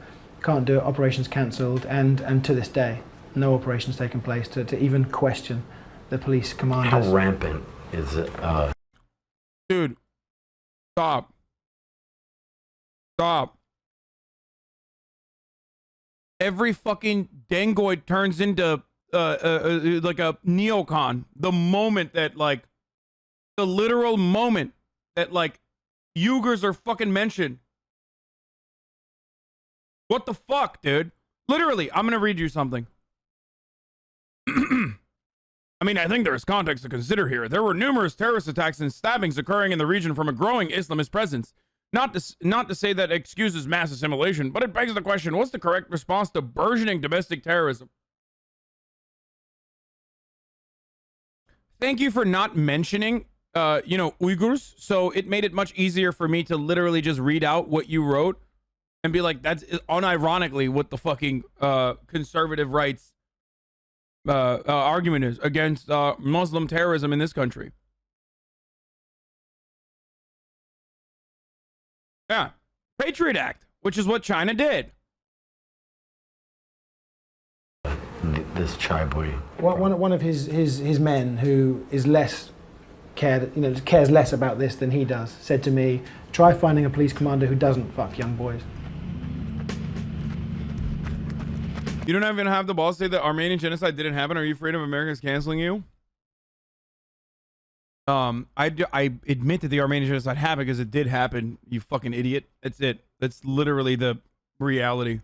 can't do it, operation's cancelled, and to this day, no operations taking place to even question the police commanders. How rampant is it? Dude, stop. Stop. Every fucking dangoid turns into like a neocon. The moment that, like, the literal moment that, like, Uyghurs are fucking mentioned. What the fuck, dude? Literally, I'm gonna read you something. I mean, I think there is context to consider here. There were numerous terrorist attacks and stabbings occurring in the region from a growing Islamist presence. Not to say that excuses mass assimilation, but it begs the question, what's the correct response to burgeoning domestic terrorism? Thank you for not mentioning, Uyghurs. So it made it much easier for me to literally just read out what you wrote and be like, that's unironically what the fucking conservative rights argument is against Muslim terrorism in this country. Yeah. Patriot Act, which is what China did. This chai boy. One of his men who is less cares less about this than he does, said to me, try finding a police commander who doesn't fuck young boys. You don't even have the balls to say that Armenian genocide didn't happen. Are you afraid of Americans canceling you? I admit that the Armenian genocide happened because it did happen, you fucking idiot. That's it. That's literally the reality.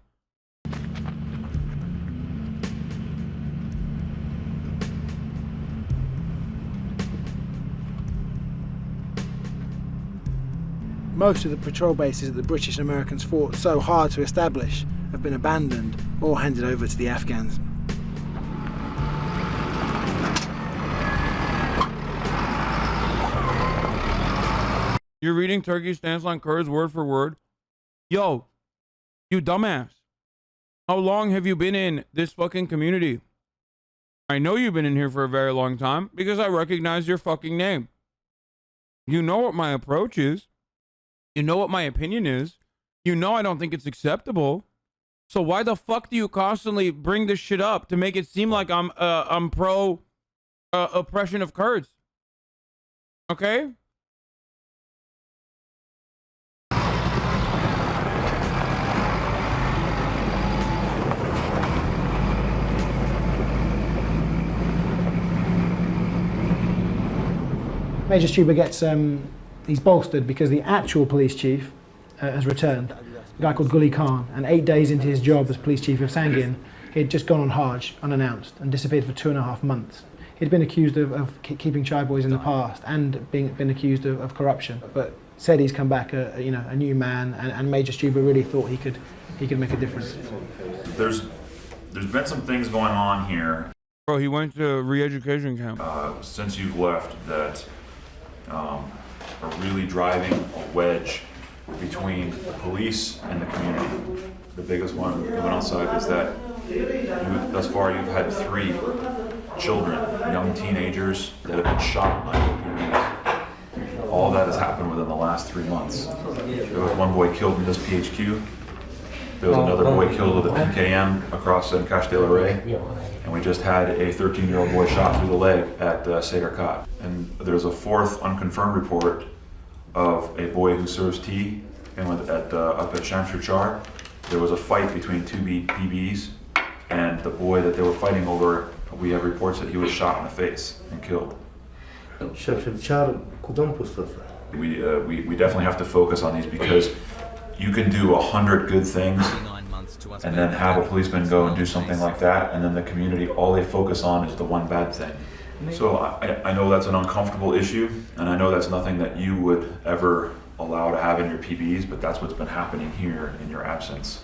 Most of the patrol bases that the British and Americans fought so hard to establish have been abandoned or handed over to the Afghans. You're reading Turkey's stance on Kurds word for word? Yo, you dumbass. How long have you been in this fucking community? I know you've been in here for a very long time because I recognize your fucking name. You know what my approach is. You know what my opinion is. You know I don't think it's acceptable. So why the fuck do you constantly bring this shit up to make it seem like I'm pro oppression of Kurds? Okay? Major Stuber gets he's bolstered because the actual police chief has returned, a guy called Gully Khan, and 8 days into his job as police chief of Sangin, he had just gone on Hajj unannounced and disappeared for 2.5 months. He'd been accused of keeping chai boys in the past and been accused of corruption, but said he's come back a new man, and Major Stuber really thought he could make a difference. There's been some things going on here. Bro, he went to re-education camp. Since you've left that are really driving a wedge between the police and the community. The biggest one coming outside is that thus far you've had 3 children, young teenagers that have been shot by PMs. All that has happened within the last 3 months. There was one boy killed in this PHQ. There was another boy killed with a PKM across in Cache de la Rey. And we just had a 13-year-old boy shot through the leg at Sagarkat. And there's a 4th unconfirmed report of a boy who serves tea up at Shamshir Char. There was a fight between 2 PBs, and the boy that they were fighting over, we have reports that he was shot in the face and killed. We definitely have to focus on these because you can do 100 good things and then have a policeman go and do something like that, and then the community, all they focus on is the one bad thing. So I know that's an uncomfortable issue, and I know that's nothing that you would ever allow to have in your PBs, but that's what's been happening here in your absence.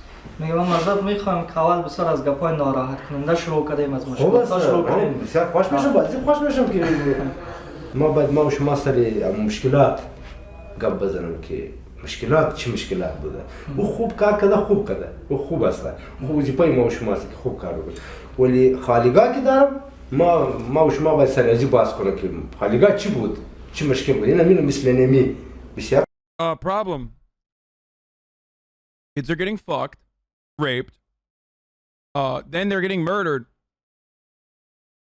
مشکلات چی مشکلات بوده او خوب کار کرده خوب کرده او خوب است او وظیفه ما و شما است که خوب کار بکنه ولی خالیگاه که دارم ما و شما باید سریعی باز کنه که خالیگاه چی بود چی مشکل بود اینا مینو مثل نمی بسیار problem. Kids are getting fucked, raped, then they're getting murdered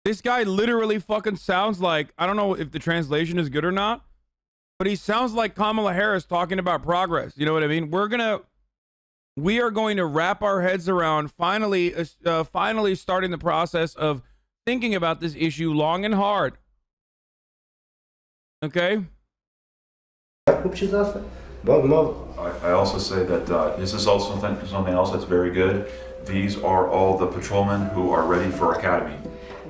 This guy literally fucking sounds like, I don't know if the translation is good or not, but he sounds like Kamala Harris talking about progress. You know what I mean? We are going to wrap our heads around finally starting the process of thinking about this issue long and hard. Okay? I also say that this is also something else that's very good. These are all the patrolmen who are ready for academy.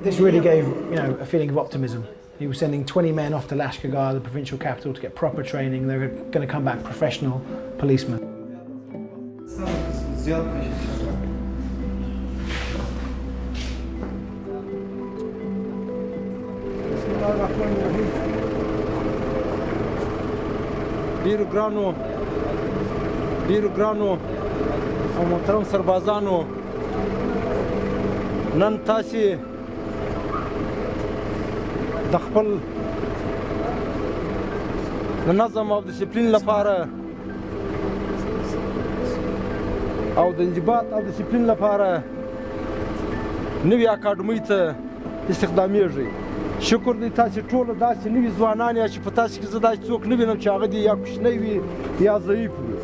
This really gave, a feeling of optimism. He was sending 20 men off to Lashkar, the provincial capital, to get proper training. They were going to come back professional policemen. ډیرو ګرانو او محترم سربازانو، نن تاسې د خپل د نظم او ډسپلین لپاره او د انضباط او ډسپلین لپاره نوې اکاډمۍ ته استخدامیږئ. شکر دی تاسې ټول داسې نوي ځوانان یا چې په تاسې کې زه داسې څوک نه وینم چې هغه دې یا کوچنی وي یا ضعیف وي.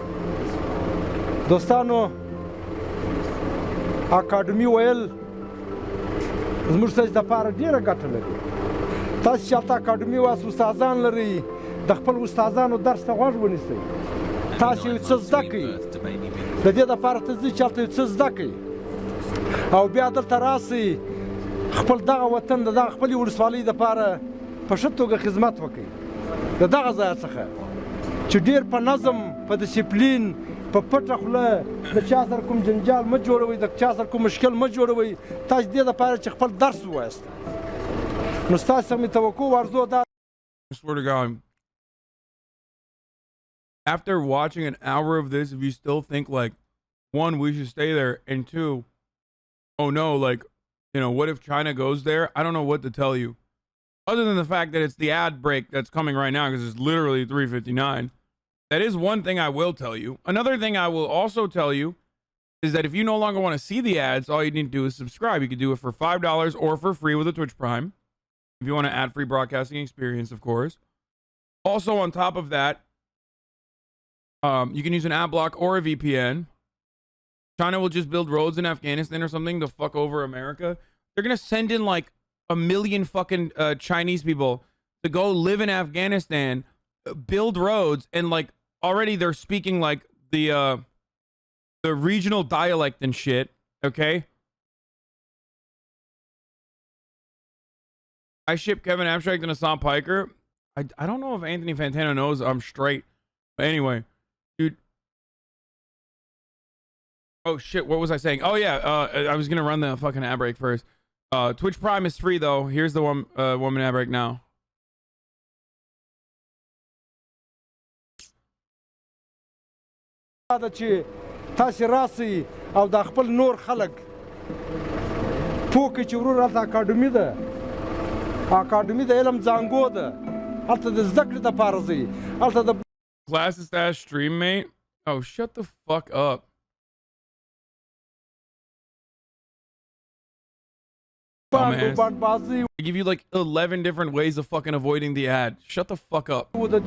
دوستانو، اکاډمي ویل زموږ ستاسې دپاره ډېره ګټه لري. تاسې چې هلته اکاډمي واسو استادان لرئ، د خپل استادانو درس ته غوږ ونیسئ. تاسې یو څه زده کړئ، د دې دپاره ته ځئ چې هلته یو څه زده کړئ او بیا دلته راسئ، خپل دغه وطن د دغه خپلې ولسوالۍ دپاره په ښه توګه خدمت وکړئ. د دغه ځایه څخه چې ډېر په نظم، په ډسپلین، په پټه خوله د چا سره کوم جنجال مه جوړوئ، د چا سره کوم مشکل مه جوړوئ. تاسې دې دپاره چې خپل درس ووایاست. نو ستاسې څخه مې توقع ورزو دا. I swear to God, after watching an hour of this, if you still think like, one, we should stay there, and two, oh no, like, what if China goes there? I don't know what to tell you. Other than the fact that it's the ad break that's coming right now because it's literally 3:59. That is one thing I will tell you. Another thing I will also tell you is that if you no longer want to see the ads, all you need to do is subscribe. You can do it for $5 or for free with a Twitch Prime. If you want an ad-free broadcasting experience, of course. Also, on top of that, you can use an ad block or a VPN. China will just build roads in Afghanistan or something to fuck over America. They're going to send in like 1 million fucking Chinese people to go live in Afghanistan, build roads, and like already they're speaking like the regional dialect and shit, okay? I ship Kevin Abstract and Hassan Piker. I don't know if Anthony Fantano knows I'm straight. But anyway, dude. Oh shit, what was I saying? Oh yeah, I was gonna run the fucking ad break first. Twitch Prime is free though. Here's the woman ad break now. دا چې تاسې راسئ او دا خپل نور خلک پوه کړئ چې ورور هلته اکاډمي ده، اکاډمي د علم زانګو ده، هلته د زده کړې دپاره ځئ، هلته د Class stash stream mate. Oh, shut the fuck up. They give you like 11 different ways of fucking avoiding the ad. Shut the fuck up. The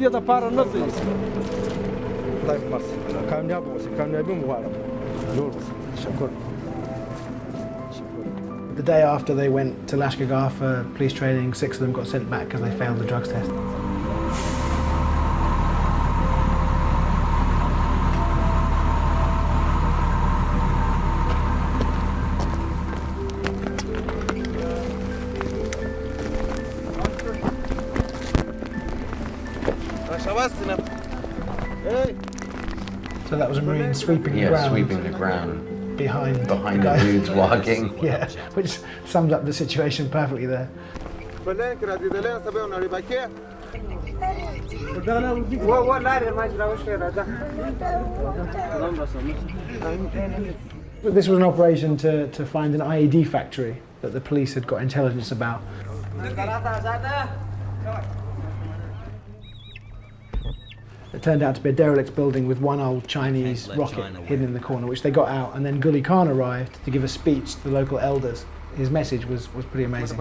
day after they went to Lashkar for police training, 6 of them got sent back because they failed the drugs test. So that was a Marine sweeping the ground. Sweeping the ground. Behind the dudes walking. Yeah, which sums up the situation perfectly there. This was an operation to find an IED factory that the police had got intelligence about. It turned out to be a derelict building with one old Chinese rocket hidden in the corner, which they got out, and then Guli Khan arrived to give a speech to the local elders his message was pretty amazing.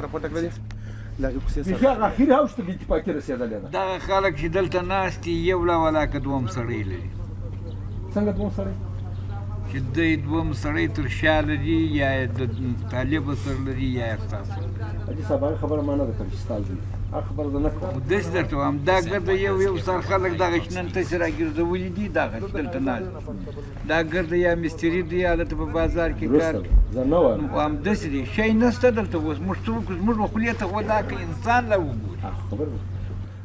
دغه خلک چې دلته ناست دي یو لا ولاکه دوم سړی لري څنګه دوم سړی چې دوی دوم سړی تر شا لري یا د طالب سره لري یا ستاسو حاجي صاحب هغه خبره ما نه ده کړې چې ستا دي هغه خبره زه نه کوم داسې درته وایم دا ګرده یو سر خلک دغه چې نن تاسې راګرځولي دي دغه چې دلته ناست دا ګرده یا مستري دي یا دلته په بازار کې کار زه نه وایم همداسې دی شی نشته دلته اوس موږ څه وکړو زموږ به خولې ته ولاکه انسان لا وګوري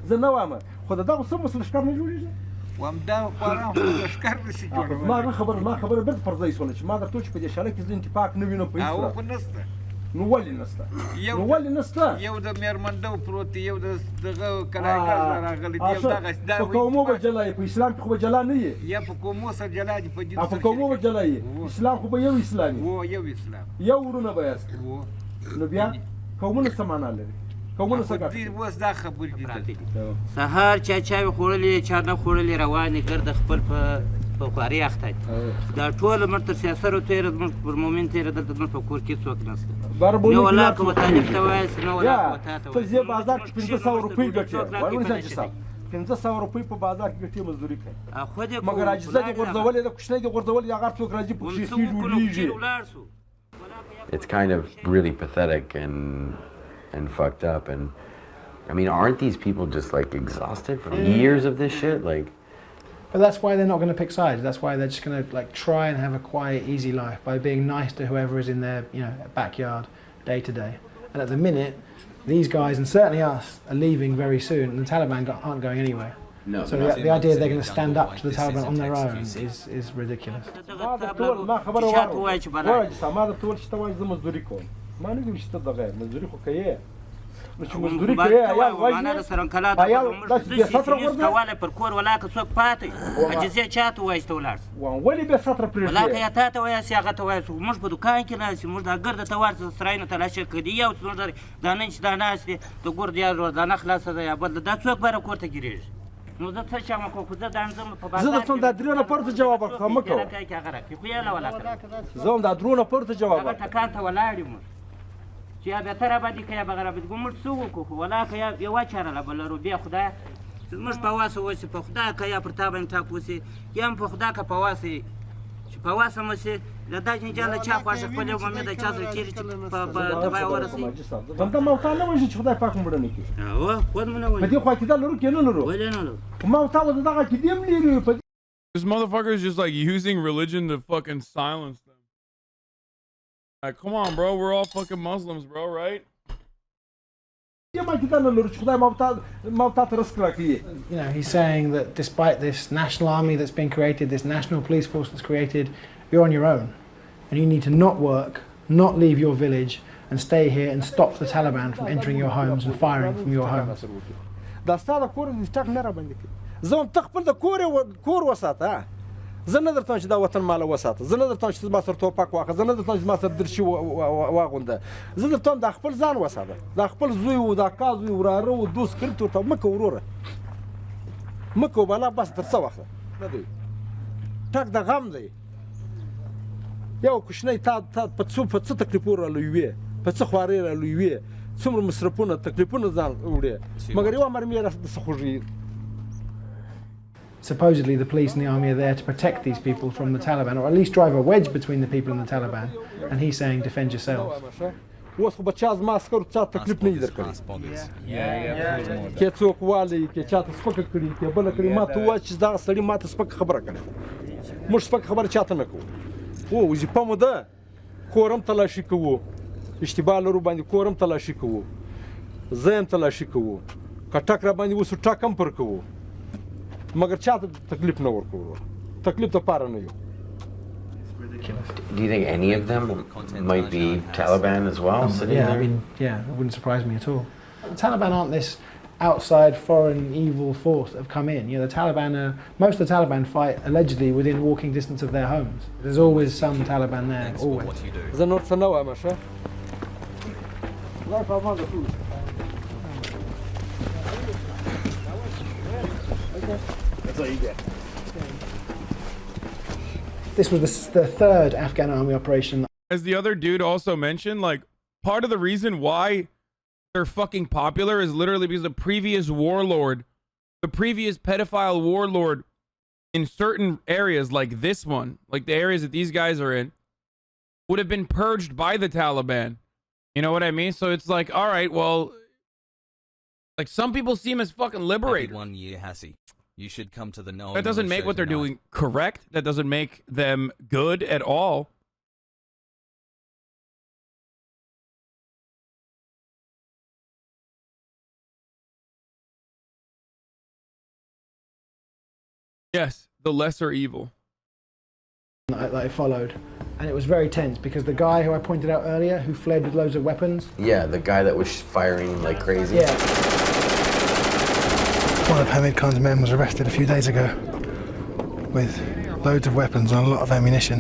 زه نه وایم خو د دغه څه مسله لښکر نه جوړېږي وایم دا خورا لښکر نشي جوړولی ما خبره بېرته پر ځای شوله چې ما درته وویل چې په دې شاله کې زه انتفاق نه وینم په هېڅ او خو نشته نو ولې نشته یو د میرمندو پروت دی یو د دغه کلاګر راغلی دی یو دغه په قومو به جلا یې په اسلام کې خو به جلا نه یې یا په قومو سره جلا دي په دین په قومو به جلا یې اسلام خو به یو اسلامي یو اسلام یو ورونه به یاست نو بیا قومونه څه معنا لري قومونه څه ګټه اوس دا خبرې دي سهار چا چاوې خوړلې چا نه خوړلې روانې ګرده خپل په خواري اخته دي دا ټول زموږ تر سیاسرو تېره زموږ پر مومن تېره دلته زموږ په کور کې څوک نشته نه ولاکه و طالب ته وایاست نه ولاکه و تا ته ته ځې بازار کې 500 روپۍ ګټې وایي حاجي صاحب 500 روپۍ په بازار کې ګټې مزدوري کوي مګر عاجزه دې غورځولې ده کوچنۍ دې غورځولې هغه څوک راځي په کښې جوړېږي It's kind of really pathetic and fucked up. And I mean, aren't these people just like exhausted from years of this shit? Like, but that's why they're not going to pick sides. That's why they're just going to like try and have a quiet, easy life by being nice to whoever is in their backyard day to day. And at the minute, these guys and certainly us are leaving very soon, and the Taliban aren't going anywhere. No, so the idea they're going to stand up to the Taliban on their own is ridiculous. چې مزدوري کوي عیال وایي عیال داسې بې سطره غورځوي پر کور ولاکه څوک پاتې عجزې چا ته وایي چې ته ولاړ سې ولې بې سطره پرېږدې ولاکه یا تا ته وایاست یا هغه ته وایاست موږ په دوکان کې ناست یو موږ دا ګرده ته ورځو سرایونه تلاشه کړي یو زموږ دا نن چې دا ناست دی د ګرد یا روزانه خلاصه ده یا بدله دا څوک بره کور ته ګیرېږي نو زه څه شم خو زه دا ځم په بازار زه درته دا درې نفرو ته جواب ورکړم مه کوه خو یې له ولاکه زه هم دا درو نفرو ته جواب هغه ټکان ته ولاړ یو موږ چې یا بهتر باندې که یا بغیر باندې موږ څه وکړو خو ولاکه یوه چاره له بله لرو بیا خدایه موږ په واسه اوسې په خدای که یا پر تا باندې ټاک اوسې یا هم په خدای که په واسه چې په واسه مو سې د دا جنجال له چا خوښه خپل یو ممې د چا سره کېږي چې په تبای ورسوي همدا موتا نه وژني چې خدای پاک مو مړه نه کړي خود مو نه په دې خوا کې دا لرو کې نه لرو ولې نه لرو موتا و دغه کې دې هم لري This motherfucker is just like using religion to fucking silence them. Like, come on, bro. We're all fucking Muslims, bro, right? He's saying that despite this national army that's been created, this national police force that's created, you're on your own. And you need to not work, not leave your village, and stay here and stop the Taliban from entering your homes and firing from your homes. زه نه درته چې دا وطن مال وساته زه نه درته چې ما سره توپک واخه زه نه درته چې ما سره درشي واغونده زه درته دا خپل ځان وساته دا خپل زوی و دا کاز و وراره و دوست کړ ته مکه وروره مکه بالا بس تر څه وخت نه دی ټک د غم دی یو کوشنۍ تا په څه تکلیفونه رالوي په څه خوارۍ رالوي څومره مصرفونه تکلیفونه ځان وړي مګر یو مرمۍ را څه خوږي Supposedly the police and the army are there to protect these people from the Taliban, or at least drive a wedge between the people and the Taliban. And he's saying, defend yourselves. اوس خو به چا زما عسکرو چا تکلیف نه وي درکړی کې څوک والي کې چا ته سپکه کړي کې بله کړي ما ته ووایه چې دغه سړي ما ته سپکه خبره کړې موږ سپکه خبره چا ته نه کوو وظیفه مو ده کور هم تلاشي کوو اشتباه لرو باندې کور هم تلاشي کوو زه هم تلاشي کوو که ټک را باندې وسو ټک هم پر کوو مگر چا ته تکلیف نه ورکوو تکلیف دپاره نه یو Do you think any of them might be Taliban as well? Yeah, I mean, yeah, it wouldn't surprise me at all. The Taliban aren't this outside foreign evil force that have come in. The Taliban most of the Taliban fight allegedly within walking distance of their homes. There's always some Taliban there, always. The North Sanoa, Masha. That's all you get. This was the third Afghan army operation. As the other dude also mentioned, like, part of the reason why they're fucking popular is literally because the previous warlord, the previous pedophile warlord in certain areas like this one, like the areas that these guys are in, would have been purged by the Taliban. You know what I mean? So it's like, all right, well, like some people see him as fucking liberated. 1 year, Hassie. You should come to the No. That doesn't make what they're doing correct. That doesn't make them good at all. Yes, the lesser evil. That I followed, and it was very tense because the guy who I pointed out earlier, who fled with loads of weapons. Yeah, the guy that was firing like crazy. Yeah. One of Hamid Khan's men was arrested a few days ago with loads of weapons and a lot of ammunition.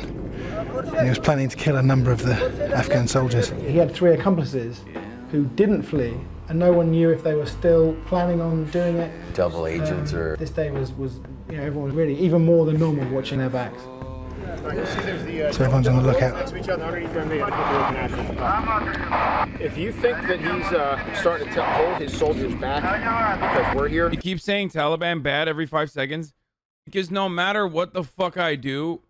And he was planning to kill a number of the Afghan soldiers. He had 3 accomplices who didn't flee, and no one knew if they were still planning on doing it. Double agents or... This day was, you know, everyone was really even more than normal watching their backs. So everyone's on the lookout. If you think that he's starting to hold his soldiers back because we're here... He keeps saying Taliban bad every 5 seconds. Because no matter what the fuck I do,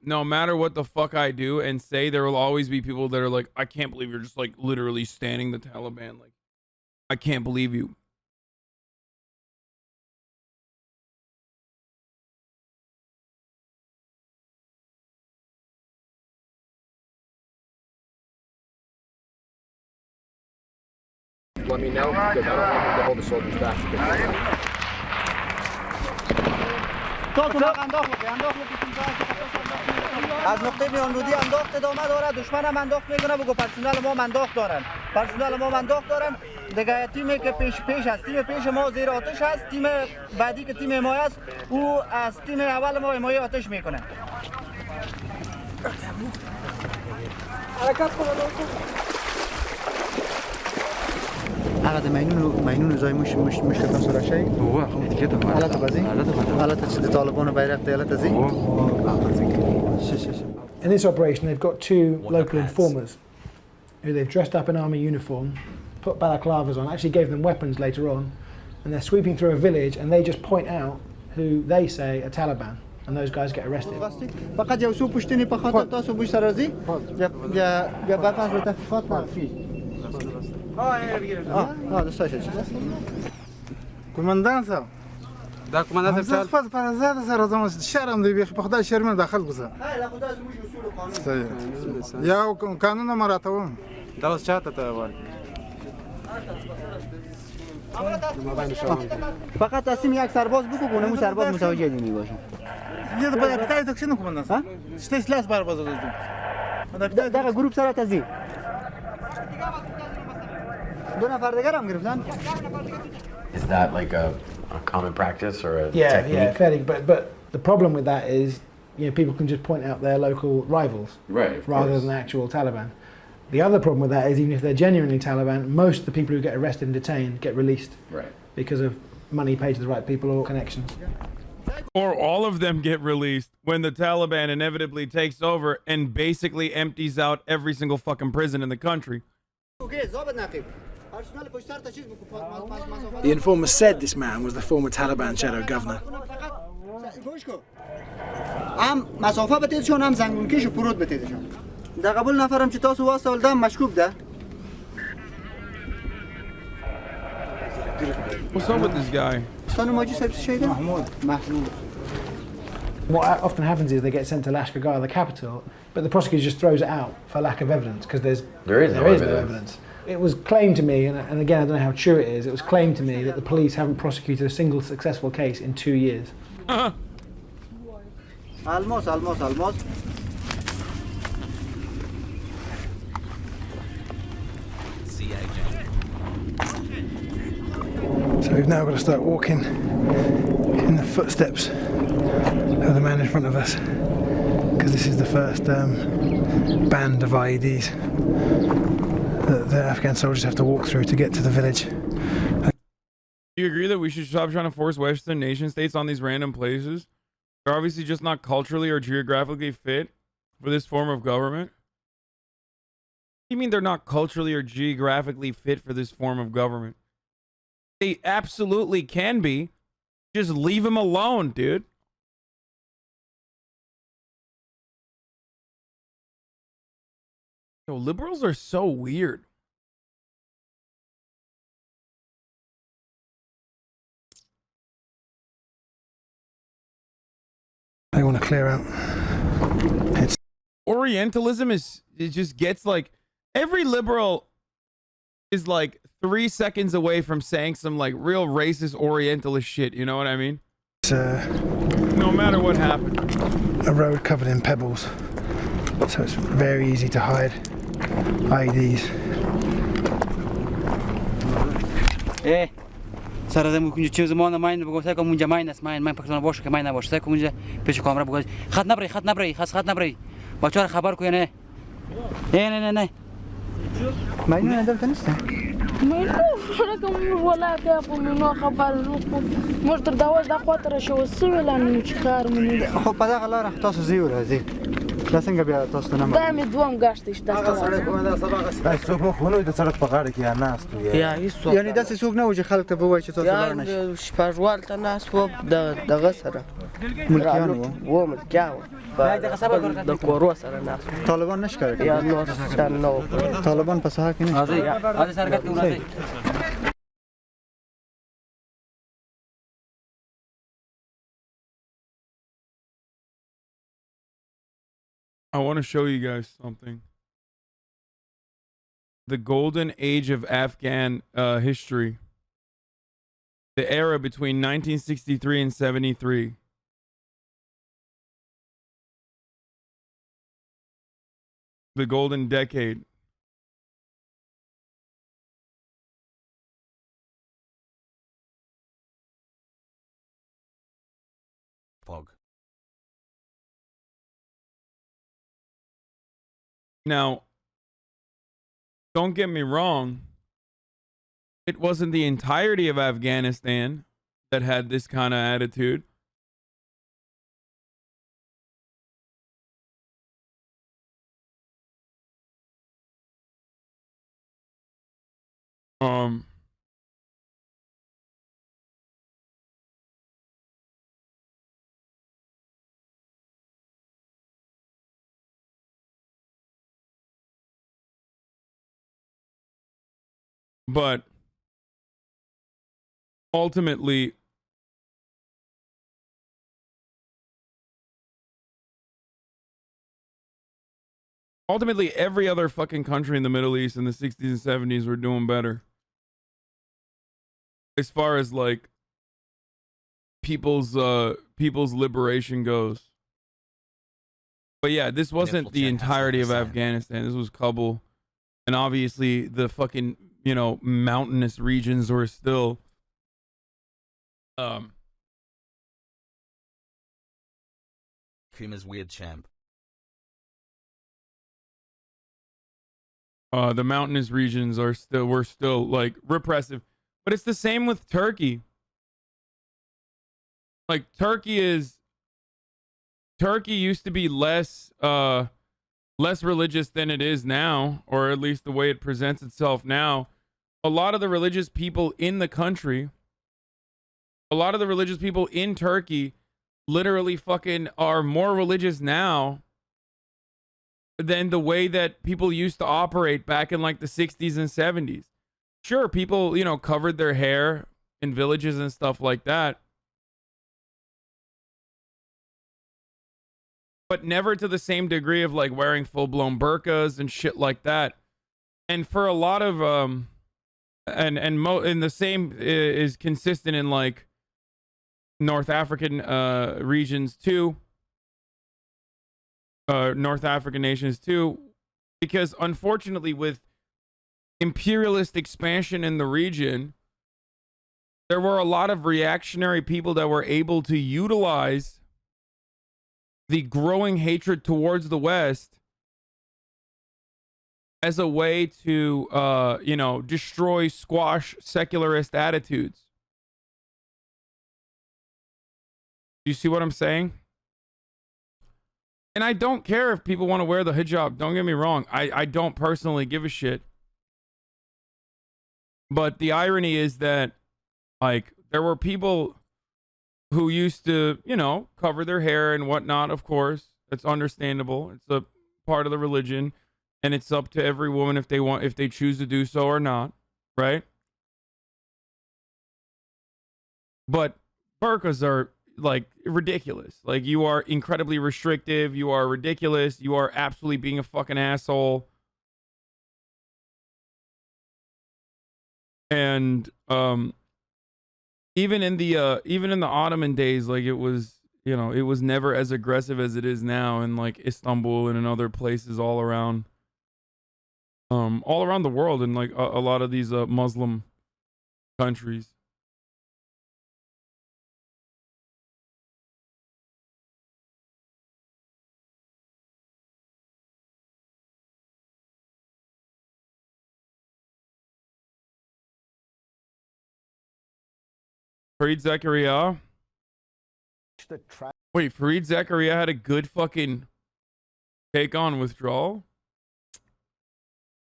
and say, there will always be people that are like, I can't believe you're just like literally standing the Taliban. Like, I can't believe you. Let me know, because I don't want him to hold the soldiers back. از نقطه میانرودی انداخت ادامه داره، دشمن هم انداخت میکنه، بگو پرسنل ما انداخت دارن، پرسنل ما انداخت دارن. دیگه تیمی که پیش است، تیم پیش ما زیر آتش است، تیم بعدی که تیم حمایه است، او از تیم اول ما حمایه آتش میکنه. حرکت کنید. هغه مینون زای مش تاسو راشي هو خو دیگه ته حالت بازی حالت چې د طالبانو بیرغ دی حالت ازي. In this operation, they've got 2 local informers who they've dressed up in army uniform, put balaclavas on, actually gave them weapons later on, and they're sweeping through a village and they just point out who they say are Taliban, and those guys get arrested. فقط یو سو پښتني په خاطر تاسو بوش سره راځي بیا بقاس ته خاطر کومندان صاحب دا کومندان صاحب خپل پر زاده سره زموږ شرم دی په خدای شرمنه داخل گذار یا قانون مراتبم دا اوس چاته ته وایي فقط تصمیم یک سرباز بگو که اون سرباز متوجه نمی باشه یه باید پتای تکشین کومندان صاحب شته سلاس برباز دادم دا گروپ سره تزی 2 نفر دیگر هم گرفتن. Is that like a common practice or a technique? Yeah, fairly. But the problem with that is, you know, people can just point out their local rivals, right, rather than the actual Taliban. The other problem with that is, even if they're genuinely Taliban, most of the people who get arrested and detained get released, right, because of money paid to the right people or connections. Or all of them get released when the Taliban inevitably takes over and basically empties out every single fucking prison in the country. The informer said this man was the former Taliban shadow governor. هم مسافه بتیدشون هم زنگونکیشو پرود بتیدشون. در قبول نفرم چې تاسو واسطه ولدم مشکوک ده. What's up with this guy? What often happens is they get sent to Lashkar, the capital, but the prosecutor just throws it out for lack of evidence because there is no evidence. It was claimed to me, and again I don't know how true it is, it was claimed to me that the police haven't prosecuted a single successful case in 2 years. Almost. So we've now got to start walking in the footsteps of the man in front of us, because this is the first band of IEDs that the Afghan soldiers have to walk through to get to the village. Do you agree that we should stop trying to force Western nation states on these random places? They're obviously just not culturally or geographically fit for this form of government. You mean they're not culturally or geographically fit for this form of government? They absolutely can be. Just leave them alone, dude. Yo, liberals are so weird. They want to clear out. Orientalism it just gets like, every liberal is like 3 seconds away from saying some like real racist Orientalist shit. You know what I mean? It's no matter what happened. A road covered in pebbles, so it's very easy to hide IEDs. Eh, سر از اون چیز زمان ماین بگو سعی کنم اونجا ماین است ماین پاکستان باشه که ماین نباشه سعی کنم اونجا پیش کامera بگو خط نبری خط نبری بچه‌ها خبر کن نه نه ماین ندارم نیست رقم ولا كيف منو خبر مرتر دواز دا خاطر شو سویلان چیکار منی خب په دغه لار تاسو زیو راځي دا څنګه بیا تاسو نه دا مې دوم غاښتش دا سړک باندې سبا څوک مو خونو د سړک په غاړه کې یا ناست یا هیڅ یعنی دا څوک نه و چې خلک ته وایي چې تاسو لار نشي یا شپږوال ته ناس و دغه سره ملکیان و ملکیان د کورو سره ناس طالبان نشکره یا نور شان نو طالبان په ساحه کې نه راځي سرګت کې راځي I want to show you guys something. The golden age of Afghan history. The era between 1963 and 73. The golden decade. Pog. Now, don't get me wrong. It wasn't the entirety of Afghanistan that had this kind of attitude. But ultimately, every other fucking country in the Middle East in the 60s and 70s were doing better. As far as like people's liberation goes. But yeah, this wasn't the entirety of Afghanistan. This was Kabul. And obviously the fucking, you know, mountainous regions were still Kuma's weird champ. The mountainous regions were still like repressive. But it's the same with Turkey. Like Turkey used to be less religious than it is now, or at least the way it presents itself now. A lot of the religious people in the country, a lot of the religious people in Turkey literally fucking are more religious now than the way that people used to operate back in like the 60s and 70s. Sure, people, you know, covered their hair in villages and stuff like that. But never to the same degree of like wearing full-blown burqas and shit like that. And for a lot of and the same is consistent in like North African regions too. North African nations too, because unfortunately with imperialist expansion in the region, there were a lot of reactionary people that were able to utilize the growing hatred towards the West as a way to, you know, destroy, squash secularist attitudes. Do you see what I'm saying? And I don't care if people want to wear the hijab. Don't get me wrong. I don't personally give a shit. But the irony is that, like, there were people who used to, you know, cover their hair and whatnot, of course. It's understandable. It's a part of the religion. And it's up to every woman if they choose to do so or not. Right? But burqas are, like, ridiculous. Like, you are incredibly restrictive. You are ridiculous. You are absolutely being a fucking asshole. And even in the Ottoman days, like, it was, you know, it was never as aggressive as it is now in, like, Istanbul and in other places all around the world, in, like, a lot of these Muslim countries. Fareed Zakaria. Wait, Fareed Zakaria had a good fucking take on withdrawal?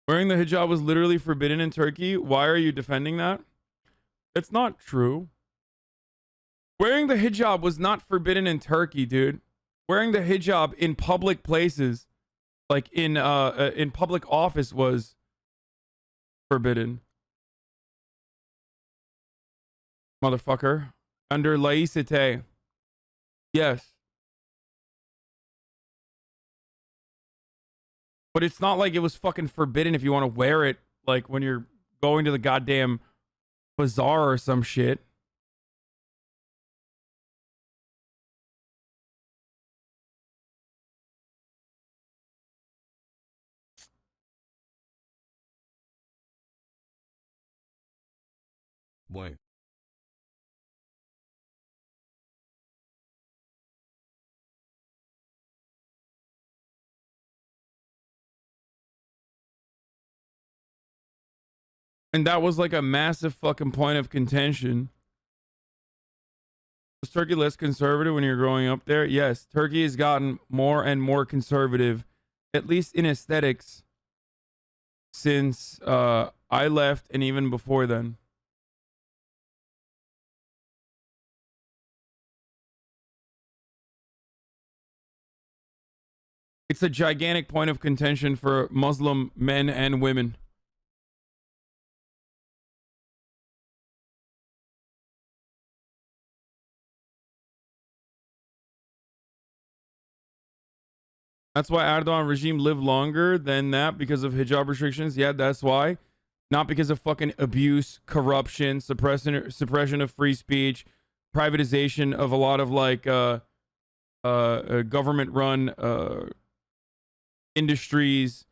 Wearing the hijab was literally forbidden in Turkey. Why are you defending that? It's not true. Wearing the hijab was not forbidden in Turkey, dude. Wearing the hijab in public places, like in public office, was forbidden. Motherfucker. Under laïcité. Yes. But it's not like it was fucking forbidden if you want to wear it, like, when you're going to the goddamn bazaar or some shit. Boy. And that was like a massive fucking point of contention. Was Turkey less conservative when you're growing up there? Yes, Turkey has gotten more and more conservative, at least in aesthetics, since I left and even before then. It's a gigantic point of contention for Muslim men and women. That's why Erdogan regime lived longer than that, because of hijab restrictions. Yeah, that's why. Not because of fucking abuse, corruption, suppression of free speech, privatization of a lot of, like, government-run industries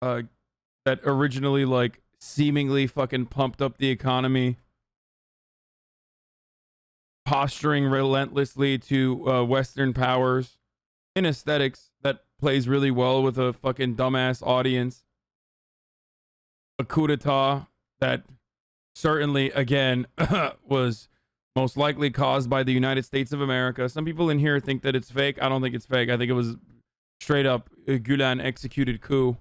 that originally, like, seemingly fucking pumped up the economy. Posturing relentlessly to Western powers. In aesthetics, that plays really well with a fucking dumbass audience. A coup d'etat that certainly, again, was most likely caused by the United States of America. Some people in here think that it's fake. I don't think it's fake. I think it was straight up a Gulen executed coup.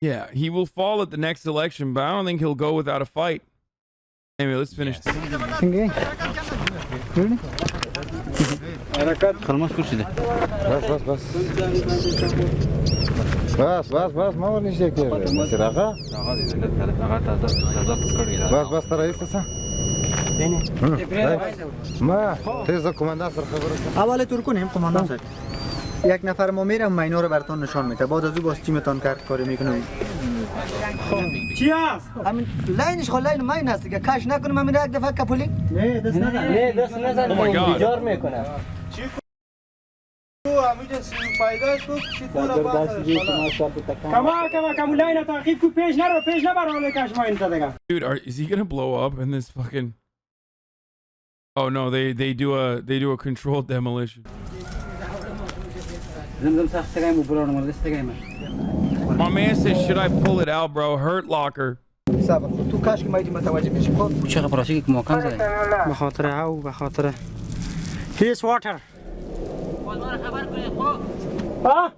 Yeah, he will fall at the next election, but I don't think he'll go without a fight. Anyway, let's finish this. اول ترکون هم قماندان صاحب یک نفر ما میرم اینا رو براتون نشان میده بعد از او باز تیمتان کار میکنه چی هست همین لاینش خو لاین ماین هست دیگه کاش نکنم من یک دفعه کپولی نه دست نزن نه دست نزن بیجار میکنه چی تو همینجا فایدهش بود چی تو رو کما لاین تعقیب کو پیش نبر حالا کاش ماین تا دیگه Dude, is he gonna blow up in this fucking Oh no, they do a controlled demolition. My man says, should I pull it out, bro? Hurt locker. تو کاش که مایدی متوجه بشی خب چه خبراتی که محکم زدی به خاطر او به خاطر هیس واتر خبر کنید خب ها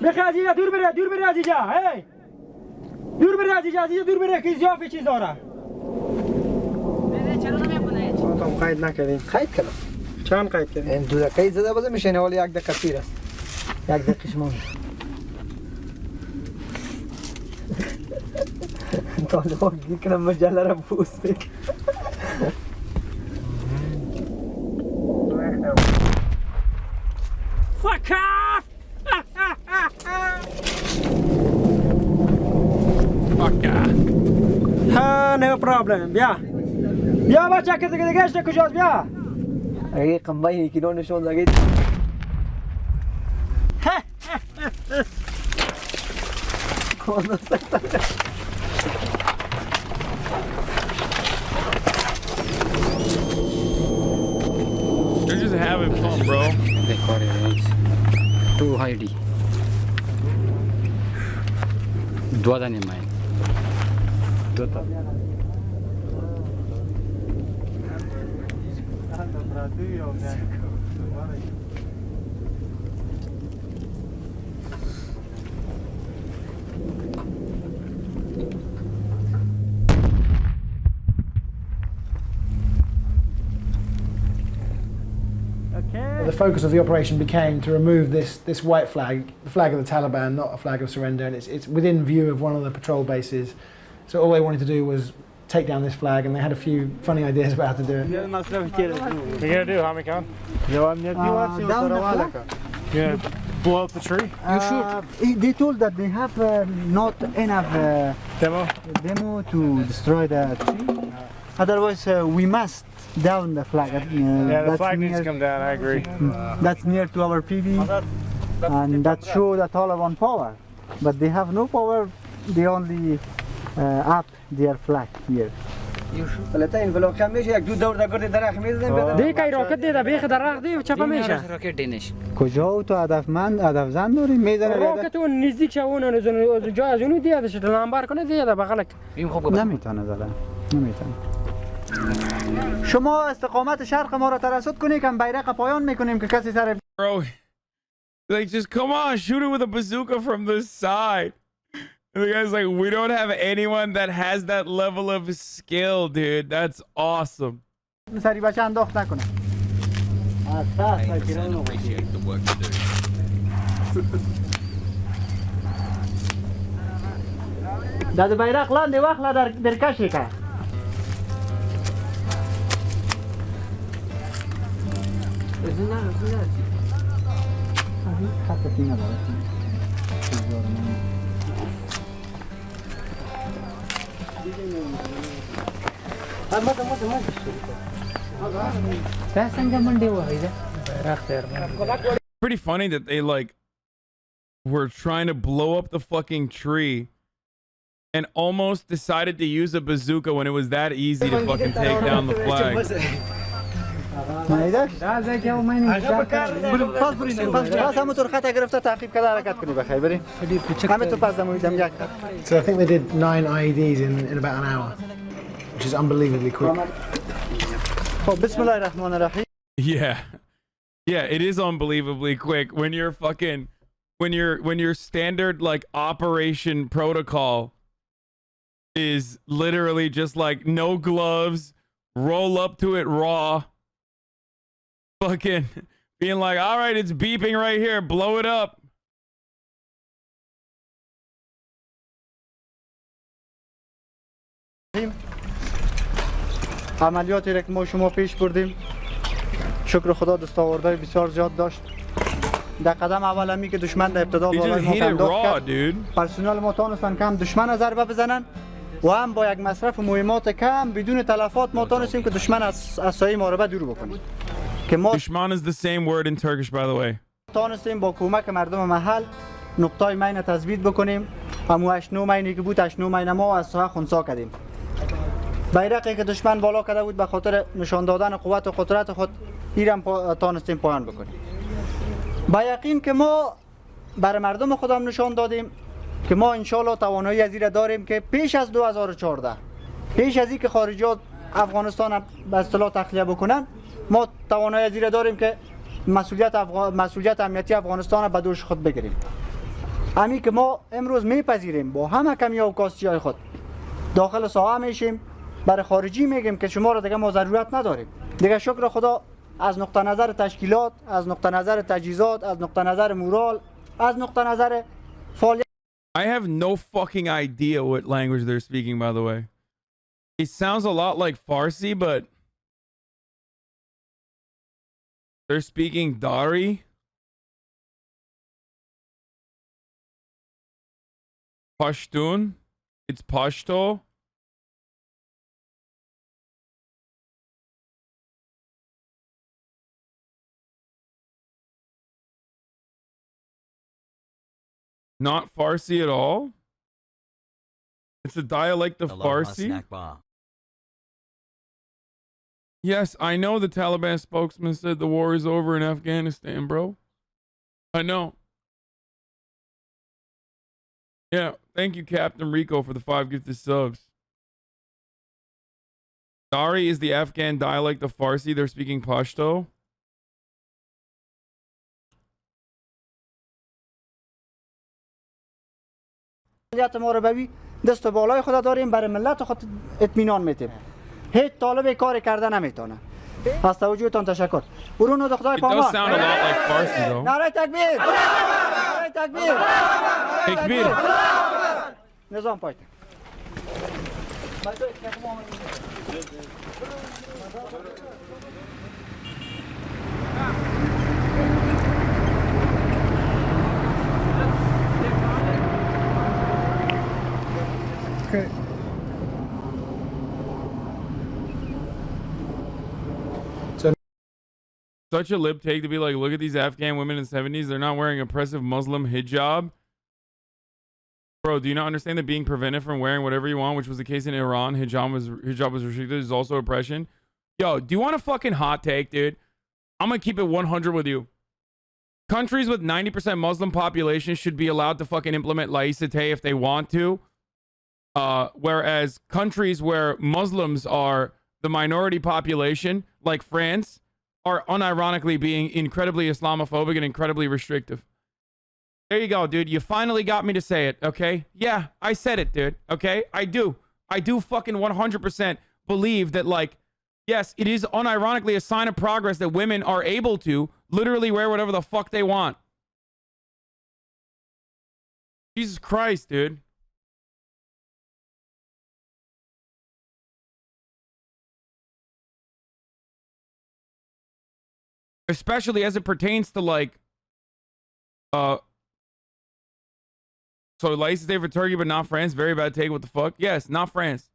بخی از اینجا دور بره از اینجا هی دور بره از اینجا دور بره که زیافه چیز داره چرا نمیکنه تو قید نکردین قید کردم چند قید کردین این دو دقیقه زده بازم میشینه ولی یک دقیقه پیر است یک دقیقه شما طالبان میکنم مجله را بوست بک Fuck off! Fuck off! No problem. بیا بچه که دیگه گشت کجاست بیا اگه قنبایی که نشون دادید They're just having fun, bro. Too high. Dua dani mai. Dua. The focus of the operation became to remove this white flag, the flag of the Taliban, not a flag of surrender, and it's within view of one of the patrol bases. So all they wanted to do was take down this flag, and they had a few funny ideas about how to do it. What are you gonna do, Hamikan? Yeah, blow up the tree? You should. They told that they have not enough demo to destroy the tree. Otherwise, we must down the flag. Yeah, the flag needs to come down, I agree. That's near to our PV, and that shows the Taliban power. But they have no power, they only up their flag here. البته این ولکن میشه یک دو دور دگرد درخت میزنیم دی کی راکت دیده بیخ درخت دی چپا میشه راکت دینش کجا تو هدف زن داری میزنه راکت اون نزدیک شه اون از جای از اون دیادش لامبر کنه دیاده بغلک نمیتونه زدن نمیتونه شما استقامت شرق ما را ترصد کنید که بیرق پایان میکنیم که کسی سر Bro, like just come on, shoot it with a bazooka from the side. And the guy's like, we don't have anyone that has that level of skill, dude. That's awesome. سری بچه انداخت نکنه. Appreciate the work you do. داد بیرق لاندې واخله در کشی که. Pretty funny that they like were trying to blow up the fucking tree and almost decided to use a bazooka when it was that easy to fucking take down the flag. So I think they did 9 IEDs in about an hour, which is unbelievably quick. Yeah. Yeah, it is unbelievably quick when you're fucking when your standard like operation protocol is literally just like no gloves, roll up to it raw, fucking being like, all right, it's beeping right here, blow it up. عملیاتی را که ما شما پیش بردیم شکر خدا دستاوردهای بسیار زیاد داشت. در قدم اول همی که دشمن در ابتدا بالای ما انداخت کرد پرسنل ما تانستن کم دشمن از ضربه بزنن و هم با یک مصرف مهمات کم بدون تلفات ما تانستیم که دشمن از سایه ما را دور بکنیم. که ما Dushman is the same word in Turkish, by the way. تانستیم با کمک مردم محل نقطای مین تثبیت بکنیم. همو 8-9 مینی که بود 8-9 مین ما از ساحه خنثی کردیم. بیرقی که دشمن بالا کرده بود به خاطر نشان دادن قوت و قدرت خود ایران تانستیم پایان بکنیم. با یقین که ما بر مردم خودم نشان دادیم که ما انشالله توانایی از این داریم که پیش از 2014 پیش از این که خارجیات افغانستان به اصطلاح تخلیه بکنن ما توانایی از این داریم که مسئولیت امنیتی افغانستان به دوش خود بگیریم. همین که ما امروز میپذیریم با همه کمی و کاستی خود داخل ساحه میشیم، برای خارجی میگیم که شما را دیگه ما ضرورت نداریم. دیگه شکر خدا از نقطه نظر تشکیلات، از نقطه نظر تجهیزات، از نقطه نظر مورال، از نقطه نظر فعالیت. I have no fucking idea what language they're speaking, by the way. It sounds a lot like Farsi, but they're speaking Dari. Pashtun. It's Pashto. Not Farsi at all. It's a dialect of Farsi. Yes, I know the Taliban spokesman said the war is over in Afghanistan, bro. I know. Yeah, thank you, Captain Rico, for the 5 gifted subs. Dari is the Afghan dialect of Farsi. They're speaking Pashto. ما رو ببی دست بالای خدا داریم برای ملت خود اطمینان میتیم. هیچ طالب کاری کرده نمیتونه. از توجهتان تشکر. برونو دختای پامان. نعره تکبیر. نعره تکبیر. تکبیر. نظام پایت. Okay. Such a lip take to be like, look at these Afghan women in the 70s. They're not wearing oppressive Muslim hijab. Bro, do you not understand that being prevented from wearing whatever you want, which was the case in Iran, hijab was restricted, is also oppression? Yo, do you want a fucking hot take, dude? I'm going to keep it 100 with you. Countries with 90% Muslim population should be allowed to fucking implement laïcité if they want to. Whereas countries where Muslims are the minority population, like France, are unironically being incredibly Islamophobic and incredibly restrictive. There you go, dude. You finally got me to say it, okay? Yeah, I said it, dude, okay? I do fucking 100% believe that, like, yes, it is unironically a sign of progress that women are able to literally wear whatever the fuck they want. Jesus Christ, dude. Especially as it pertains to, like, so laïcité for Turkey, but not France. Very bad take. What the fuck? Yes, not France.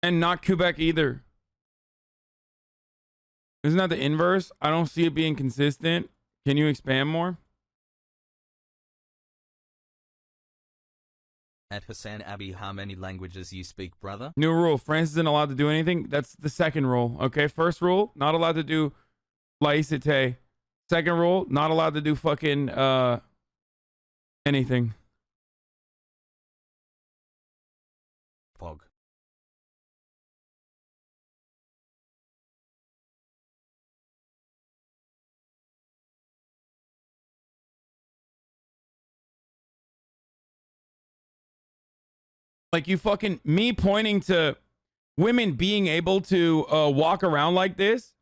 And not Quebec either. Isn't that the inverse? I don't see it being consistent. Can you expand more? At Hassan Abi, how many languages you speak, brother? New rule. France isn't allowed to do anything. That's the second rule. Okay, first rule, not allowed to do laïcité. Second rule, not allowed to do fucking anything. Fog. Like, you fucking, me pointing to women being able to walk around like this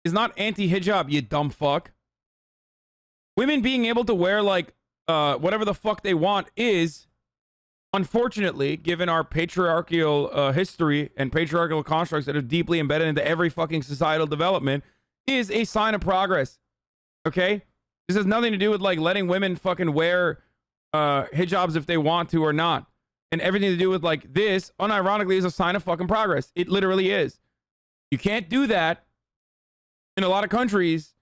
is not anti-hijab, you dumb fuck. Women being able to wear, like, whatever the fuck they want is, unfortunately, given our patriarchal history and patriarchal constructs that are deeply embedded into every fucking societal development, is a sign of progress. Okay? This has nothing to do with, like, letting women fucking wear hijabs if they want to or not. And everything to do with, like, this, unironically, is a sign of fucking progress. It literally is. You can't do that in a lot of countries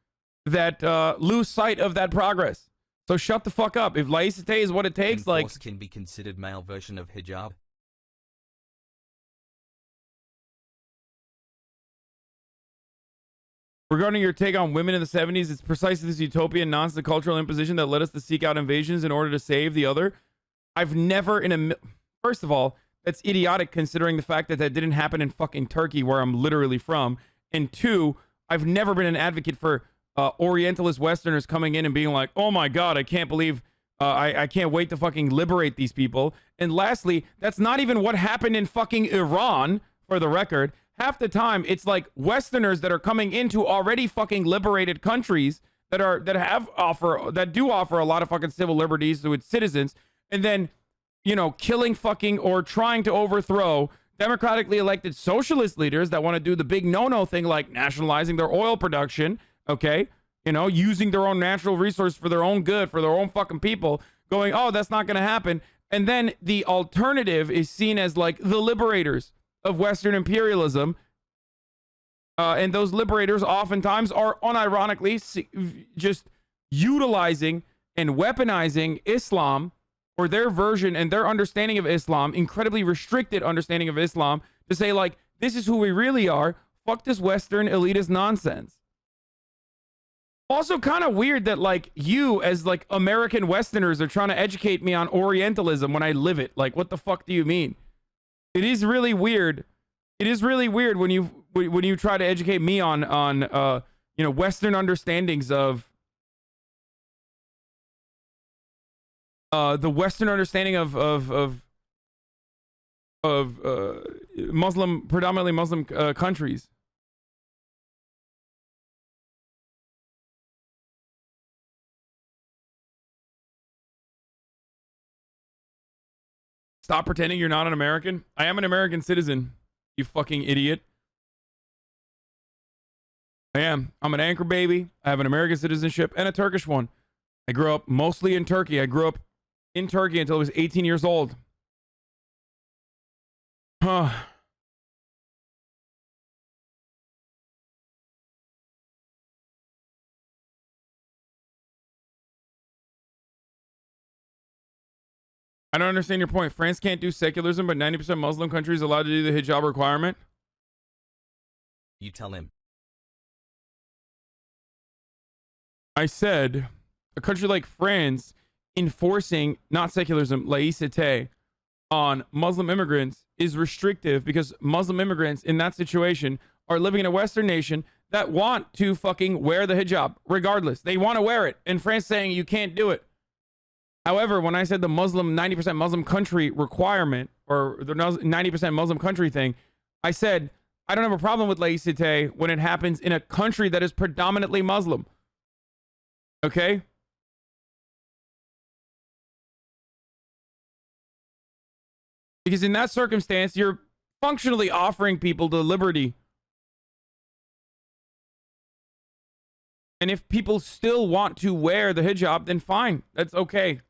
that lose sight of that progress. So shut the fuck up. If laïcité is what it takes, like... Force can be considered male version of hijab. Regarding your take on women in the 70s, it's precisely this utopian nonsense cultural imposition that led us to seek out invasions in order to save the other. I've never First of all, that's idiotic considering the fact that that didn't happen in fucking Turkey, where I'm literally from. And two, I've never been an advocate for Orientalist Westerners coming in and being like, oh my God, I can't believe, I can't wait to fucking liberate these people. And lastly, that's not even what happened in fucking Iran, for the record. Half the time, it's like Westerners that are coming into already fucking liberated countries that do offer a lot of fucking civil liberties to its citizens, and then, you know, killing fucking or trying to overthrow democratically elected socialist leaders that want to do the big no-no thing, like nationalizing their oil production, okay? You know, using their own natural resource for their own good, for their own fucking people, going, oh, that's not going to happen. And then the alternative is seen as like the liberators of Western imperialism. And those liberators oftentimes are unironically just utilizing and weaponizing Islam, or their version and their understanding of Islam, incredibly restricted understanding of Islam, to say like, this is who we really are. Fuck this Western elitist nonsense. Also kind of weird that like you as like American Westerners are trying to educate me on Orientalism when I live it. Like, what the fuck do you mean? It is really weird. It is really weird when you try to educate me on you know, Western understandings of the Western understanding of Muslim, predominantly Muslim countries. Stop pretending you're not an American. I am an American citizen, you fucking idiot. I am. I'm an anchor baby. I have an American citizenship and a Turkish one. I grew up mostly in Turkey. I grew up in Turkey until I was 18 years old. Huh. I don't understand your point. France can't do secularism, but 90% Muslim countries allowed to do the hijab requirement. You tell him. I said a country like France enforcing not secularism, laïcité, on Muslim immigrants is restrictive because Muslim immigrants in that situation are living in a Western nation that want to fucking wear the hijab regardless. They want to wear it. And France saying you can't do it. However, when I said the Muslim 90% Muslim country requirement, or the 90% Muslim country thing, I said I don't have a problem with laïcité when it happens in a country that is predominantly Muslim. Okay? Because in that circumstance, you're functionally offering people the liberty. And if people still want to wear the hijab, then fine. That's okay.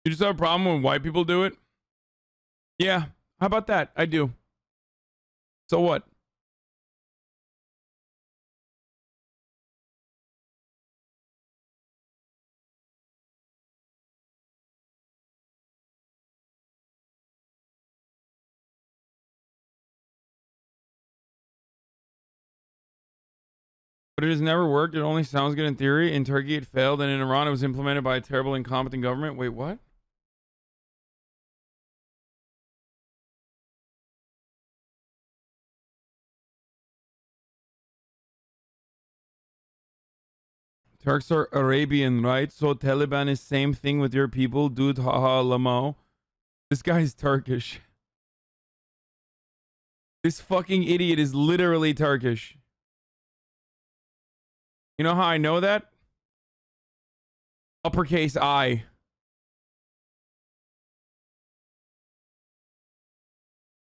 You just have a problem when white people do it? Yeah. How about that? I do. So what? But it has never worked. It only sounds good in theory. In Turkey, it failed. And in Iran, it was implemented by a terrible, incompetent government. Wait, what? Turks are Arabian, right? So Taliban is same thing with your people. Dude, haha, lamo. This guy's Turkish. This fucking idiot is literally Turkish. You know how I know that? Uppercase I.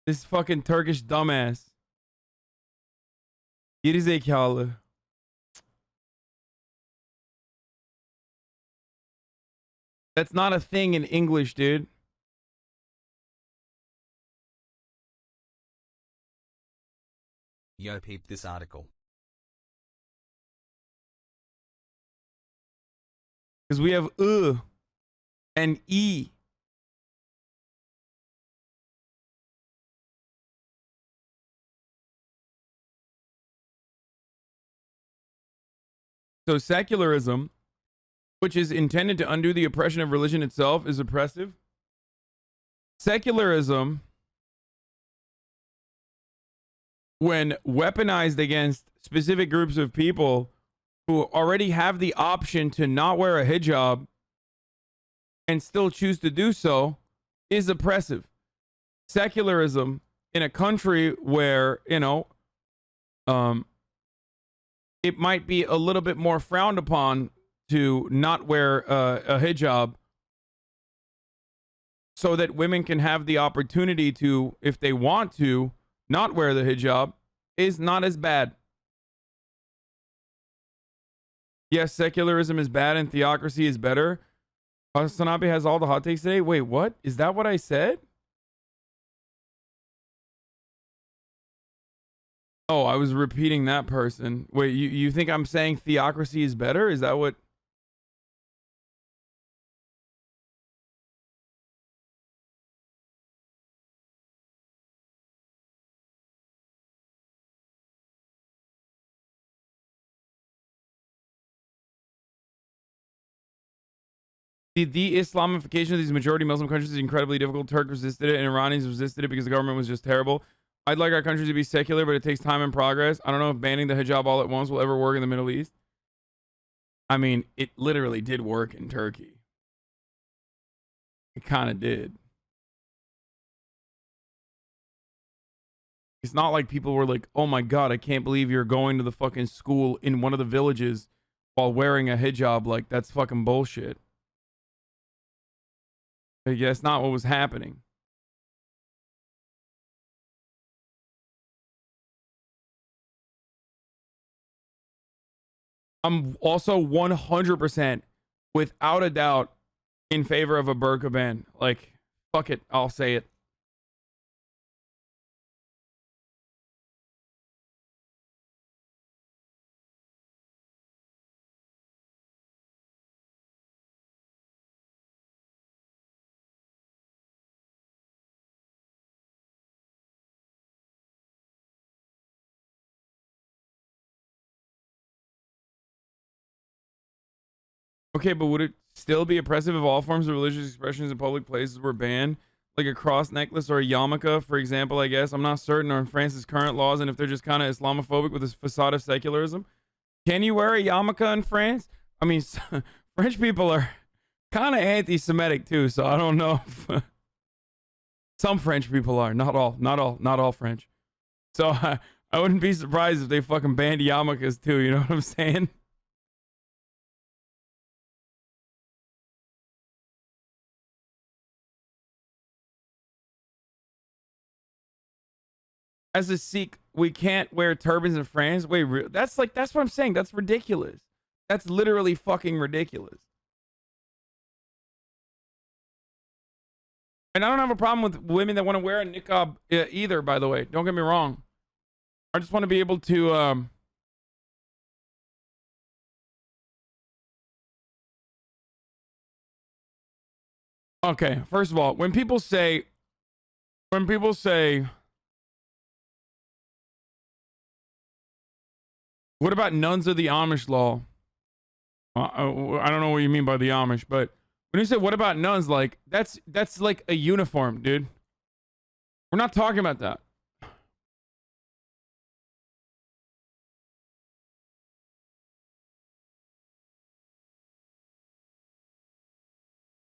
This fucking Turkish dumbass. Geri zekalı. That's not a thing in English, dude. Yo, peep this article. Because we have and E. So secularism, which is intended to undo the oppression of religion itself, is oppressive. Secularism, when weaponized against specific groups of people who already have the option to not wear a hijab and still choose to do so, is oppressive. Secularism in a country where, it might be a little bit more frowned upon to not wear a hijab so that women can have the opportunity to, if they want to, not wear the hijab, is not as bad. Yes, secularism is bad and theocracy is better. Msnbc has all the hot takes today. Wait, what? Is that what I said? Oh, I was repeating that person. Wait, you think I'm saying theocracy is better? Is that what? The de-Islamification of these majority Muslim countries is incredibly difficult. Turks resisted it and Iranians resisted it because the government was just terrible. I'd like our country to be secular, but it takes time and progress. I don't know if banning the hijab all at once will ever work in the Middle East. I mean, it literally did work in Turkey. It kind of did. It's not like people were like, oh my God, I can't believe you're going to the fucking school in one of the villages while wearing a hijab. Like, that's fucking bullshit. But yeah, that's not what was happening. I'm also 100% without a doubt in favor of a burqa ban. Like, fuck it, I'll say it. Okay, but would it still be oppressive if all forms of religious expressions in public places were banned? Like a cross necklace or a yarmulke, for example, I guess. I'm not certain on France's current laws and if they're just kind of Islamophobic with this facade of secularism. Can you wear a yarmulke in France? I mean, French people are kind of anti-Semitic too, so I don't know if some French people are. Not all French. So I wouldn't be surprised if they fucking banned yarmulkes too, you know what I'm saying? As a Sikh, we can't wear turbans in France. Wait, that's what I'm saying. That's ridiculous. That's literally fucking ridiculous. And I don't have a problem with women that want to wear a niqab either, by the way. Don't get me wrong. I just want to be able to okay, first of all, when people say what about nuns of the Amish law? I don't know what you mean by the Amish, but when you say what about nuns, like that's like a uniform, dude. We're not talking about that.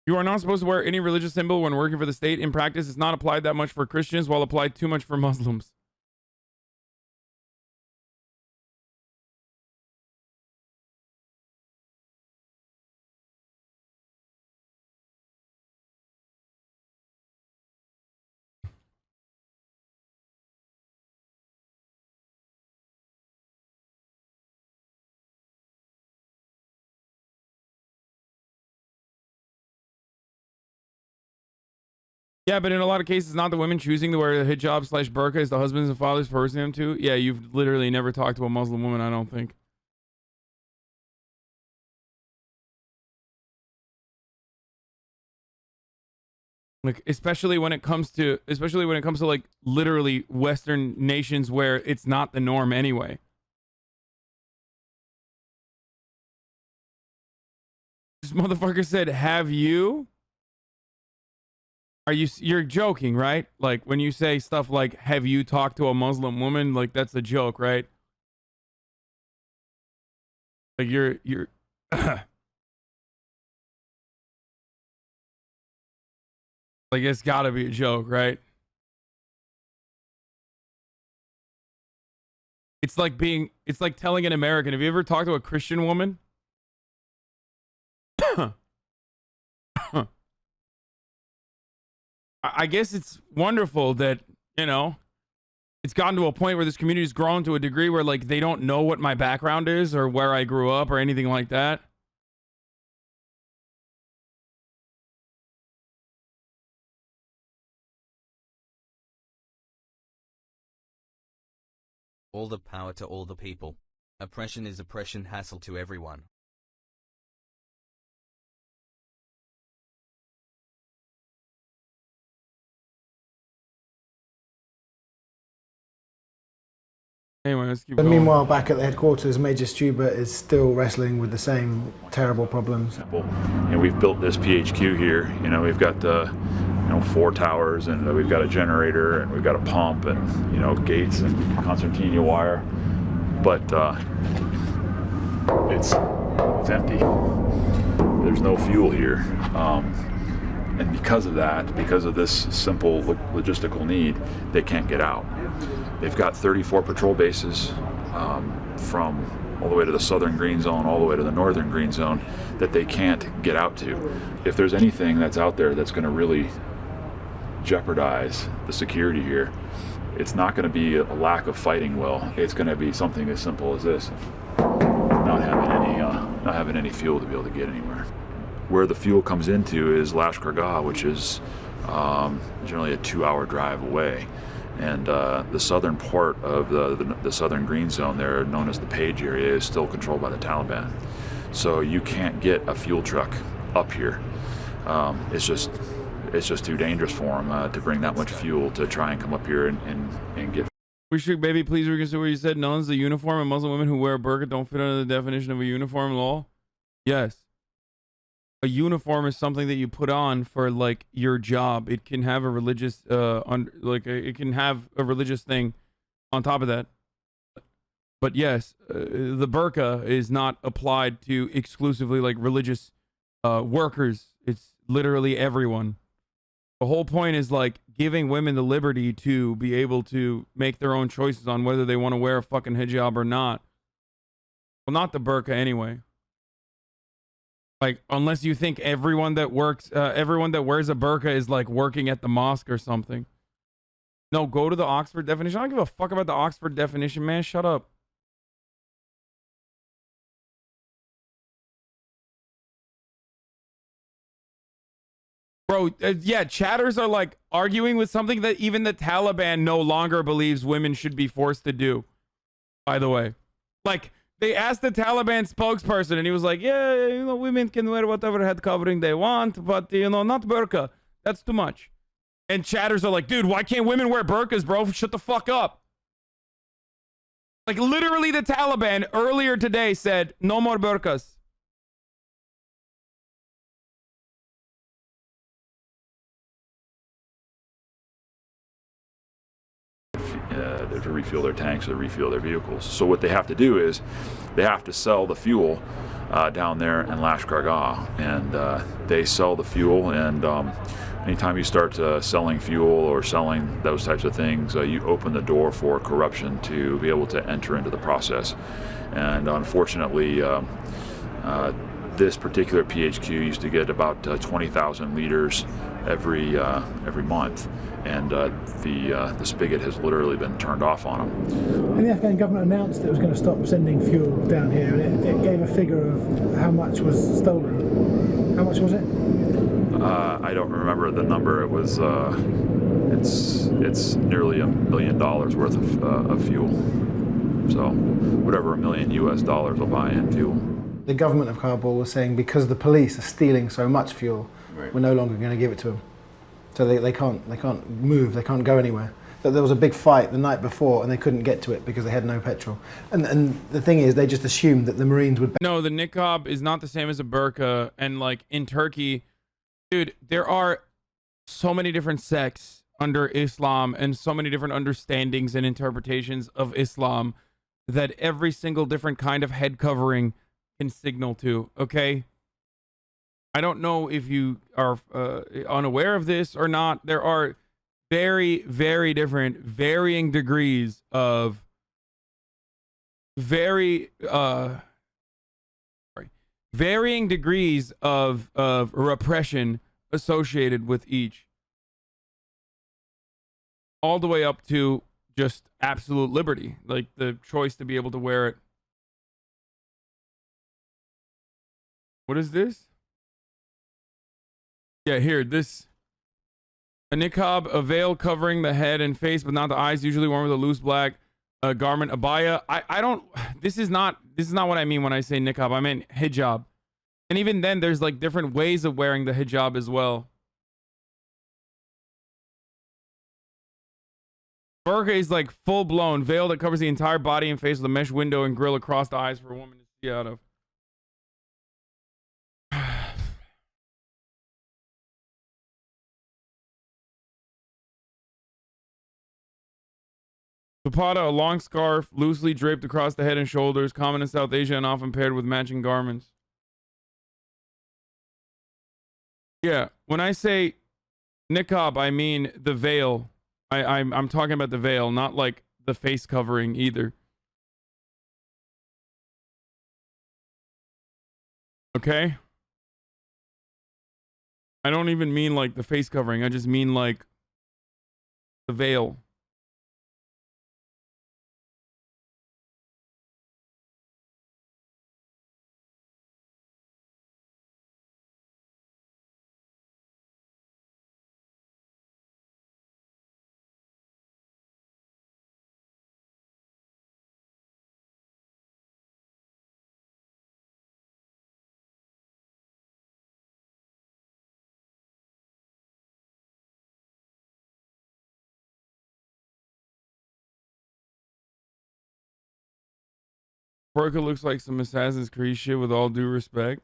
You are not supposed to wear any religious symbol when working for the state. In practice, it's not applied that much for Christians, while applied too much for Muslims. Yeah, but in a lot of cases, not the women choosing to wear the hijab / burqa, is the husbands and fathers forcing them to. Yeah, you've literally never talked to a Muslim woman, I don't think. Like, especially when it comes to like literally Western nations where it's not the norm anyway. This motherfucker said, "Have you?" You're joking, right? Like when you say stuff like, "Have you talked to a Muslim woman?" Like that's a joke, right? Like you're like it's gotta be a joke, right? It's like telling an American, have you ever talked to a Christian woman? I guess it's wonderful that, you know, it's gotten to a point where this community's grown to a degree where like they don't know what my background is or where I grew up or anything like that. All the power to all the people. Oppression is oppression, hassle to everyone. Anyway, let's keep But going. meanwhile, back at the headquarters, Major Stubert is still wrestling with the same terrible problems. And we've built this PHQ here. You know, we've got 4 towers, and we've got a generator, and we've got a pump, and gates and concertina wire. But it's empty. There's no fuel here, and because of that, because of this simple logistical need, they can't get out. They've got 34 patrol bases from all the way to the southern green zone, all the way to the northern green zone, that they can't get out to. If there's anything that's out there that's going to really jeopardize the security here, it's not going to be a lack of fighting will. It's going to be something as simple as this: not having any fuel to be able to get anywhere. Where the fuel comes into is Lashkar Gah, which is generally a 2-hour drive away. And the southern part of the southern green zone there, known as the Page area, is still controlled by the Taliban. So you can't get a fuel truck up here. It's just too dangerous for them to bring that much fuel to try and come up here and get. We should, baby, please reconsider what you said. Nuns, the uniform, and Muslim women who wear a burqa don't fit under the definition of a uniform law. Yes. A uniform is something that you put on for like your job. It can have a religious it can have a religious thing on top of that. But yes, the burqa is not applied to exclusively like religious workers. It's literally everyone. The whole point is like giving women the liberty to be able to make their own choices on whether they want to wear a fucking hijab or not. Well, not the burqa anyway. Like, unless you think everyone that wears a burqa is like working at the mosque or something. No, go to the Oxford definition. I don't give a fuck about the Oxford definition, man. Shut up. Bro, yeah, chatters are like arguing with something that even the Taliban no longer believes women should be forced to do. By the way, like, they asked the Taliban spokesperson, and he was like, yeah, women can wear whatever head covering they want, but, not burqa. That's too much. And chatters are like, dude, why can't women wear burqas, bro? Shut the fuck up. Like, literally, the Taliban earlier today said, no more burqas. To refuel their tanks or refuel their vehicles. So what they have to do is they have to sell the fuel down there in Lashkar Gah, and they sell the fuel, and anytime you start selling fuel or selling those types of things, you open the door for corruption to be able to enter into the process. And unfortunately, this particular PHQ used to get about 20,000 liters every month, and the spigot has literally been turned off on them. And the Afghan government announced it was going to stop sending fuel down here, and it gave a figure of how much was stolen. How much was it? I don't remember the number. It was it's nearly $1 million worth of fuel. So whatever $1 million US will buy in fuel. The government of Kabul was saying because the police are stealing so much fuel, we're no longer going to give it to them. So they can't move, they can't go anywhere. There was a big fight the night before and they couldn't get to it because they had no petrol. And the thing is, they just assumed that the Marines would... No, the niqab is not the same as a burqa. And like in Turkey, dude, there are so many different sects under Islam and so many different understandings and interpretations of Islam that every single different kind of head covering can signal to, okay? I don't know if you are unaware of this or not. There are very, very different, varying degrees of varying degrees of repression associated with each, all the way up to just absolute liberty, like the choice to be able to wear it. What is this? Yeah, here, this. A niqab, a veil covering the head and face, but not the eyes, usually worn with a loose black garment, abaya. I don't, this is not what I mean when I say niqab. I mean hijab. And even then, there's like different ways of wearing the hijab as well. Burqa is like full-blown veil that covers the entire body and face with a mesh window and grill across the eyes for a woman to see out of. Dupatta, a long scarf loosely draped across the head and shoulders, common in South Asia and often paired with matching garments. Yeah, when I say niqab, I mean the veil. I'm talking about the veil, not like the face covering either. Okay? I don't even mean like the face covering. I just mean like the veil. Burqa looks like some Assassin's Creed shit, with all due respect.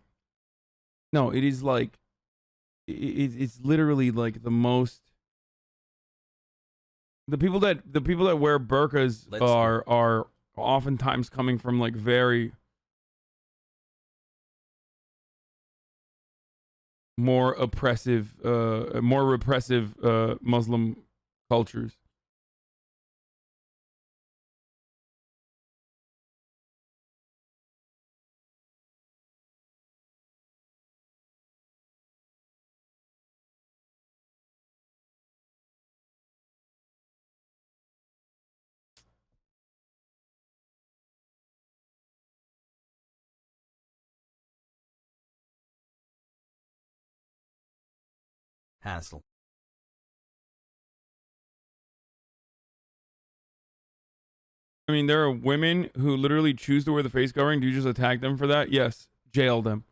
No, it is like, it's literally like the most. The people that wear burqas are oftentimes coming from like very more oppressive, more repressive Muslim cultures. Hassle. I mean, there are women who literally choose to wear the face covering. Do you just attack them for that? Yes. Jail them.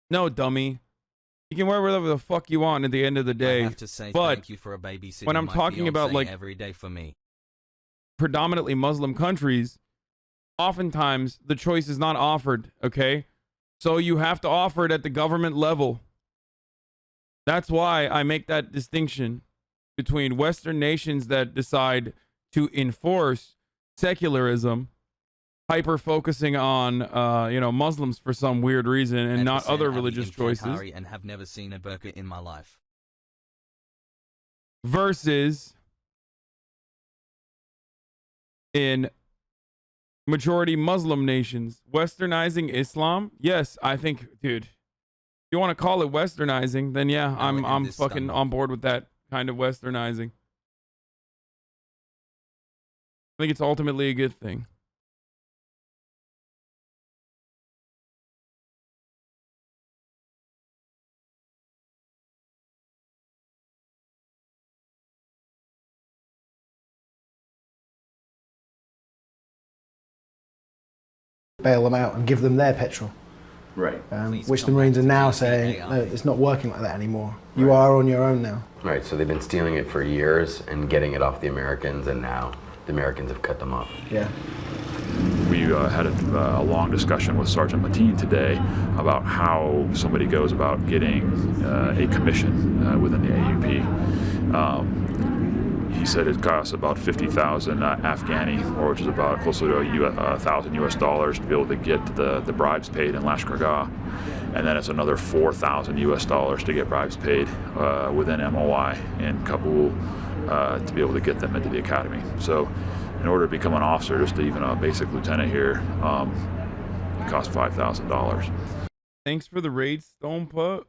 No, dummy. You can wear whatever the fuck you want at the end of the day. I have to say but thank you for babysitting when I'm my talking about fiancé like every day for me. Predominantly Muslim countries, oftentimes the choice is not offered, okay? So you have to offer it at the government level. That's why I make that distinction between Western nations that decide to enforce secularism, hyper focusing on Muslims for some weird reason and not other religious choices, And have never seen a burqa in my life. versus in majority Muslim nations westernizing Islam. Yes, I think, dude, you want to call it westernizing, then yeah, I'm fucking on board with that kind of westernizing. I think it's ultimately a good thing. bail them out and give them their petrol. Right. Which the Marines are now saying, no, it's not working like that anymore. You are on your own now. Right, so they've been stealing it for years and getting it off the Americans, and now the Americans have cut them off. Yeah. We had a long discussion with Sergeant Mateen today about how somebody goes about getting a commission within the AUP. He said it costs about 50,000 Afghani, or which is about closer to $1,000 US to be able to get the bribes paid in Lashkar-Gah, and then it's another $4,000 US to get bribes paid within MOI in Kabul to be able to get them into the academy. So, in order to become an officer, just even a basic lieutenant here, it costs $5,000. Thanks for the raid, Stone Pup.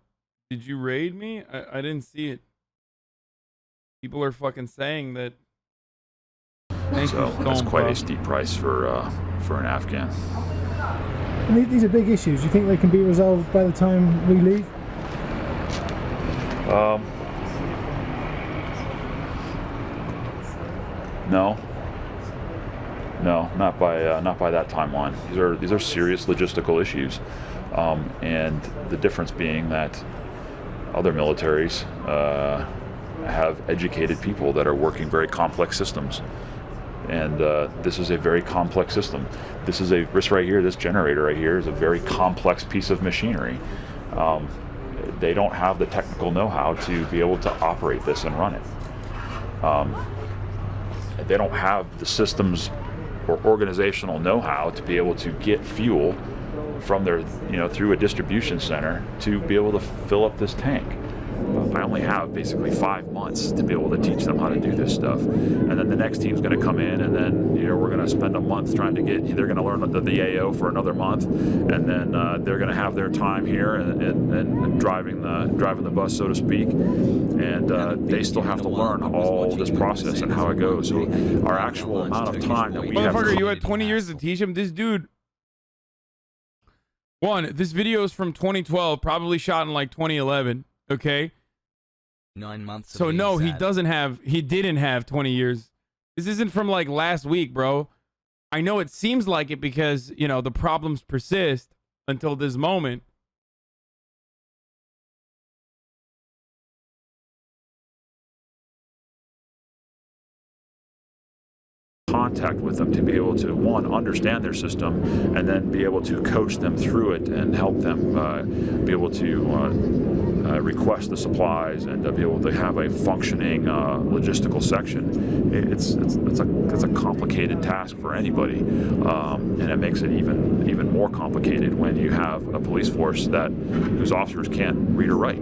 Did you raid me? I didn't see it. People are fucking saying that. So that's quite a steep price for an Afghan. And these are big issues. Do you think they can be resolved by the time we leave? No. No, not by that timeline. These are serious logistical issues, and the difference being that other militaries have educated people that are working very complex systems, and this is a very complex system. This right here, this generator right here, is a very complex piece of machinery. They don't have the technical know-how to be able to operate this and run it. They don't have the systems or organizational know-how to be able to get fuel from their, through a distribution center to be able to fill up this tank. I only have basically 5 months to be able to teach them how to do this stuff, and then the next team's going to come in, and then we're going to spend a month trying to get. They're going to learn the AO for another month, and then they're going to have their time here and driving the bus, so to speak, and they still have to learn all this process and how it goes. So our actual amount of time that we have. Motherfucker, you had 20 years to teach him. This dude. This video is from 2012, probably shot in like 2011. Okay. 9 months. So no, he didn't have 20 years. This isn't from like last week, bro. I know it seems like it because, the problems persist until this moment. Contact with them to be able to, one, understand their system, and then be able to coach them through it and help them be able to request the supplies and to be able to have a functioning logistical section. It's a complicated task for anybody, and it makes it even more complicated when you have a police force whose officers can't read or write.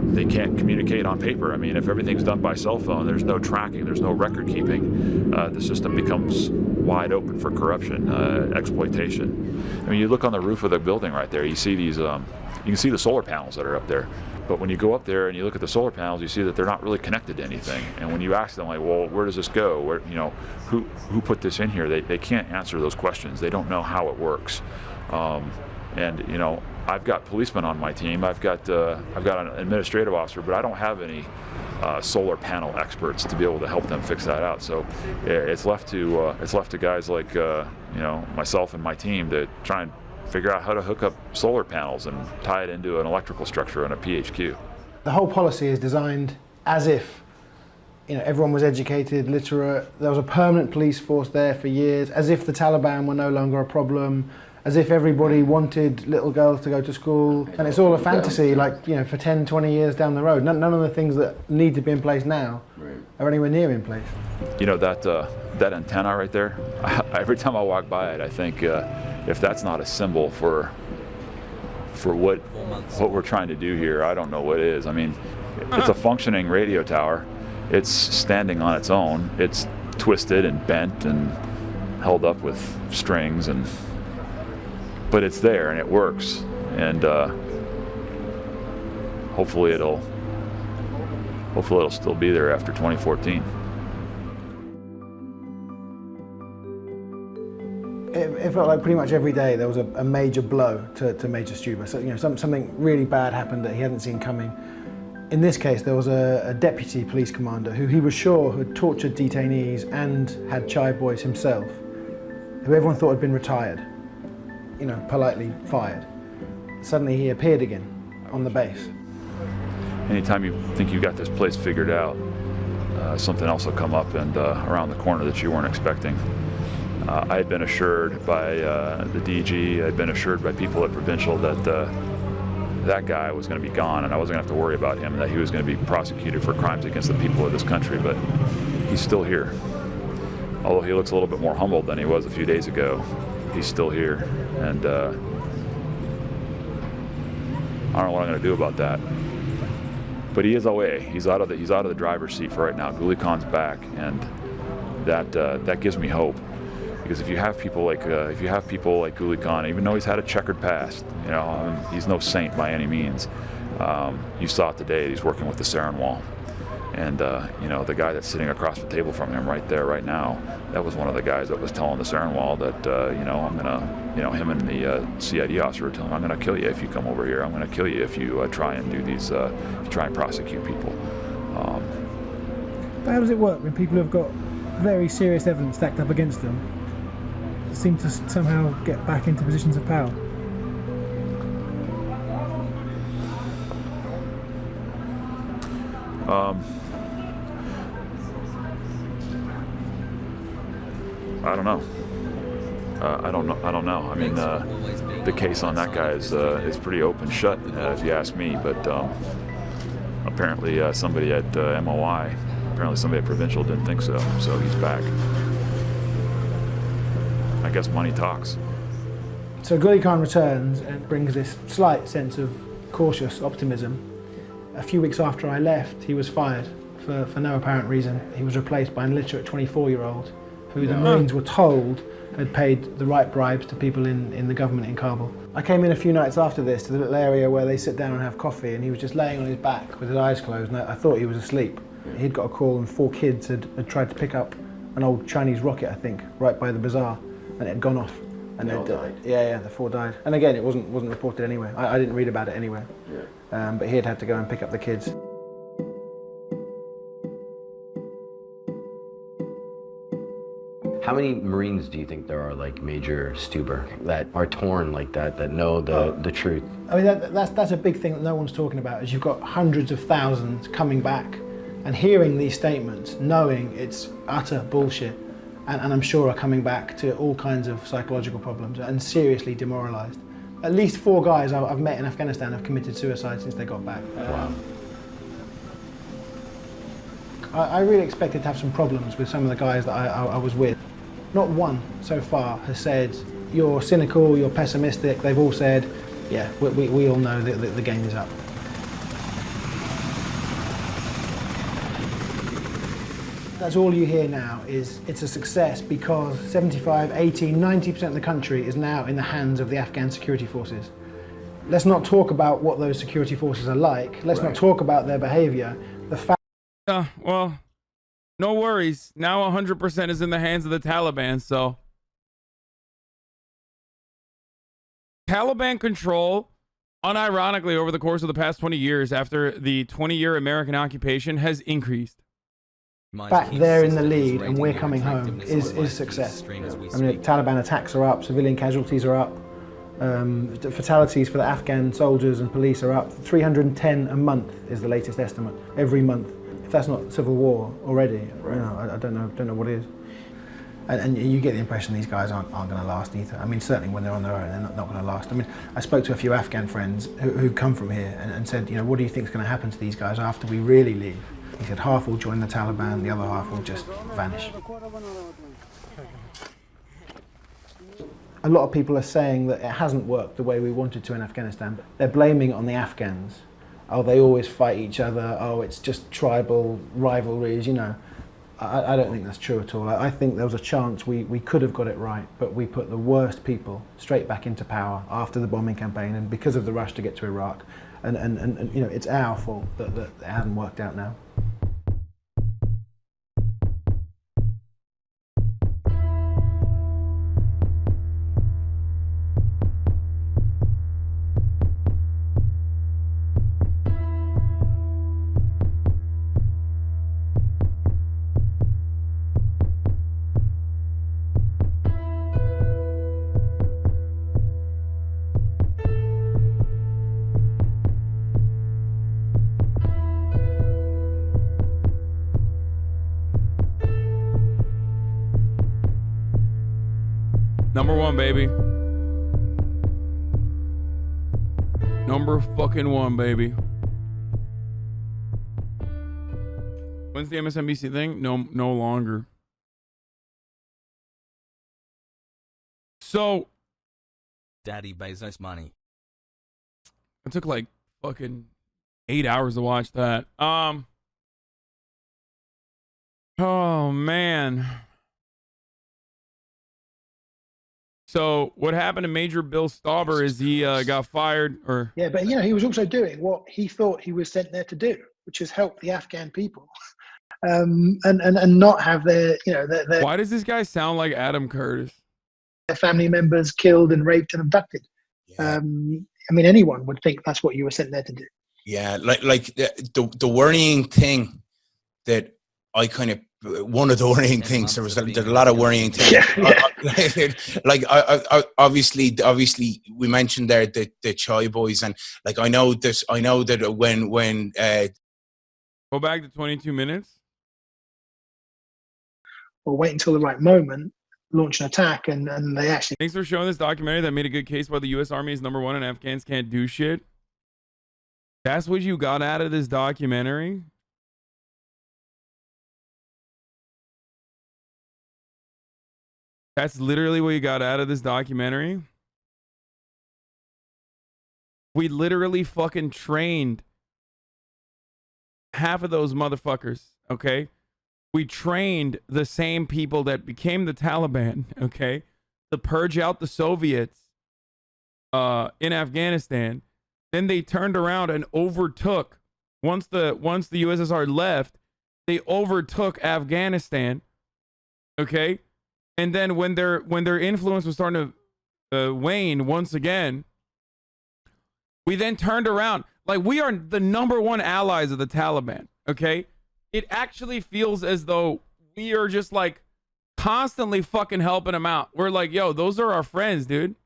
They can't communicate on paper. I mean, if everything's done by cell phone, there's no tracking, there's no record keeping. The system becomes wide open for corruption, exploitation. I mean, you look on the roof of the building right there, you see these, you can see the solar panels that are up there. But when you go up there and you look at the solar panels, you see that they're not really connected to anything. And when you ask them, like, well, where does this go? Where, who put this in here? They can't answer those questions. They don't know how it works. And I've got policemen on my team. I've got an administrative officer, but I don't have any solar panel experts to be able to help them fix that out. So it's left to guys like myself and my team to try and figure out how to hook up solar panels and tie it into an electrical structure on a PHQ. The whole policy is designed as if everyone was educated, literate. There was a permanent police force there for years, as if the Taliban were no longer a problem, as if everybody wanted little girls to go to school. And it's all a fantasy, for 10, 20 years down the road. None of the things that need to be in place now are anywhere near in place. That antenna right there, every time I walk by it, I think if that's not a symbol for what we're trying to do here, I don't know what is. I mean, it's a functioning radio tower. It's standing on its own. It's twisted and bent and held up with strings, but it's there and it works. And hopefully it'll still be there after 2014. It felt like pretty much every day there was a major blow to Major Stuber. So something really bad happened that he hadn't seen coming. In this case, there was a deputy police commander who he was sure had tortured detainees and had child boys himself, who everyone thought had been retired, you know, politely fired. Suddenly he appeared again on the base. Anytime you think you got this place figured out, something else will come up and around the corner that you weren't expecting. I had been assured by the DG, I had been assured by people at Provincial that that guy was going to be gone and I wasn't going to have to worry about him, and that he was going to be prosecuted for crimes against the people of this country, but he's still here. Although he looks a little bit more humbled than he was a few days ago, he's still here, and I don't know what I'm going to do about that. But he is away. He's out of the driver's seat for right now. Ghuli Khan's back, and that gives me hope. Because if you have people like Ghuli Khan, even though he's had a checkered past, you know, he's no saint by any means. You saw it today. He's working with the Sarin Wall, and you know, the guy that's sitting across the table from him right there, right now, that was one of the guys that was telling the Sarin Wall that you know, I'm gonna, you know, him and the CID officer were telling him, I'm gonna kill you if you come over here. I'm gonna kill you if you try and do these, if you try and prosecute people. But how does it work when people have got very serious evidence stacked up against them seem to somehow get back into positions of power? I don't know. I don't know. I mean, the case on that guy is pretty open shut, if you ask me. But apparently, somebody at MOI, apparently somebody at Provincial didn't think so. So he's back. I guess money talks. So Ghuli Khan returns and brings this slight sense of cautious optimism. A few weeks after I left, he was fired for no apparent reason. He was replaced by an illiterate 24-year-old who the Marines were told had paid the right bribes to people in the government in Kabul. I came in a few nights after this to the little area where they sit down and have coffee, and he was just laying on his back with his eyes closed, and I thought he was asleep. He'd got a call and 4 kids had tried to pick up an old Chinese rocket, I think, right by the bazaar, and it had gone off. And they all died? Yeah, the 4 died. And again, it wasn't reported anywhere. I didn't read about it anywhere. Yeah. But he had to go and pick up the kids. How many Marines do you think there are, like Major Stuber, that are torn like that know the truth? I mean, that's a big thing that no one's talking about, is you've got hundreds of thousands coming back and hearing these statements, knowing it's utter bullshit, and I'm sure are coming back to all kinds of psychological problems and seriously demoralised. At least 4 guys I've met in Afghanistan have committed suicide since they got back. Wow. I really expected to have some problems with some of the guys that I was with. Not one so far has said, you're cynical, you're pessimistic. They've all said, yeah, we all know that the game is up. That's all you hear now is it's a success because 75, 80, 90% of the country is now in the hands of the Afghan security forces. Let's not talk about what those security forces are like. Let's not talk about their behavior. The fact well, no worries. Now 100% is in the hands of the Taliban, so. Taliban control, unironically, over the course of the past 20 years after the 20-year American occupation has increased. Back there in the lead and we're coming home is success. I mean, Taliban attacks are up, civilian casualties are up, the fatalities for the Afghan soldiers and police are up. 310 a month is the latest estimate, every month. If that's not civil war already, you know, I don't know what is. And you get the impression these guys aren't going to last either. I mean, certainly when they're on their own, they're not going to last. I mean, I spoke to a few Afghan friends who come from here and said, you know, what do you think is going to happen to these guys after we really leave? He said half will join the Taliban, the other half will just vanish. A lot of people are saying that it hasn't worked the way we wanted to in Afghanistan. They're blaming it on the Afghans. Oh, they always fight each other. Oh, it's just tribal rivalries, you know. I don't think that's true at all. I think there was a chance we could have got it right, but we put the worst people straight back into power after the bombing campaign and because of the rush to get to Iraq. And you know, it's our fault that it hasn't worked out now. #1, baby. #1, baby. When's the MSNBC thing? No longer. So, Daddy Bezos money. it took like fucking 8 hours to watch that. Oh man. So what happened to Major Bill Stauber is he got fired, or Yeah, but he was also doing what he thought he was sent there to do, which is help the Afghan people, and not have their why does this guy sound like Adam Curtis? their family members killed and raped and abducted. I mean, anyone would think that's what you were sent there to do. Yeah, like the worrying thing that I kind of, one of the worrying things, there's a lot of worrying things. Like I obviously we mentioned there the Chai boys, and like I know that when go back to 22 minutes or wait until the right moment, launch an attack, and they actually. Thanks for showing this documentary that made a good case why the U.S. Army is #1 and Afghans can't do shit. That's what you got out of this documentary? That's literally what you got out of this documentary? We literally fucking trained half of those motherfuckers, okay? We trained the same people that became the Taliban, okay, to purge out the Soviets in Afghanistan. Then they turned around and overtook, once the USSR left, they overtook Afghanistan, okay? And then when their influence was starting to wane once again, we then turned around. Like, we are the #1 allies of the Taliban, okay? It actually feels as though we are just like constantly fucking helping them out. We're like, yo, those are our friends, dude.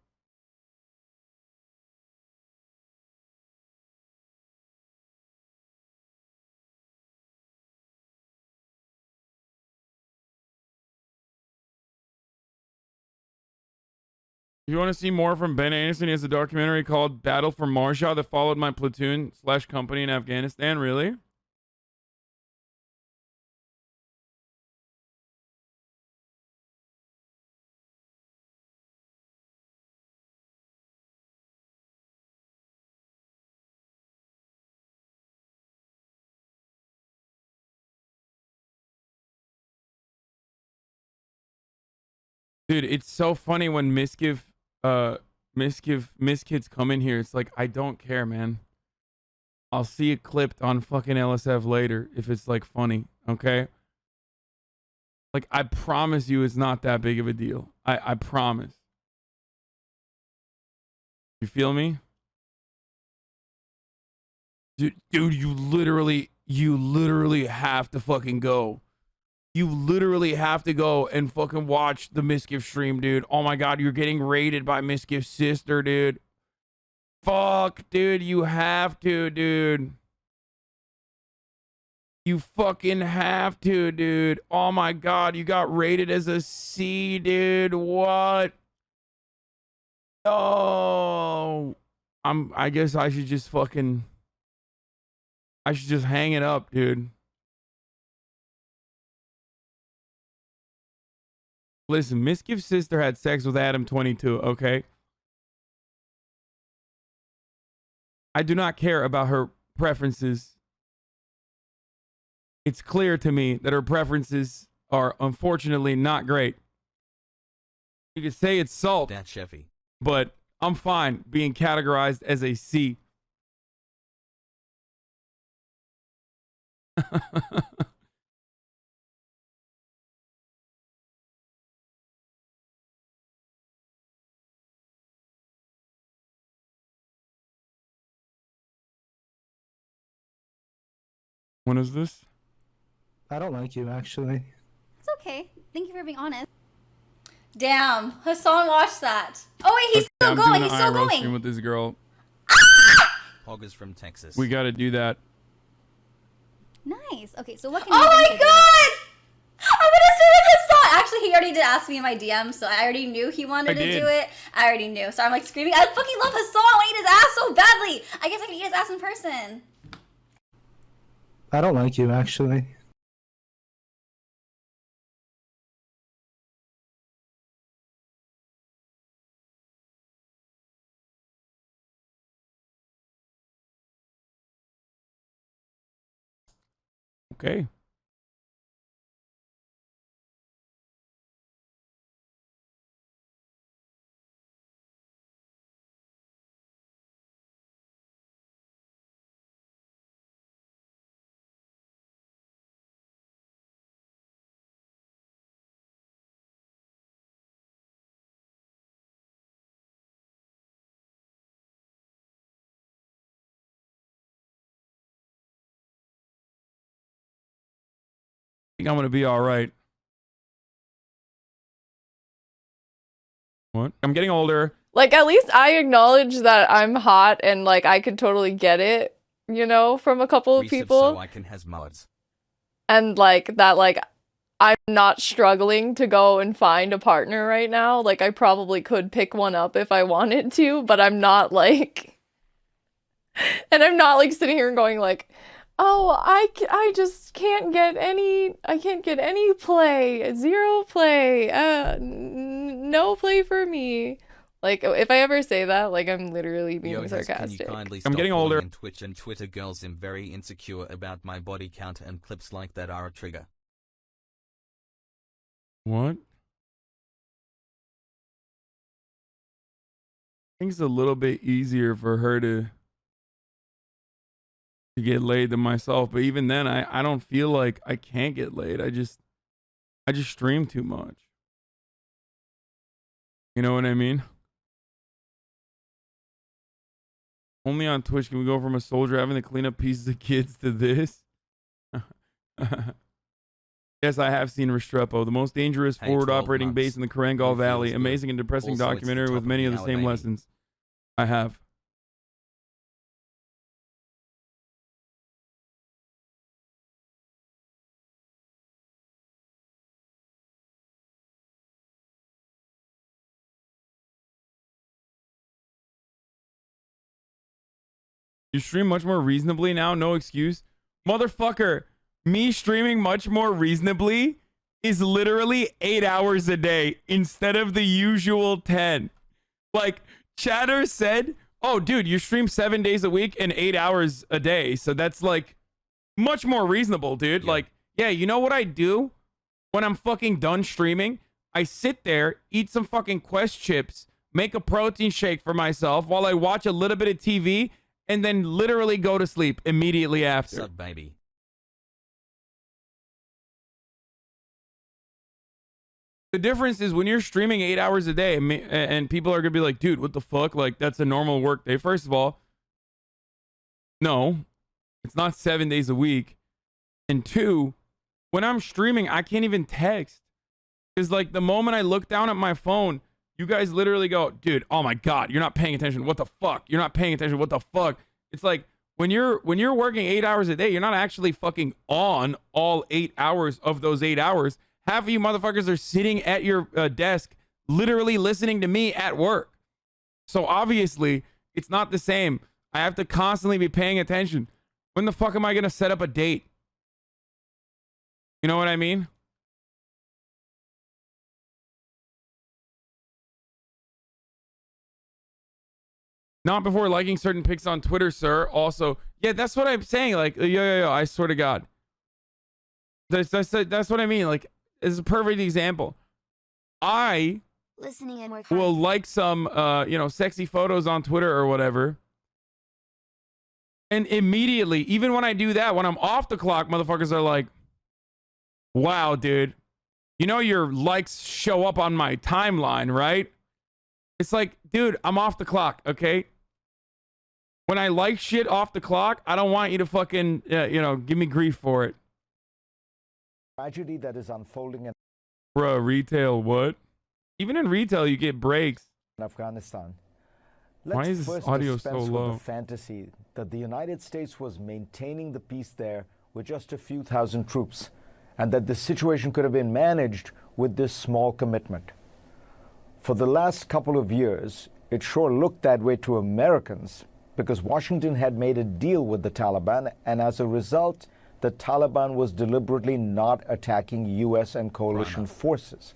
If you want to see more from Ben Anderson, he has a documentary called Battle for Marshall that followed my platoon / company in Afghanistan. Really? Dude, it's so funny when miskids come in here. It's like, I don't care, man. I'll see it clipped on fucking LSF later if it's like funny, okay? Like, I promise you it's not that big of a deal. I promise. You feel me? Dude, you literally have to fucking go. You literally have to go and fucking watch the Misgift stream, dude. Oh my God, you're getting raided by Misgift's sister, dude. Fuck, dude, you have to, dude. You fucking have to, dude. Oh my God, you got rated as a C, dude. What? Oh, I guess I should just fucking. I should just hang it up, dude. Listen, Misgift's sister had sex with Adam 22, okay? I do not care about her preferences. It's clear to me that her preferences are unfortunately not great. You could say it's salt, That's Chefy. but I'm fine being categorized as a C. When is this? I don't like you, actually. It's okay. Thank you for being honest. Damn, Hassan watched that. Oh wait, he's still going. He's still going. Stream with this girl. Poggers from Texas. We got to do that. Nice. Okay, so what can Oh you my do? god! I'm gonna stream with Hassan! Actually, he already did ask me in my DM, so I already knew he wanted to do it. I already knew. So I'm like screaming, I fucking love Hassan. I want to eat his ass so badly. I guess I can eat his ass in person. I don't like you, actually. Okay. I think I'm gonna be all right. What? I'm getting older. Like, at least I acknowledge that I'm hot and, like, I could totally get it, you know, from a couple of people. So I can has mods. And, like, that, like, I'm not struggling to go and find a partner right now. Like, I probably could pick one up if I wanted to, but I'm not, like... And I'm not, like, sitting here and going, like, oh, I just can't get any... I can't get any play. 0 play. No play for me. Like, if I ever say that, like, I'm literally being sarcastic. I'm getting older. And Twitch and Twitter girls am very insecure about my body count, and clips like that are a trigger. What? I think it's a little bit easier for her to get laid than myself, but even then, I don't feel like I can't get laid. I just stream too much. You know what I mean? Only on Twitch can we go from a soldier having to clean up pieces of kids to this. Yes, I have seen Restrepo, the most dangerous forward operating base in the Karangal Valley. Amazing and depressing documentary with many of the same lessons. I have. You stream much more reasonably now? No excuse. Motherfucker, me streaming much more reasonably is literally 8 hours a day instead of the usual 10. Like, Chatter said, oh, dude, you stream 7 days a week and 8 hours a day. So that's, like, much more reasonable, dude. Like, yeah, you know what I do when I'm fucking done streaming? I sit there, eat some fucking Quest chips, make a protein shake for myself while I watch a little bit of TV, and then literally go to sleep immediately after. Sup, baby. The difference is when you're streaming 8 hours a day and people are going to be like, dude, what the fuck? Like, that's a normal work day. First of all, no, it's not 7 days a week. And 2, when I'm streaming, I can't even text. Because, like, the moment I look down at my phone, you guys literally go, dude, oh my God, you're not paying attention. What the fuck? You're not paying attention. What the fuck? It's like when you're working 8 hours a day, you're not actually fucking on all 8 hours of those 8 hours. Half of you motherfuckers are sitting at your desk, literally listening to me at work. So obviously, it's not the same. I have to constantly be paying attention. When the fuck am I going to set up a date? You know what I mean? Not before liking certain pics on Twitter, sir. Also, yeah, that's what I'm saying. Like, yo, I swear to God. That's what I mean. Like, it's a perfect example. I will like some, sexy photos on Twitter or whatever. And immediately, even when I do that, when I'm off the clock, motherfuckers are like, wow, dude. You know your likes show up on my timeline, right? It's like, dude, I'm off the clock, okay? When I like shit off the clock, I don't want you to fucking, give me grief for it. Tragedy that is unfolding in Bruh, retail, what? Even in retail, you get breaks. Afghanistan. Why is this audio so low? The fantasy that the United States was maintaining the peace there with just a few thousand troops, and that the situation could have been managed with this small commitment. For the last couple of years, it sure looked that way to Americans because Washington had made a deal with the Taliban, and as a result, the Taliban was deliberately not attacking US and coalition forces.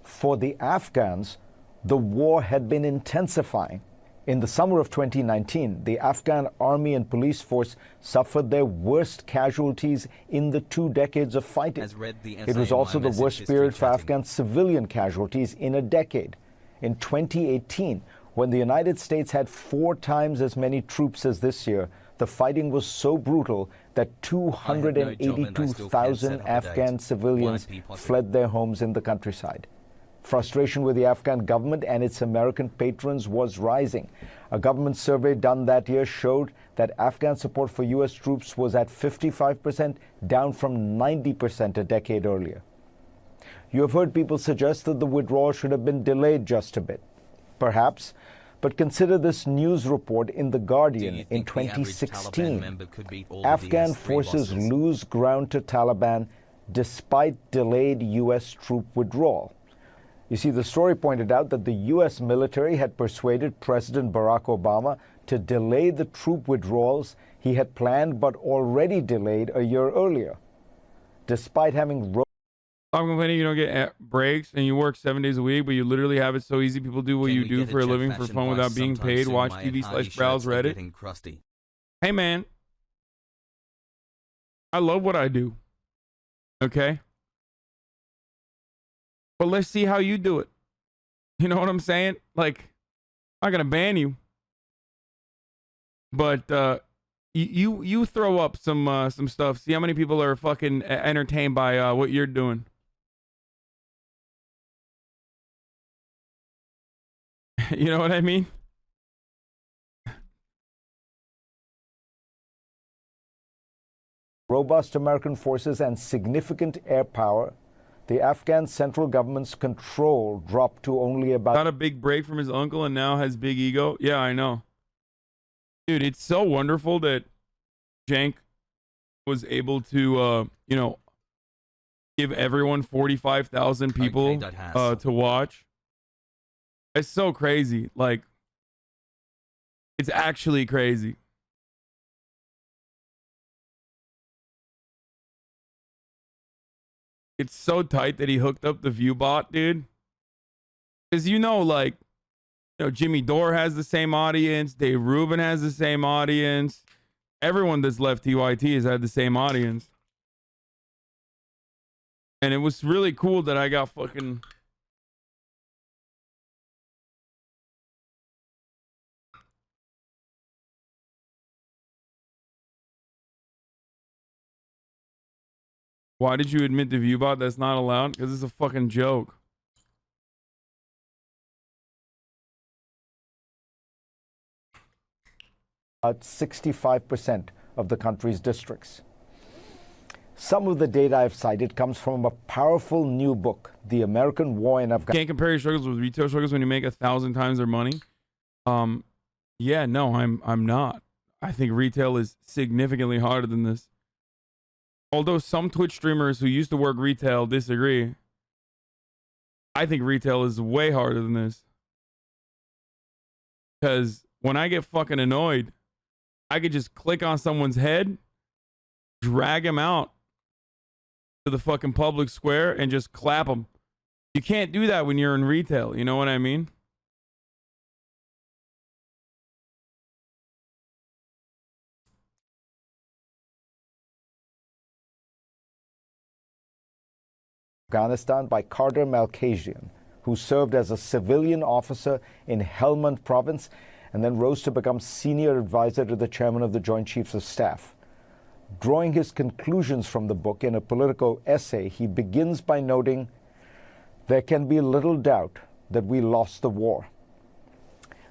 For the Afghans, the war had been intensifying. In the summer of 2019, the Afghan army and police force suffered their worst casualties in the 2 decades of fighting. It was also the worst period for Afghan civilian casualties in a decade. In 2018, when the United States had 4 times as many troops as this year, the fighting was so brutal that 282,000 Afghan civilians fled their homes in the countryside. Frustration with the Afghan government and its American patrons was rising. A government survey done that year showed that Afghan support for U.S. troops was at 55%, down from 90% a decade earlier. You have heard people suggest that the withdrawal should have been delayed just a bit. Perhaps, but consider this news report in The Guardian in 2016. Afghan forces lose ground to Taliban despite delayed U.S. troop withdrawal. You see, the story pointed out that the U.S. military had persuaded President Barack Obama to delay the troop withdrawals he had planned but already delayed a year earlier. Despite having I'm complaining you don't get breaks and you work 7 days a week, but you literally have it so easy. People do what you do for a living for fun without being paid. Watch TV / browse Reddit. Hey, man. I love what I do. Okay? But let's see how you do it. You know what I'm saying? Like, I'm not going to ban you. But you throw up some stuff. See how many people are fucking entertained by what you're doing. You know what I mean? Robust American forces and significant air power, the Afghan central government's control dropped to only about... Got a big break from his uncle and now has big ego. Yeah, I know. Dude, it's so wonderful that Cenk was able to, you know, give everyone 45,000 people to watch. It's so crazy. Like, it's actually crazy. It's so tight that he hooked up the view bot, dude. Because, you know, like, you know, Jimmy Dore has the same audience. Dave Rubin has the same audience. Everyone that's left TYT has had the same audience. And it was really cool that I got fucking... Why did you admit to ViewBot that's not allowed? Because it's a fucking joke. About 65% of the country's districts. Some of the data I've cited comes from a powerful new book, The American War in Afghanistan. Can't compare your struggles with retail struggles when you make 1,000 times their money. Yeah, no, I'm not. I think retail is significantly harder than this. Although some Twitch streamers who used to work retail disagree, I think retail is way harder than this. Because when I get fucking annoyed, I could just click on someone's head, drag him out to the fucking public square, and just clap him. You can't do that when you're in retail. You know what I mean? Afghanistan by Carter Malkasian, who served as a civilian officer in Helmand province and then rose to become senior advisor to the chairman of the Joint Chiefs of Staff. Drawing his conclusions from the book in a political essay, he begins by noting, "There can be little doubt that we lost the war.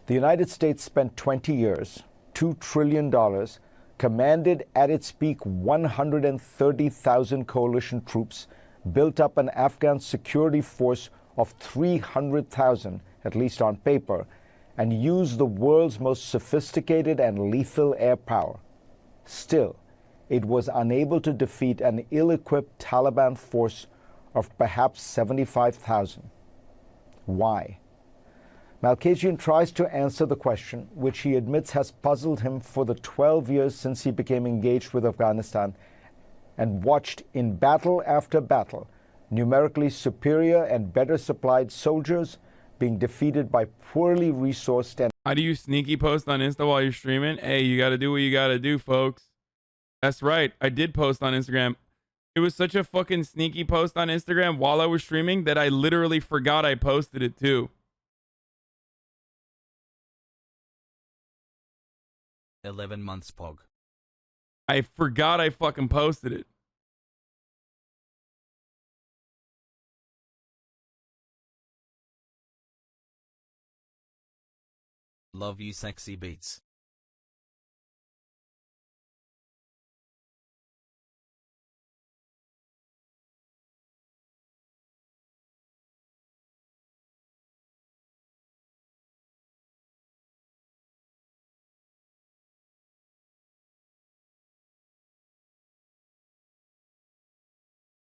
The United States spent 20 years, $2 trillion, commanded at its peak 130,000 coalition troops, built up an Afghan security force of 300,000, at least on paper, and used the world's most sophisticated and lethal air power. Still, it was unable to defeat an ill-equipped Taliban force of perhaps 75,000. Why? Malkasian tries to answer the question, which he admits has puzzled him for the 12 years since he became engaged with Afghanistan and watched in battle after battle numerically superior and better supplied soldiers being defeated by poorly resourced and... How do you sneaky post on Insta while you're streaming? Hey, you got to do what you got to do, folks. That's right. I did post on Instagram. It was such a fucking sneaky post on Instagram while I was streaming that I literally forgot I posted it too. 11 months pog. I forgot I fucking posted it. Love you, sexy beats.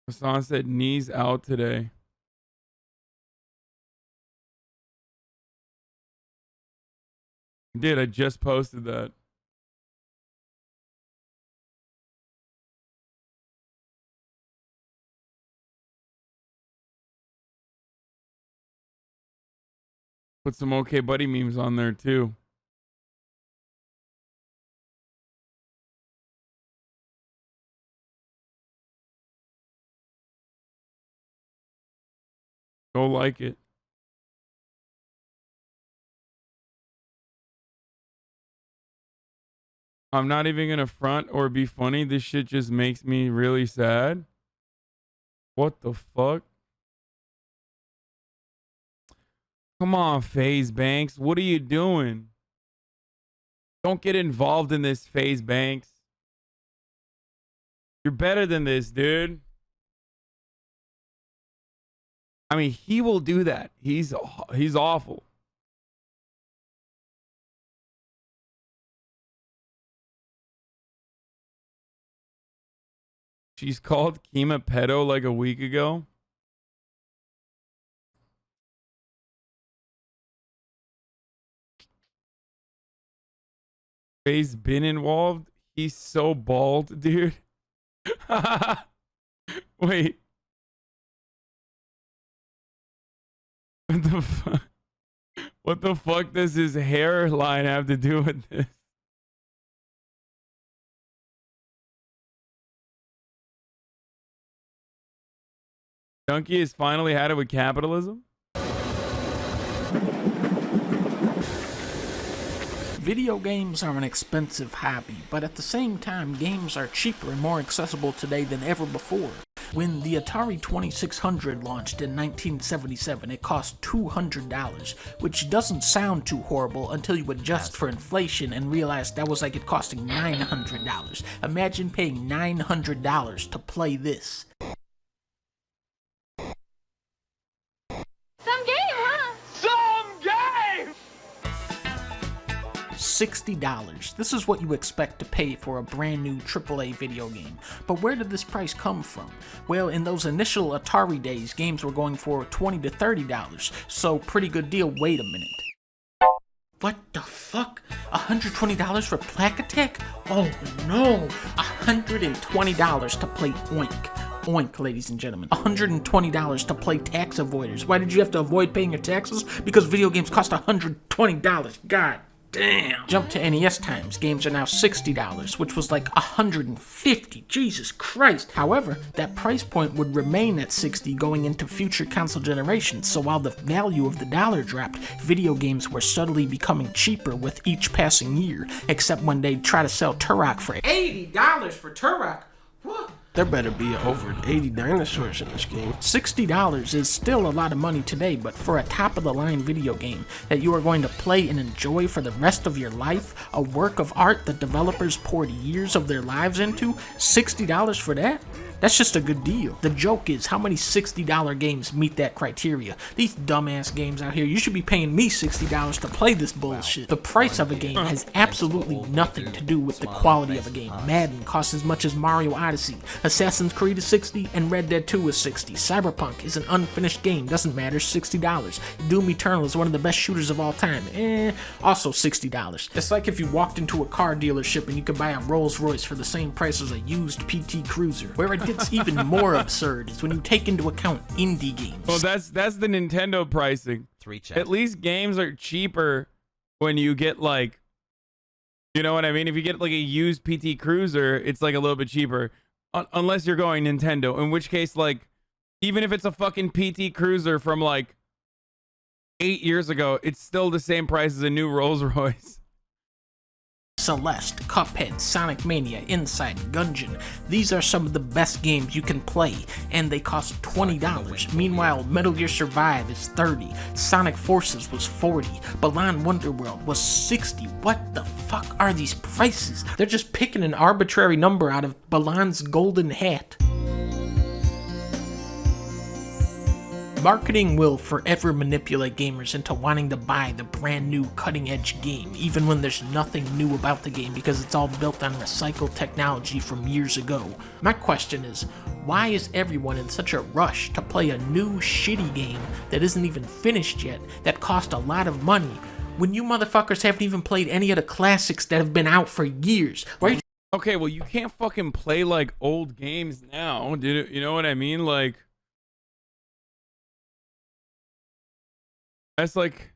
Hassan said knees out today. I just posted that. Put some OK Buddy memes on there too. Go like it. I'm not even gonna front or be funny. This shit just makes me really sad. What the fuck? Come on, FaZe Banks. What are you doing? Don't get involved in this, FaZe Banks. You're better than this, dude. I mean, he will do that. He's awful. She's called Kima pedo like a week ago. FaZe been involved. He's so bald, dude. Wait. What the fuck does his hairline have to do with this? Donkey has finally had it with capitalism. Video games are an expensive hobby, but at the same time, games are cheaper and more accessible today than ever before. When the Atari 2600 launched in 1977, it cost $200, which doesn't sound too horrible until you adjust for inflation and realize that was like it costing $900. Imagine paying $900 to play this. Some game, huh? Some game! $60. This is what you expect to pay for a brand new AAA video game. But where did this price come from? Well, in those initial Atari days, games were going for $20 to $30, so pretty good deal. Wait a minute. What the fuck? $120 for Plague Attack? Oh no! $120 to play Oink. Oink, ladies and gentlemen. $120 to play Tax Avoiders. Why did you have to avoid paying your taxes? Because video games cost $120. God damn. Jump to NES times. Games are now $60, which was like $150. Jesus Christ. However, that price point would remain at $60 going into future console generations, so while the value of the dollar dropped, video games were subtly becoming cheaper with each passing year, except when they'd try to sell Turok for $80 for Turok. What? There better be over 80 dinosaurs in this game. $60 is still a lot of money today, but for a top-of-the-line video game that you are going to play and enjoy for the rest of your life, a work of art that developers poured years of their lives into, $60 for that? That's just a good deal. The joke is, how many $60 games meet that criteria? These dumbass games out here, you should be paying me $60 to play this bullshit. The price of a game has absolutely nothing to do with the quality of a game. Madden costs as much as Mario Odyssey, Assassin's Creed is $60, and Red Dead 2 is $60. Cyberpunk is an unfinished game, doesn't matter, $60. Doom Eternal is one of the best shooters of all time, also $60. It's like if you walked into a car dealership and you could buy a Rolls Royce for the same price as a used PT Cruiser. Where it gets even more absurd is when you take into account indie games. Well, that's the Nintendo pricing. At least games are cheaper when you get like, you know what I mean? If you get like a used PT Cruiser, it's like a little bit cheaper. Unless you're going Nintendo, in which case, like, even if it's a fucking PT Cruiser from like 8 years ago, it's still the same price as a new Rolls Royce. Celeste, Cuphead, Sonic Mania, Inside, Gungeon. These are some of the best games you can play, and they cost $20. Meanwhile, Metal Gear Survive is $30, Sonic Forces was $40, Balan Wonderworld was $60. What the fuck are these prices? They're just picking an arbitrary number out of Balan's golden hat. Marketing will forever manipulate gamers into wanting to buy the brand new cutting edge game, even when there's nothing new about the game because it's all built on recycled technology from years ago. My question is, why is everyone in such a rush to play a new shitty game that isn't even finished yet, that cost a lot of money, when you motherfuckers haven't even played any of the classics that have been out for years? Why are you Okay, well, you can't fucking play like old games now, dude. You know what I mean? Like, that's like,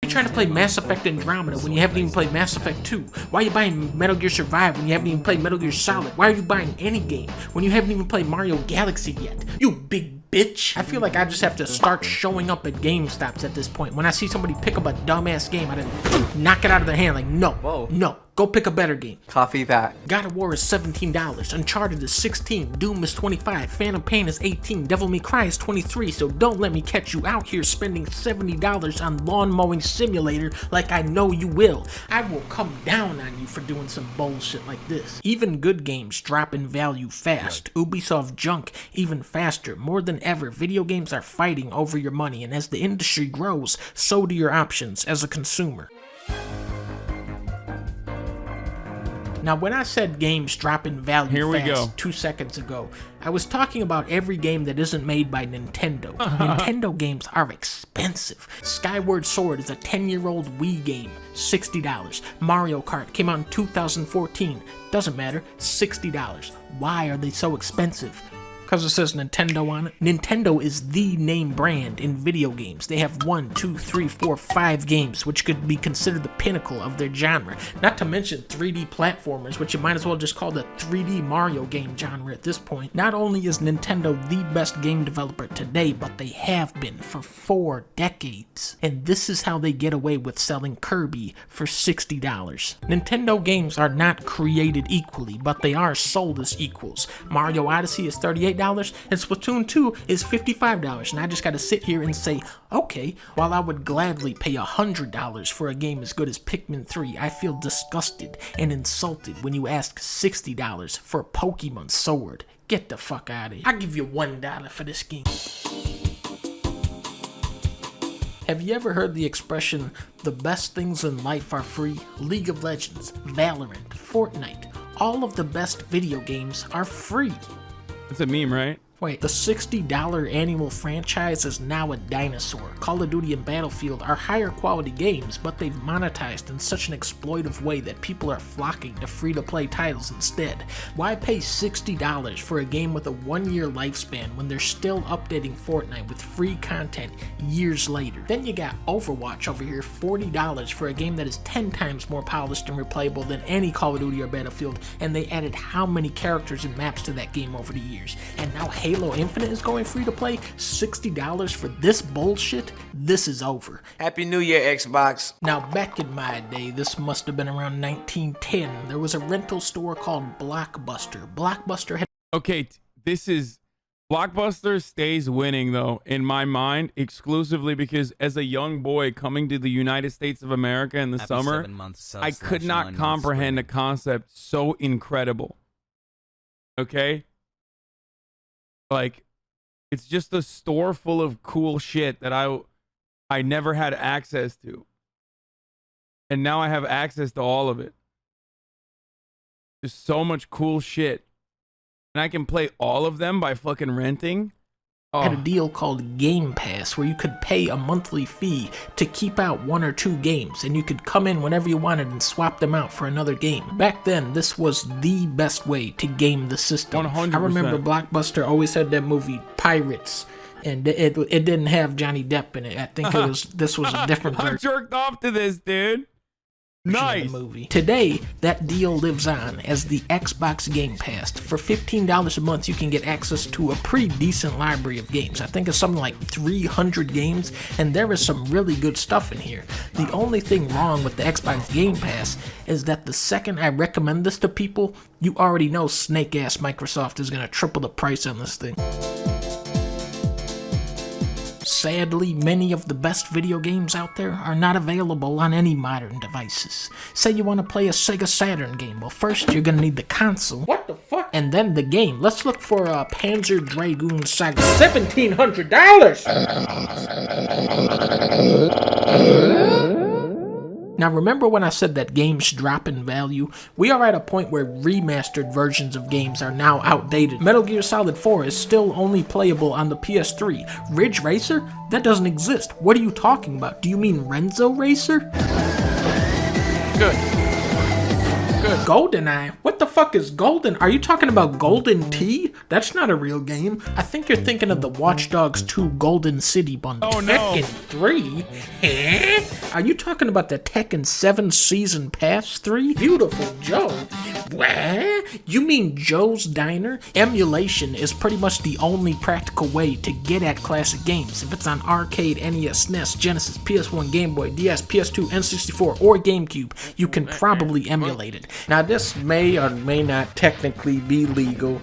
you're trying to play Mass Effect Andromeda when you haven't even played Mass Effect 2? Why are you buying Metal Gear Survive when you haven't even played Metal Gear Solid? Why are you buying any game when you haven't even played Mario Galaxy yet? You big bitch. I feel like I just have to start showing up at GameStops at this point. When I see somebody pick up a dumbass game, I just knock it out of their hand like, no, no. Go pick a better game. Coffee that. God of War is $17, Uncharted is $16, Doom is $25, Phantom Pain is $18, Devil May Cry is $23, so don't let me catch you out here spending $70 on Lawn Mowing Simulator like I know you will. I will come down on you for doing some bullshit like this. Even good games drop in value fast. Ubisoft junk even faster. More than ever, video games are fighting over your money, and as the industry grows, so do your options as a consumer. Now, when I said games drop in value fast 2 seconds ago, I was talking about every game that isn't made by Nintendo. Nintendo games are expensive. Skyward Sword is a 10-year-old Wii game, $60. Mario Kart came out in 2014, doesn't matter, $60. Why are they so expensive? Because it says Nintendo on it. Nintendo is the name brand in video games. They have 1, 2, 3, 4, 5 games, which could be considered the pinnacle of their genre. Not to mention 3D platformers, which you might as well just call the 3D Mario game genre at this point. Not only is Nintendo the best game developer today, but they have been for 4 decades. And this is how they get away with selling Kirby for $60. Nintendo games are not created equally, but they are sold as equals. Mario Odyssey is $38. And Splatoon 2 is $55, and I just gotta sit here and say, okay, while I would gladly pay $100 for a game as good as Pikmin 3, I feel disgusted and insulted when you ask $60 for Pokemon Sword. Get the fuck out of here. I'll give you $1 for this game. Have you ever heard the expression, the best things in life are free? League of Legends, Valorant, Fortnite, all of the best video games are free. It's a meme, right? Wait, the $60 annual franchise is now a dinosaur. Call of Duty and Battlefield are higher quality games, but they've monetized in such an exploitive way that people are flocking to free-to-play titles instead. Why pay $60 for a game with a 1-year lifespan when they're still updating Fortnite with free content years later? Then you got Overwatch over here, $40 for a game that is 10 times more polished and replayable than any Call of Duty or Battlefield, and they added how many characters and maps to that game over the years. And now Halo Infinite is going free to play. $60 for this bullshit? This is over. Happy New Year, Xbox. Now, back in my day, this must have been around 1910, there was a rental store called Blockbuster. Blockbuster had... Okay, this is Blockbuster stays winning, though, in my mind, exclusively because as a young boy coming to the United States of America in the Happy summer, 7 months sub I could slash not 9 months comprehend a streaming. concept so incredible. Okay? Like, it's just a store full of cool shit that I never had access to. And now I have access to all of it. There's so much cool shit. And I can play all of them by fucking renting. Had a deal called Game Pass where you could pay a monthly fee to keep out 1 or 2 games, and you could come in whenever you wanted and swap them out for another game. Back then, this was the best way to game the system. 100%. I remember Blockbuster always had that movie Pirates, and it didn't have Johnny Depp in it. I think this was a different version. I'm jerked off to this, dude. Nice. Movie. Today, that deal lives on as the Xbox Game Pass. For $15 a month, you can get access to a pretty decent library of games. I think it's something like 300 games, and there is some really good stuff in here. The only thing wrong with the Xbox Game Pass is that the second I recommend this to people, you already know snake-ass Microsoft is going to triple the price on this thing. Sadly, many of the best video games out there are not available on any modern devices. Say you want to play a Sega Saturn game. Well, first you're gonna need the console. What the fuck? And then the game. Let's look for Panzer Dragoon Saga. $1,700! Now remember when I said that games drop in value? We are at a point where remastered versions of games are now outdated. Metal Gear Solid 4 is still only playable on the PS3. Ridge Racer? That doesn't exist. What are you talking about? Do you mean Renzo Racer? Good. GoldenEye? What the fuck is Golden? Are you talking about Golden Tee? That's not a real game. I think you're thinking of the Watch Dogs 2 Golden City bundle. Oh no. Tekken 3? Huh? Are you talking about the Tekken 7 Season Pass 3? Beautiful Joe. What? You mean Joe's Diner? Emulation is pretty much the only practical way to get at classic games. If it's on arcade, NES, SNES, Genesis, PS1, Game Boy, DS, PS2, N64, or GameCube, you can probably emulate it. Now this may or may not technically be legal,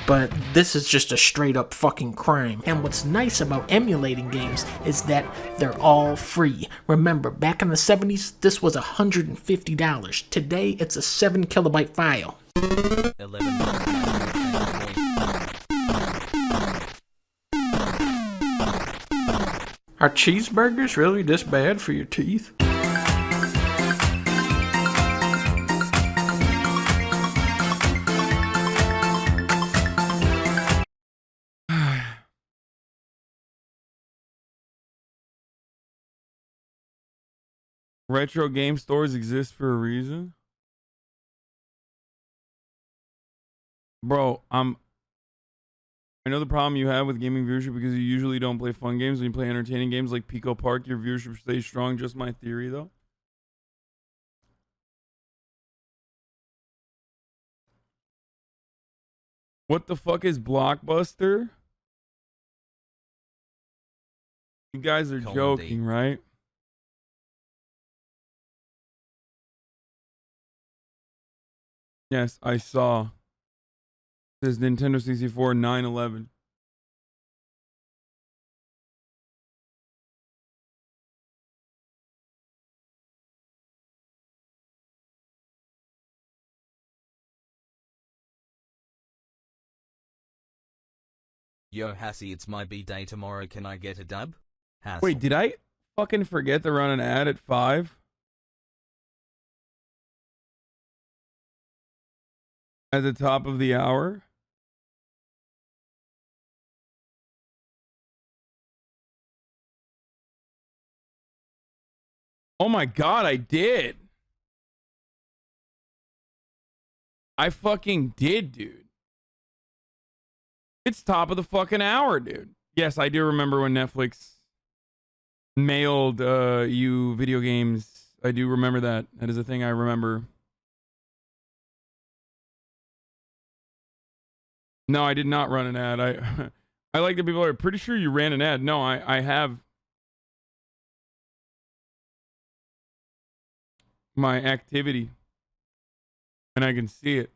but this is just a straight up fucking crime. And what's nice about emulating games is that they're all free. Remember, back in the 70s, this was $150. Today, it's a 7 kilobyte file. 11. Are cheeseburgers really this bad for your teeth? Retro game stores exist for a reason. Bro, I know the problem you have with gaming viewership because you usually don't play fun games. When you play entertaining games like Pico Park, your viewership stays strong. Just my theory, though. What the fuck is Blockbuster? You guys are joking, right? Yes, I saw. It says Nintendo 64 9/11. Yo, Hassie, it's my B-day tomorrow. Can I get a dub? Hassel. Wait, did I fucking forget to run an ad at 5? At the top of the hour? Oh my god, I did. I fucking did, dude. It's top of the fucking hour, dude. Yes, I do remember when Netflix mailed you video games. I do remember that. That is a thing I remember. No, I did not run an ad. I like that people are pretty sure you ran an ad. No, I have my activity and I can see it.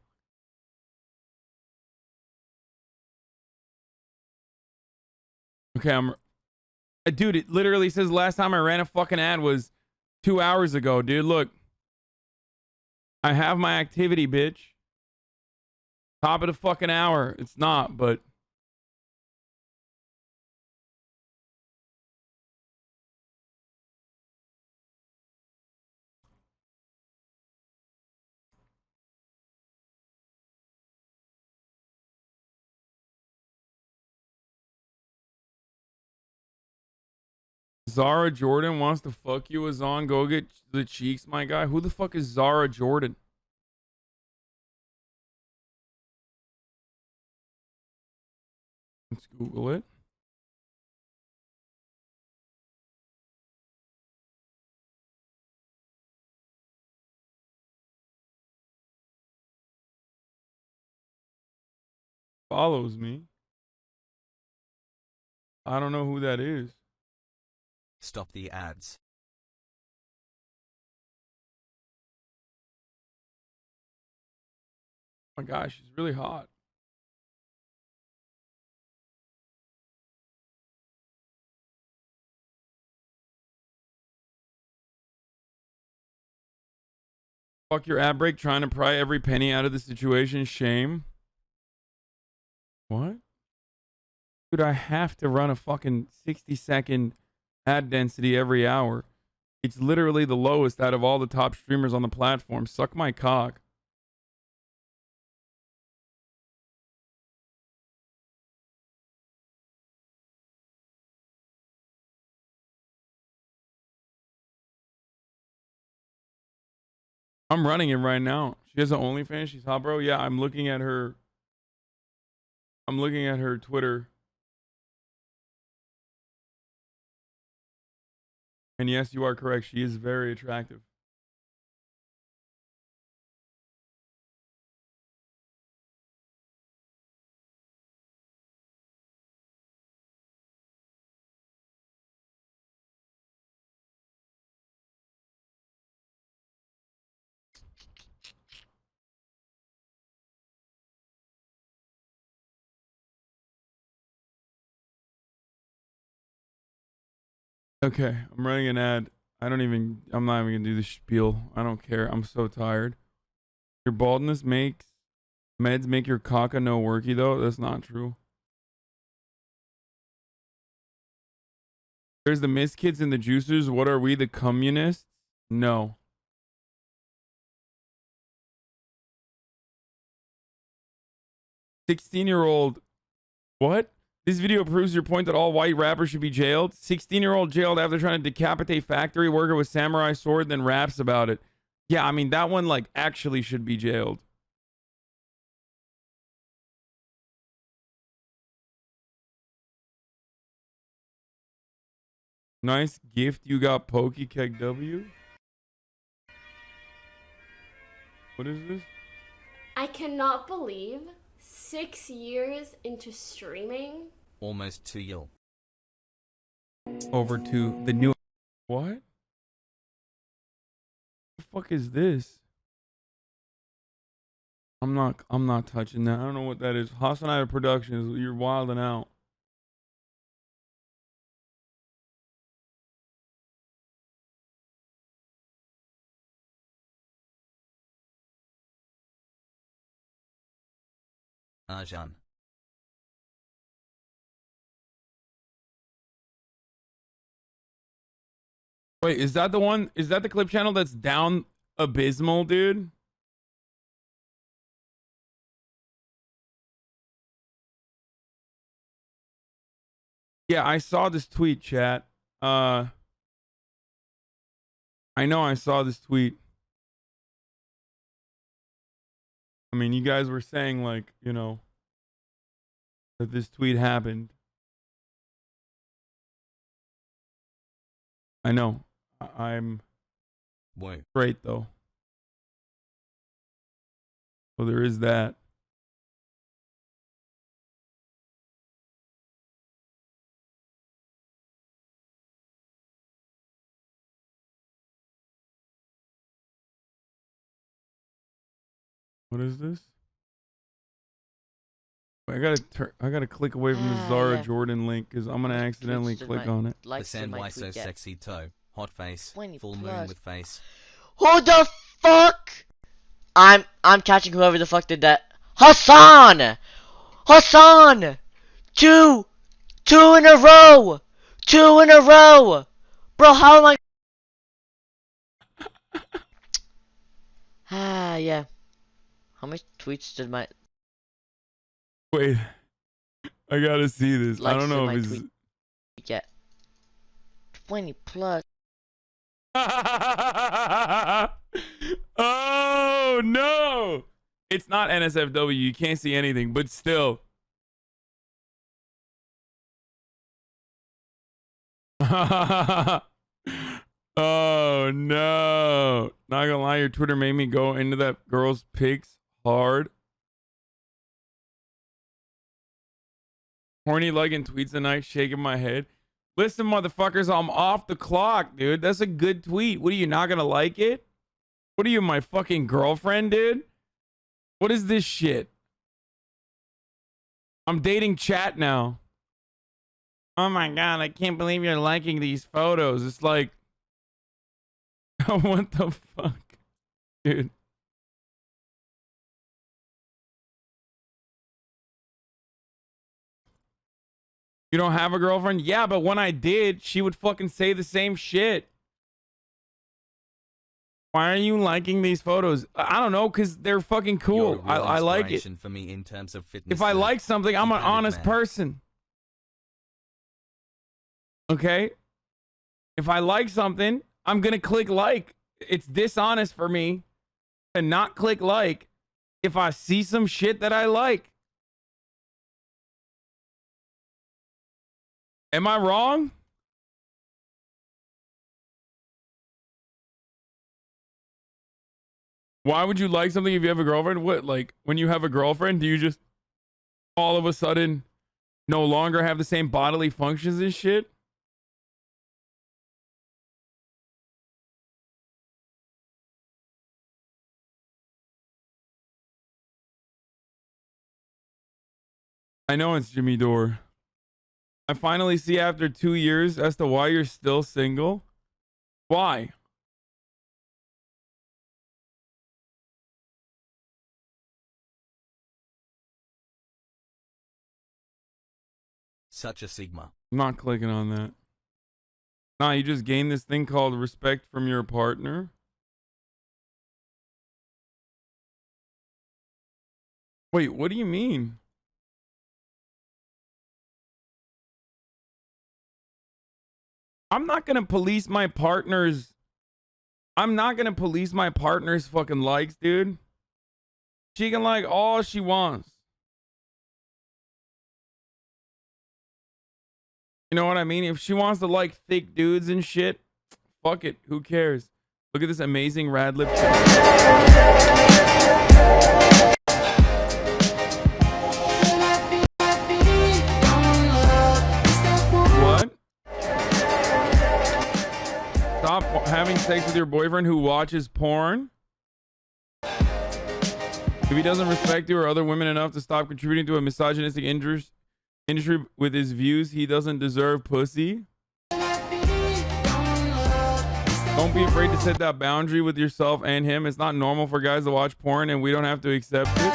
Okay, dude, it literally says last time I ran a fucking ad was 2 hours ago, dude. Look. I have my activity, bitch. Top of the fucking hour. It's not, but... Zara Jordan wants to fuck you, Azan. Go get the cheeks, my guy. Who the fuck is Zara Jordan? Let's Google it. Follows me. I don't know who that is. Stop the ads. Oh my gosh, she's really hot. Fuck your ad break trying to pry every penny out of the situation. Shame. What? Dude, I have to run a fucking 60-second ad density every hour. It's literally the lowest out of all the top streamers on the platform. Suck my cock. I'm running it right now. She has an OnlyFans. She's hot, bro. Yeah, I'm looking at her. I'm looking at her Twitter. And yes, you are correct. She is very attractive. Okay, I'm running an ad. I'm not even gonna do the spiel. I don't care. I'm so tired. Your baldness makes meds make your caca no worky though. That's not true. There's the Miss Kids and the Juicers. What are we, the communists? No. $16-year-old. What? This video proves your point that all white rappers should be jailed. 16-year-old jailed after trying to decapitate factory worker with samurai sword, then raps about it. Yeah, I mean, that one, like, actually should be jailed. Nice gift you got, Pokey Keg W. What is this? I cannot believe 6 years into streaming. Almost 2 years. Over to the new... What? The fuck is this? I'm not touching that. I don't know what that is. Hassanaya Productions, you're wilding out. Arjan. Wait, is that the one? Is that the clip channel that's down abysmal, dude? Yeah, I saw this tweet, chat. I know I saw this tweet. I mean, you guys were saying, like, you know, that this tweet happened. I know. I'm straight, though. So there is that. What is this? I gotta click away from the Zara Jordan link because I'm gonna accidentally click on it. The sand why so sexy toe. Hot face. Full moon with face. Who the fuck? I'm catching whoever the fuck did that. Hassan! Hassan! Two in a row! 2 in a row! Bro, how am I? Yeah. How many tweets did my... Wait. I gotta see this. I don't know if it's... Yeah. 20 plus. Oh, no! It's not NSFW. You can't see anything, but still. Oh no. Not gonna lie, your Twitter made me go into that girl's pics hard. Horny liking tweets tonight, shaking my head. Listen, motherfuckers, I'm off the clock, dude. That's a good tweet. What are you, not gonna like it? What are you, my fucking girlfriend, dude? What is this shit? I'm dating chat now. Oh my god, I can't believe you're liking these photos. It's like, what the fuck, dude? You don't have a girlfriend? Yeah, but when I did, she would fucking say the same shit. Why are you liking these photos? I don't know, because they're fucking cool. I like it. For me in terms of fitness. If I like something, I'm an honest person. Okay? If I like something, I'm going to click like. It's dishonest for me to not click like if I see some shit that I like. Am I wrong? Why would you like something if you have a girlfriend? What, like, when you have a girlfriend, do you just all of a sudden no longer have the same bodily functions and shit? I know it's Jimmy Dore. I finally see after 2 years as to why you're still single. Why? Such a Sigma. I'm not clicking on that. Nah, you just gain this thing called respect from your partner. Wait, what do you mean? I'm not gonna police my partner's... I'm not gonna police my partner's fucking likes, dude. She can like all she wants. You know what I mean? If she wants to like thick dudes and shit, fuck it. Who cares? Look at this amazing rad lip. What? Stop having sex with your boyfriend who watches porn. If he doesn't respect you or other women enough to stop contributing to a misogynistic industry with his views, he doesn't deserve pussy. Don't be afraid to set that boundary with yourself and him. It's not normal for guys to watch porn and we don't have to accept it.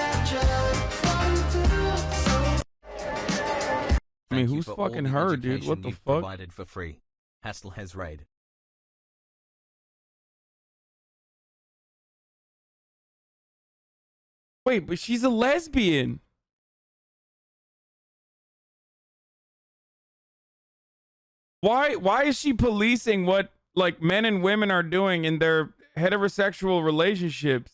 I mean, who's fucking her, dude? What the fuck? Provided for free. Hassel has raid. Wait, but she's a lesbian. Why is she policing what like men and women are doing in their heterosexual relationships?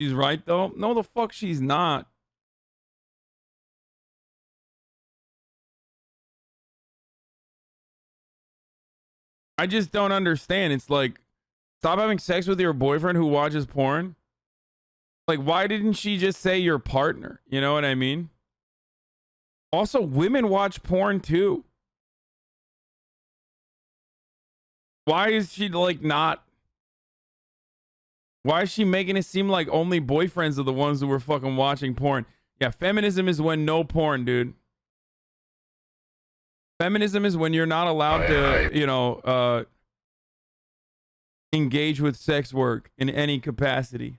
She's right though. No, the fuck she's not. I just don't understand. It's like, stop having sex with your boyfriend who watches porn. Like, why didn't she just say your partner? You know what I mean? Also, women watch porn too. Why is she like not? Why is she making it seem like only boyfriends are the ones who are fucking watching porn? Yeah, feminism is when no porn, dude. Feminism is when you're not allowed to, you know, engage with sex work in any capacity.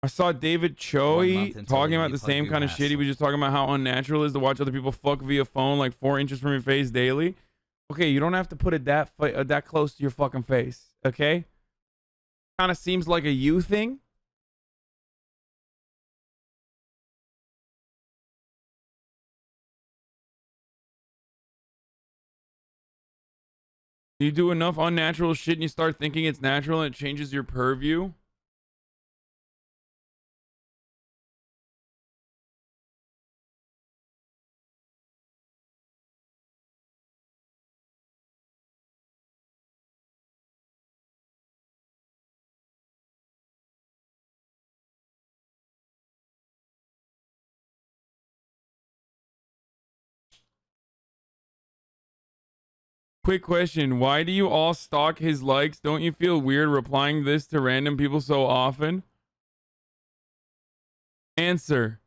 I saw David Choi talking about the same kind of shit. He was just talking about how unnatural it is to watch other people fuck via phone like 4 inches from your face daily. Okay, you don't have to put it that close to your fucking face, okay? Kind of seems like a you thing. You do enough unnatural shit and you start thinking it's natural and it changes your purview. Quick question. Why do you all stalk his likes? Don't you feel weird replying this to random people so often? Answer.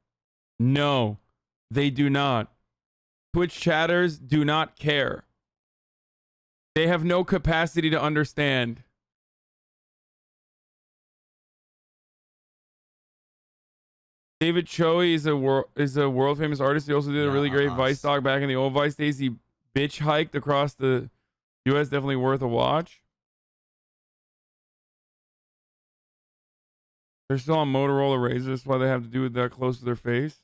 No, they do not. Twitch chatters do not care. They have no capacity to understand. David Choi is a world famous artist. He also did a really great Vice doc back in the old Vice days. He bitch hiked across the US. Definitely worth a watch. They're still on Motorola Razrs. That's why they have to do it that close to their face.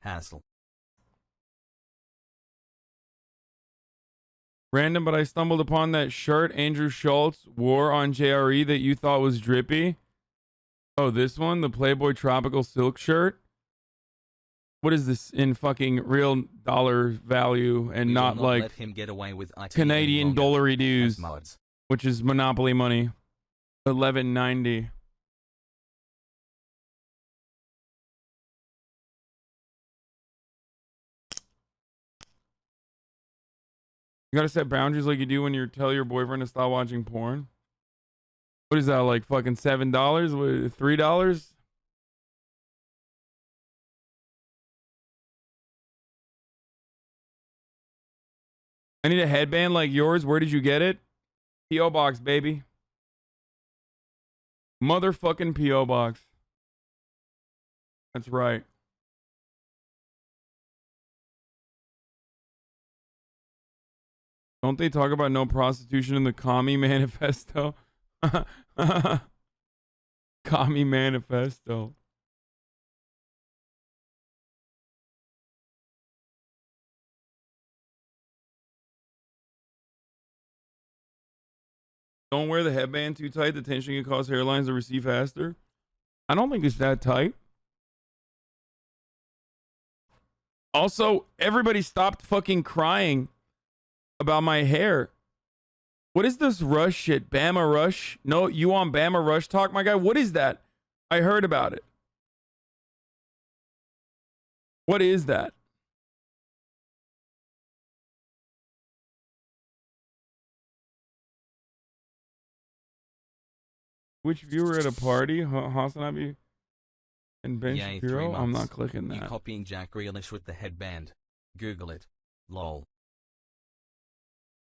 Hassle. Random, but I stumbled upon that shirt Andrew Schultz wore on JRE that you thought was drippy. Oh, this one? The Playboy Tropical Silk shirt? What is this in fucking real dollar value and not like let him get away with IT Canadian dollary dues, mods. which is Monopoly money. $11.90. You gotta set boundaries like you do when you tell your boyfriend to stop watching porn. What is that, like fucking $7? $3? I need a headband like yours. Where did you get it? P.O. Box, baby. Motherfucking P.O. Box. That's right. Don't they talk about no prostitution in the Commie Manifesto? Commie Manifesto. Don't wear the headband too tight. The tension can cause hairlines to recede faster. I don't think it's that tight. Also, everybody stopped fucking crying about my hair. What is this Rush shit? Bama Rush? No, you on Bama Rush talk, my guy? What is that? I heard about it. What is that? Which viewer at a party? Hasanabi and Ben Yay, Shapiro? 3 I'm months. not clicking that. You copying Jack Grealish with the headband. Google it. Lol.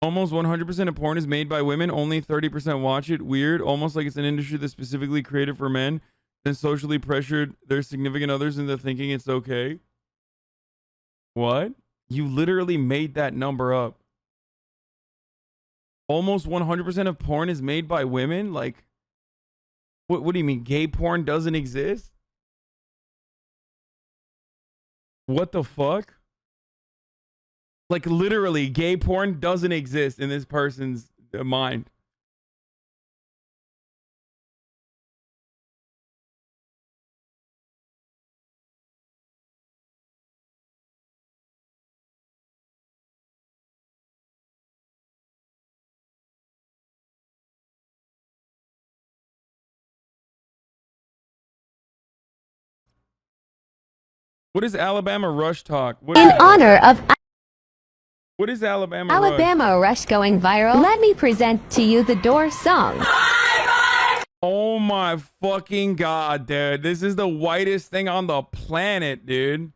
Almost 100% of porn is made by women. Only 30% watch it. Weird. Almost like it's an industry that's specifically created for men. Then socially pressured their significant others into thinking it's okay. What? You literally made that number up. Almost 100% of porn is made by women? Like, what do you mean? Gay porn doesn't exist? What the fuck? Like, literally, gay porn doesn't exist in this person's mind. What is Alabama Rush talk? In honor of What is Alabama Rush? Alabama Rush going viral, let me present to you the Doors song. Oh my fucking god, dude. This is the whitest thing on the planet, dude.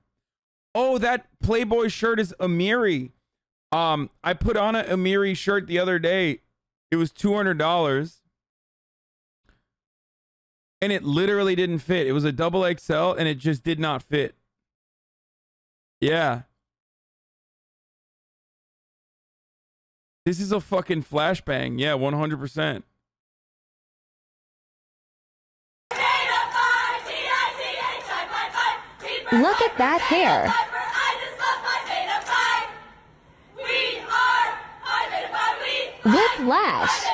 Oh, that Playboy shirt is Amiri. I put on an Amiri shirt the other day. It was $200. And it literally didn't fit. It was a double XL and it just did not fit. Yeah. This is a fucking flashbang. Yeah, 100%. Look at that hair. Whiplash.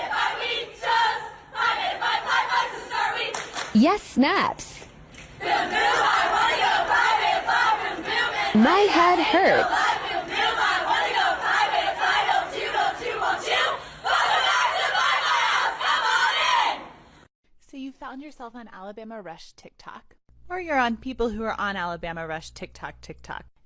Yes, snaps. My head hurts. So you found yourself on Alabama Rush TikTok, or you're on people who are on Alabama Rush TikTok,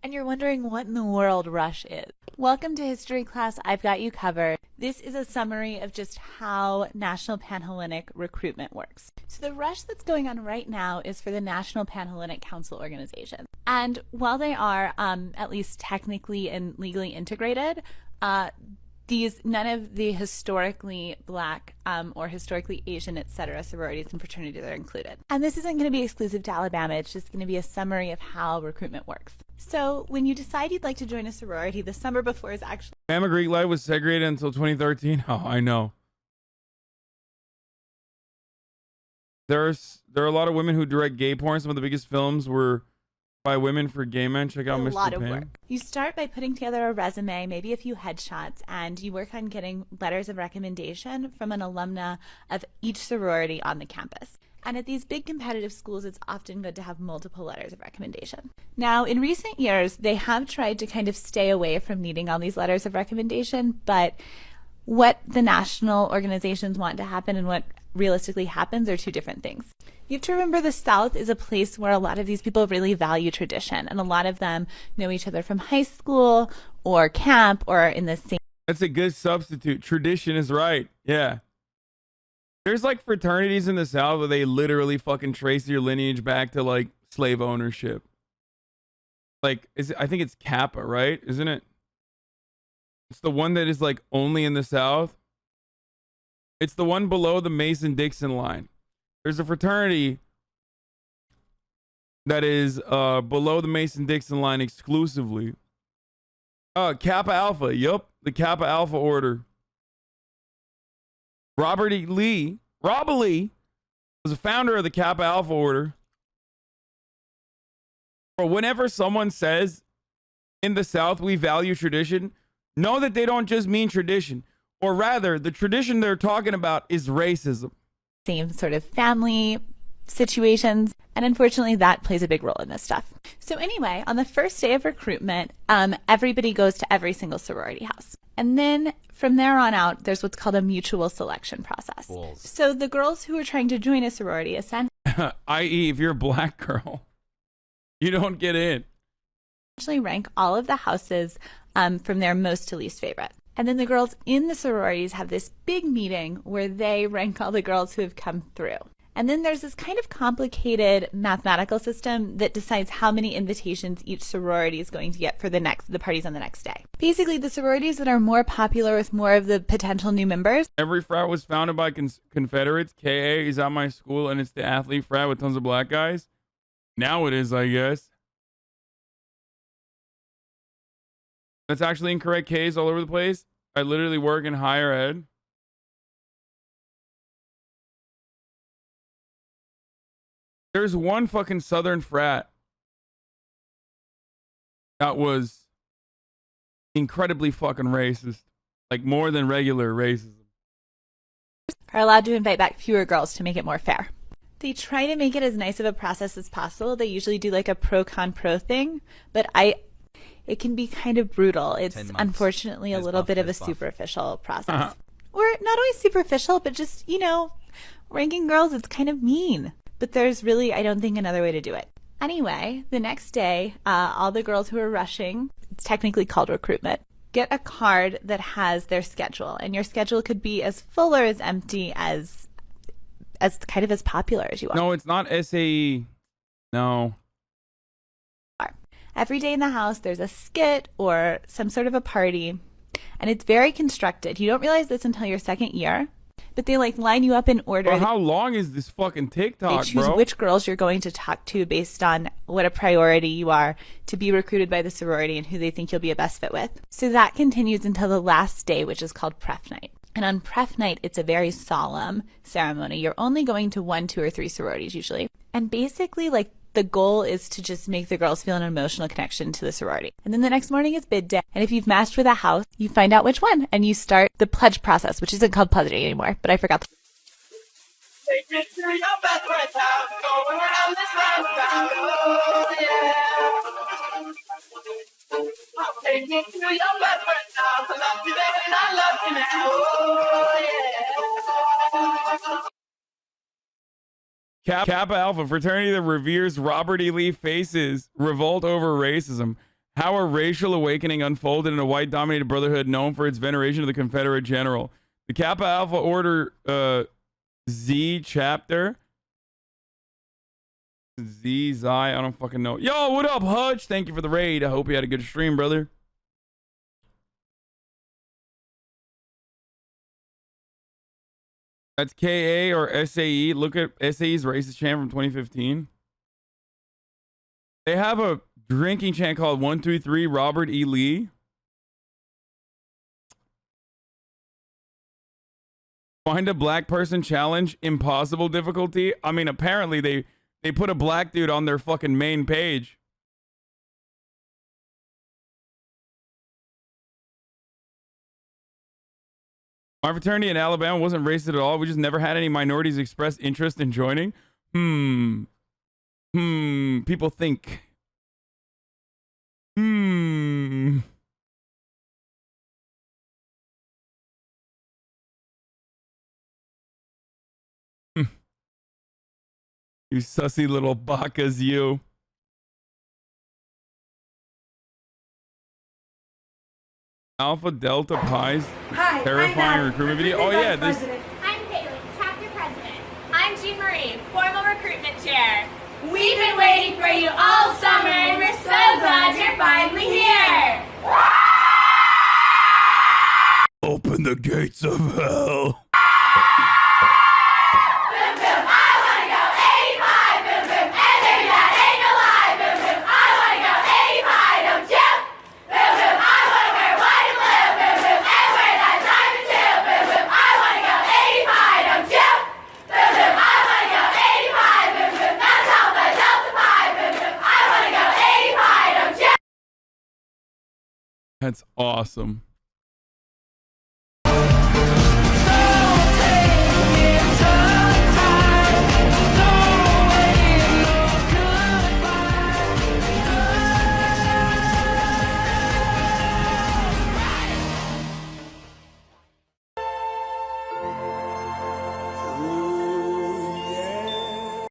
and you're wondering what in the world Rush is. Welcome to History Class, I've got you covered. This is a summary of just how National Panhellenic recruitment works. So the rush that's going on right now is for the National Panhellenic Council organization. And while they are at least technically and legally integrated, none of the historically black or historically Asian, etc. sororities and fraternities are included. And this isn't going to be exclusive to Alabama, it's just going to be a summary of how recruitment works. So when you decide you'd like to join a sorority, the summer before is actually... Alabama Greek life was segregated until 2013. Oh, I know. There are a lot of women who direct gay porn. Some of the biggest films were by women for gay men. Check out Mr. A lot of Pam. work. You start by putting together a resume, maybe a few headshots, and you work on getting letters of recommendation from an alumna of each sorority on the campus. And at these big competitive schools, it's often good to have multiple letters of recommendation. Now, in recent years, they have tried to kind of stay away from needing all these letters of recommendation, but what the national organizations want to happen and what realistically happens are two different things. You have to remember the South is a place where a lot of these people really value tradition, and a lot of them know each other from high school or camp or in the same... That's a good substitute. Tradition is right. Yeah. There's like fraternities in the South where they literally fucking trace your lineage back to like slave ownership. Like, I think it's Kappa, right? Isn't it? It's the one that is like only in the South. It's the one below the Mason-Dixon line. There's a fraternity that is below the Mason-Dixon line exclusively. Kappa Alpha. Yup, the Kappa Alpha order. Robert Lee was a founder of the Kappa Alpha order. But whenever someone says in the South we value tradition, know that they don't just mean tradition. Or rather, the tradition they're talking about is racism. Same sort of family situations, and unfortunately that plays a big role in this stuff. So anyway, on the first day of recruitment, everybody goes to every single sorority house. And then from there on out, there's what's called a mutual selection process. Balls. So the girls who are trying to join a sorority i.e. if you're a black girl, you don't get in. Essentially rank all of the houses from their most to least favorite. And then the girls in the sororities have this big meeting where they rank all the girls who have come through. And then there's this kind of complicated mathematical system that decides how many invitations each sorority is going to get for the parties on the next day. Basically, the sororities that are more popular with more of the potential new members. Every frat was founded by Confederates. KA is at my school, and it's the athlete frat with tons of black guys. Now it is, I guess. That's actually incorrect. K's all over the place. I literally work in higher ed. There's one fucking Southern frat that was incredibly fucking racist. Like more than regular racism. Are allowed to invite back fewer girls to make it more fair. They try to make it as nice of a process as possible. They usually do like a pro-con-pro thing, but it can be kind of brutal. It's unfortunately a little bit of a superficial process. Or not always superficial, but just, ranking girls, it's kind of mean. But there's really, I don't think, another way to do it. Anyway, the next day, all the girls who are rushing, it's technically called recruitment, get a card that has their schedule. And your schedule could be as full or as empty as kind of as popular as you want. No, it's not SAE. No. Every day in the house, there's a skit or some sort of a party. And it's very constructed. You don't realize this until your second year. But they like line you up in order. Bro, how long is this fucking TikTok, They choose bro? which girls you're going to talk to based on what a priority you are to be recruited by the sorority and who they think you'll be a best fit with. So that continues until the last day, which is called pref night. And on pref night, it's a very solemn ceremony. You're only going to 1, 2, or 3 sororities usually. And basically, like, the goal is to just make the girls feel an emotional connection to the sorority. And then the next morning is bid day. And if you've matched with a house, you find out which one. And you start the pledge process, which isn't called pledging anymore, but I forgot the Take me to your best friend's house, go around this roundabout, oh yeah. I'll take you to your best friend's house, I love you then and I love you now, oh yeah. Kappa Alpha, fraternity that reveres Robert E. Lee faces revolt over racism. How a racial awakening unfolded in a white-dominated brotherhood known for its veneration of the Confederate general. The Kappa Alpha Order Z chapter. Z, I don't fucking know. Yo, what up, Hutch? Thank you for the raid. I hope you had a good stream, brother. That's KA or SAE. Look at SAE's racist chant from 2015. They have a drinking chant called 123 Robert E. Lee. Find a black person challenge, impossible difficulty. I mean, apparently they put a black dude on their fucking main page. My fraternity in Alabama wasn't racist at all. We just never had any minorities express interest in joining. People think. You sussy little bakas, you. Alpha Delta Pi's terrifying recruitment video. Oh yeah, this. I'm Caitlin, chapter president. I'm Jean Marie, formal recruitment chair. We've been waiting for you all summer, and we're so glad you're finally here. Open the gates of hell. That's awesome.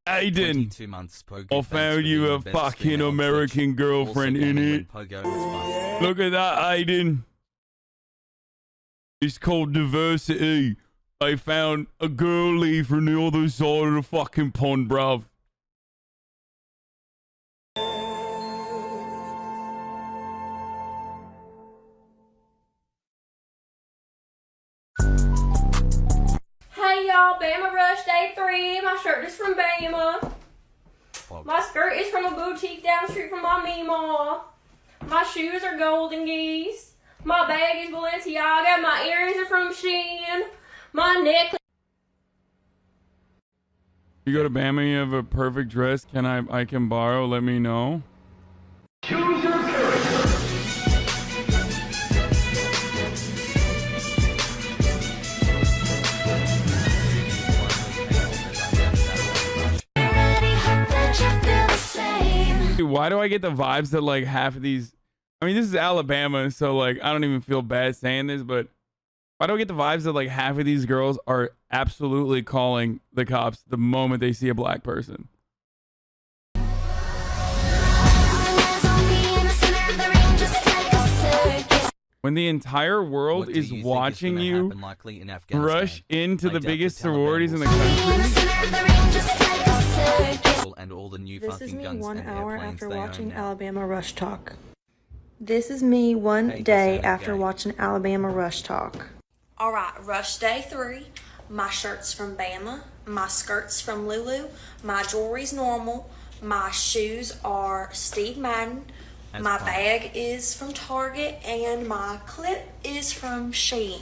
Aiden, I found you a fucking American girlfriend in it. Look at that, Aiden. It's called diversity. I found a girlie from the other side of the fucking pond, bruv. Hey y'all, Bama Rush Day 3. My shirt is from Bama. My skirt is from a boutique down the street from my Meemaw. My shoes are Golden Geese. My bag is Balenciaga. My earrings are from Shein. My necklace. You go to Bama, you have a perfect dress. I can borrow? Let me know. Choose your character. Dude, why do I get the vibes that like half of these? I mean, this is Alabama, so like I don't even feel bad saying this, but why do I get the vibes that like half of these girls are absolutely calling the cops the moment they see a black person? When the entire world What do is you think watching is gonna you happen likely in Afghanistan? rush into I the doubt biggest the Taliban sororities in the will country. and all the new This is fucking me guns 1 and hour airplanes after they own watching now. Alabama Rush Talk. This is me one Hey, day Cassandra after Gay. watching Alabama Rush Talk. Alright, Rush Day 3. My shirt's from Bama. My skirt's from Lulu. My jewelry's normal. My shoes are Steve Madden. That's My fine. bag is from Target. And my clip is from Shein.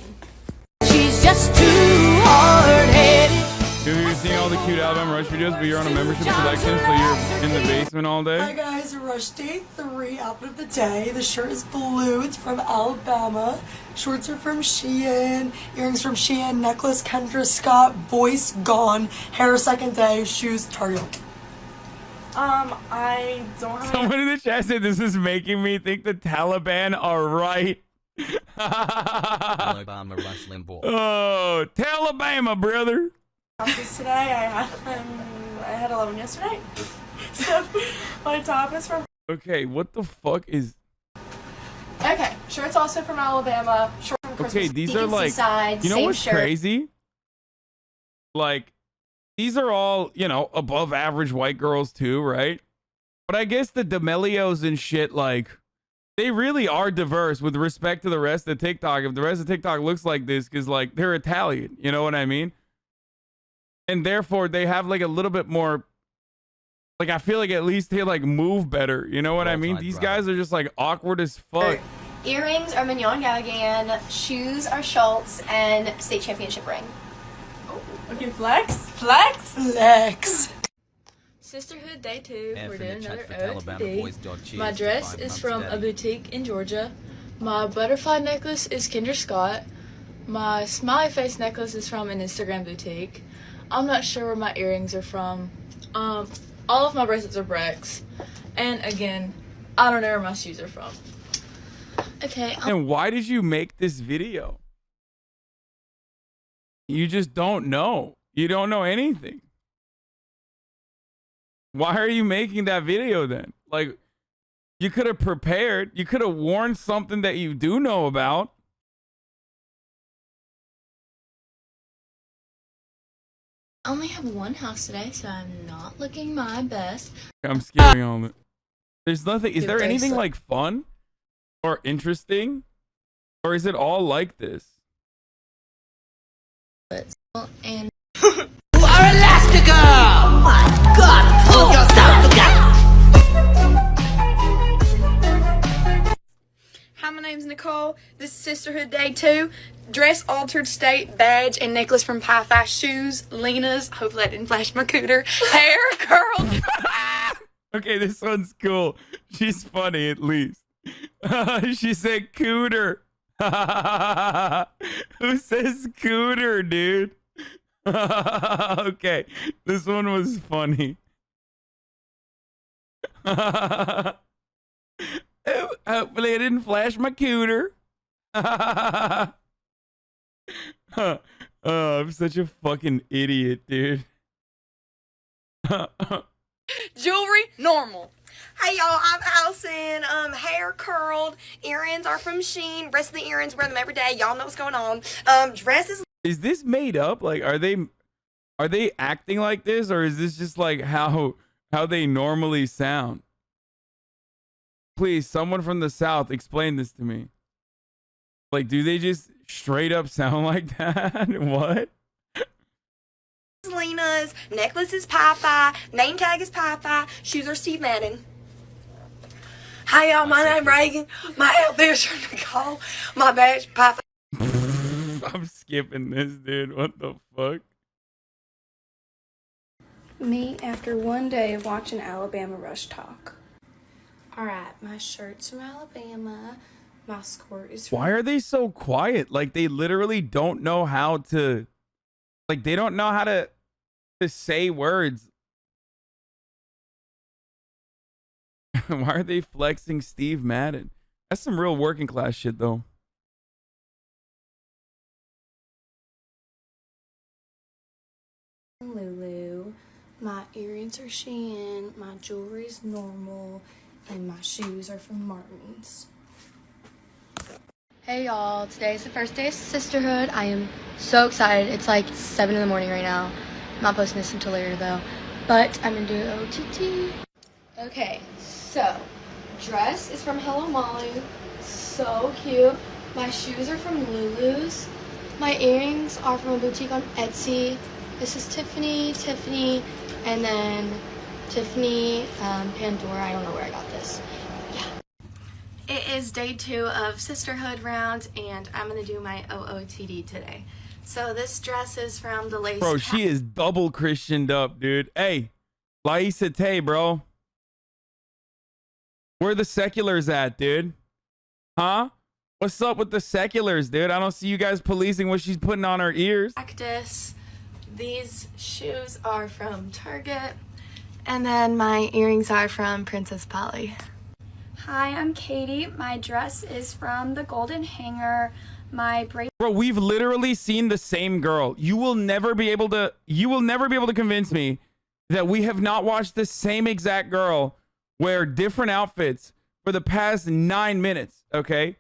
She's just too hard-headed. You're seeing all the cute Alabama Rush videos, but you're on a membership collection, so you're in the basement all Hi day. guys, Rush Day 3 outfit of the day. The shirt is blue, it's from Alabama. Shorts are from Shein, earrings from Shein, necklace Kendra Scott, voice gone, hair second day, shoes Target. I don't have Someone in the chat said this is making me think the Taliban are right. Alabama Rush Limbaugh. Oh, Talabama, brother. outfits today. I had 11 yesterday. So my top is from. Okay, what the fuck is... Okay, shirts also from Alabama. Short from Christmas. Okay, these are like... You know what's crazy? Like, these are all, you know, above average white girls too, right? But I guess the D'Amelios and shit, like, they really are diverse with respect to the rest of TikTok. If the rest of TikTok looks like this, because, like, they're Italian. You know what I mean? And therefore, they have, like, a little bit more... Like, I feel like at least they, like, move better. You know what I mean? These guys are just, like, awkward as fuck. Earrings are Mignon Galligan, shoes are Schultz, and state championship ring. Okay, flex. Sisterhood Day 2. F We're in the doing chat another for Alabama OOTD. boys dot cheers My to dress 5 is months from daddy. a boutique in Georgia. My butterfly necklace is Kendra Scott. My smiley face necklace is from an Instagram boutique. I'm not sure where my earrings are from. All of my bracelets are Brex. And again, I don't know where my shoes are from. Okay. And why did you make this video? You just don't know. You don't know anything. Why are you making that video then? Like, you could have prepared. You could have warned something that you do know about. I only have one house today, so I'm not looking my best. I'm skipping on it. There's nothing. Is Dude, there anything bracelet. like fun or interesting? Or is it all like this? And You are Elastica! Oh my god, pull yourself together! Hi, my name's Nicole. This is Sisterhood Day 2. Dress, altered state, badge, and necklace from Pie Fi. Shoes, Lena's. Hopefully I didn't flash my cooter. Hair, curled. Okay, this one's cool. She's funny, at least. She said cooter. Who says cooter, dude? Okay, this one was funny. Hopefully I didn't flash my cooter. I'm such a fucking idiot, dude. Jewelry, normal. Hey y'all, I'm Allison. Hair curled. Earrings are from Shein. Rest of the earrings, wear them every day. Y'all know what's going on. Dresses. Is this made up? Like, are they acting like this, or is this just like how they normally sound? Please, someone from the South, explain this to me. Like, do they just straight up sound like that? What? Lena's. Necklace is Pie Fi. Name tag is Pie Fi. Shoes are Steve Madden. Hi y'all, my name Reagan. My outfit is from Nicole. My badge, Pie Fi. I'm skipping this, dude. What the fuck? Me after one day of watching Alabama Rush Talk. Alright, my shirt's from Alabama. My skirt is from... Why are they so quiet? Like, they literally don't know how to... Like, they don't know how to say words. Why are they flexing Steve Madden? That's some real working class shit, though. Lulu. My earrings are Shein. My jewelry's normal. And my shoes are from Martin's. Hey y'all, today's the first day of sisterhood. I am so excited. It's like 7 in the morning right now. I'm not posting this until later though, but I'm gonna do OTT. Okay, so dress is from Hello Molly, so cute. My shoes are from Lulu's. My earrings are from a boutique on Etsy. This is Tiffany, and then Tiffany, Pandora. I don't know where I got this. It is day 2 of sisterhood round, and I'm gonna do my OOTD today. So this dress is from the lace. Bro, she is double Christianed up, dude. Hey, Laisa Tay, bro. Where the seculars at, dude? Huh? What's up with the seculars, dude? I don't see you guys policing what she's putting on her ears. Practice. These shoes are from Target, and then my earrings are from Princess Polly. Hi, I'm Katie. My dress is from the Golden Hanger. My bracelet. Bro, we've literally seen the same girl. You will never be able to convince me that we have not watched the same exact girl wear different outfits for the past 9 minutes, okay?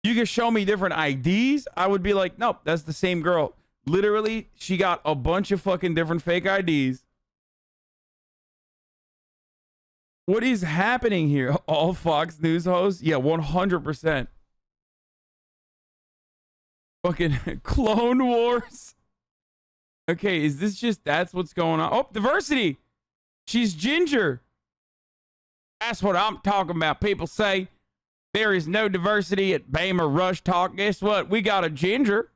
You can show me different IDs. I would be like, nope, that's the same girl. Literally, she got a bunch of fucking different fake IDs. What is happening here? All Fox News hosts? Yeah, 100%. Fucking Clone Wars. Okay, is this just, that's what's going on? Oh, diversity. She's ginger. That's what I'm talking about. People say there is no diversity at Bama Rush Talk. Guess what? We got a ginger.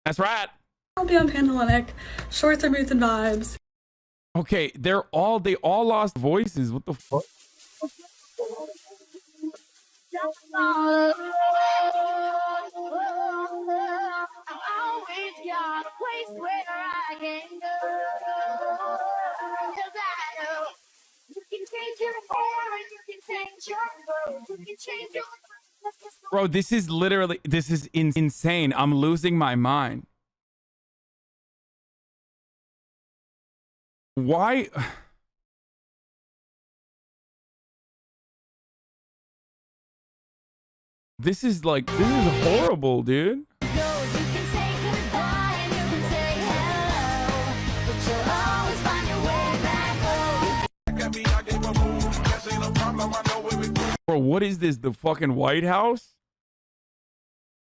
That's right. I'll be on Panhellenic. Shorts are boots and vibes. Okay, they all lost voices. What the fuck? Bro, this is literally, this is insane. I'm losing my mind. Why? This is horrible, dude. Bro, what is this? The fucking White House?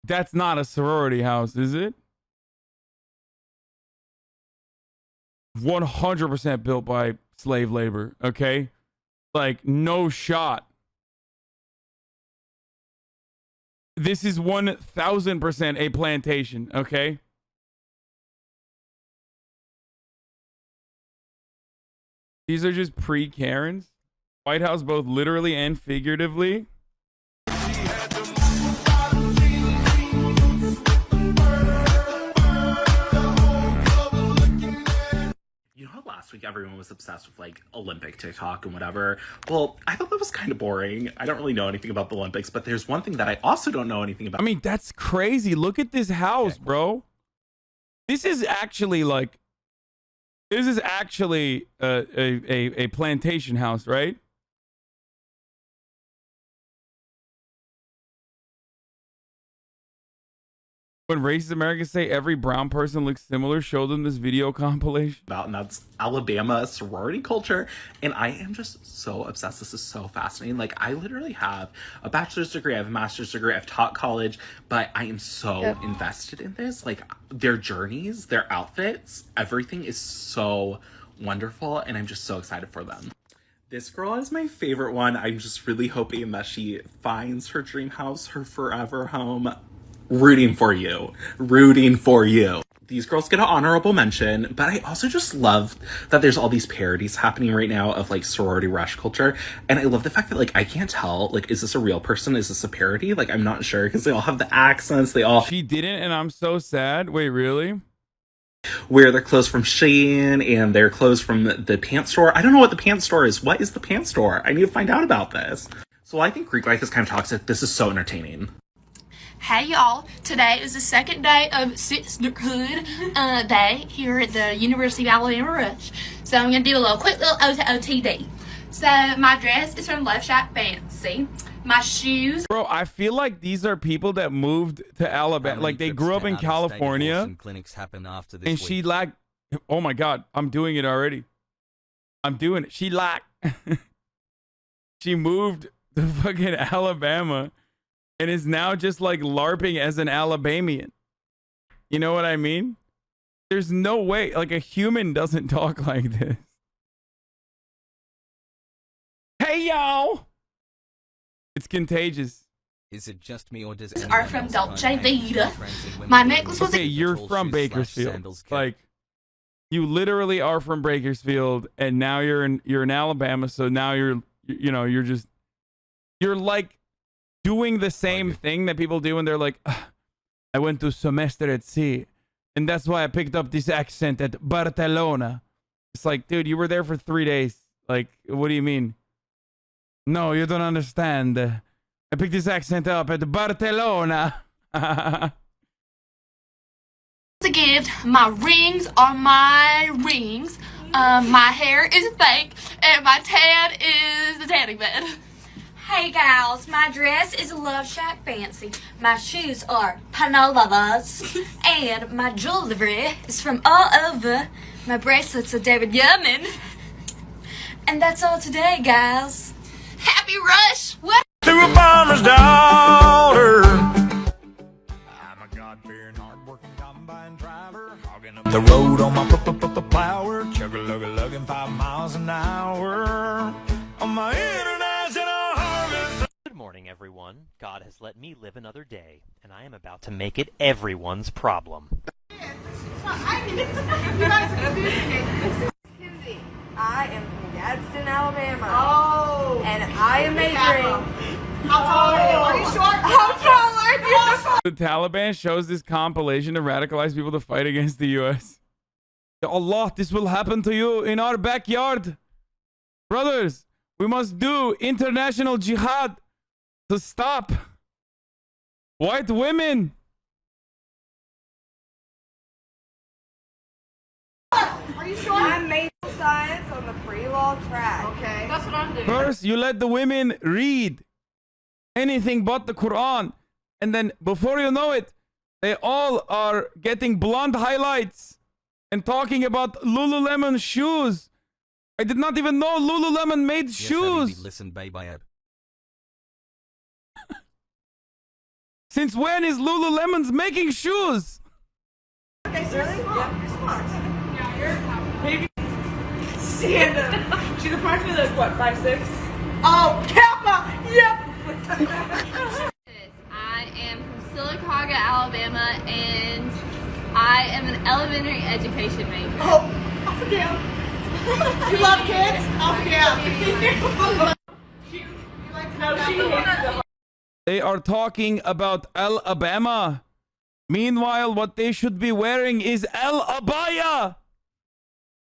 That's not a sorority house, is it? 100% built by slave labor, okay? Like, no shot. This is 1000% a plantation, okay? These are just pre-Karens. White House both literally and figuratively. You know how last week everyone was obsessed with like Olympic TikTok and whatever? Well, I thought that was kind of boring. I don't really know anything about the Olympics, but there's one thing that I also don't know anything about. I mean, that's crazy. Look at this house, bro. This is actually like, this is actually a plantation house, right? When racist Americans say every brown person looks similar, show them this video compilation. And that's Alabama sorority culture. And I am just so obsessed. This is so fascinating. Like, I literally have a bachelor's degree, I have a master's degree, I've taught college, but I am so invested in this. Like, their journeys, their outfits, everything is so wonderful. And I'm just so excited for them. This girl is my favorite one. I'm just really hoping that she finds her dream house, her forever home. Rooting for you. Rooting for you. These girls get an honorable mention, but I also just love that there's all these parodies happening right now of like sorority rush culture. And I love the fact that like I can't tell, like, is this a real person? Is this a parody? Like, I'm not sure because they all have the accents. They all. She didn't, and I'm so sad. Wait, really? Wear their clothes from Shein and their clothes from the pants store. I don't know what the pants store is. What is the pants store? I need to find out about this. So I think Greek life is kind of toxic. This is so entertaining. Hey y'all, today is the second day of sisterhood day here at the University of Alabama Rush. So I'm going to do a quick little OTD. So my dress is from Love Shack Fancy. My shoes. Bro, I feel like these are people that moved to Alabama. Like, they grew up in California. Clinics happen after this And she like, oh my God, I'm doing it already. I'm doing it. She like, she moved to fucking Alabama and is now just like LARPing as an Alabamian. You know what I mean? There's no way, like, a human doesn't talk like this. Hey, y'all! It's contagious. Is it just me or does Are from Dolce Vita. My necklace was. Okay, you're from Bakersfield. Like, you literally are from Bakersfield, and now you're in Alabama. So now you're like doing the same thing that people do when they're like, I went to semester at sea, and that's why I picked up this accent at Barcelona. It's like, dude, you were there for 3 days. Like, what do you mean? No, you don't understand. I picked this accent up at Barcelona. A gift. My rings are my rings. My hair is fake, and my tan is the tanning bed. Hey gals, my dress is a Love Shack fancy. My shoes are Panolavas, and my jewelry is from all over. My bracelets are David Yurman. And that's all today, guys. Happy Rush. What? To a farmer's daughter. I'm a God-fearing, hard-working combine driver, hogging up the road on my plower, chugga-lugga-lugging 5 miles an hour on my international harvest. Good morning, everyone. God has let me live another day, and I am about to make it everyone's problem. I am from Gadsden, Alabama. Oh. And I am majoring. How tall are you? Are you short? How tall are you? The Taliban shows this compilation to radicalize people to fight against the U.S. Ya Allah, this will happen to you in our backyard. Brothers, we must do international jihad to stop white women. Are you sure? I'm major science on the pre-law track. Okay. That's what I'm doing. First, you let the women read anything but the Quran. And then before you know it, they all are getting blonde highlights and talking about Lululemon shoes. I did not even know Lululemon made shoes. Listen, babe. Since when is Lululemon's making shoes? Okay, so really? Yeah, you're smart. Yeah, you're maybe. Stand up. She's approximately like what, 5'6"? Oh, Kappa! Yep! I am from Sylacauga, Alabama, and I am an elementary education major. Oh, I'll forget. You love kids? I'll forget. You like to know she hates them. They are talking about Alabama. Meanwhile, what they should be wearing is Abaya.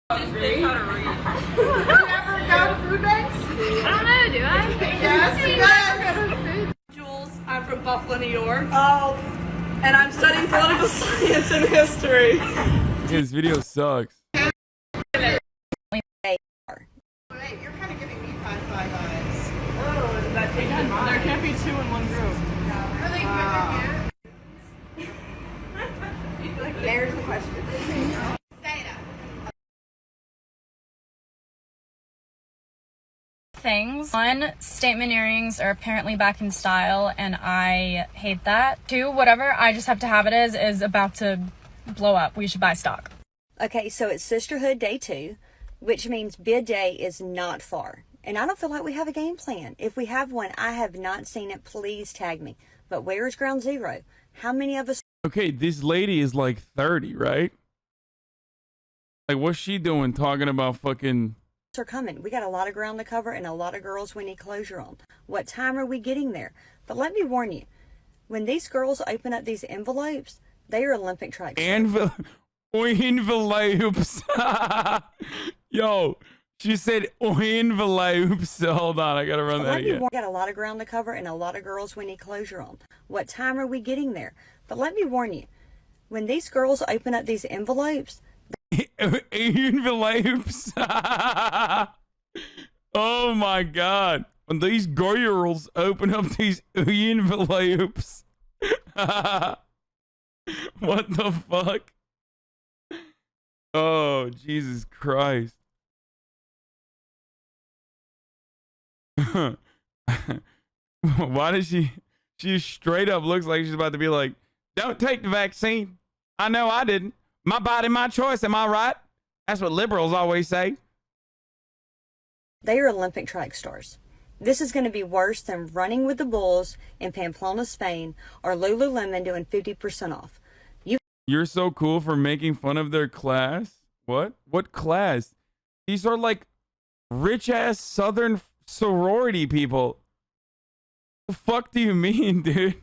Do you ever go to food banks? I don't know, do I? Yes, you gotta go to food. Jules, I'm from Buffalo, New York. Oh, and I'm studying political science and history. This video sucks. Hey, you're kind of giving me high-five vibes. Oh, is that taken? There can't be two in one group. Are they wow. There's the question. Say that. Things. 1, statement earrings are apparently back in style, and I hate that. 2, whatever I just have to have it is about to blow up. We should buy stock. Okay, so it's Sisterhood Day 2, which means bid day is not far. And I don't feel like we have a game plan. If we have one, I have not seen it. Please tag me. But where is Ground Zero? How many of us... Okay, this lady is like 30, right? Like, what's she doing talking about fucking... are coming? We got a lot of ground to cover and a lot of girls we need closure on. What time are we getting there? But let me warn you, when these girls open up these envelopes, they are Olympic track. Envelopes. Yo, she said envelopes. Hold on, I gotta run that again. We got a lot of ground to cover and a lot of girls we need closure on. What time are we getting there? But let me warn you, when these girls open up these envelopes, envelopes. Oh my God. when these girls open up these envelopes. What the fuck? Oh, Jesus Christ. Why does she straight up looks like she's about to be like, don't take the vaccine. I know I didn't. My body, my choice. Am I right? That's what liberals always say. They are Olympic track stars. This is going to be worse than running with the bulls in Pamplona, Spain, or Lululemon doing 50% off. You're so cool for making fun of their class. What? What class? These are like rich ass Southern sorority people. The fuck do you mean, dude?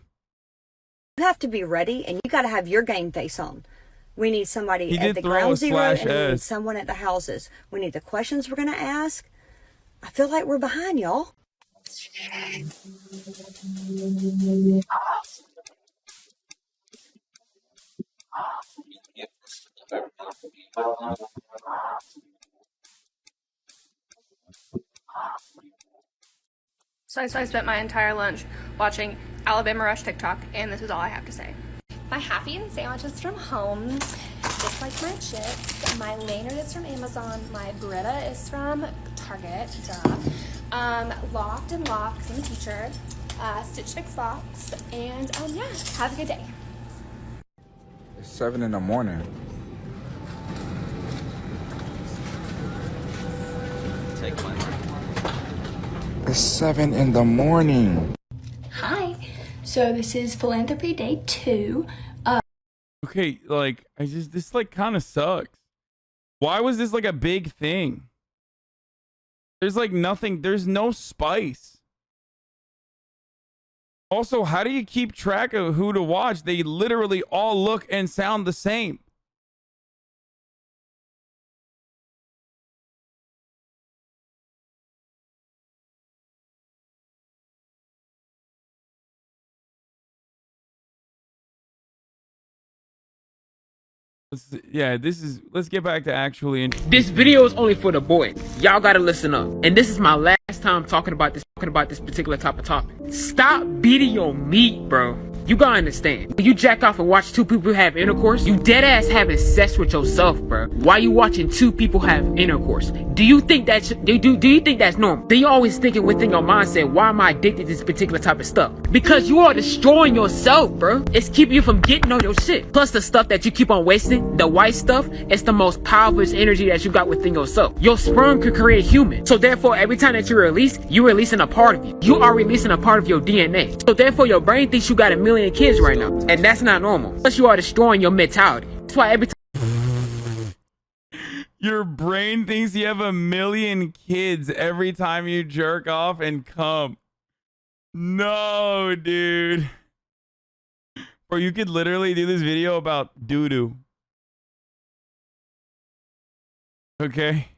You have to be ready, and you got to have your game face on. We need somebody at the ground zero, and we need someone at the houses. We need the questions we're going to ask. I feel like we're behind, y'all. So I spent my entire lunch watching Alabama Rush TikTok, and this is all I have to say. My Happy and sandwich is from home, just like my chips. My Maynard is from Amazon. My Brita is from Target, duh. Loft and Lock, because I'm a teacher. Stitch Fix Box, and yeah, have a good day. It's 7 in the morning. Take my It's 7 in the morning. Hi. So this is Philanthropy Day 2. Okay, like, this like kind of sucks. Why was this like a big thing? There's like nothing, there's no spice. Also, how do you keep track of who to watch? They literally all look and sound the same. Let's get back to actually. This video is only for the boys. Y'all gotta listen up. And this is my last time talking about this particular type of topic. Stop beating your meat, bro. You gotta understand. When you jack off and watch two people have intercourse, you dead ass having sex with yourself, bro. Why you watching two people have intercourse? Do you think that's do you think that's normal? Then you always thinking within your mindset, why am I addicted to this particular type of stuff? Because you are destroying yourself, bro. It's keeping you from getting all your shit. Plus the stuff that you keep on wasting, the white stuff, it's the most powerful energy that you got within yourself. Your sperm could create human. So therefore, every time that you release, you're releasing a part of you. You are releasing a part of your DNA. So therefore, your brain thinks you got a million kids right now, and that's not normal. Plus you are destroying your mentality. That's why every time your brain thinks you have a million kids every time you jerk off and come. No, dude. Or you could literally do this video about doo-doo. Okay.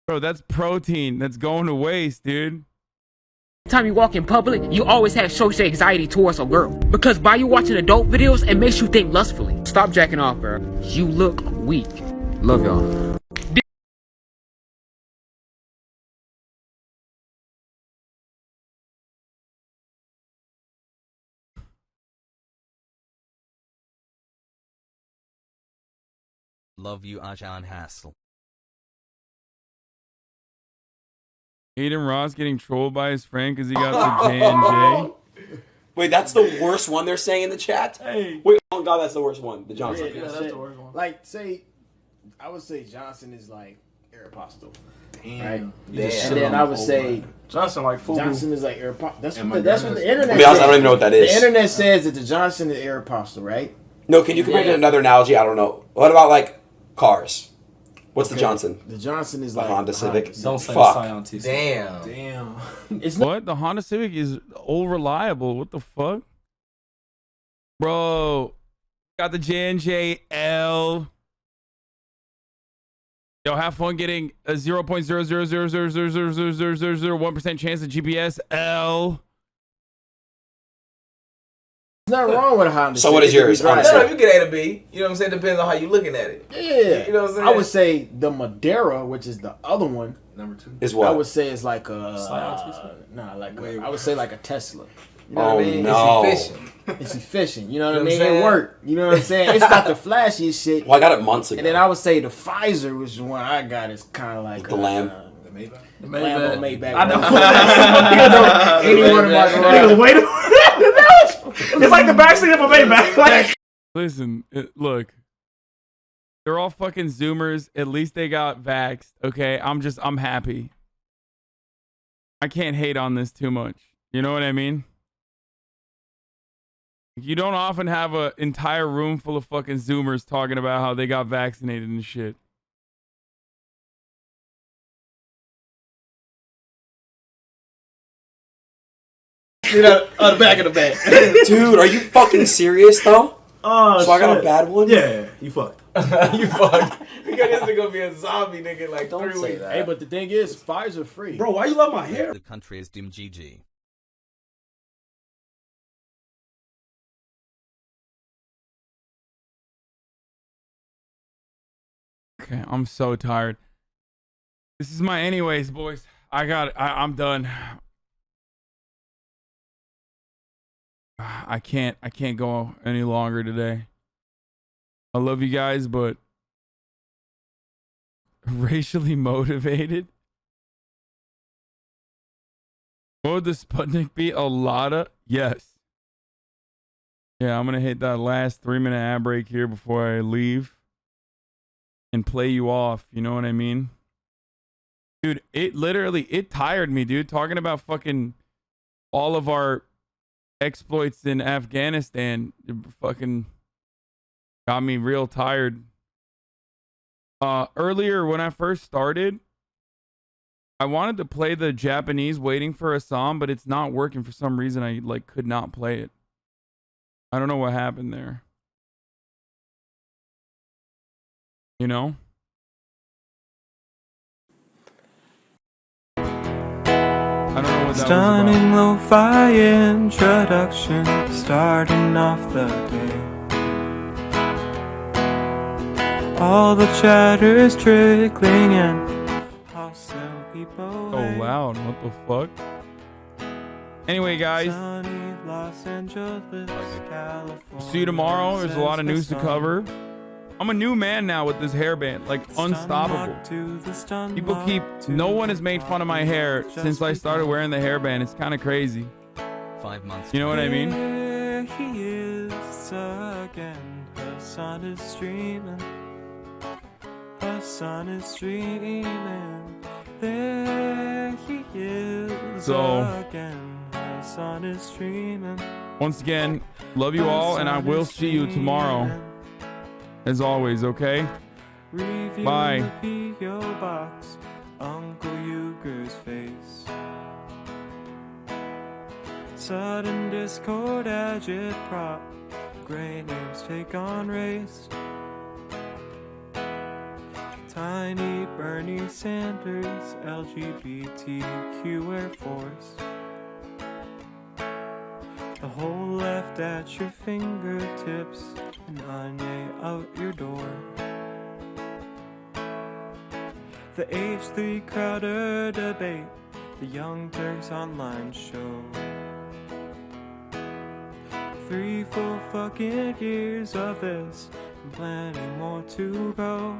Bro, that's protein that's going to waste, dude. time you walk in public, you always have social anxiety towards a girl. Because by you watching adult videos, it makes you think lustfully. Stop jacking off, bro. You look weak. Love y'all. Love you, Ajahn Hassel. Aiden Ross getting trolled by his friend because he got the J&J. Wait, that's the worst one they're saying in the chat? Hey. Wait, oh god, that's the worst one. The Johnson. Yeah, that's the worst one. Like, I would say Johnson is like Aeropostale. Damn. Right? Damn. And then I would say Johnson like Fubu. Johnson is like Aeropostale. That's what the internet to be honest, I don't even know what that is. The internet says that the Johnson is Aeropostale, right? No, can you compare it to another analogy? I don't know. What about like cars? What's the Johnson? The Johnson is the like Honda Civic. Don't say Fuck. Damn. It's what? The Honda Civic is old reliable. What the fuck? Bro, got the J&J L. Yo, have fun getting a 0.000000001% chance of GPS L. nothing wrong with a Honda. So what is yours? Honestly? No, you get A to B. You know what I'm saying? Depends on how you looking at it. Yeah. You know what I'm saying? I would say the Madera, which is the other one. Number 2 is what? I would say it's like a I would say like a Tesla. You know oh what I mean? no! It's efficient. It's efficient. You know what I You mean? know what I'm It saying? worked. You know what I'm saying? It's not the flashiest shit. Well, I got it months ago. And then I would say the Pfizer, which is the one I got, is kind of like the Lamb. The Maybach. The Lambo Maybach. I know. 81 Maserati. Wait it's like the backseat of a Maybach. Like. Listen, look. They're all fucking Zoomers. At least they got vaxxed. Okay, I'm happy. I can't hate on this too much. You know what I mean? You don't often have an entire room full of fucking Zoomers talking about how they got vaccinated and shit. You know, on the back of the bag. Dude, are you fucking serious though? Oh, so I got a bad one? Yeah, you fucked. You fucked. Because this is gonna be a zombie nigga in like Don't 3 say weeks. that. Hey, but the thing is, Pfizer free. Bro, why you love my hair? The country is Dim GG. Okay, I'm so tired. This is my anyways, boys. I'm done. I can't go any longer today. I love you guys, but racially motivated? What would the Sputnik be? A lotta? Yes. Yeah, I'm gonna hit that last 3-minute ad break here before I leave and play you off. You know what I mean? Dude, it tired me, dude. Talking about fucking all of our exploits in Afghanistan, it fucking got me real tired. Earlier when I first started, I wanted to play the Japanese Waiting for a Song, but it's not working for some reason. I could not play it. I don't know what happened there. You know? I don't know what that Stunning lo-fi introduction, starting off the day. All the chatter is trickling in. I'll sell people so loud. What the fuck? Anyway, guys. Los Angeles, California. See you tomorrow. There's a lot of news to cover. I'm a new man now with this hairband, like unstoppable. No one has made fun of my hair since I started wearing the hairband. It's kind of crazy. 5 months. You know what I mean? There he is again. The sun is streaming. The sun is streaming. There he is again. The sun is streaming. Once again, love you all, and I will see you tomorrow. As always, okay? Bye. P.O. box, Uncle Euchre's face. Sudden discord agitprop. Gray names take on race. Tiny Bernie Sanders, LGBTQ Air Force. The whole left at your fingertips, and Anya out your door. The H3 Crowder debate, the Young Turks online show. 3 full fucking years of this, and plenty more to go.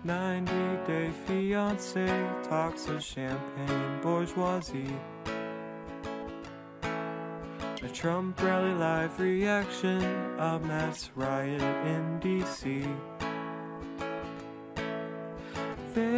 90-day fiance, talks of champagne bourgeoisie. A Trump rally live reaction, a mass riot in DC.